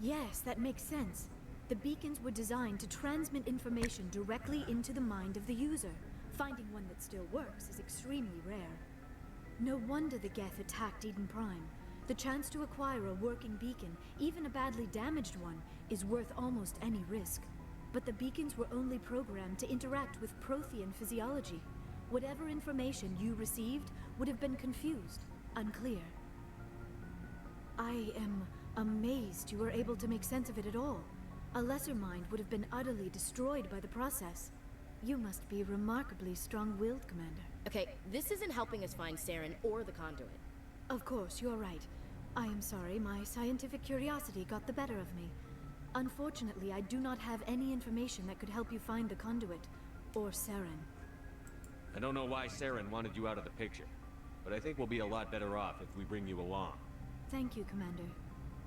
Yes, that makes sense. The beacons were designed to transmit information directly into the mind of the user. Finding one that still works is extremely rare. No wonder the Geth attacked Eden Prime. The chance to acquire a working beacon, even a badly damaged one, is worth almost any risk. But the beacons were only programmed to interact with Prothean physiology. Whatever information you received would have been confused, unclear. I am amazed you were able to make sense of it at all. A lesser mind would have been utterly destroyed by the process. You must be remarkably strong-willed, Commander. Okay, this isn't helping us find Saren or the conduit. Of course, you're right. I am sorry, my scientific curiosity got the better of me. Unfortunately, I do not have any information that could help you find the conduit, or Saren. I don't know why Saren wanted you out of the picture, but I think we'll be a lot better off if we bring you along. Thank you, Commander.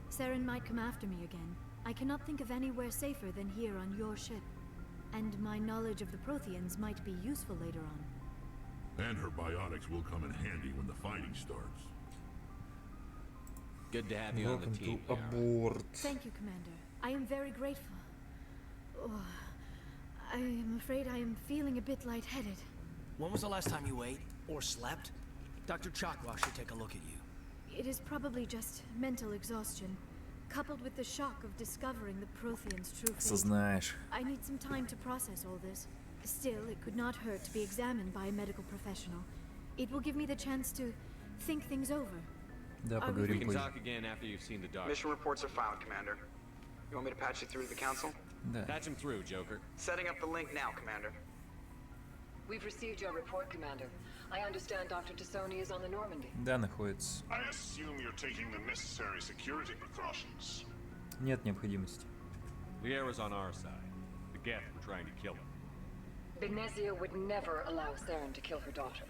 Saren might come after me again. I cannot think of anywhere safer than here on your ship. And my knowledge of the Protheans might be useful later on. And her biotics will come in handy when the fighting starts. Good to have you on the team. Abort. Thank you, Commander. I am very grateful. Oh, I am afraid I am feeling a bit lightheaded. When was the last time you ate or slept? Dr. Chakwa should take a look at you. It is probably just mental exhaustion, coupled with the shock of discovering the Protheans' true fate. Осознаешь. I need some time to process all this. Still, it could not hurt to be examined by a medical professional. It will give me the chance to think things over. Да, We поговорим can позже. talk again after you've seen the doctor. Mission reports are filed, Commander. You want me to patch you through to the Council? Да. Patch him through, Joker. Setting up the link now, Commander. We've received your report, Commander. I understand Dr. Tassoni is on the Normandy. Да, находится. I assume you're taking the necessary security precautions. Нет необходимости. Liera's on our side. The Geth were trying to kill him. Benezia would never allow Saren to kill her daughter.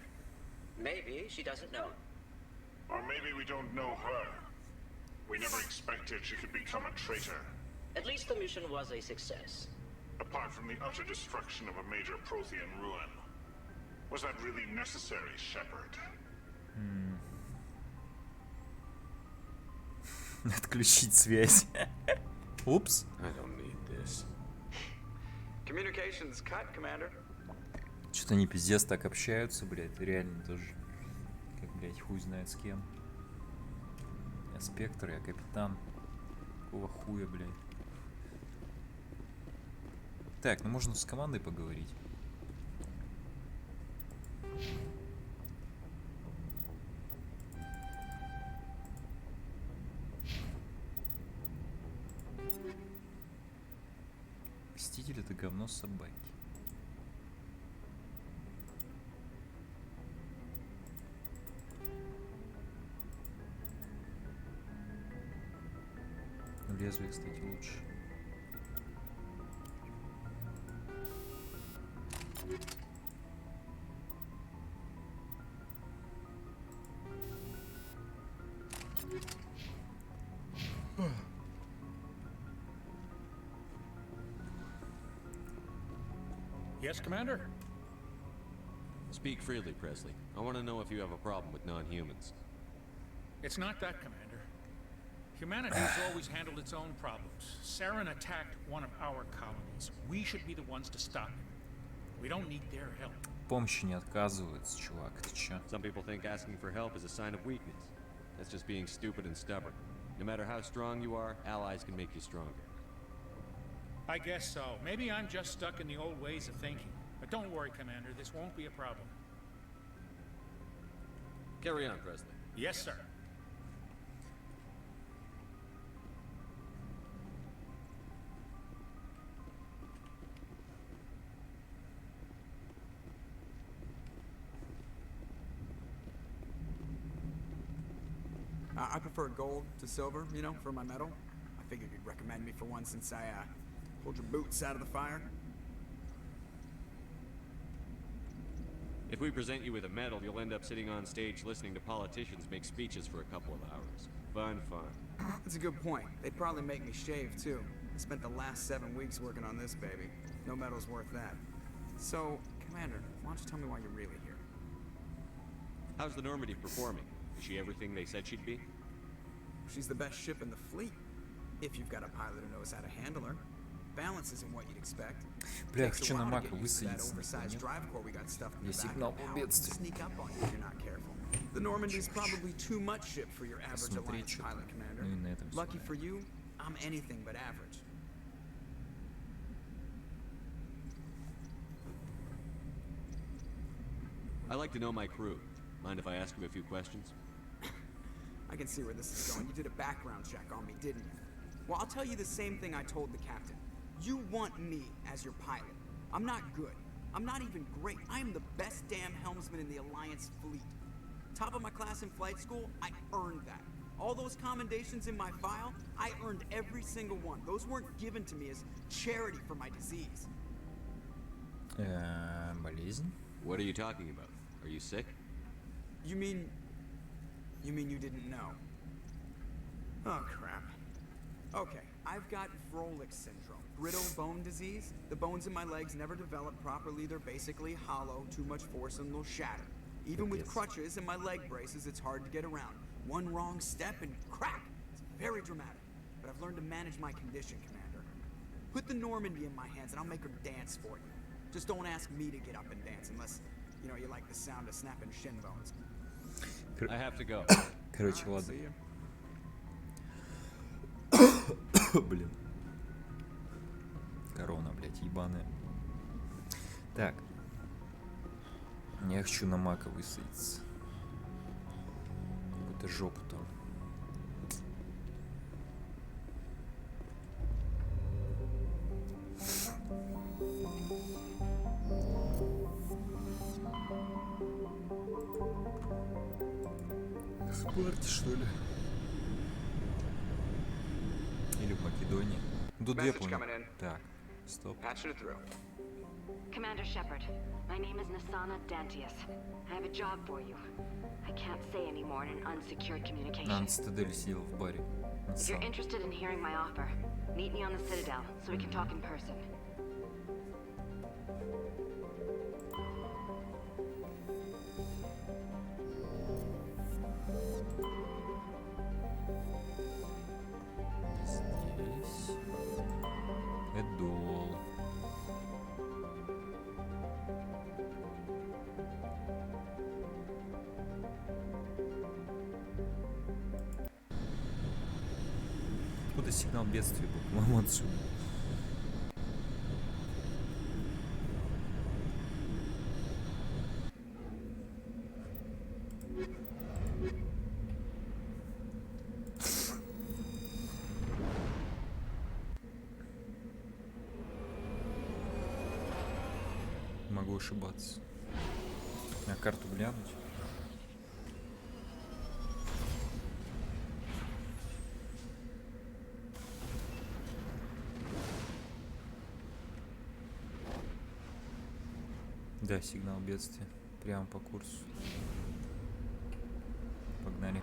Maybe she doesn't know. Or maybe we don't know her. We never expected she could become a traitor. At least the mission was a success. Apart from the utter destruction of a major Prothean ruin. Was that really necessary, Shepard? Отключить связь. Упс. I don't need this. Communications cut, Commander. Что-то они пиздец так общаются, блядь. Реально тоже. Как, блядь, хуй знает с кем. Я Спектр, я Капитан. Какого хуя, блядь. Так, ну можно с командой поговорить. Водитель — это говно собаки. Лезвие, кстати, лучше. Yes, Commander? Speak freely, Presley. I want to know if you have a problem with non-humans. It's not that, Commander. Humanity has always handled its own problems. Saren attacked one of our colonies. We should be the ones to stop him. We don't need their help. Помощи не отказывается, чувак. Ты чё? Some people think asking for help is a sign of weakness. That's just being stupid and stubborn. No matter how strong you are, allies can make you stronger. I guess so. Maybe I'm just stuck in the old ways of thinking. But don't worry, Commander. This won't be a problem. Carry on, Presley. Yes, sir. I prefer gold to silver, you know, for my medal. I figured you'd recommend me for one since I pulled your boots out of the fire. If we present you with a medal, you'll end up sitting on stage listening to politicians make speeches for a couple of hours. Fun. That's a good point. They'd probably make me shave, too. I spent the last 7 weeks working on this baby. No medal's worth that. So, Commander, why don't you tell me why you're really here? How's the Normandy performing? Is she everything they said she'd be? She's the best ship in the fleet. If you've got a pilot who knows how to handle her. Balance isn't what you'd expect. Бля, хочу на Мака высадиться. Есть сигнал о бедствии. The Normandy's probably too much ship for your average Alliance pilot, Commander. Lucky for you, I'm anything but average. I like to know my crew. Mind if I ask you a few questions? I can see where this is going. You did a background check on me, didn't you? Well, I'll tell you the same thing I told the captain. You want me as your pilot. I'm not good. I'm not even great. I am the best damn helmsman in the Alliance fleet. Top of my class in flight school, I earned that. All those commendations in my file, I earned every single one. Those weren't given to me as charity for my disease. Болезнь? What are you talking about? Are you sick? You mean you didn't know? Oh, crap. Okay, I've got Froelich syndrome. Brittle bone disease. The bones in my legs never develop properly. They're basically hollow. Too much force and they'll shatter. Even with crutches and my leg braces, it's hard to get around. One wrong step and crack! It's very dramatic. But I've learned to manage my condition, Commander. Put the Normandy in my hands and I'll make her dance for you. Just don't ask me to get up and dance unless, you know, you like the sound of snapping shin bones. I have to go. Короче, ладно. Блин. Корона, блядь, ебаная. Так. Я хочу на Мака высадиться. Какую-то жопу там. В Спарте, что ли? Или в Македонии. Тут две, по-моему. Так, стоп. Commander Shepard, my name is Nasana Dantius. I have a job for you. I can't say any more in an unsecured communication. На Цитадель сидел в баре. If you're interested in hearing my offer, meet me on the Citadel so we can talk in person. Здесь. Эдол. Откуда сигнал бедствия был? По-моему, отсюда. могу ошибаться. На карту глянуть. Да, сигнал бедствия. Прямо по курсу. Погнали.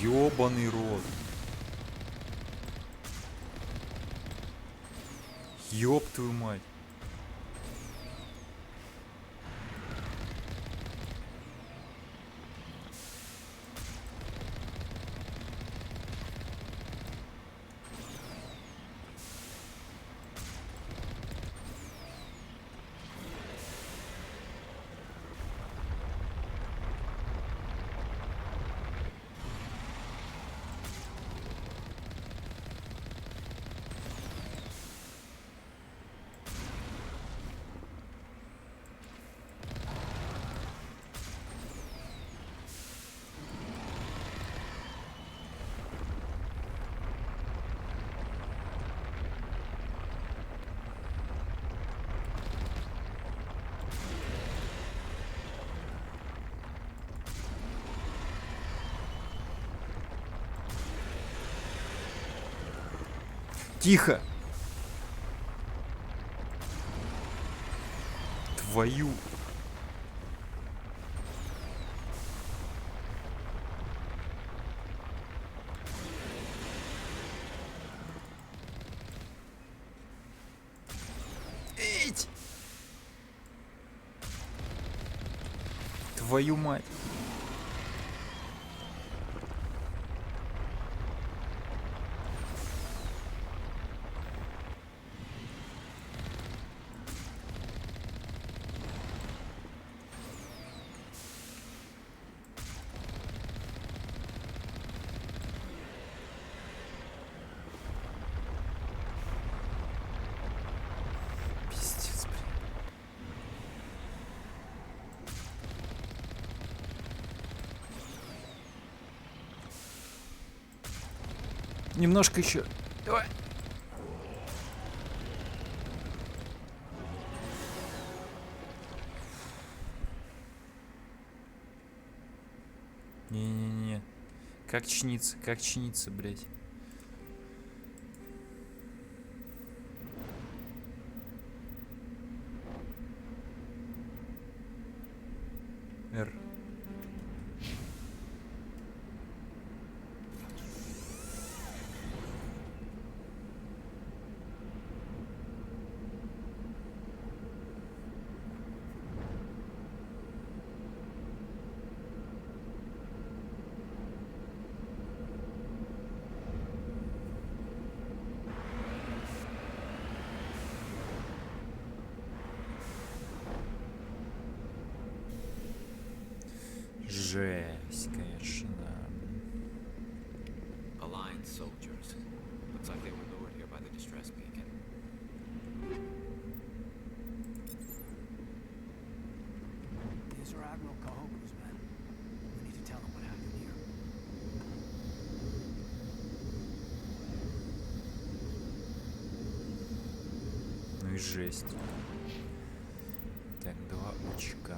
Ёбаный рот. Ёб твою мать. Тихо! Твою! Эть! Твою мать! Немножко еще. Давай. Не-не-не. Как чиниться, блядь. R. Жесть, конечно, да. Alliance soldiers. Looks like they were lured here by the distress beacon. These are Admiral Kahoku's men. We need to tell them what happened here. Ну и жесть. Так, 2 очка.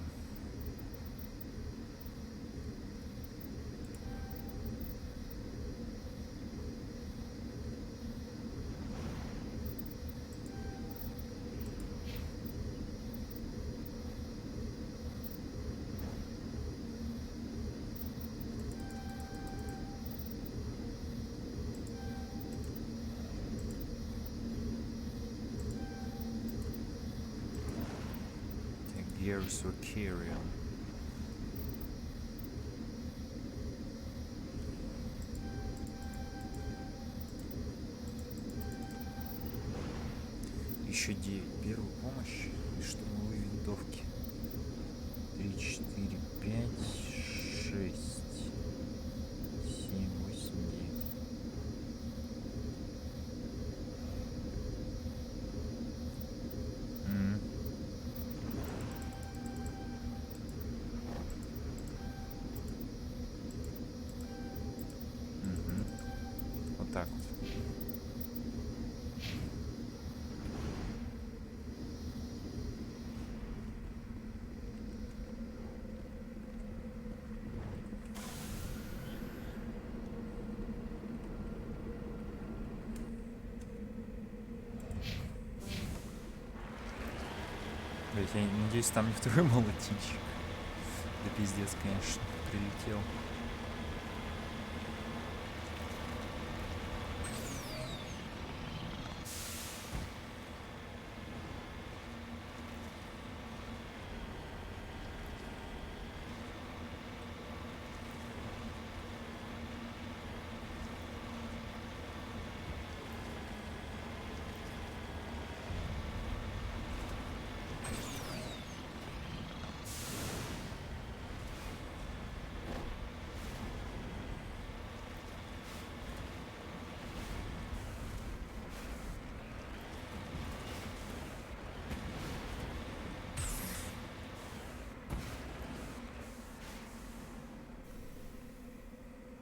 Gears or carrion. Еще 9. Первую помощь и штурмовые винтовки. 3, 4, 5, 6, 7, 8, 9. Вот так вот. Блять, я надеюсь, там не второй молотильщик. Да пиздец, конечно, прилетел.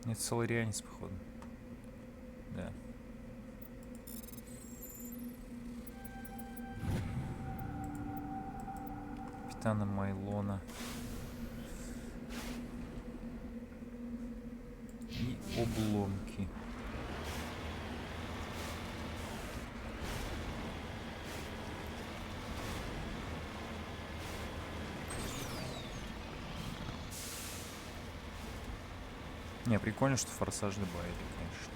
Это соларианец, походу. Да. Капитана Майлона. И обломки. Не, прикольно, что форсаж добавили, конечно.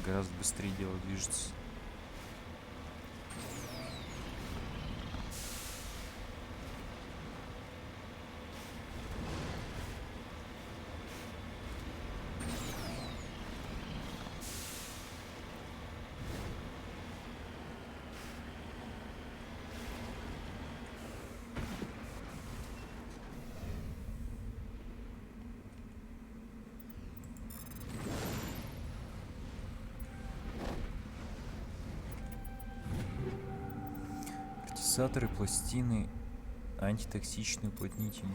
Гораздо быстрее дело движется. Амортизаторы, пластины, антитоксичные уплотнители.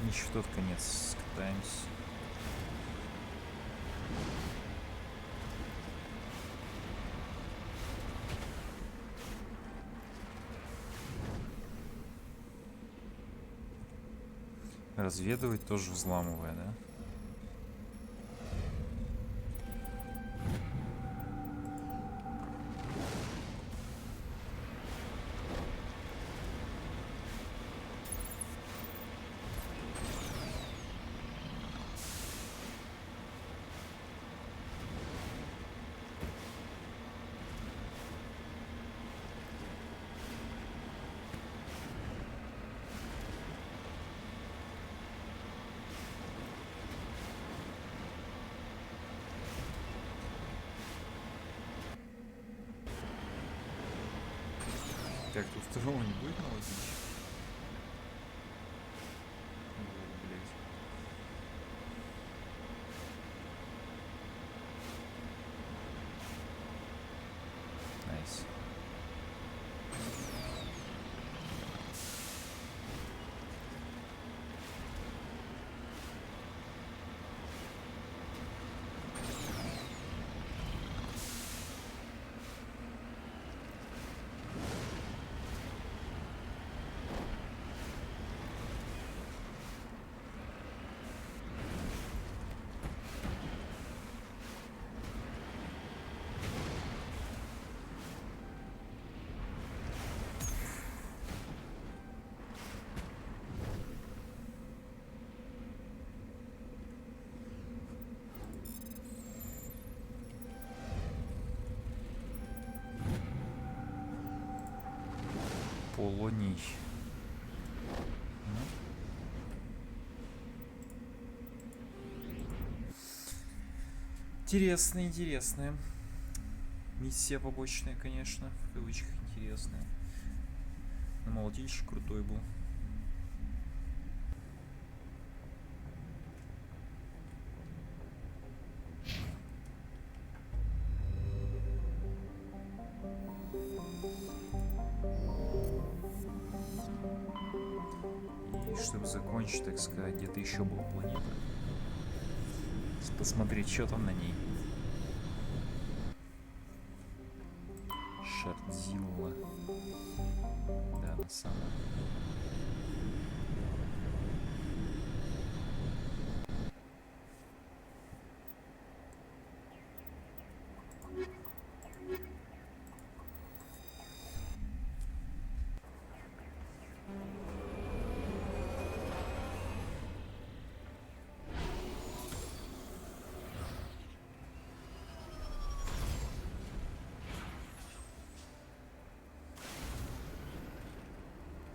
Еще тот конец скатаемся. Разведывать тоже взламывая, да? Так, тут второго не будет молотильщика? Блять. Найс. Полоний. Интересная, интересная. Миссия побочная, конечно, в кавычках интересная. Но молотильщик крутой был. И чтобы закончить, так сказать, где-то еще был планета. Посмотреть, что там на ней. Шардзилла. Да, на самом.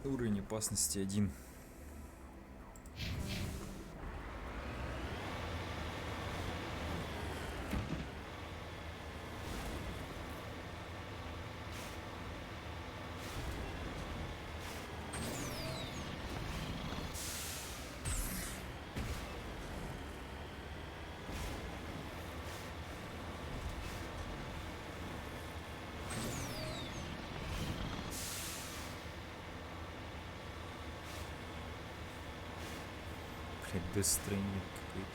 Уровень опасности 1. Быстренько какой-то.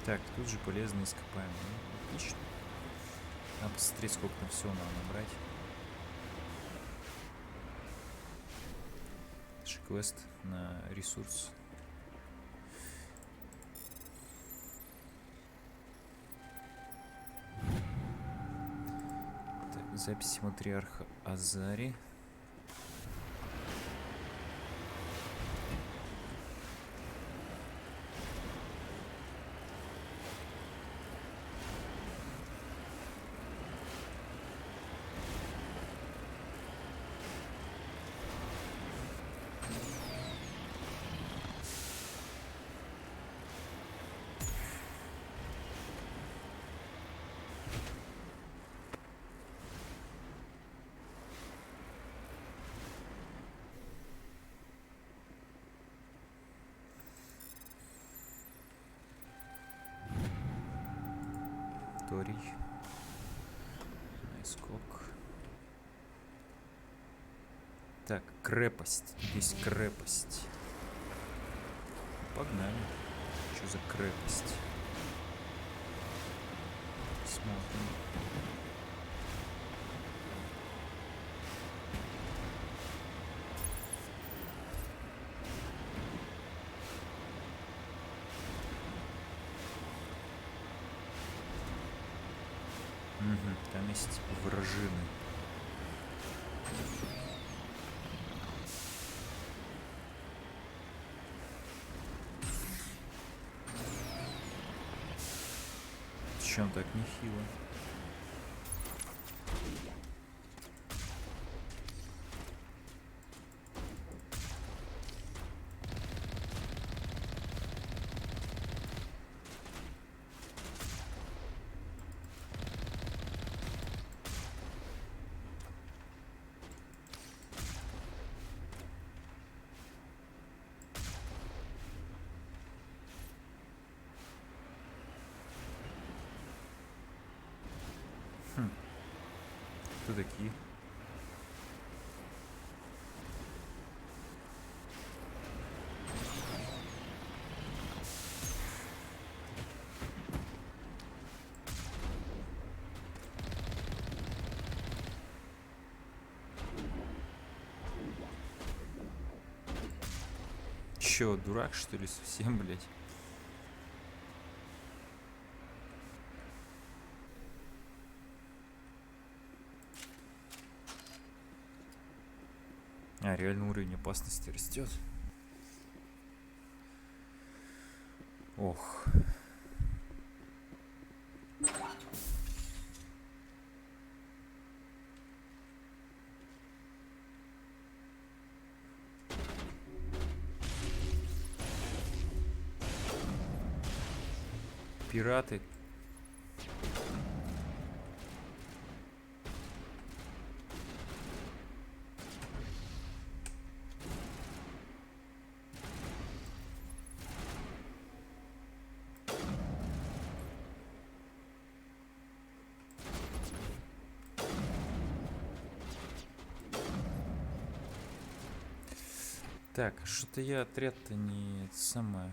Так, тут же полезно ископаемые. Ну, отлично. Надо посмотреть, сколько там всего надо набрать. Это же квест на ресурс. Записи матриарха Азари. Наискок. Так, крепость. Здесь крепость. Погнали. Что за крепость? Смотрим. Там есть вражины. Чем так нехило? Кто такие? Чё, дурак, что ли, совсем, блядь? А, реально уровень опасности растет. Ох. Пираты. Так, что-то я отряд-то не самое.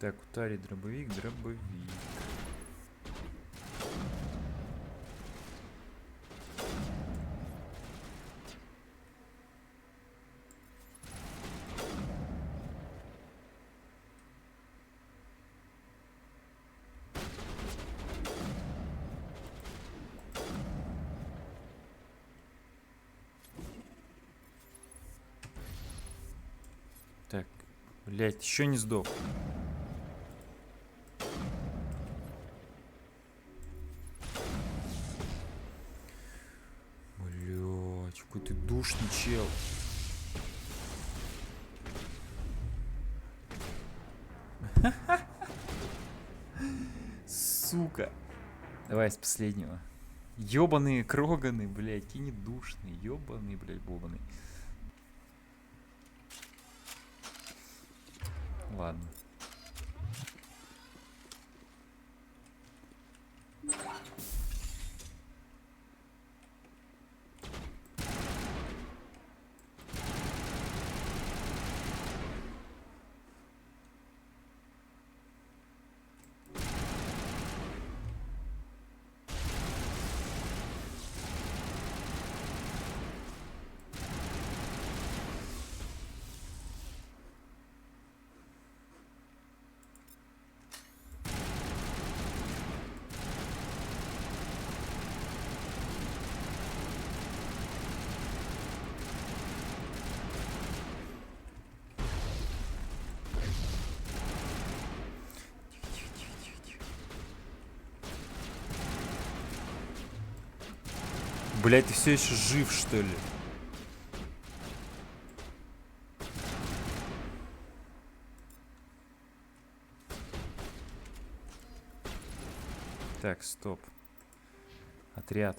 Так, у Тари дробовик. Так, блять, еще не сдох. Блять, какой ты душный чел. Сука. Давай с последнего. Ёбаные кроганы, блядь, какие не душные. Ёбаные, блядь, бобаные. Ладно. Блять, ты все еще жив, что ли? Так, стоп. Отряд.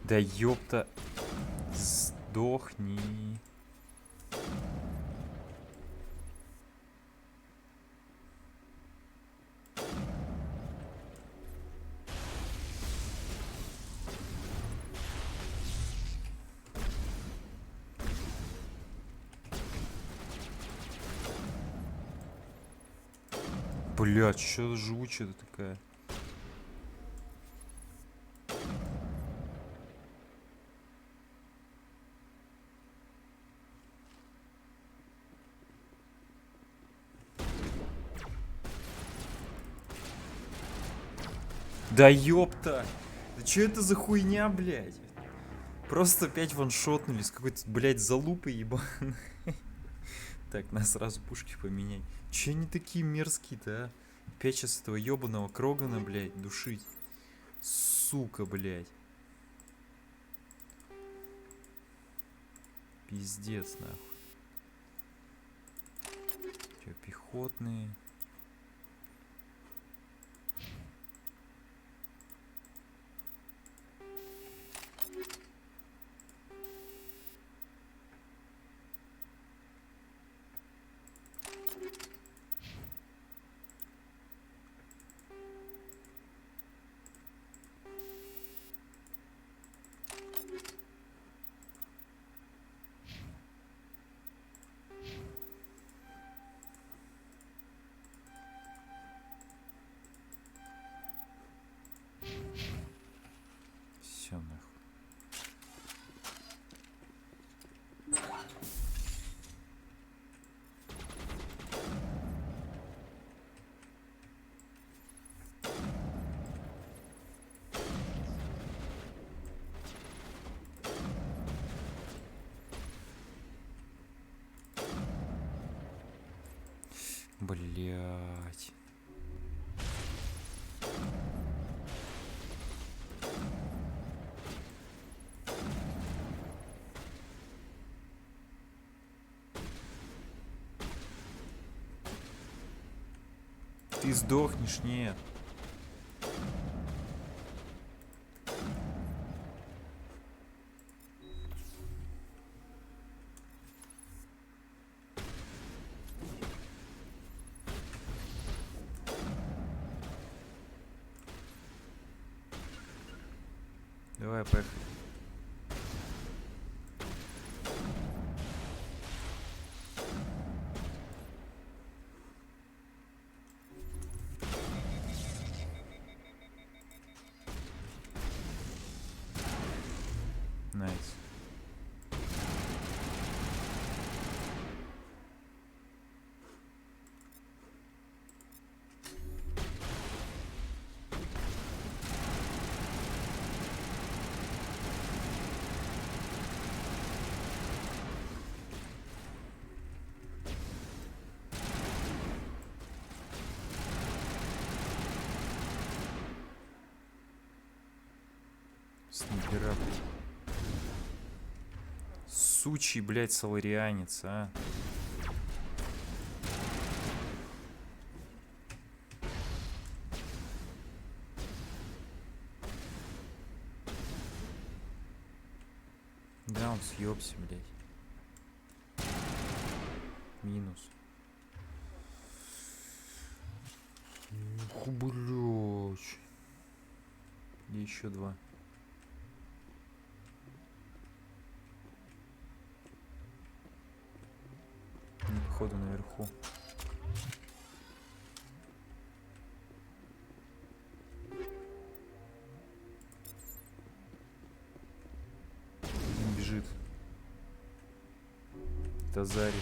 Да ёпта. Сдохни. Блядь, что жучая такая. Да ёпта! Да чё это за хуйня, блядь? Просто опять ваншотнули с какой-то, блядь, залупой ебаной. Так, надо сразу пушки поменять. Че они такие мерзкие-то, а? Опять сейчас этого ебаного Крогана, блядь, душить. Сука, блядь. Пиздец, нахуй. Че, пехотные? Все нахуй. Блять. Ты сдохнешь, нет. Давай, поехали. Найс. Снайпера. Сучий, блядь, соларианец, а. Да, он съебся, блядь. Минус. Ух, блядь. И еще два. Они, походу, наверху. Он бежит. Тазарит.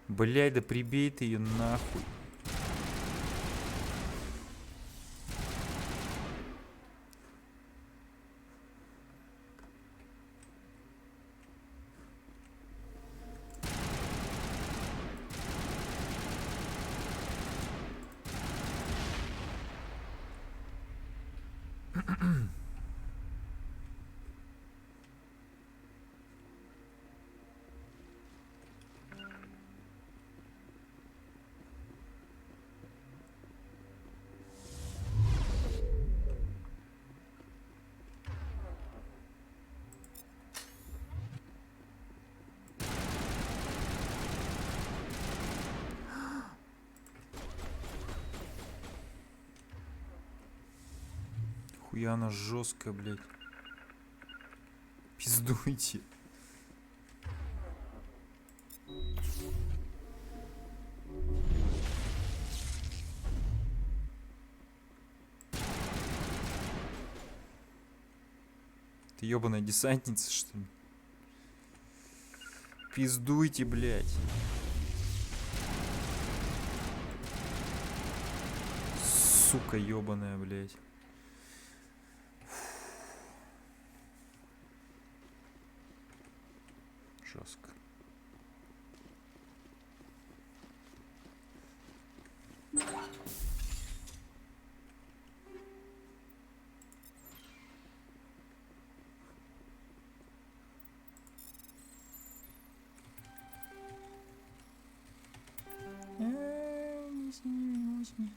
Блядь, да прибей ты ее нахуй. Нихуя она жесткая, блядь. Пиздуйте. Ты ёбаная десантница, что ли? Пиздуйте, блядь. Сука ёбаная, блядь. Жестко.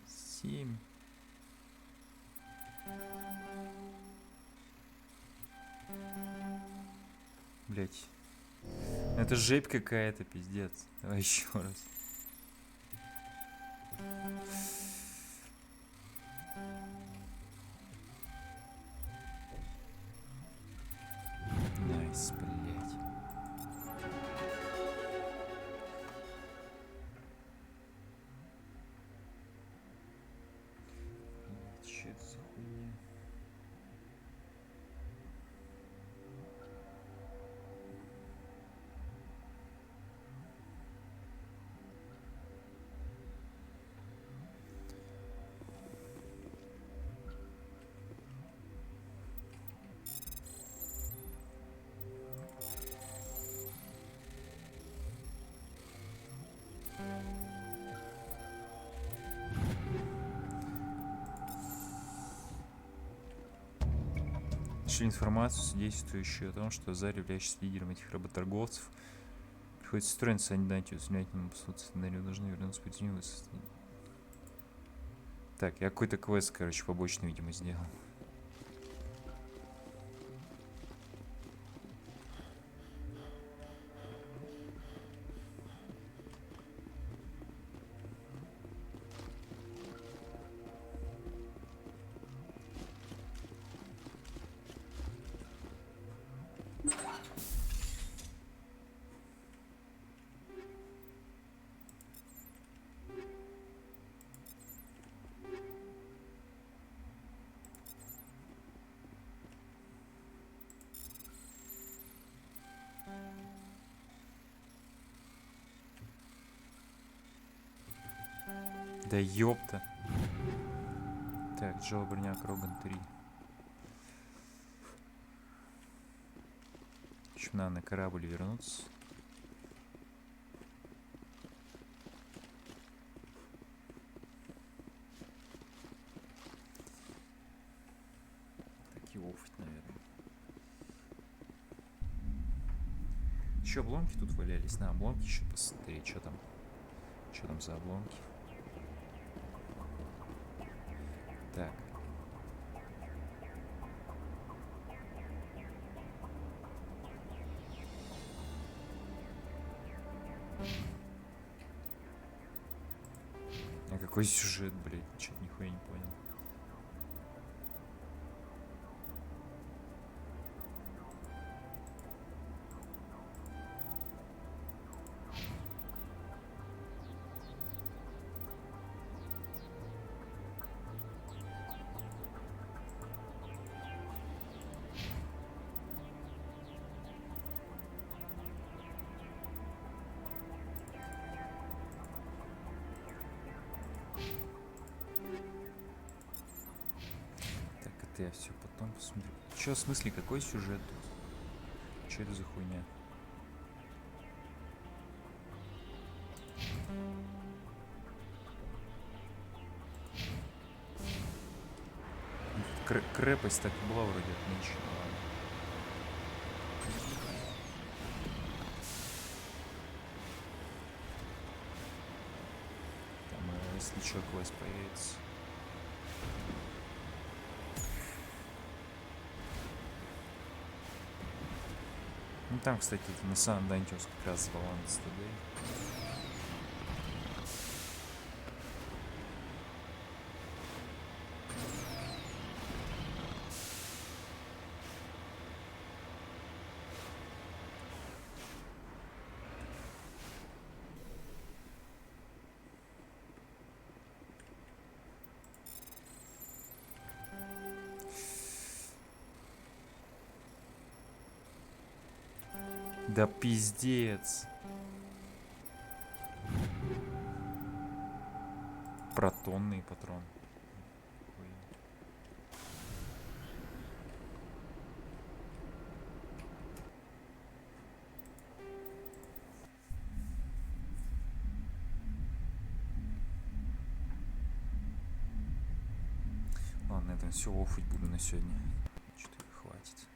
Семь. Блять. Это жесть какая-то, пиздец. Давай еще раз. Найс, блять. Че это за хуйня? Нашли информацию, свидетельствующую о том, что Азар, являющийся лидером этих работорговцев, приходится строить санитатию, снятием послуцию сценарию, должны вернуться в позитивное состояние. Так, я какой-то квест, короче, побочный, видимо, сделал. Да ёпта. Так, Джо Броняк, Роган 3. Еще надо на корабль вернуться. Так и офить, наверное. Еще обломки тут валялись. На обломки еще посмотреть, что там. Что там за обломки? Так. А какой сюжет, блядь? Чё-то нихуя не понял. Я все потом посмотрю. Че, в смысле, какой сюжет тут? Че это за хуйня? Крепость так и была вроде отмечена. Там, если что, квест появится. Ну там, кстати, это на самом Дантиус как раз баланс ТД. Да пиздец. Протонный патрон. Ладно, на этом все, оффить буду на сегодня. Что-то хватит.